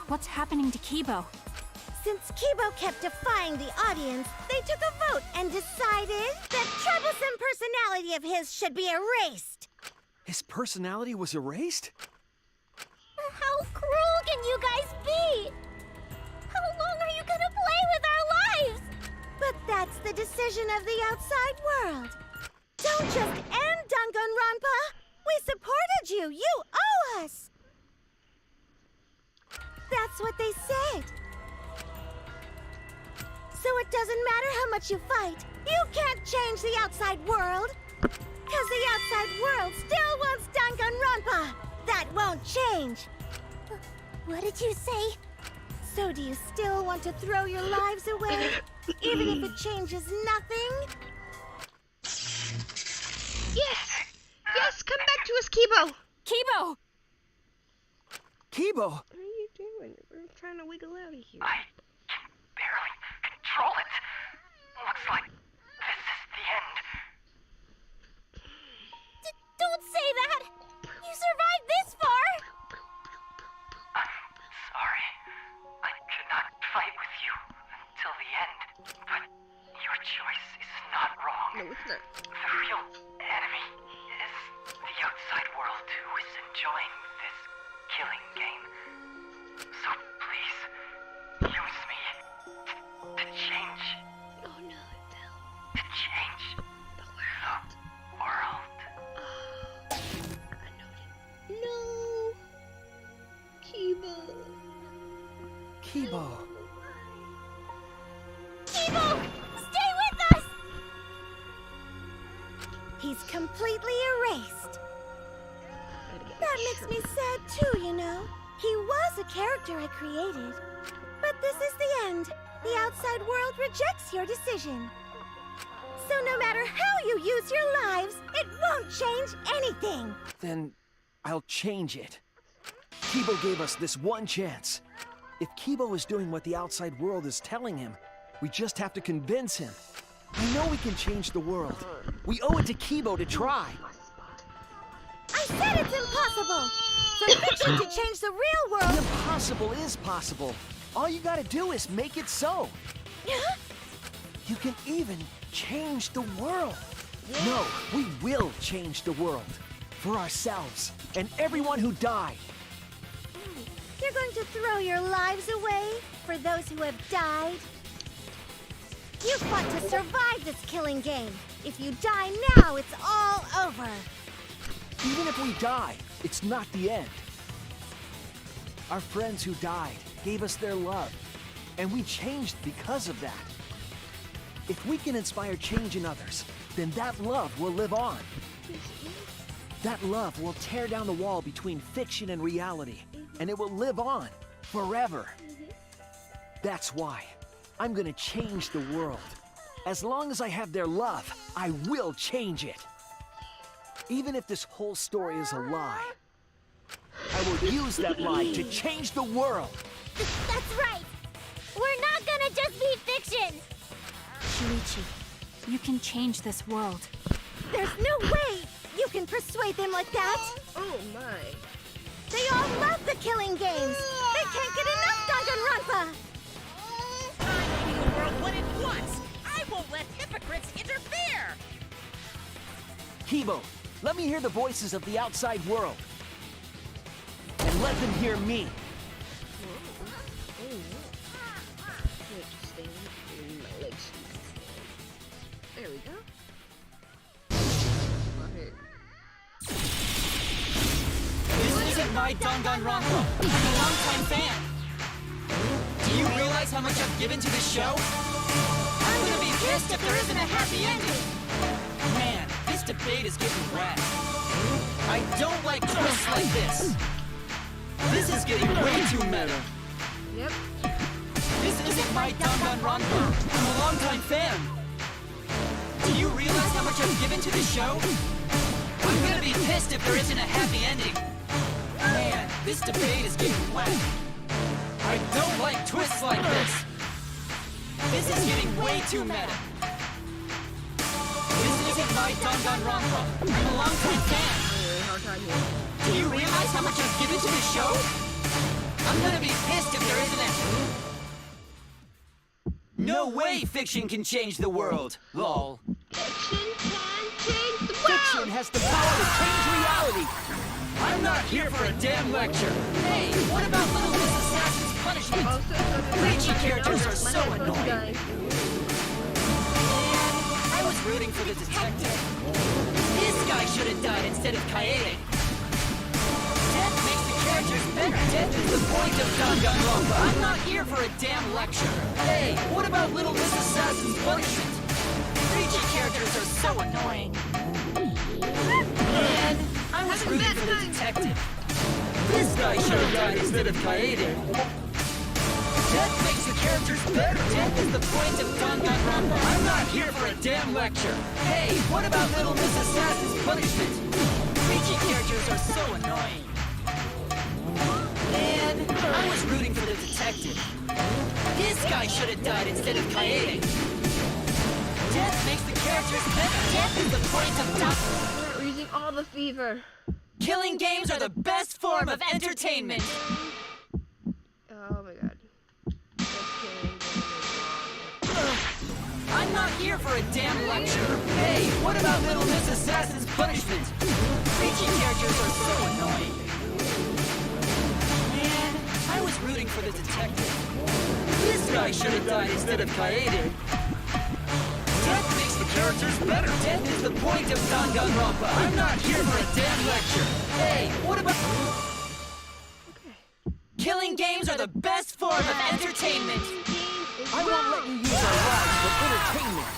What's happening to Kibo? Since Kibo kept defying the audience, they took a vote and decided that troublesome personality of his should be erased. His personality was erased? How cruel can you guys be? How long are you gonna play with our lives? But that's the decision of the outside world. Don't just end Danganronpa! We supported you! You owe us! That's what they said. So it doesn't matter how much you fight, you can't change the outside world! 'Cause the outside world still wants Danganronpa! That won't change! What did you say? So do you still want to throw your lives away? Even if it changes nothing? Yes! Yes, come back to us, Kibo! Kibo! Kibo! What are you doing? We're trying to wiggle out of here. I can barely control it. Looks like this is the end. Don't say that! You survived this far! I'm sorry. I could not fight with you until the end. But your choice is not wrong. No, it's not. The real enemy is the outside world who is enjoying this killing game. So please, use me to change. Oh no, it fell. Kibo. Kibo! Stay with us! He's completely erased. That makes me sad too, you know. He was a character I created. But this is the end. The outside world rejects your decision. So no matter how you use your lives, it won't change anything. Then I'll change it. Kibo gave us this one chance. If Kibo is doing what the outside world is telling him, we just have to convince him. We know we can change the world. We owe it to Kibo to try. I said it's impossible! For fiction to change the real world... The impossible is possible. All you gotta do is make it so. You can even change the world. No, we will change the world. For ourselves and everyone who died. You're going to throw your lives away for those who have died? You fought to survive this killing game. If you die now, it's all over. Even if we die, it's not the end. Our friends who died gave us their love, and we changed because of that. If we can inspire change in others, then that love will live on. That love will tear down the wall between fiction and reality, and it will live on forever. That's why I'm gonna change the world. As long as I have their love, I will change it. Even if this whole story is a lie, I will use that lie to change the world. That's right. We're not gonna just be fiction. Shuichi, you can change this world. There's no way you can persuade them like that. Oh my. They all love the killing games. They can't get enough Danganronpa. I'm the world what it wants. I won't let hypocrites interfere. Kibo, let me hear the voices of the outside world. And let them hear me. There we go. This isn't my Danganronpa. I'm a longtime fan. Do you realize how much I've given to this show? I'm gonna be pissed if there isn't a happy ending. Man, this debate is getting wrecked. I don't like twists like this. This is getting way too meta. Yep. This isn't my Danganronpa. I'm a longtime fan. Do you realize how much I've given to this show? I'm gonna be pissed if there isn't a happy ending. Man, this debate is getting wet. I don't like twists like this. This is getting way too meta. This isn't my Danganronpa. I'm a longtime fan. Do you realize how much I've given to this show? I'm gonna be pissed if there isn't a... No way fiction can change the world, lol. Fiction has the power to change reality. I'm not here for a damn lecture. Hey, what about Little Miss Assassin's punishment? Preachy characters are so annoying. Man, I was rooting for the detective. This guy should have died instead of Kaede. Death makes the characters better. Death is the point of Danganronpa. I'm not here for a damn lecture. Hey, what about Little Miss Assassin's punishment? Preachy characters are so annoying. Man, I was rooting for the detective. This guy should have died instead of Kaede. Death makes the characters better. Death is the point of Danganronpa. I'm not here for a damn lecture. Hey, what about Little Miss Assassin's punishment? Preachy characters are so annoying. Man, I was rooting for the detective. This guy should have died instead of Kaede. Death makes the characters better. Death is the point of Danganronpa. We're using all the fever. Killing games are the best form of entertainment. Oh my god. I'm not here for a damn lecture. Hey, what about Little Miss Assassin's punishment? Preachy characters are so annoying. Man, I was rooting for the detective. This guy should have died instead of Kaede. Death makes the characters better. Death is the point of Danganronpa. I'm not here for a damn lecture. Hey, what about... Killing games are the best form of entertainment. I won't let you use our lives for entertainment.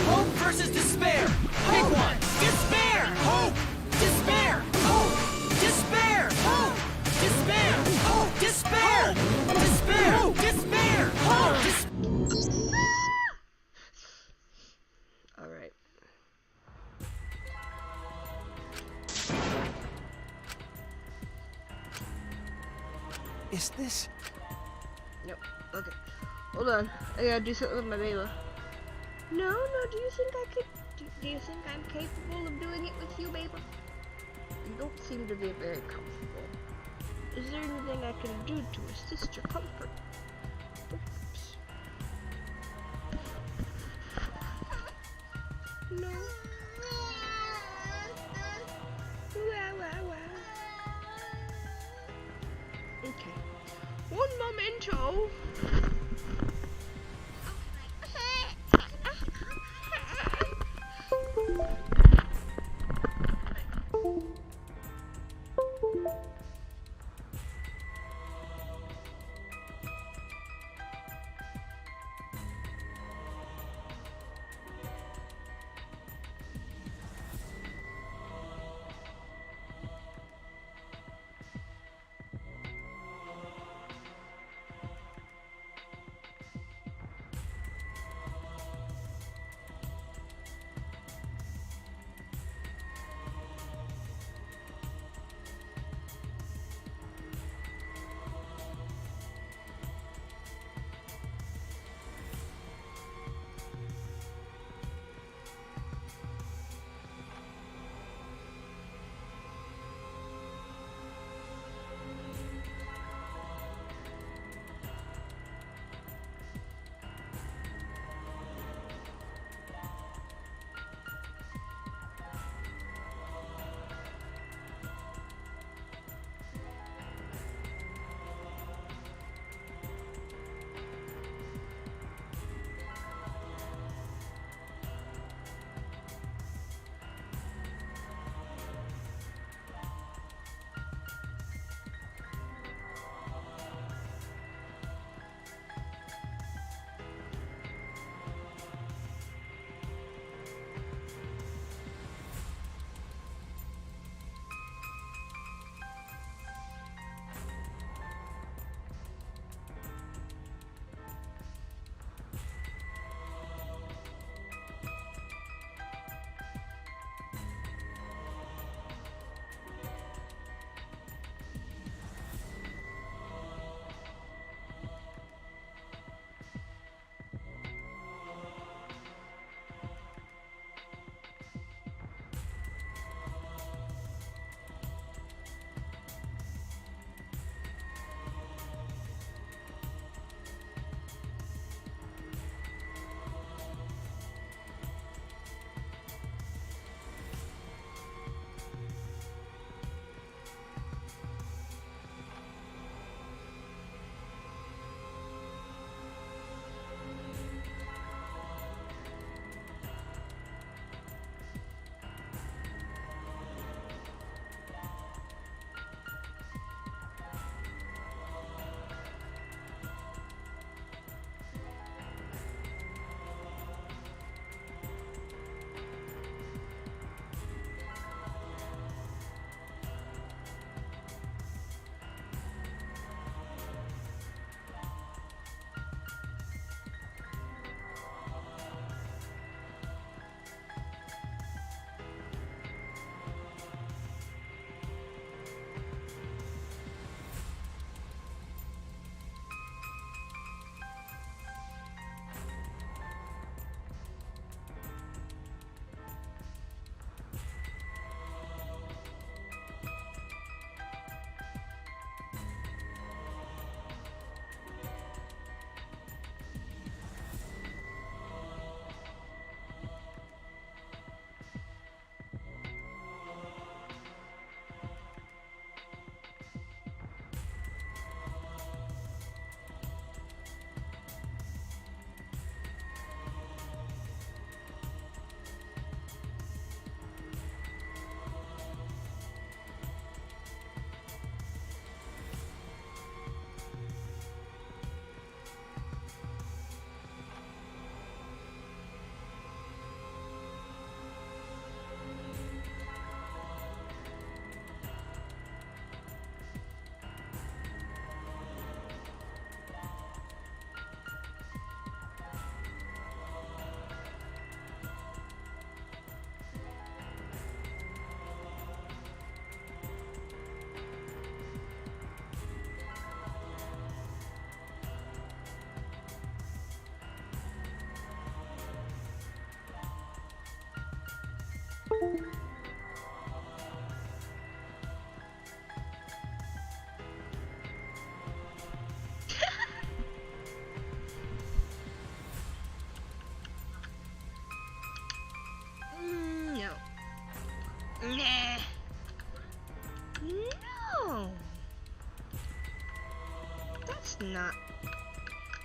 Hope versus despair. Pick one. Despair. Hope. Despair. Hope. Despair. Hope. Despair. Hope. Despair. Despair. Despair. Hope. All right. Is this? Nope. Okay. Hold on. I gotta do something with my baby. No. Do you think I could? Do you think I'm capable of doing it with you, baby? You don't seem to be very comfortable. Is there anything I can do to assist your comfort? Perhaps. No. Okay. One momento.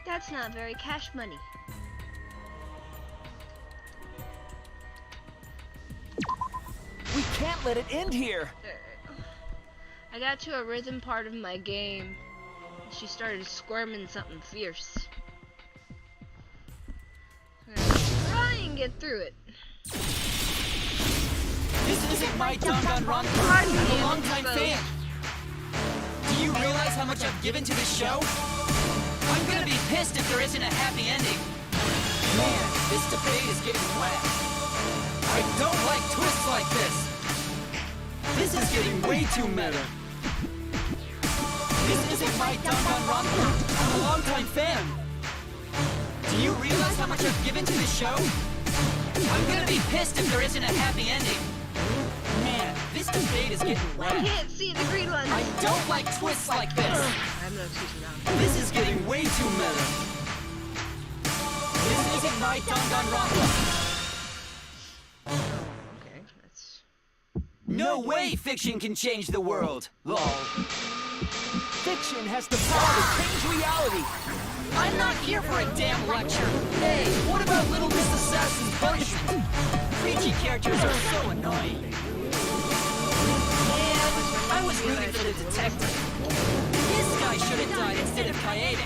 That's not very cash money. We can't let it end here. I got to a rhythm part of my game. And she started squirming something fierce. I'm gonna try and get through it. This isn't my Danganronpa. I'm a longtime fan. Do you realize how much I've given to this show? I'm gonna be pissed if there isn't a happy ending. Man, this debate is getting wet. I don't like twists like this. This is getting way too meta. This isn't my Danganronpa. I'm a longtime fan. Do you realize how much I've given to this show? I'm gonna be pissed if there isn't a happy ending. Man, this debate is getting wet. I can't see the green one. I don't like twists like this. I'm no excuse me now. This is getting way too meta. This isn't my Danganronpa. Okay, that's... No way fiction can change the world. Lol. Fiction has the power to change reality. I'm not here for a damn lecture. Hey, what about Little Miss Assassin's punishment? Preachy characters are so annoying. And I was rooting for the detective. This guy should have died instead of Kaede.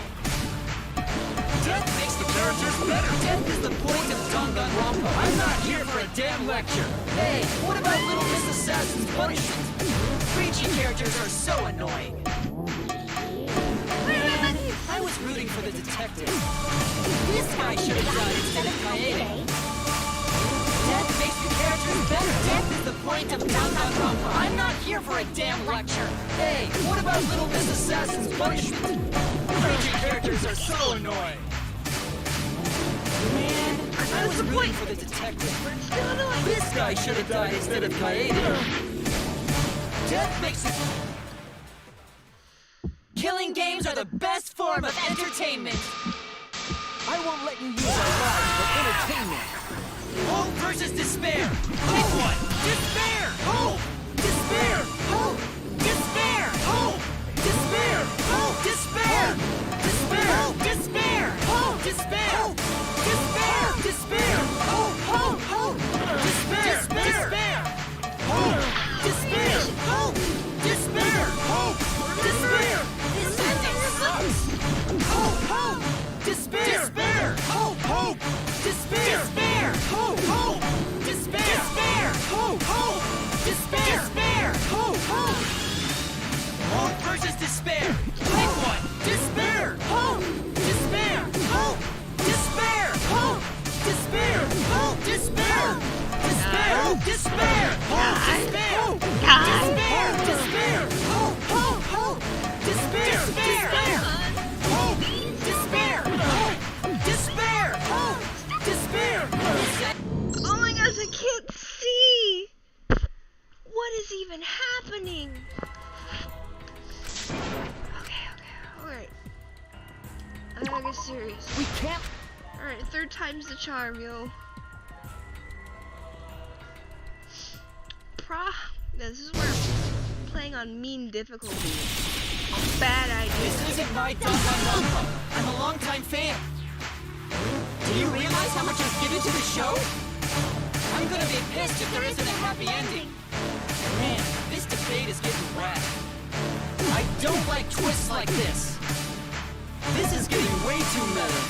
Death makes the characters better. Death is the point of Danganronpa. I'm not here for a damn lecture. Hey, what about Little Miss Assassin's punishment? Preachy characters are so annoying. I was rooting for the detective. This guy should have died instead of Kaede. Death makes the characters better. Death is the point of Danganronpa. I'm not here for a damn lecture. Hey, what about Little Miss Assassin's punishment? Preachy characters are so annoying. Man, I was rooting for the detective. This guy should have died instead of Kaede. Death makes it... Killing games are the best form of entertainment. I won't let you use our lives for entertainment. Hope versus despair. Pick one. Despair. Hope. Despair. Hope. Despair. Hope. Despair. Hope. Despair. Despair. Despair. Hope. Despair. Despair. Despair. Hope. Hope. Hope. Despair. Despair. Hope. Despair. Hope. Despair. Hope. Despair. This ending sucks. Hope. Hope. Despair. Despair. Hope. Hope. Despair. Despair. Hope. Hope. Despair. Despair. Hope. Hope. Despair. Despair. Hope. Hope. Hope versus despair. Pick one. Despair. Hope. Despair. Hope. Despair. Hope. Despair. Hope. Despair. Despair. Despair. Hope. Despair. Despair. Despair. Hope. Hope. Hope. Despair. Despair. Hope. Despair. Hope. Despair. Hope. Despair. Oh my gosh, I can't see! What is even happening? Okay, alright. I gotta get serious. We can't... Alright, third time's the charm, yo. This is where I'm playing on mean difficulty. Bad idea. This isn't my Danganronpa. I'm a longtime fan. Do you realize how much I've given to the show? I'm gonna be pissed if there isn't a happy ending. Man, this debate is getting wet. I don't like twists like this. This is getting way too meta.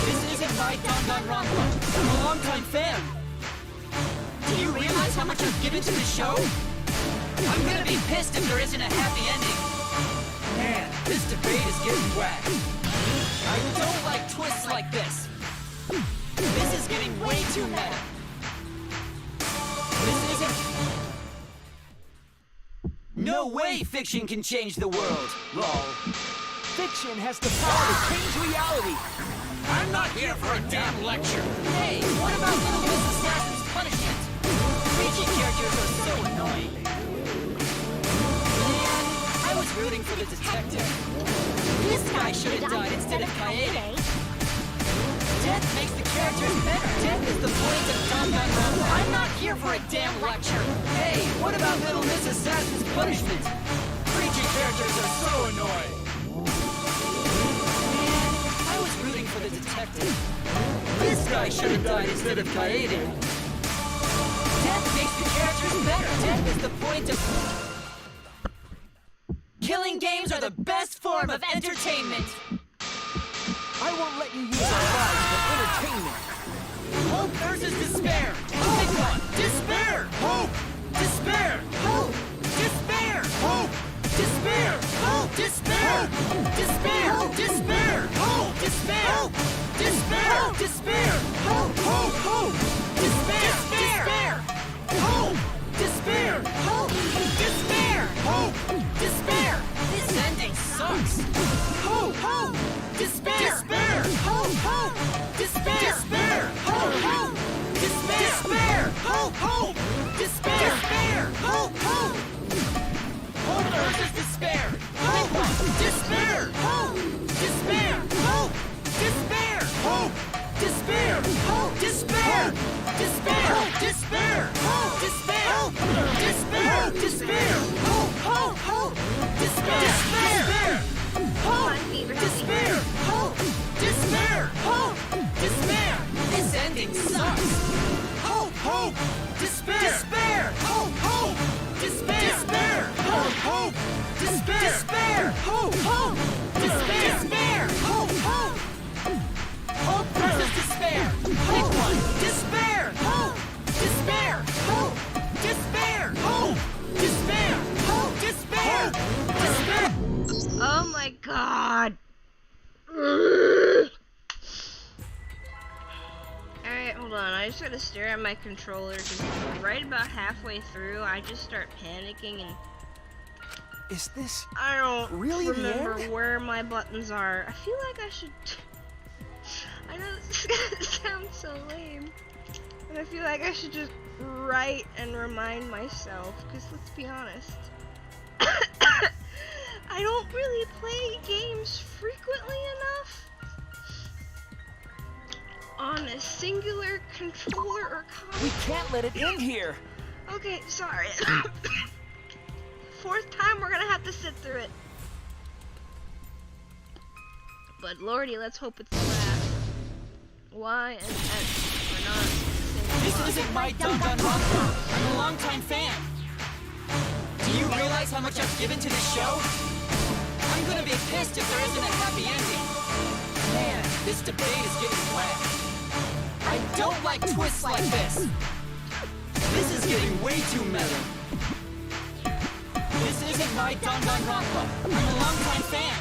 This isn't my Danganronpa. I'm a longtime fan. Do you realize how much I've given to the show? I'm gonna be pissed if there isn't a happy ending. Man, this debate is getting wet. I don't like twists like this. This is getting way too meta. This isn't... No way fiction can change the world, lol. Fiction has the power to change reality. I'm not here for a damn lecture. Hey, what about Little Miss Assassin's punishment? Preachy characters are so annoying. Man, I was rooting for the detective. This guy should have died instead of Kaede. Death makes the characters better. Death is the point of Danganronpa. I'm not here for a damn lecture. Hey, what about Little Miss Assassin's punishment? Preachy characters are so annoying. I was rooting for the detective. This guy should have died instead of Kaede. Death makes the characters better. Death is the point of... Killing games are the best form of entertainment. I won't let you use our lives for entertainment. Hope versus despair. Pick one. Despair. Hope! Despair. Hope. Despair. Hope. Despair. Hope. Despair. Despair. Despair. Hope. Despair. Despair. Despair. Hope. Hope. Hope. Despair. Despair. Hope. Despair. Hope. Despair. Hope. Despair. This ending sucks. Hope. Hope. Despair. Despair. Hope. Hope. Despair. Despair. Hope. Hope. Despair. Despair. Hope. Hope. Despair. Despair. Hope. Hope. Hope versus despair. Hope. Despair. Hope. Despair. Hope. Despair. Hope. Despair. Hope. Despair. Despair. Despair. Hope. Despair. Despair. Despair. Hope. Hope. Hope. Despair. Despair. Hope. Despair. Hope. Despair. Hope. Despair. This ending sucks. Hope. Hope. Despair. Despair. Hope. Hope. Despair. Despair. Hope. Hope. Despair. Despair. Hope. Hope. Despair. Despair. Hope. Hope. Hope versus despair. Pick one. Despair. Hope. Despair. Hope. Despair. Hope. Despair. Hope. Despair. Despair. Oh my god. Alright, hold on. I just gotta stare at my controller because right about halfway through, I just start panicking and Is this I don't really remember the end? where my buttons are. I feel like I should. I know this is gonna sound so lame, but I feel like I should just write and remind myself. Because let's be honest, I don't really play games frequently enough on a singular controller or console. We can't let it end here. Okay, sorry. Fourth time we're gonna have to sit through it. But lordy, let's hope it's the last. Y and X are not the same. This isn't my Danganronpa. I'm a longtime fan. Do you realize how much I've given to this show? I'm gonna be pissed if there isn't a happy ending. Man, this debate is getting wet. I don't like twists like this. This is getting way too meta. This isn't my Danganronpa. I'm a longtime fan.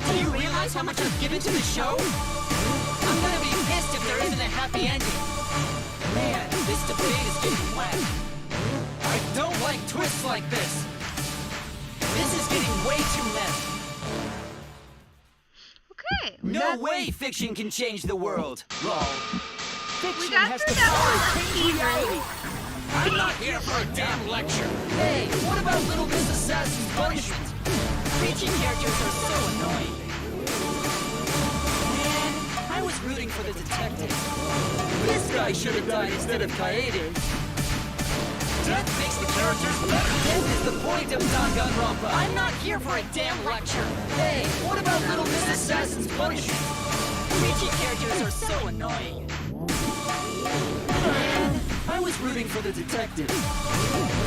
Do you realize how much I've given to the show? I'm gonna be pissed if there isn't a happy ending. Man, this debate is getting wet. I don't like twists like this. This is getting way too meta. Okay. No way fiction can change the world. Lol. Fiction has the power to change reality. I'm not here for a damn lecture. Hey, what about Little Miss Assassin's punishment? Preachy characters are so annoying. Man, I was rooting for the detective. This guy should have died instead of Kaede. Death makes the characters better. Death is the point of Danganronpa. I'm not here for a damn lecture. Hey, what about Little Miss Assassin's punishment? Preachy characters are so annoying. Man, I was rooting for the detective.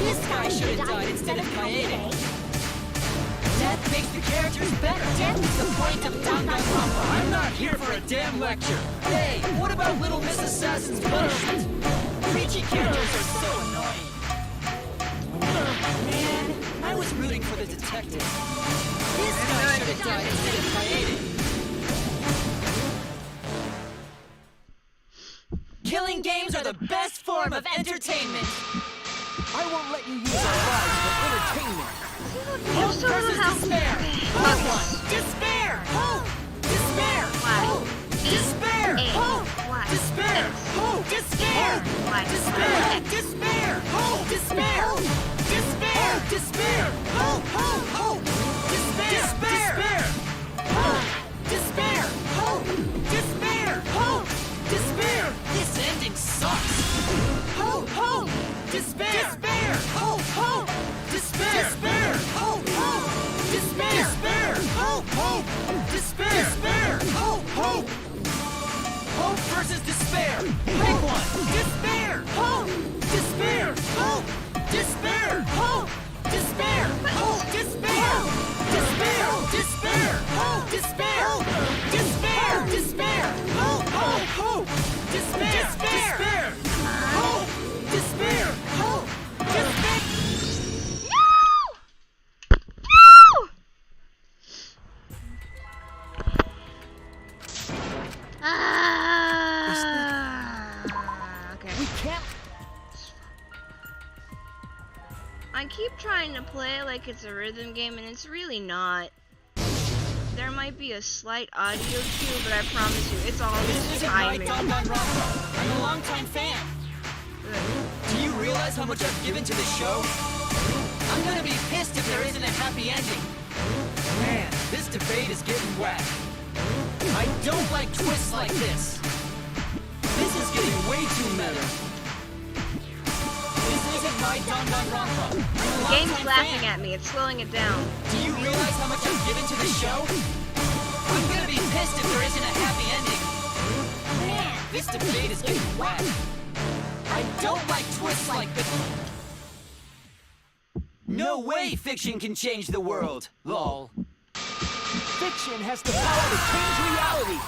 This guy should have died instead of Kaede. Death makes the characters better. Death is the point of Danganronpa. I'm not here for a damn lecture. Hey, what about Little Miss Assassin's punishment? Preachy characters are so annoying. Man, I was rooting for the detective. This guy should have died instead of Kaede. Killing games are the best form of entertainment. I won't let you use our lives for entertainment. Hope versus despair. Hope one. Despair. Hope. Despair. Hope. Despair. Hope. Despair. Hope. Despair. Despair. Despair. Hope. Despair. Despair. Despair. Hope. Hope. Hope. Despair. Despair. Hope. Despair. Hope. Despair. Hope. Despair. This ending sucks. Hope. Hope. Despair. Despair. Hope. Hope. Despair. Despair. Hope. Hope. Despair. Despair. despair! Pick one! Despair! Hope! Despair! Hope! Despair! Hope! Despair! Hope! Despair! Despair! Despair! Hope! Despair! Despair! Despair! Hope! Hope! Hope! Despair! Despair! Hope! Despair! Hope! Despair! Okay. We can't. I keep trying to play it like it's a rhythm game, and it's really not. There might be a slight audio cue, but I promise you, it's all just timing. I'm a longtime fan. Do you realize how much I've given to the show? I'm gonna be pissed if there isn't a happy ending. Man, this debate is getting wet. I don't like twists like this. This is getting way too meta. This isn't my Danganronpa. The game's laughing at me. It's slowing it down. Do you realize how much I've given to the show? I'm gonna be pissed if there isn't a happy ending. Man, this debate is getting wet. I don't like twists like this. No way fiction can change the world, lol. Fiction has the power to change reality.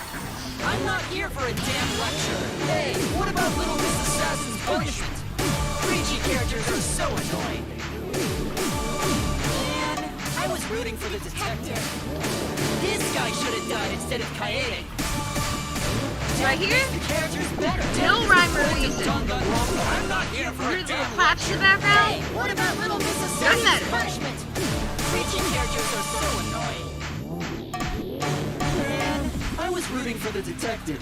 I'm not here for a damn lecture. Hey, what about Little Miss Assassin's punishment? Preachy characters are so annoying. Man, I was rooting for the detective. This guy should have died instead of Kaede. Right here? The character's better. No rhyme or reason. I'm not here for Hear a the damn claps in the lecture. background? Hey, what about Little Miss Doesn't Assassin's matter. punishment? Preachy characters are so annoying. Man, I was rooting for the detective.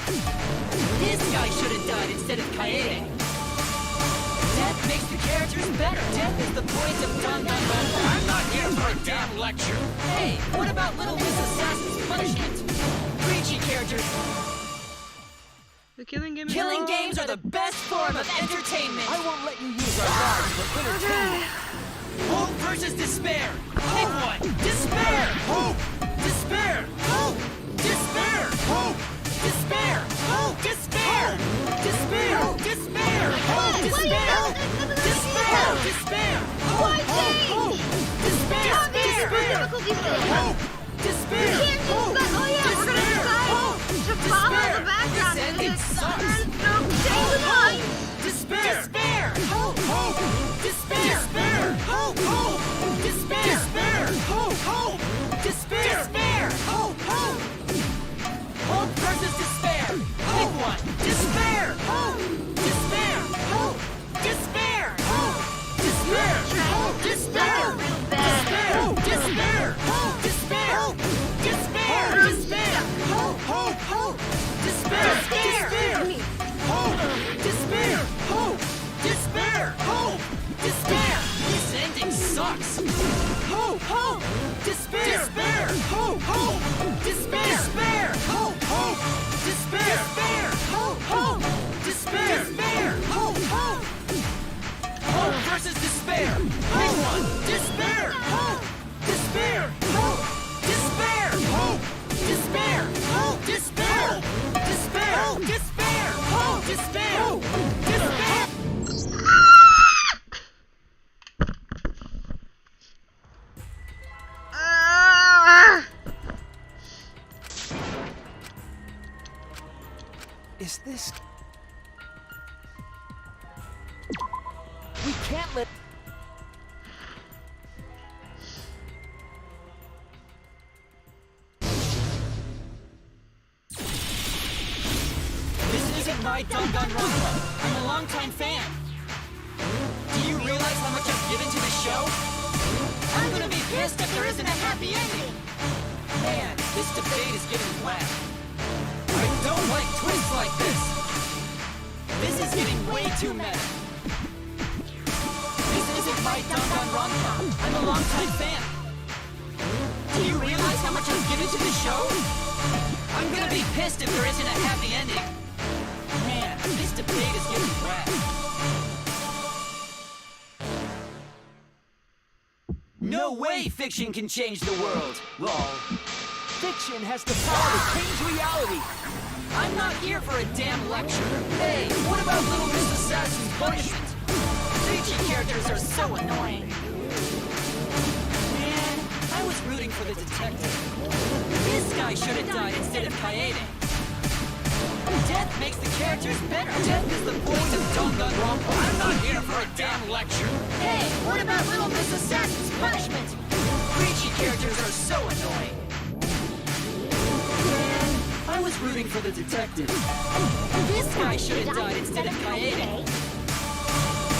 This guy should have died instead of Kaede. Death makes the characters better. Death is the point of Danganronpa. I'm not here for a damn lecture. Hey, what about Little Miss Assassin's punishment? Preachy characters. The killing game. Killing games are the best form of entertainment. I won't let you use our lives for entertainment. Hope versus despair. Pick one. Despair. Hope. Despair. Hope. Despair. Hope. Despair. Hope. Despair. Despair. Despair. Hope. Despair. Despair. Despair. Hope. Hope. Despair. Despair. Hope. Despair. Hope. To follow the background. This ending sucks. No, change the line. Despair. Despair. Hope. Hope. Despair. Despair. Hope. Hope. Despair. Despair. Hope. Hope. Despair. Despair. Hope. Hope. Hope versus despair. Pick one. Despair. Hope. Despair. Hope. Despair. Hope. Despair. Hope. Despair. Despair. Despair. Hope. Despair. Despair. Despair. Hope. Hope. Hope. Despair. Despair. Hope. Despair. Hope. Despair. Hope. Despair. This ending sucks. Hope. Hope. Despair. Despair. Hope. Hope. Despair. Despair. Hope. Hope. Despair. Despair. Hope. Hope. Despair. Despair. Hope. Hope. Hope versus despair. Pick one. Despair. Hope. Despair. Hope. Despair. Hope. Despair. Hope. Despair. Despair. Despair. Hope. Despair. Despair. Is this... We can't let... This isn't my Danganronpa. I'm a longtime fan. Do you realize how much I've given to the show? I'm gonna be pissed if there isn't a happy ending. Man, this debate is getting wet. I don't like twists like this. This is getting way too meta. This isn't my Danganronpa. I'm a longtime fan. Do you realize how much I've given to the show? I'm gonna be pissed if there isn't a happy ending. Man, this debate is getting wet. No way fiction can change the world, lol. Fiction has the power to change reality. I'm not here for a damn lecture. Hey, what about Little Miss Assassin's punishment? Peachy characters are so annoying. Man, I was rooting for the detective. This guy should have died instead of Kaede. Death makes the characters better. Death is the point of Danganronpa. I'm not here for a damn lecture. Hey, what about Little Miss Assassin's punishment? Preachy characters are so annoying. Man, I was rooting for the detective. This guy should have died instead of Kaede.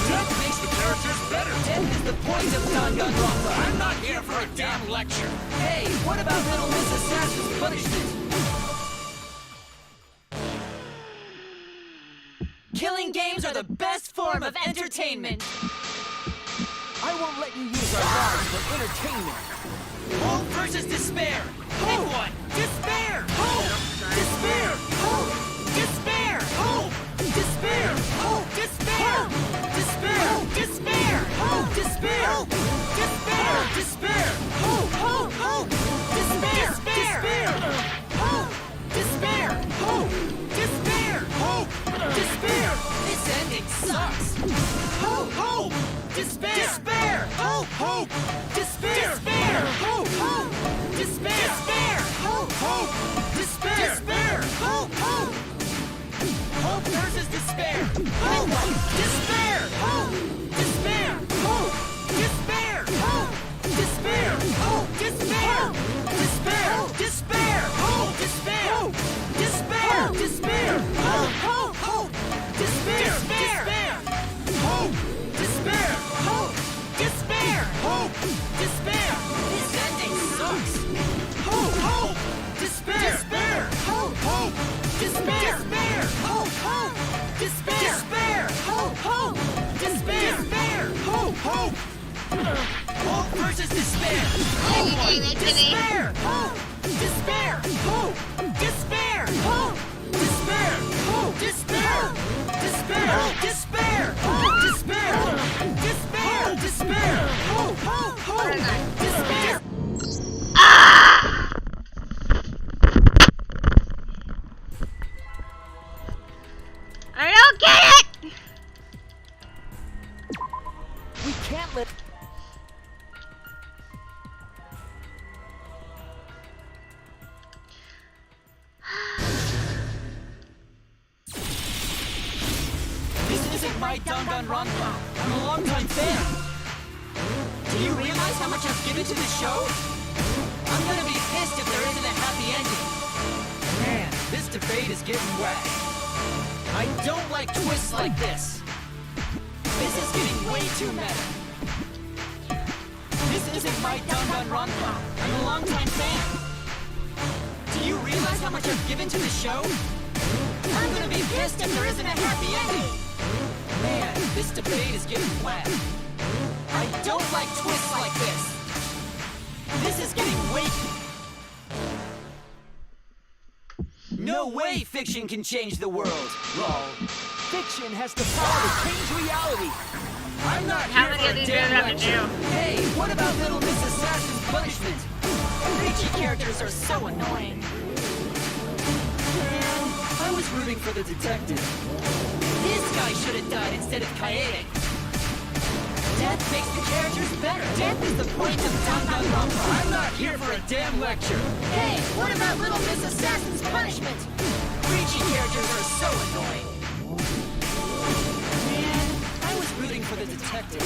Death makes the characters better. Death is the point of Danganronpa. I'm not here for a damn lecture. Hey, what about Little Miss Assassin's punishment? Killing games are the best form of entertainment. I won't let you use our lives for entertainment. Hope versus despair. Pick one. Despair. Hope. Despair. Hope. Despair. Hope. Despair. Hope. Despair. Despair. Despair. Hope. Despair. Despair. Despair. Hope. Hope. Hope. Despair. Despair. Hope. Despair. Hope. Despair. Hope. Despair. This ending sucks. Hope. Hope. Despair. Despair. Hope. Hope. Despair. Despair. Hope. Hope. Despair. Despair. Hope. Hope. Despair. Despair. Hope. Hope. Hope versus despair. Hope. Despair. Hope. Despair. Hope. Despair. Hope. Despair. Hope. Despair. Despair. Despair. Hope. Despair. Despair. Despair. Hope. Hope. Hope. Despair. Despair. Hope. Despair. Hope. Despair. Hope. Despair. This ending sucks. Hope. Hope. Despair. Despair. Hope. Hope. Despair. Despair. Hope. Hope. Despair. Despair. Hope. Hope. Despair. Despair. Hope. Hope. Hope versus despair. Hope. Despair. Hope. Despair. Hope. Despair. Hope. Despair. Hope. Despair. Despair. Despair. Hope. Despair. Despair. Despair. Hope. Hope. Hope. Despair. I don't get it! We can't let... This isn't my Danganronpa. I'm a longtime fan. Do you realize how much I've given to the show? I'm gonna be pissed if there isn't a happy ending. Man, this debate is getting wet. I don't like twists like this. This is getting way too meta. This isn't my Danganronpa. I'm a longtime fan. Do you realize how much I've given to the show? I'm gonna be pissed if there isn't a happy ending. Man, this debate is getting wet. I don't like twists like this. This is getting way... No way fiction can change the world, lol. Fiction has the power to change reality. I'm not here for a damn lecture. Hey, what about Little Miss Assassin's punishment? Peachy characters are so annoying. Man, I was rooting for the detective. This guy should have died instead of Kaede. Death makes the characters better. Death is the point of Danganronpa. I'm not here for a damn lecture. Hey, what about Little Miss Assassin's punishment? Preachy characters are so annoying. Man, I was rooting for the detective.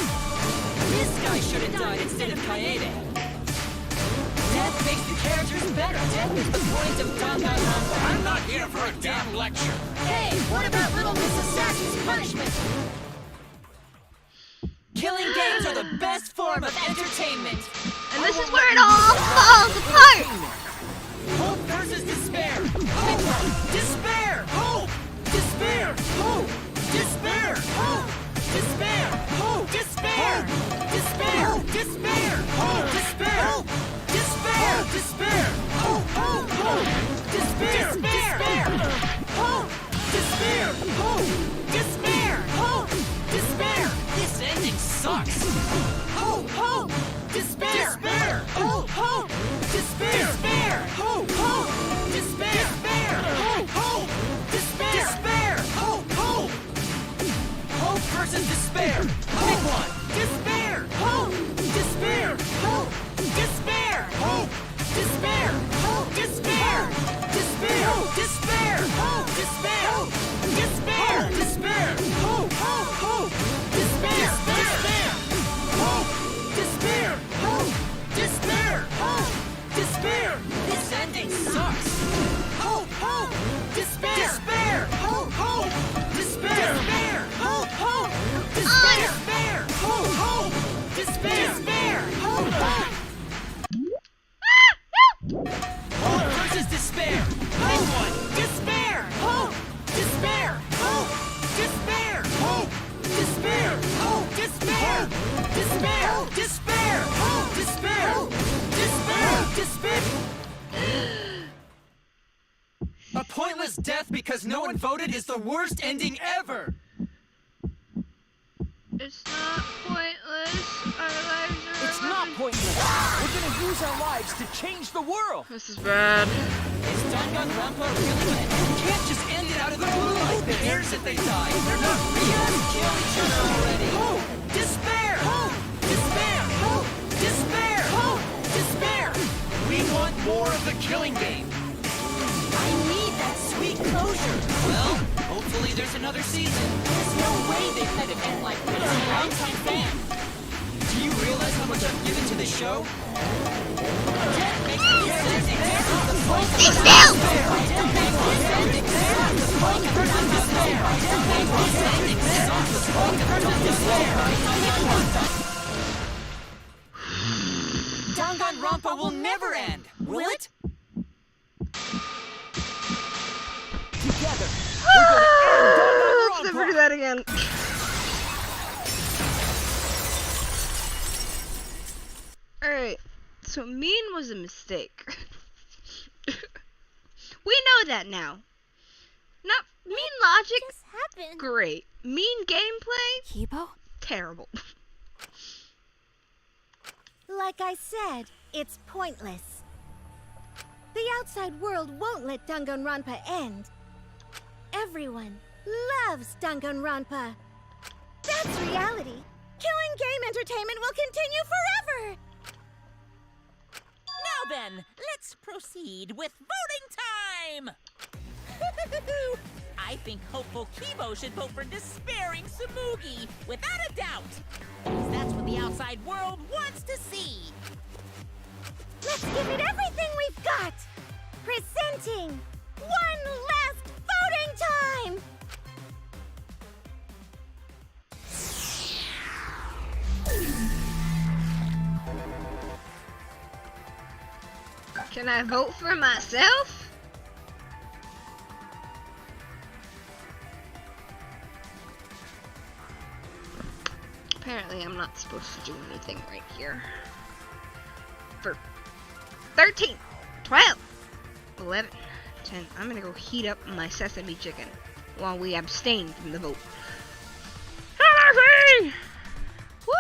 This guy should have died instead of Kaede. Death makes the characters better. Death is the point of Danganronpa. I'm not here for a damn lecture. Hey, what about Little Miss Assassin's punishment? Killing games are the best form of entertainment. And this is where it all falls apart. Hope versus despair. Hope. Despair. Hope. Despair. Hope. Despair. Hope. Despair. Hope. Despair. Despair. Despair. Hope. Despair. Despair. Despair. Hope. Hope. Hope. Despair. Despair. Hope. Despair. Hope. Despair. Hope. Despair. This ending sucks. Hope. Hope. Despair. Despair. Hope. Hope. Despair. Despair. Hope. Hope. Despair. Despair. Hope. Hope. because no one voted is the worst ending ever! It's not pointless. Our lives are It's not pointless. We're gonna use our lives to change the world. This is bad. Is Danganronpa really gonna end? You can't just end it out of the blue like this. Who cares if they die? They're not real. Kill each other already. Hope! Despair! Hope! Despair! Hope! Despair! Hope! Despair! We want more of the killing game. I need that sweet closure. Well, hopefully there's another season. There's no way they'd let it end like this. I'm a longtime fan. Do you realize how much I've given to the show? Death makes no sense. The point of despair. Death makes no sense. The point of despair. Death makes no sense. The point of despair. Danganronpa will never end, will it? Together, Let's never do that again. Alright, so mean was a mistake. We know that now. Not mean logic. Just happened. Great. Mean gameplay. Kibo? Terrible. Like I said, it's pointless. The outside world won't let Danganronpa end. Everyone loves Danganronpa. That's reality. Killing game entertainment will continue forever. Now then, let's proceed with voting time! I think hopeful Kibo should vote for despairing Tsumugi, without a doubt! Because that's what the outside world wants to see! Let's give it everything we've got! Presenting one last voting time! Can I vote for myself? Apparently I'm not supposed to do anything right here. For 13, 12, 11, 10. I'm gonna go heat up my sesame chicken while we abstain from the vote. Woo!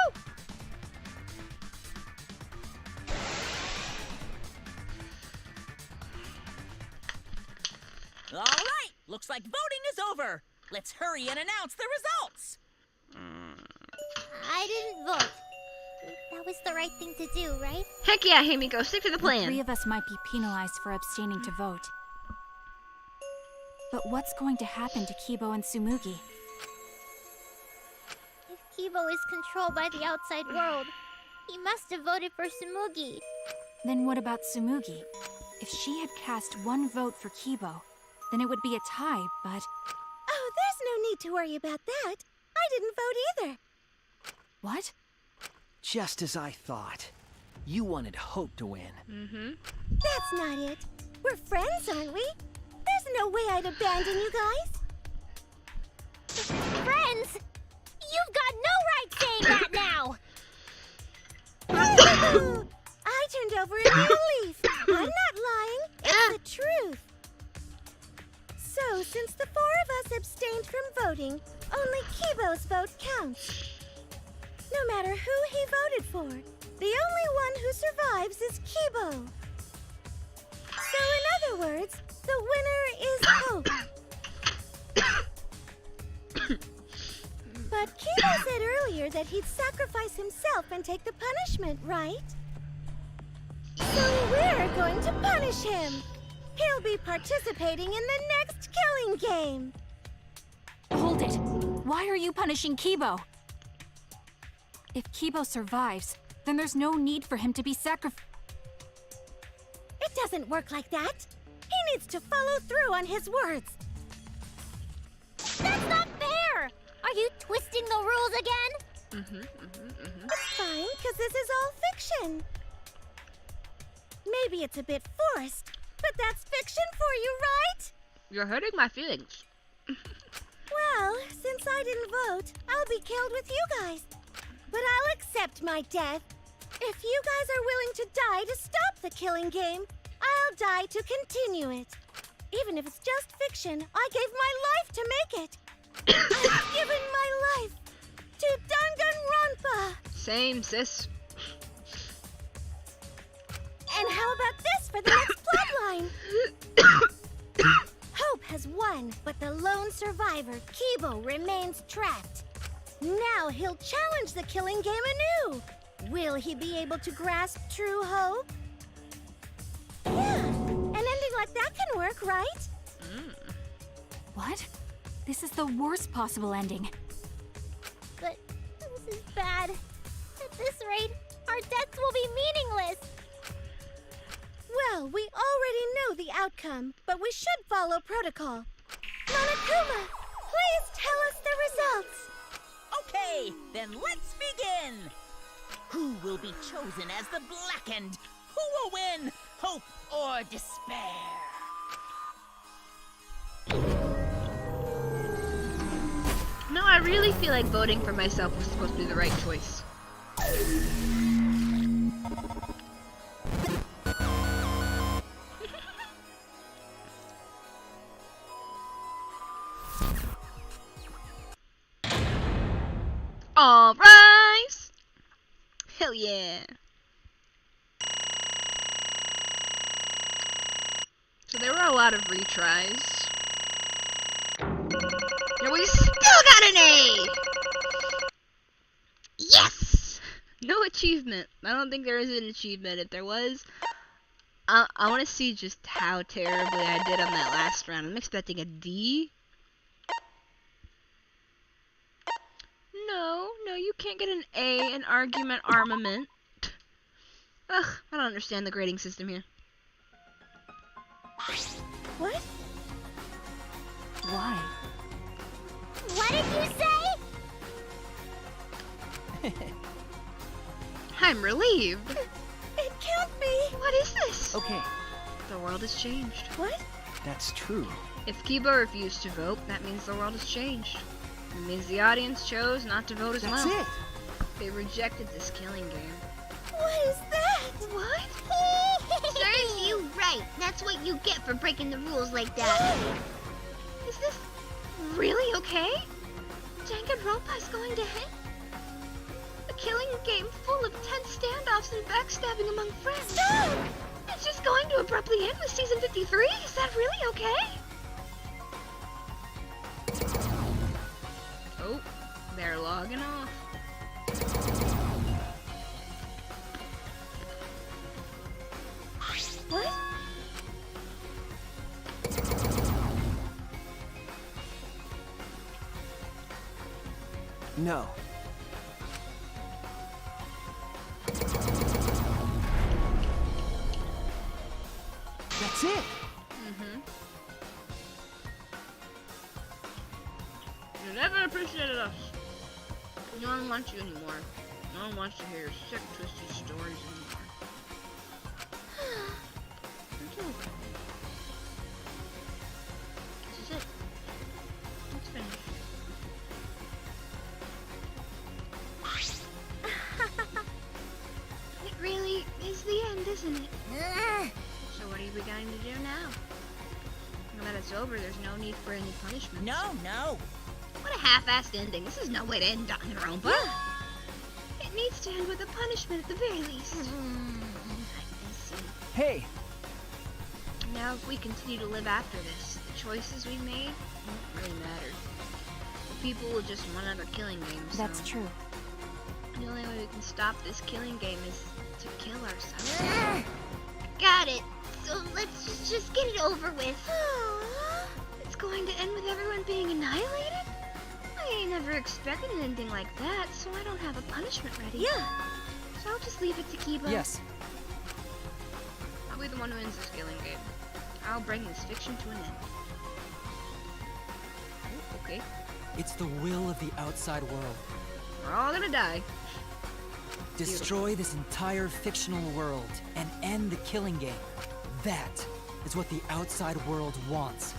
All right, looks like voting is over. Let's hurry and announce the results. I didn't vote. That was the right thing to do, right? Heck yeah, Himiko, stick to the plan. The three of us might be penalized for abstaining to vote. But what's going to happen to Kibo and Tsumugi? If Kibo is controlled by the outside world, he must have voted for Tsumugi. Then what about Tsumugi? If she had cast one vote for Kibo, then it would be a tie, but... Oh, there's no need to worry about that. I didn't vote either. What? Just as I thought. You wanted Hope to win. Mm-hmm. That's not it. We're friends, aren't we? There's no way I'd abandon you guys. Friends? You've got no right saying that now! Oh, I turned over a new leaf. I'm not lying. It's the truth. So, since the four of us abstained from voting, only Kibo's vote counts. No matter who he voted for, the only one who survives is Kibo. So, in other words, the winner is Hope. But Kibo said earlier that he'd sacrifice himself and take the punishment, right? So we're going to punish him. He'll be participating in the next killing game. Hold it! Why are you punishing Kibo? If Kibo survives, then there's no need for him to be sacrificed. It doesn't work like that. He needs to follow through on his words. That's not fair! Are you twisting the rules again? It's fine, because this is all fiction. Maybe it's a bit forced, but that's fiction for you, right? You're hurting my feelings. Well, since I didn't vote, I'll be killed with you guys. But I'll accept my death. If you guys are willing to die to stop the killing game, I'll die to continue it. Even if it's just fiction, I gave my life to make it. I've given my life to Danganronpa. Same, sis. And how about this for the next plotline? Hope has won, but the lone survivor, Kibo, remains trapped. Now he'll challenge the killing game anew. Will he be able to grasp true hope? Yeah, an ending like that can work, right? What? This is the worst possible ending. But this is bad. At this rate, our deaths will be meaningless. Well, we already know the outcome, but we should follow protocol. Monokuma, please tell us the results. Okay, then let's begin. Who will be chosen as the Blackened? Who will win? Hope or despair? No, I really feel like voting for myself was supposed to be the right choice. All rise! Hell yeah! So there were a lot of retries. And we still got an A! Yes! No achievement. I don't think there is an achievement. If there was, I want to see just how terribly I did on that last round. I'm expecting a D. No, you can't get an A in argument armament. Ugh, I don't understand the grading system here. What? Why? What did you say? I'm relieved. It can't be. What is this? Okay, The world has changed. What? that's true. If Kiba refused to vote, that means the world has changed. It means the audience chose not to vote as That's well. it. They rejected this killing game. What is that? What? Serves you right. That's what you get for breaking the rules like that. Is this really okay? Danganronpa is going to hit? A killing game full of tense standoffs and backstabbing among friends. Stop! It's just going to abruptly end with season 53? Is that really okay? Oh, they're logging off. What? No. That's it. You never appreciated us. No one wants you anymore. No one wants to hear your sick, twisted stories anymore. It's okay. This is it. It's finished. It really is the end, isn't it? So what are we going to do now? Now that it's over, there's no need for any punishment. No. What a half-assed ending. This is no way to end Danganronpa. It needs to end with a punishment at the very least. I see. Hey, Now, if we continue to live after this, the choices we made won't really matter. The people will just want another killing game. So That's true. the only way we can stop this killing game is to kill ourselves. Got it. So let's just get it over with. It's going to end with everyone being annihilated? I ain't never expected anything like that, so I don't have a punishment ready. Yeah. So I'll just leave it to Kiba. yes. I'll be the one who ends this killing game. I'll bring this fiction to an end. Oh, okay. It's the will of the outside world. We're all gonna die. Destroy this entire fictional world and end the killing game. That is what the outside world wants.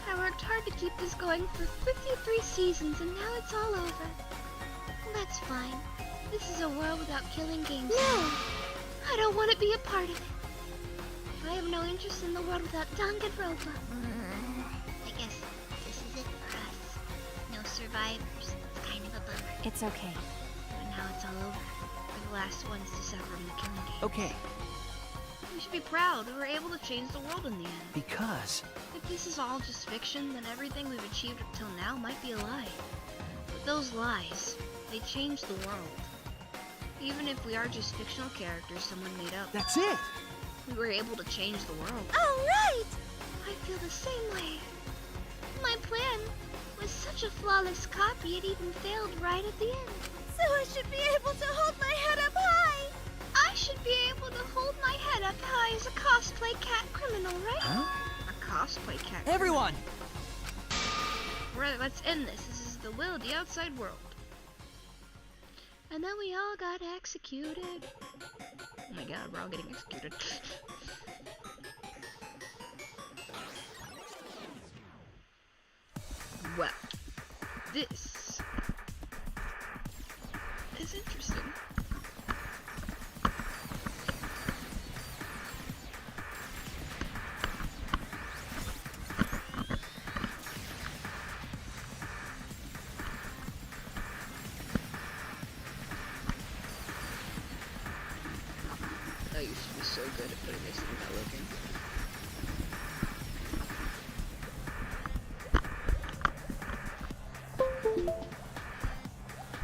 I worked hard to keep this going for 53 seasons, and now it's all over. That's fine. This is a world without killing games. No. I don't want to be a part of it. I have no interest in the world without Danganronpa. I guess this is it for us. No survivors. It's kind of a bummer. It's okay. But now it's all over. We're the last ones to suffer from the killing game. Okay, We should be proud. We were able to change the world in the end. because If this is all just fiction, then everything we've achieved up till now might be a lie. But those lies, they change the world. Even if we are just fictional characters someone made up. that's it. We were able to change the world. Oh, right! I feel the same way. My plan was such a flawless copy, it even failed right at the end. So I should be able to hold my head up high! I should be able to hold my head up high as a cosplay cat criminal, right? Huh? A cosplay cat Everyone! Right, let's end this. This is the will of the outside world. And then we all got executed. Oh my god, we're all getting executed. Well, this is interesting. I used to be so good at putting this thing without looking.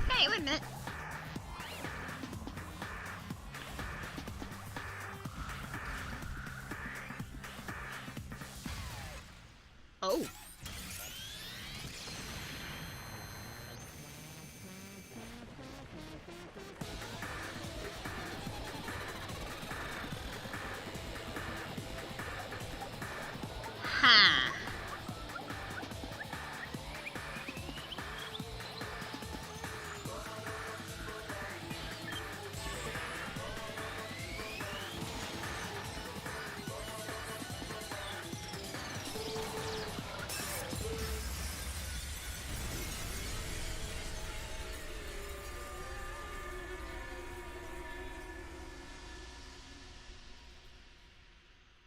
Hey, wait a minute. Oh. Ha.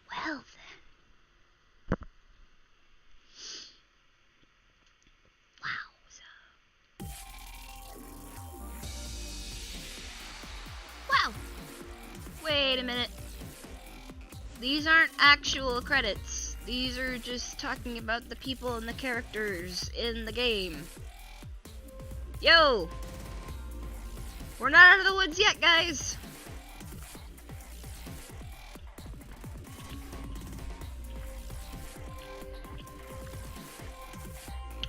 Well then. Wow. Wait a minute. These aren't actual credits. These are just talking about the people and the characters in the game. Yo! We're not out of the woods yet, guys!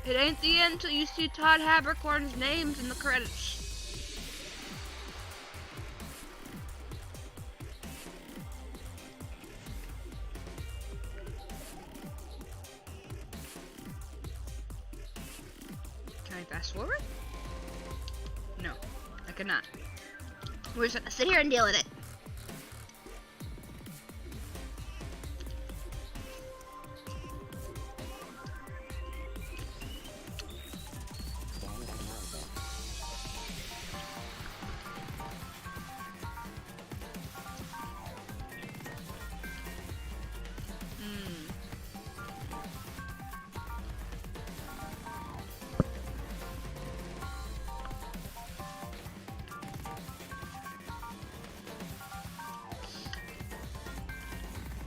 It ain't the end till you see Todd Habercorn's names in the credits. Can I fast forward? No, I cannot. We're just gonna sit here and deal with it.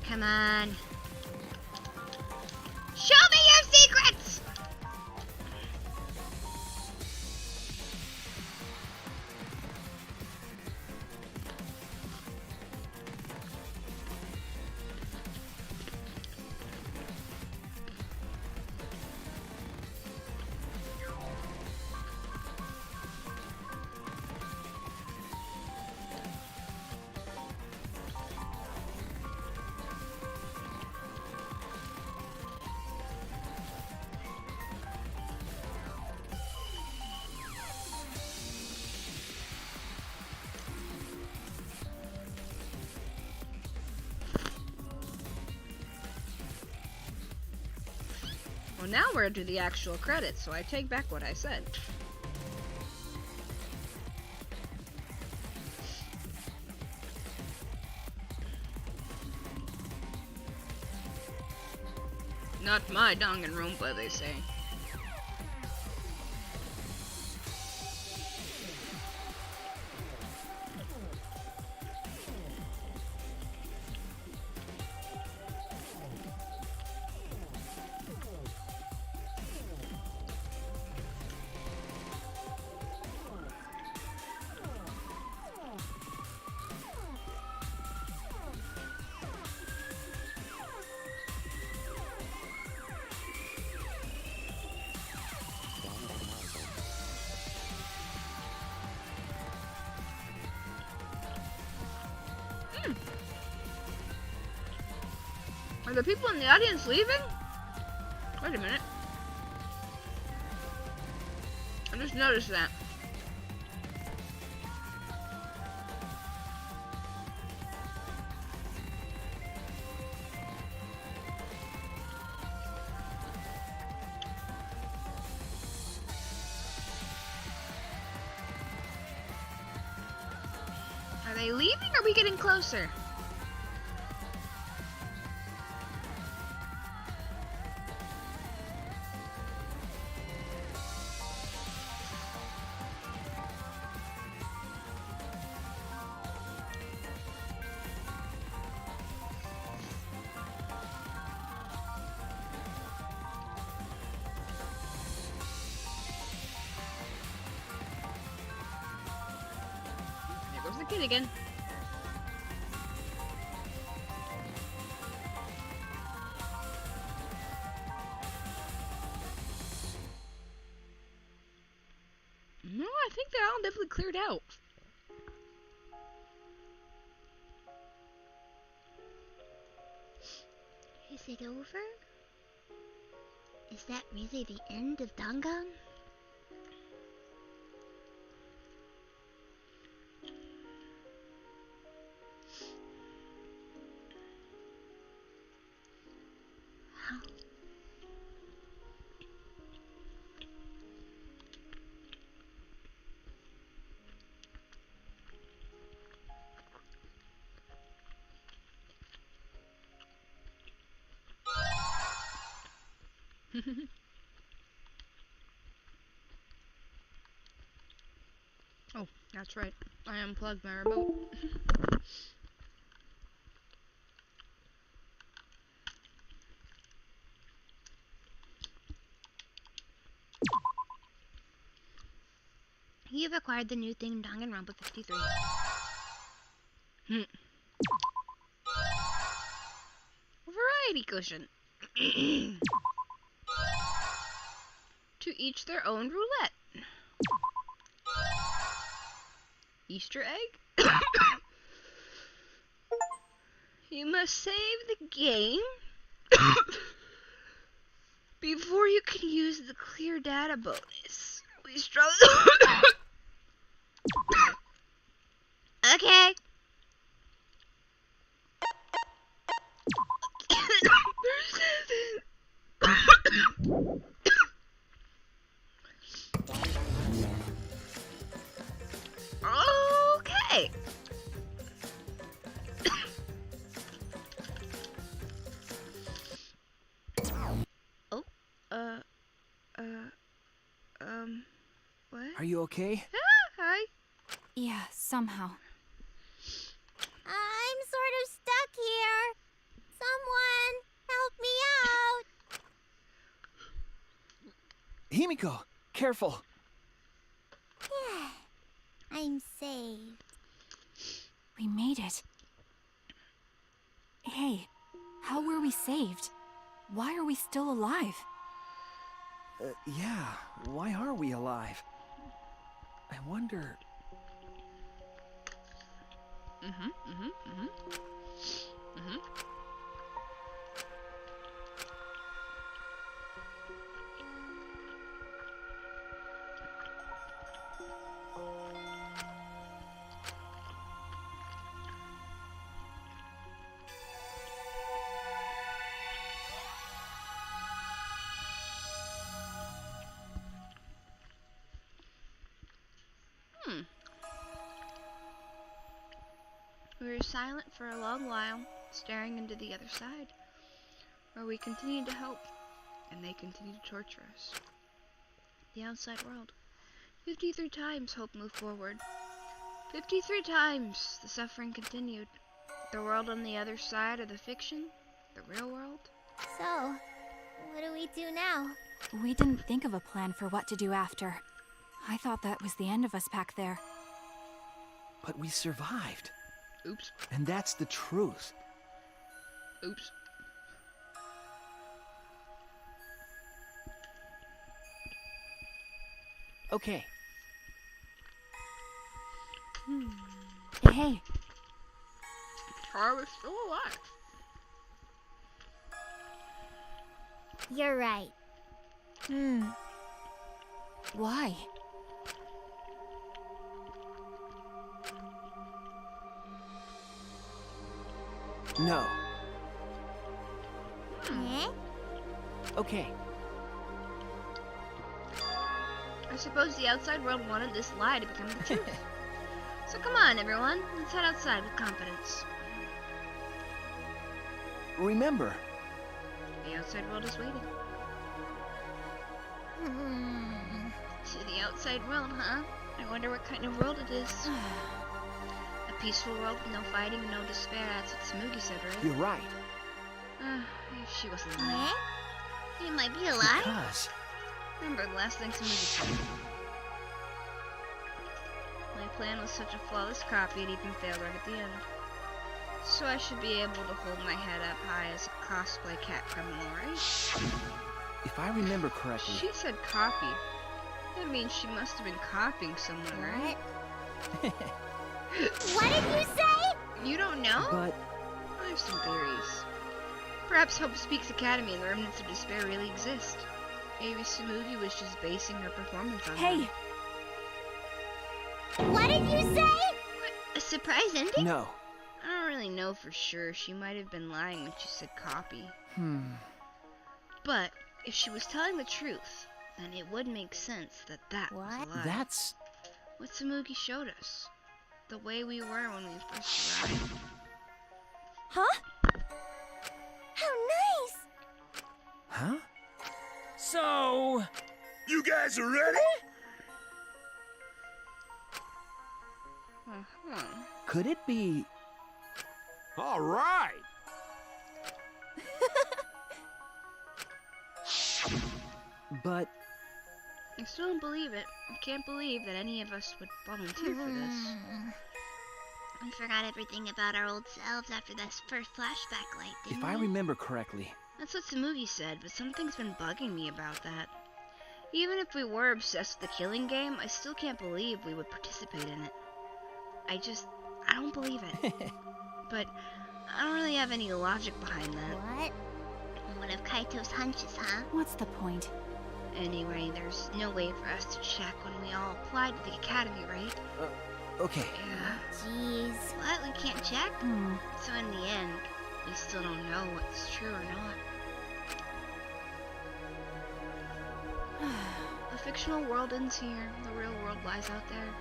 Come on. Show me your secrets! Well, now we're to the actual credits, so I take back what I said. Not my Danganronpa, they say. Are the people in the audience leaving? Wait a minute. I just noticed that. Are they leaving or are we getting closer? There goes the kid again. No, I think they're all definitely cleared out. Is it over? Is that really the end of Dangan? Oh, that's right. I unplugged my remote. You've acquired the new thing Danganronpa 53. Variety cushion. To each their own roulette. Easter egg? You must save the game before you can use the clear data bonus. We struggle. Okay. Okay. Oh, what? Are you okay? Hi. Yeah, somehow. I'm sort of stuck here. Someone help me out. Himiko, careful. I'm saved. We made it. Hey, how were we saved? Why are we still alive? Yeah, why are we alive? I wonder... We were silent for a long while, staring into the other side. where we continue to hope, and they continue to torture us. The outside world. 53 times hope moved forward. 53 times the suffering continued. The world on the other side of the fiction, the real world. So, what do we do now? We didn't think of a plan for what to do after. I thought that was the end of us back there. But we survived. Oops. And that's the truth. Oops. Okay. Hey. Are we still alive? You're right. Why? No. Eh? Okay. I suppose the outside world wanted this lie to become the truth. So come on, everyone. Let's head outside with confidence. Remember. The outside world is waiting. To the outside world, huh? I wonder what kind of world it is. A peaceful world with no fighting and no despair. That's what Smoogie said, right? You're right. If she wasn't lying. It might be a lie. Because. Remember the last thing Smoogie said. My plan was such a flawless copy, it even failed right at the end. So I should be able to hold my head up high as a cosplay cat criminal, right? If I remember correctly. She said copy. That means she must have been copying someone, right? What did you say? You don't know? But I have some theories. Perhaps Hope Speaks Academy and the Remnants of Despair really exist. Maybe Smoogie was just basing her performance on them. What did you say? What? A surprise ending? No. I don't really know for sure. She might have been lying when she said copy. But if she was telling the truth, then it would make sense that that was a lie. That's what Smoogie showed us. The way we were when we first arrived. Huh? How nice! Huh? So... You guys are ready? Could it be... All right. But... I still don't believe it. I can't believe that any of us would volunteer for this. We forgot everything about our old selves after this first flashback light, didn't If I remember correctly... That's what Smoogie said, but something's been bugging me about that. Even if we were obsessed with the killing game, I still can't believe we would participate in it. I don't believe it. But I don't really have any logic behind that. What? One of Kaito's hunches, huh? What's the point? Anyway, there's no way for us to check when we all applied to the academy, right? Okay. Yeah. Jeez. What? We can't check? So in the end, we still don't know what's true or not. The fictional world ends here. The real world lies out there.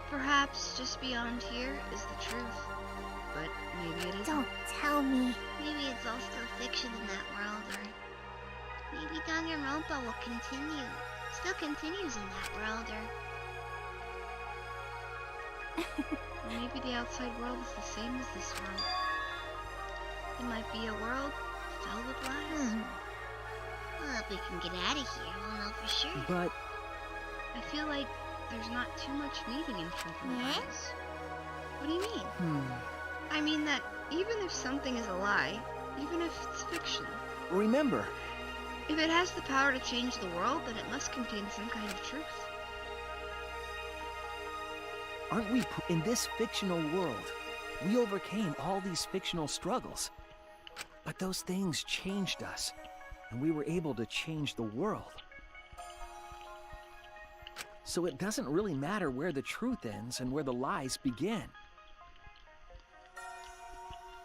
Perhaps just beyond here is the truth. But maybe it isn't. Don't tell me. Maybe it's all still fiction in that world, or maybe Danganronpa will continue. Still continues in that world, or maybe the outside world is the same as this world. It might be a world filled with lies. Well, if we can get out of here, we'll know for sure. But... I feel like there's not too much meaning in truth and lies. What do you mean? I mean that even if something is a lie, even if it's fiction... Remember... If it has the power to change the world, then it must contain some kind of truth. Aren't we... In this fictional world, we overcame all these fictional struggles. But those things changed us, and we were able to change the world. So it doesn't really matter where the truth ends and where the lies begin.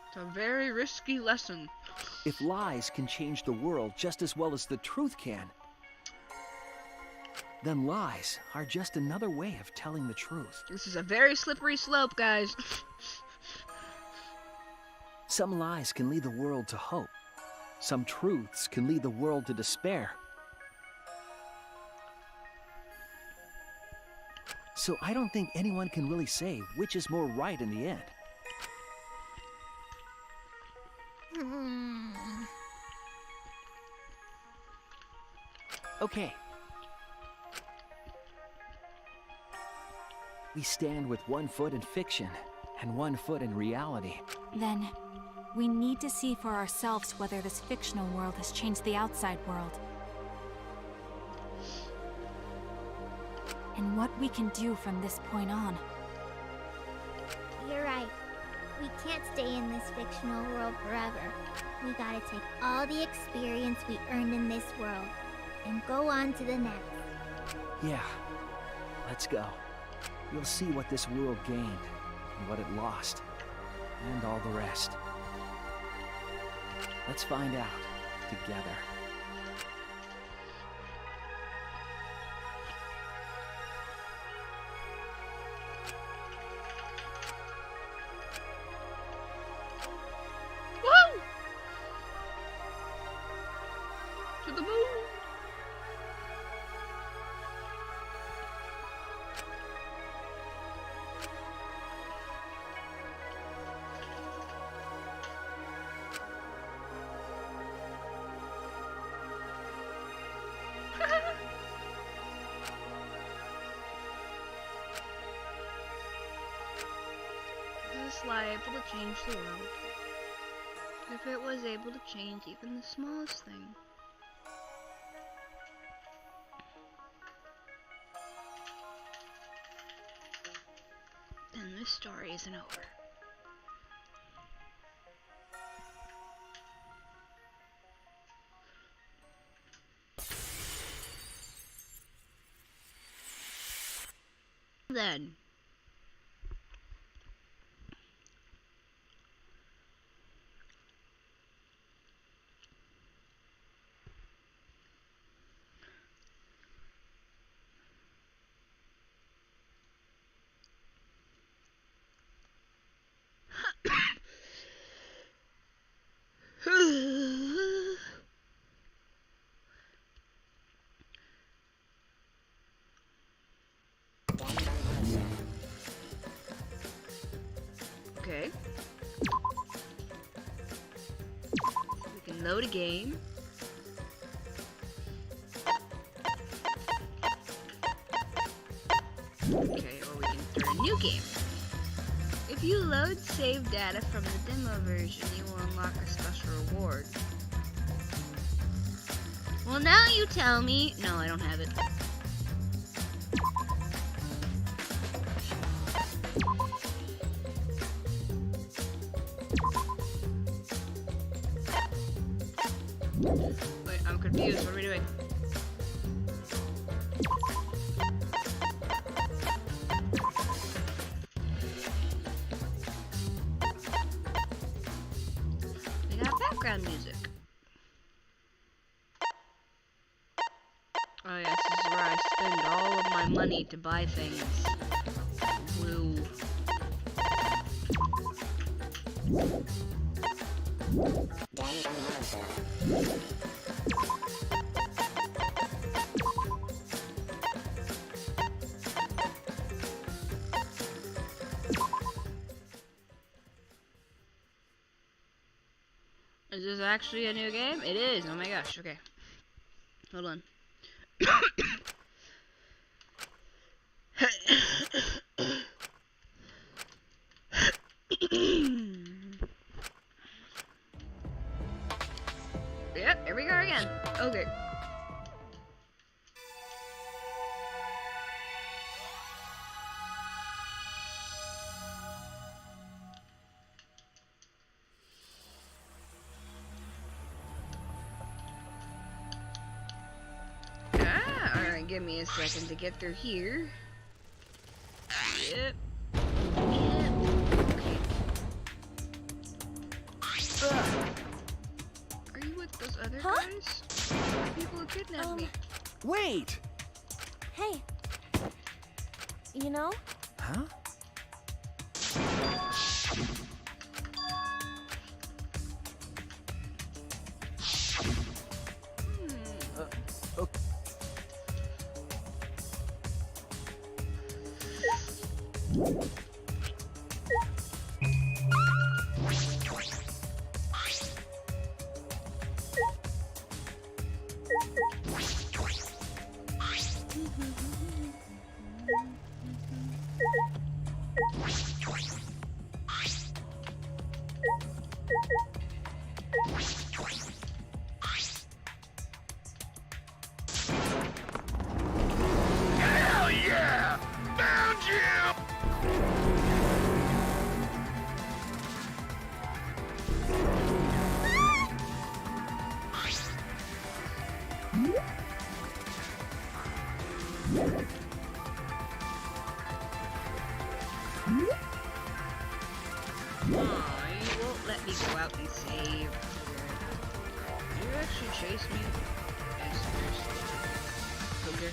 It's a very risky lesson. If lies can change the world just as well as the truth can, then lies are just another way of telling the truth. This is a very slippery slope, guys. Some lies can lead the world to hope, Some truths can lead the world to despair. So I don't think anyone can really say which is more right in the end. Okay. We stand with one foot in fiction and one foot in reality. Then, we need to see for ourselves whether this fictional world has changed the outside world. And what we can do from this point on. You're right. We can't stay in this fictional world forever. We gotta take all the experience we earned in this world and go on to the next. Yeah. Let's go. You'll see what this world gained and what it lost, and all the rest. Let's find out together. Woo! To the moon! Is this liable to change the world? If it was able to change even the smallest thing. Then this story isn't over. Then okay. We can load a game. Okay, or we can start a new game. If you load save data from the demo version, you will unlock a special reward. Well, now you tell me. No, I don't have it. Wait, I'm confused. What are we doing? We got background music. Oh yes, this is where I spend all of my money to buy things. Woo. Is this actually a new game? It is. Oh my gosh. Okay. Hold on. Yep, here we go again. Okay. Alright, give me a second to get through here. Yep. Are you with those other guys? People who kidnapped me. Wait! Hey. You know? Huh? Hell yeah! Found you! Aw, you won't let me go out and save. Did you actually chase me? Yes, seriously. Okay.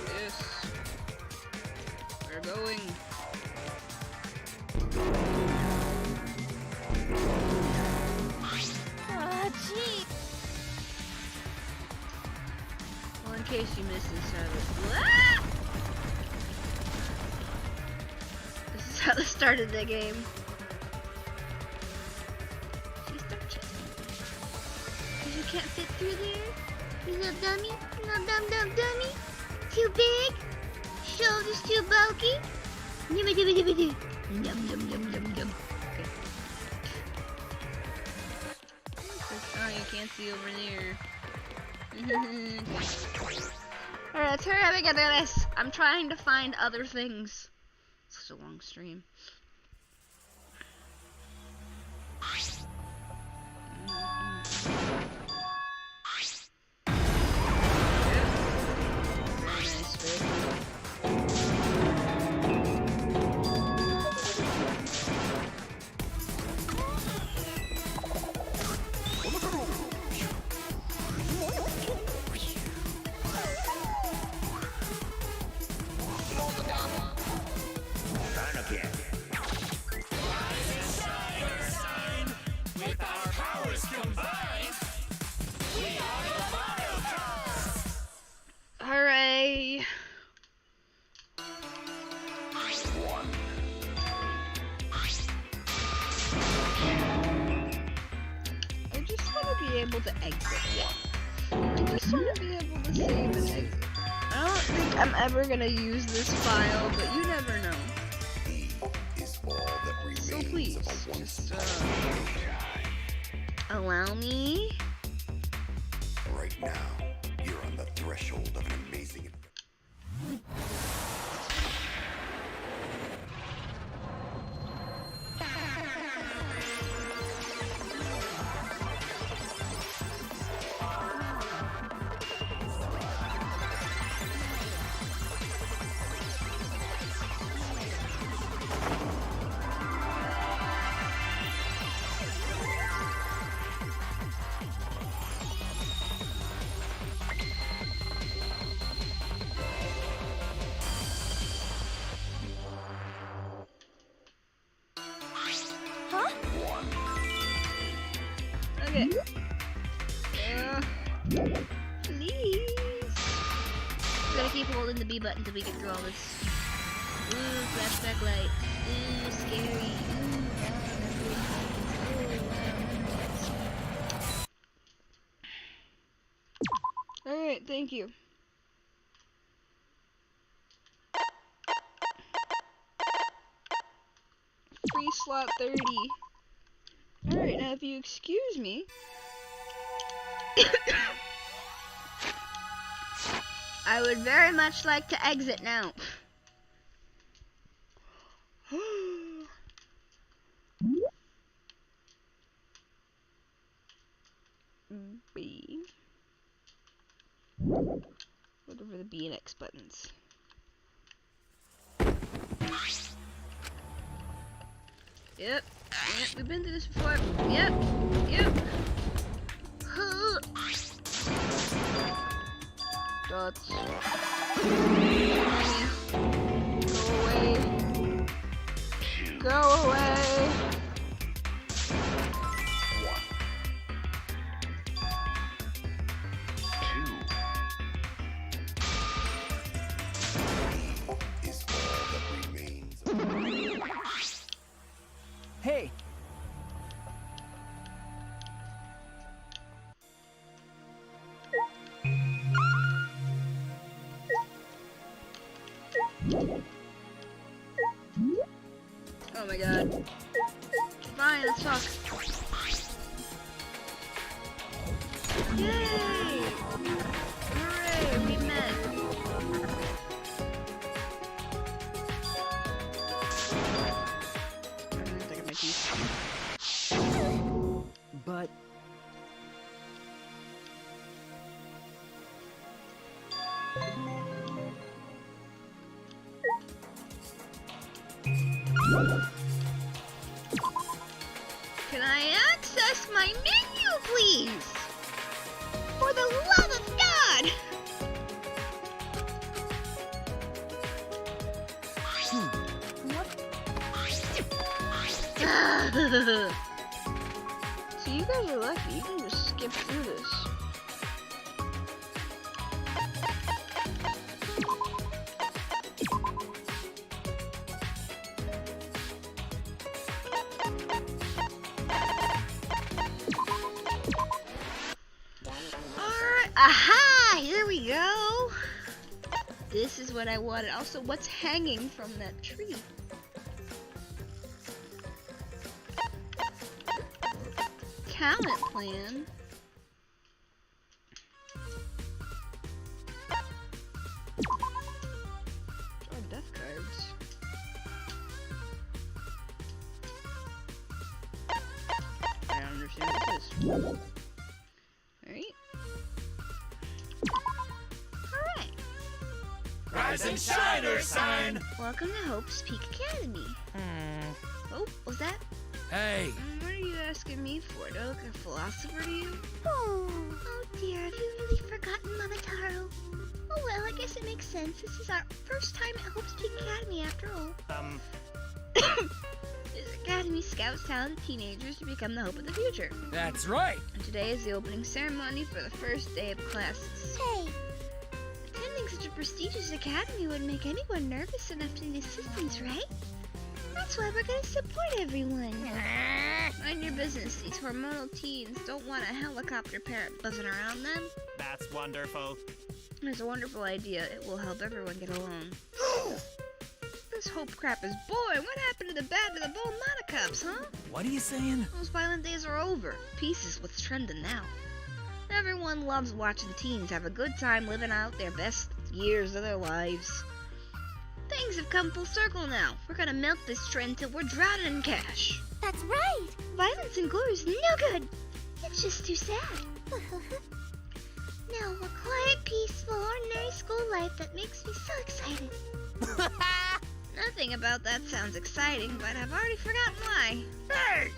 Yes. We're going. Gee. Well, in case you missed this, ah! This is how they started the game. She started chasing me. 'Cause you can't fit through there? You little dummy? You little dumb dummy? Too big? Shoulders too bulky? Yum yum yum yum yum. Okay. Oh, you can't see over there. Alright, let's hurry up and get through this. I'm trying to find other things. It's such a long stream. Very nice, babe. Hooray! I just want to be able to exit. I just want to be able to save and exit. I don't think I'm ever gonna use this file, but you never know. So please, just allow me. Right now, you're on the threshold of an amazing. Okay. Please. Gotta keep holding the B button until we get through all this. Ooh, flashback light. Ooh, scary. Ooh. Alright, thank you. Free slot 30. Alright, now if you excuse me. I would very much like to exit now. B. Whatever the B and X buttons. Yep, we've been through this before. Yep. Dots. Go away. Hey! Oh my god. Fine, let's talk. Yay! Hooray, we met. I'm gonna take my teeth. But... Can I access my menu, please? For the love of God! So you guys are lucky. You can just skip through this. Alright, aha! Here we go! This is what I wanted. Also, what's hanging from that tree? Talent plan. Oh, death cards. I don't understand what this is. Alright. Alright. Rise and shine, Ursine! Welcome to Hope's Peak Academy. Oh, was that? Hey! What are you asking me for? Do I look like a philosopher to you? Oh dear, have you really forgotten Momotaro? Oh well, I guess it makes sense. This is our first time at Hope's Peak Academy after all. This academy scouts talented teenagers to become the hope of the future. That's right! And today is the opening ceremony for the first day of classes. Hey! Attending such a prestigious academy would make anyone nervous enough to need assistance, right? That's why we're gonna support everyone. Mind your business. These hormonal teens don't want a helicopter parrot buzzing around them. That's wonderful. It's a wonderful idea. It will help everyone get along. This hope crap is boring. What happened to the bad to the bold monocups, huh? What are you saying? Those violent days are over. Peace is what's trending now. Everyone loves watching teens have a good time living out their best years of their lives. Things have come full circle now. We're gonna milk this trend till we're drowning in cash. That's right! Violence and gore is no good. It's just too sad. Now, a quiet, peaceful, ordinary school life that makes me so excited. Nothing about that sounds exciting, but I've already forgotten why. Hey!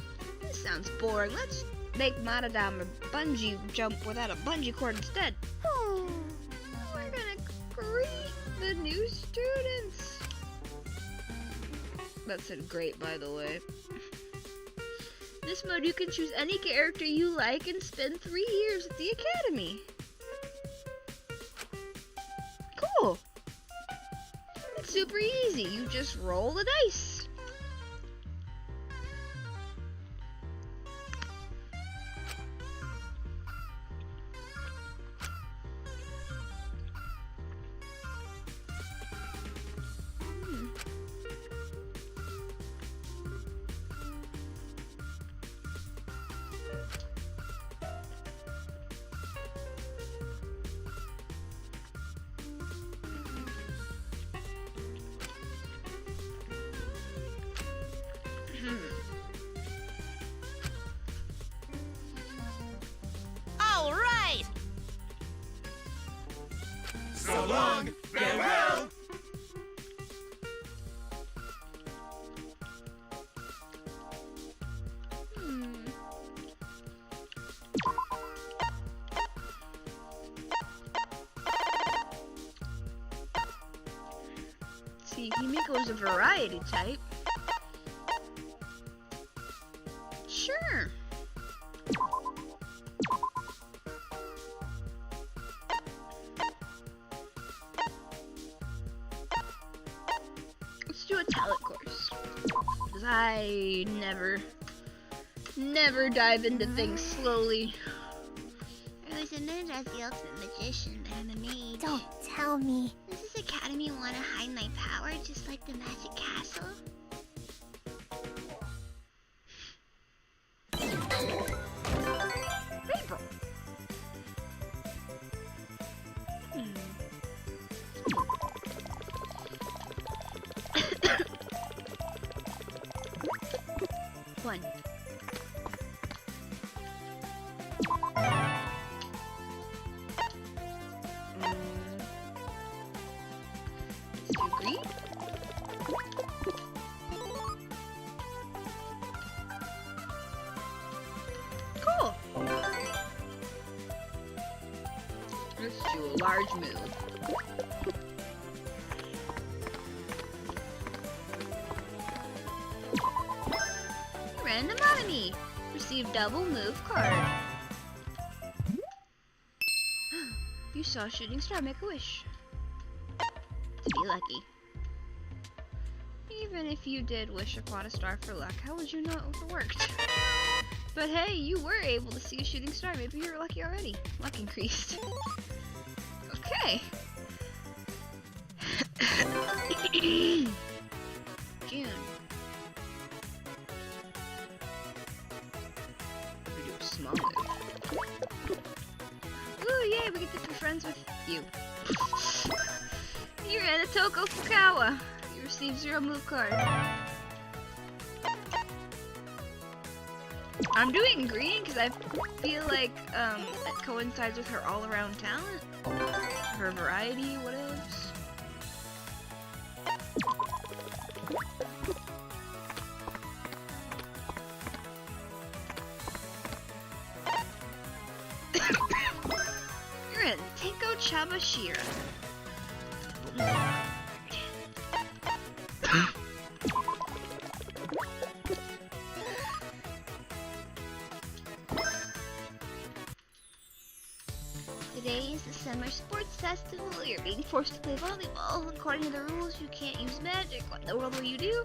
This sounds boring. Let's make Monodam a bungee jump without a bungee cord instead. We're gonna greet the new students. That said great, by the way. This mode, you can choose any character you like and spend 3 years at the academy. Cool. It's super easy. You just roll the dice. All right! So long, farewell! See, Himiko is a variety type. talent course. Because I never dive into things slowly. I was admitted as the ultimate magician, but I'm a mage. Don't tell me. Does this academy want to hide my power just like the magic castle? April. One. Let's do green. Cool. Let's do a large move. Random enemy. Receive double move card. You saw a shooting star, make a wish. To be lucky. Even if you did wish upon a star for luck, how would you know it worked? But hey, you were able to see a shooting star. Maybe you're lucky already. Luck increased. Okay. June. We do a small move. Ooh, yay, we get to be friends with you. You're at a Toko Fukawa. You receive 0 move card. I'm doing green because I feel like it coincides with her all-around talent. Her variety, whatevs. You're in Tenko Chabashira. Today is the summer sports festival. You're being forced to play volleyball. According to the rules, you can't use magic. What in the world will you do?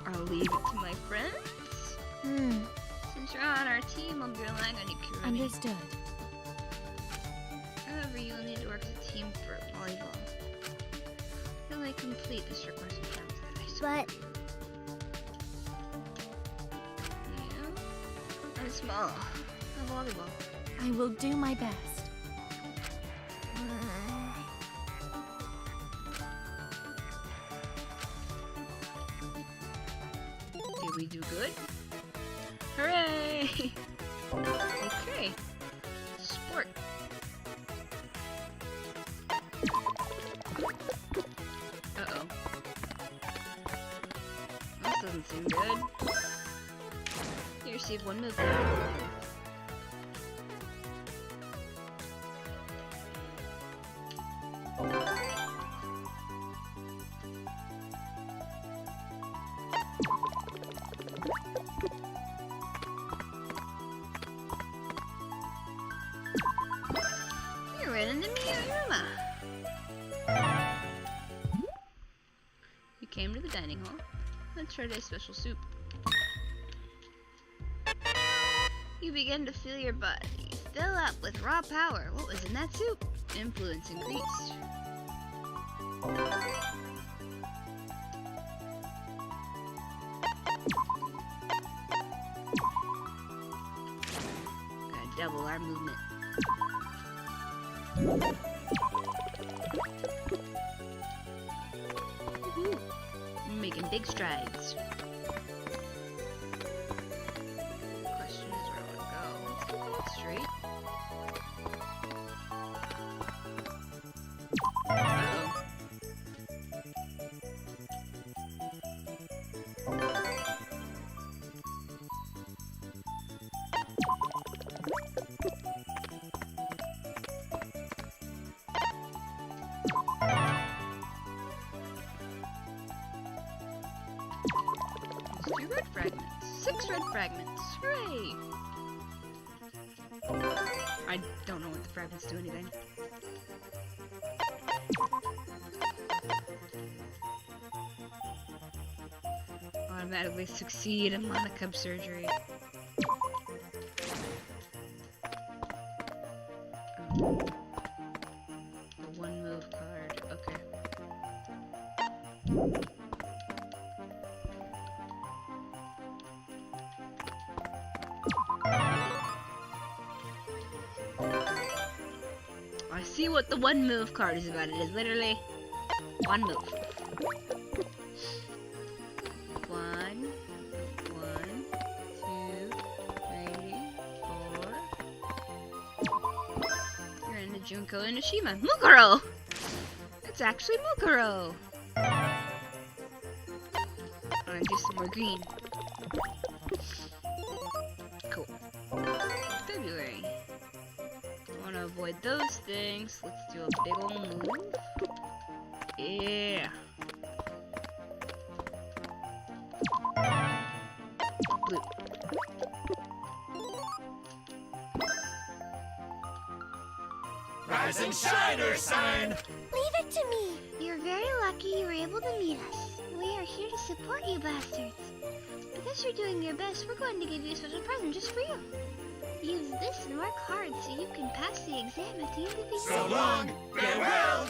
I'll leave it to my friends. Since you're on our team, I'll be relying on you, Kirumi. Understood. However, you'll need to work as a team for volleyball. You'll only complete this request of terms that I swear. But I'm small. A volleyball. I will do my best. Did we do good? Hooray! Okay. Sport. Uh-oh. This doesn't seem good. You receive 1 move. You're right into Miyama. You came to the dining hall. Let's try today's special soup. You begin to feel your body fill up with raw power. What was in that soup? Influence increased. Gotta double our movement. Woohoo! We're making big strides. Question is where I want to go. Let's go that straight. Uh-oh. Let's do red fragments. 6 red fragments. Hooray! I don't know what the fragments do anything. Automatically succeed in Monocub surgery. The one move card, okay. I see what the one move card is about. It is literally one move. One, 2, 3, 4. You're into Junko Inoshima. Mukuro! It's actually Mukuro! Alright, do some more green. Cool. February. Want to avoid those things. Let's do a big ol' move. Yeah. Blue. Rise and shine, Ursine! Leave it to me. You're very lucky you were able to meet us. We are here to support you bastards. Because you're doing your best, we're going to give you a special present just for you. Use this and work hard so you can pass the exam at the end of the year. So long! Farewell!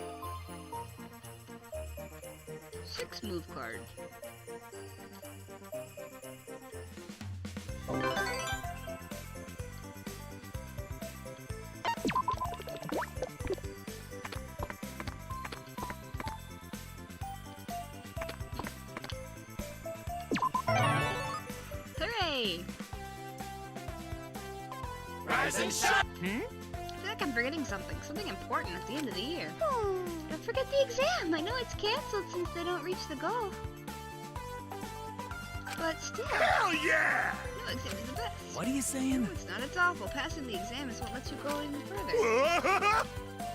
6 move card. Hooray! Rise and shine! I feel like I'm forgetting something important at the end of the year. Don't forget the exam. I know it's canceled since they don't reach the goal. But still. Hell yeah! No exam is the best. What are you saying? No, it's not. It's awful. Passing the exam is what lets you go even further.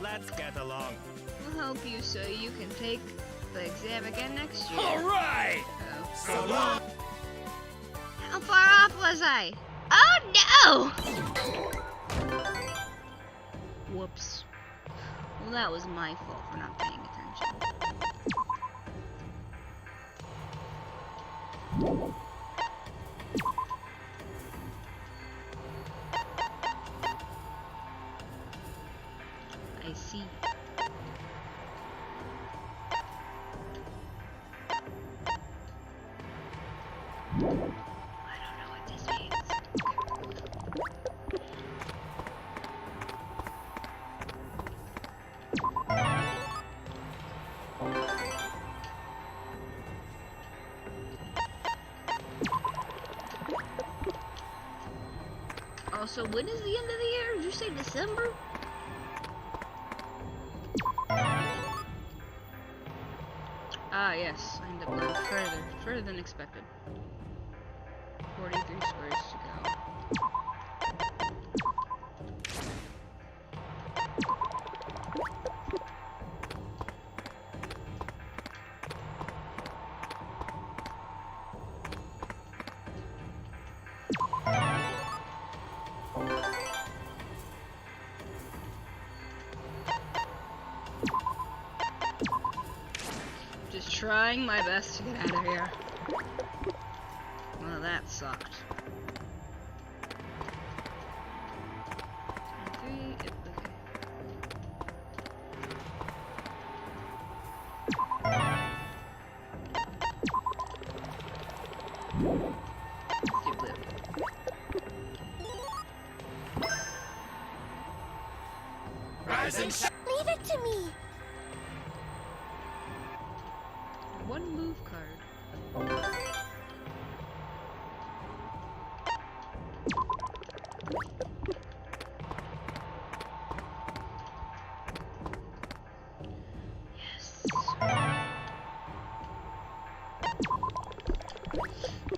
Let's get along. We'll help you so you can take the exam again next year. All right! Oh. So long! How far off was I? Oh no! Whoops. Well, that was my fault for not paying attention. I see. I don't know what this means. Also, when is the end of the year? Did you say December? Ah, yes. I ended up going further than expected. 43 squares to go. Just trying my best to get out of here. Well, that sucked. 3, okay. Let's do blue. Rise and shine! Leave it to me. One move card. Yes.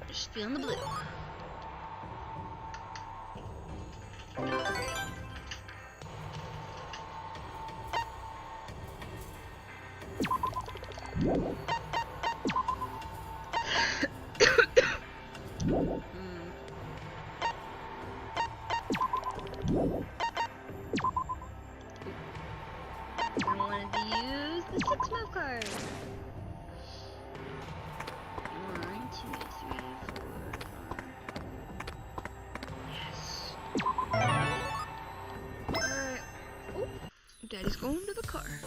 Just feeling the blue. car.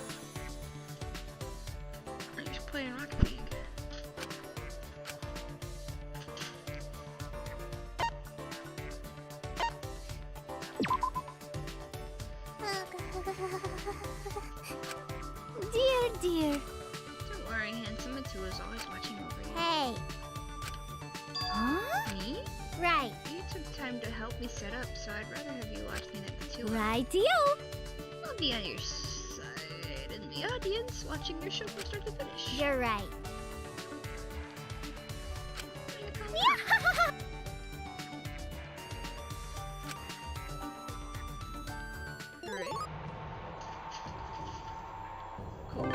Are you just playing Rocket League? Dear, dear. Don't worry, handsome Matu is always watching over you. Hey. Huh? Me? Right. You took time to help me set up, so I'd rather have you watch me than the two. Right deal. I'll be on your side in the audience, watching your show from start to finish. You're right. Alright. Cool.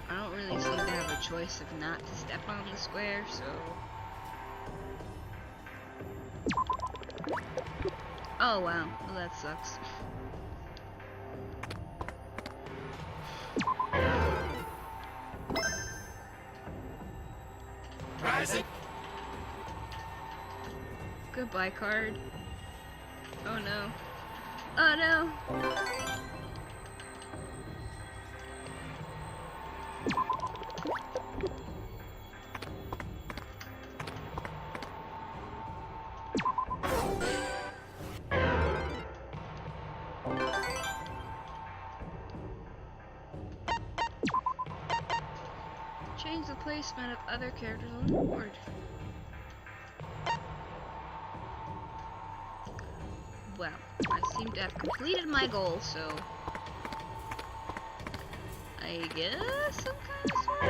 I don't really seem to have a choice of not to step on the square, so... Oh wow, well that sucks. Goodbye card. Oh no. Oh no! Change the placement of other characters on the board. Well, I seem to have completed my goal, so I guess some kind of sort of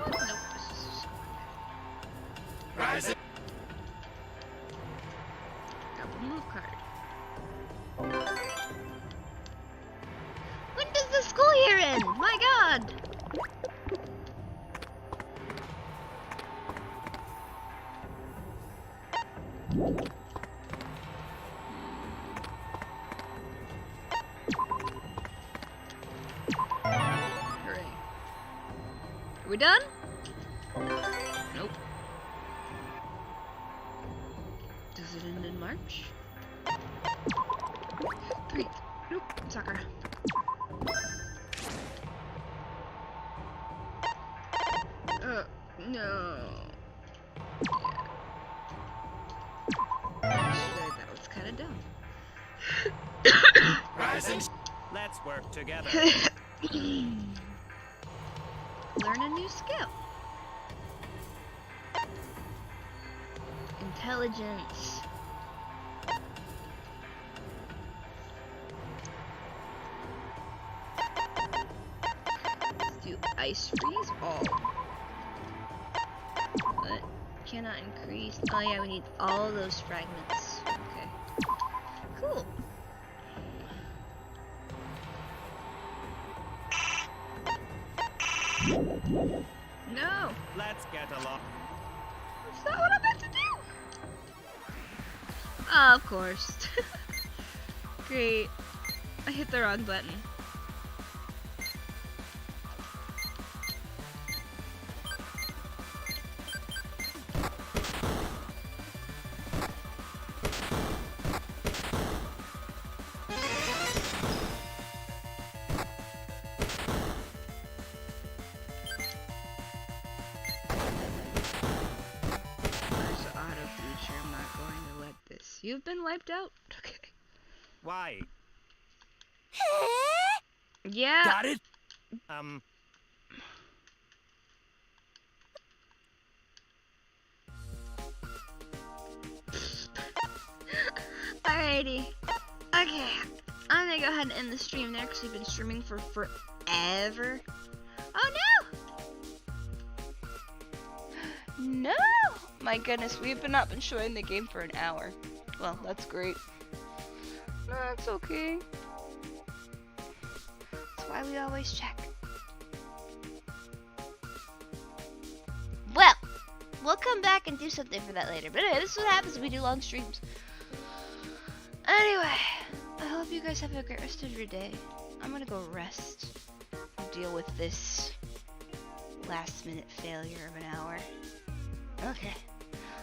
nope, this is Rise. double move card. When does the school year end? My god! Hooray. Are we done? Nope. Does it end in March? 3. Nope. Sakura. No. Actually, that was kind of dumb. Rising. Let's work together. Learn a new skill. Intelligence. Let's do ice freeze all. But cannot increase. Oh yeah, we need all those fragments. Okay. Cool. No! Let's get along. That's not what I meant to do! Oh, of course. Great. I hit the wrong button. You've been wiped out? Okay. Why? Yeah. Got it? Alrighty. Okay. I'm gonna go ahead and end the stream there because we've been streaming for forever. Oh no! No! My goodness, we've not been showing the game for an hour. Well, that's great. No, that's okay. That's why we always check. Well, we'll come back and do something for that later. But anyway, this is what happens when we do long streams. Anyway, I hope you guys have a great rest of your day. I'm gonna go rest. Deal with this last minute failure of an hour. Okay.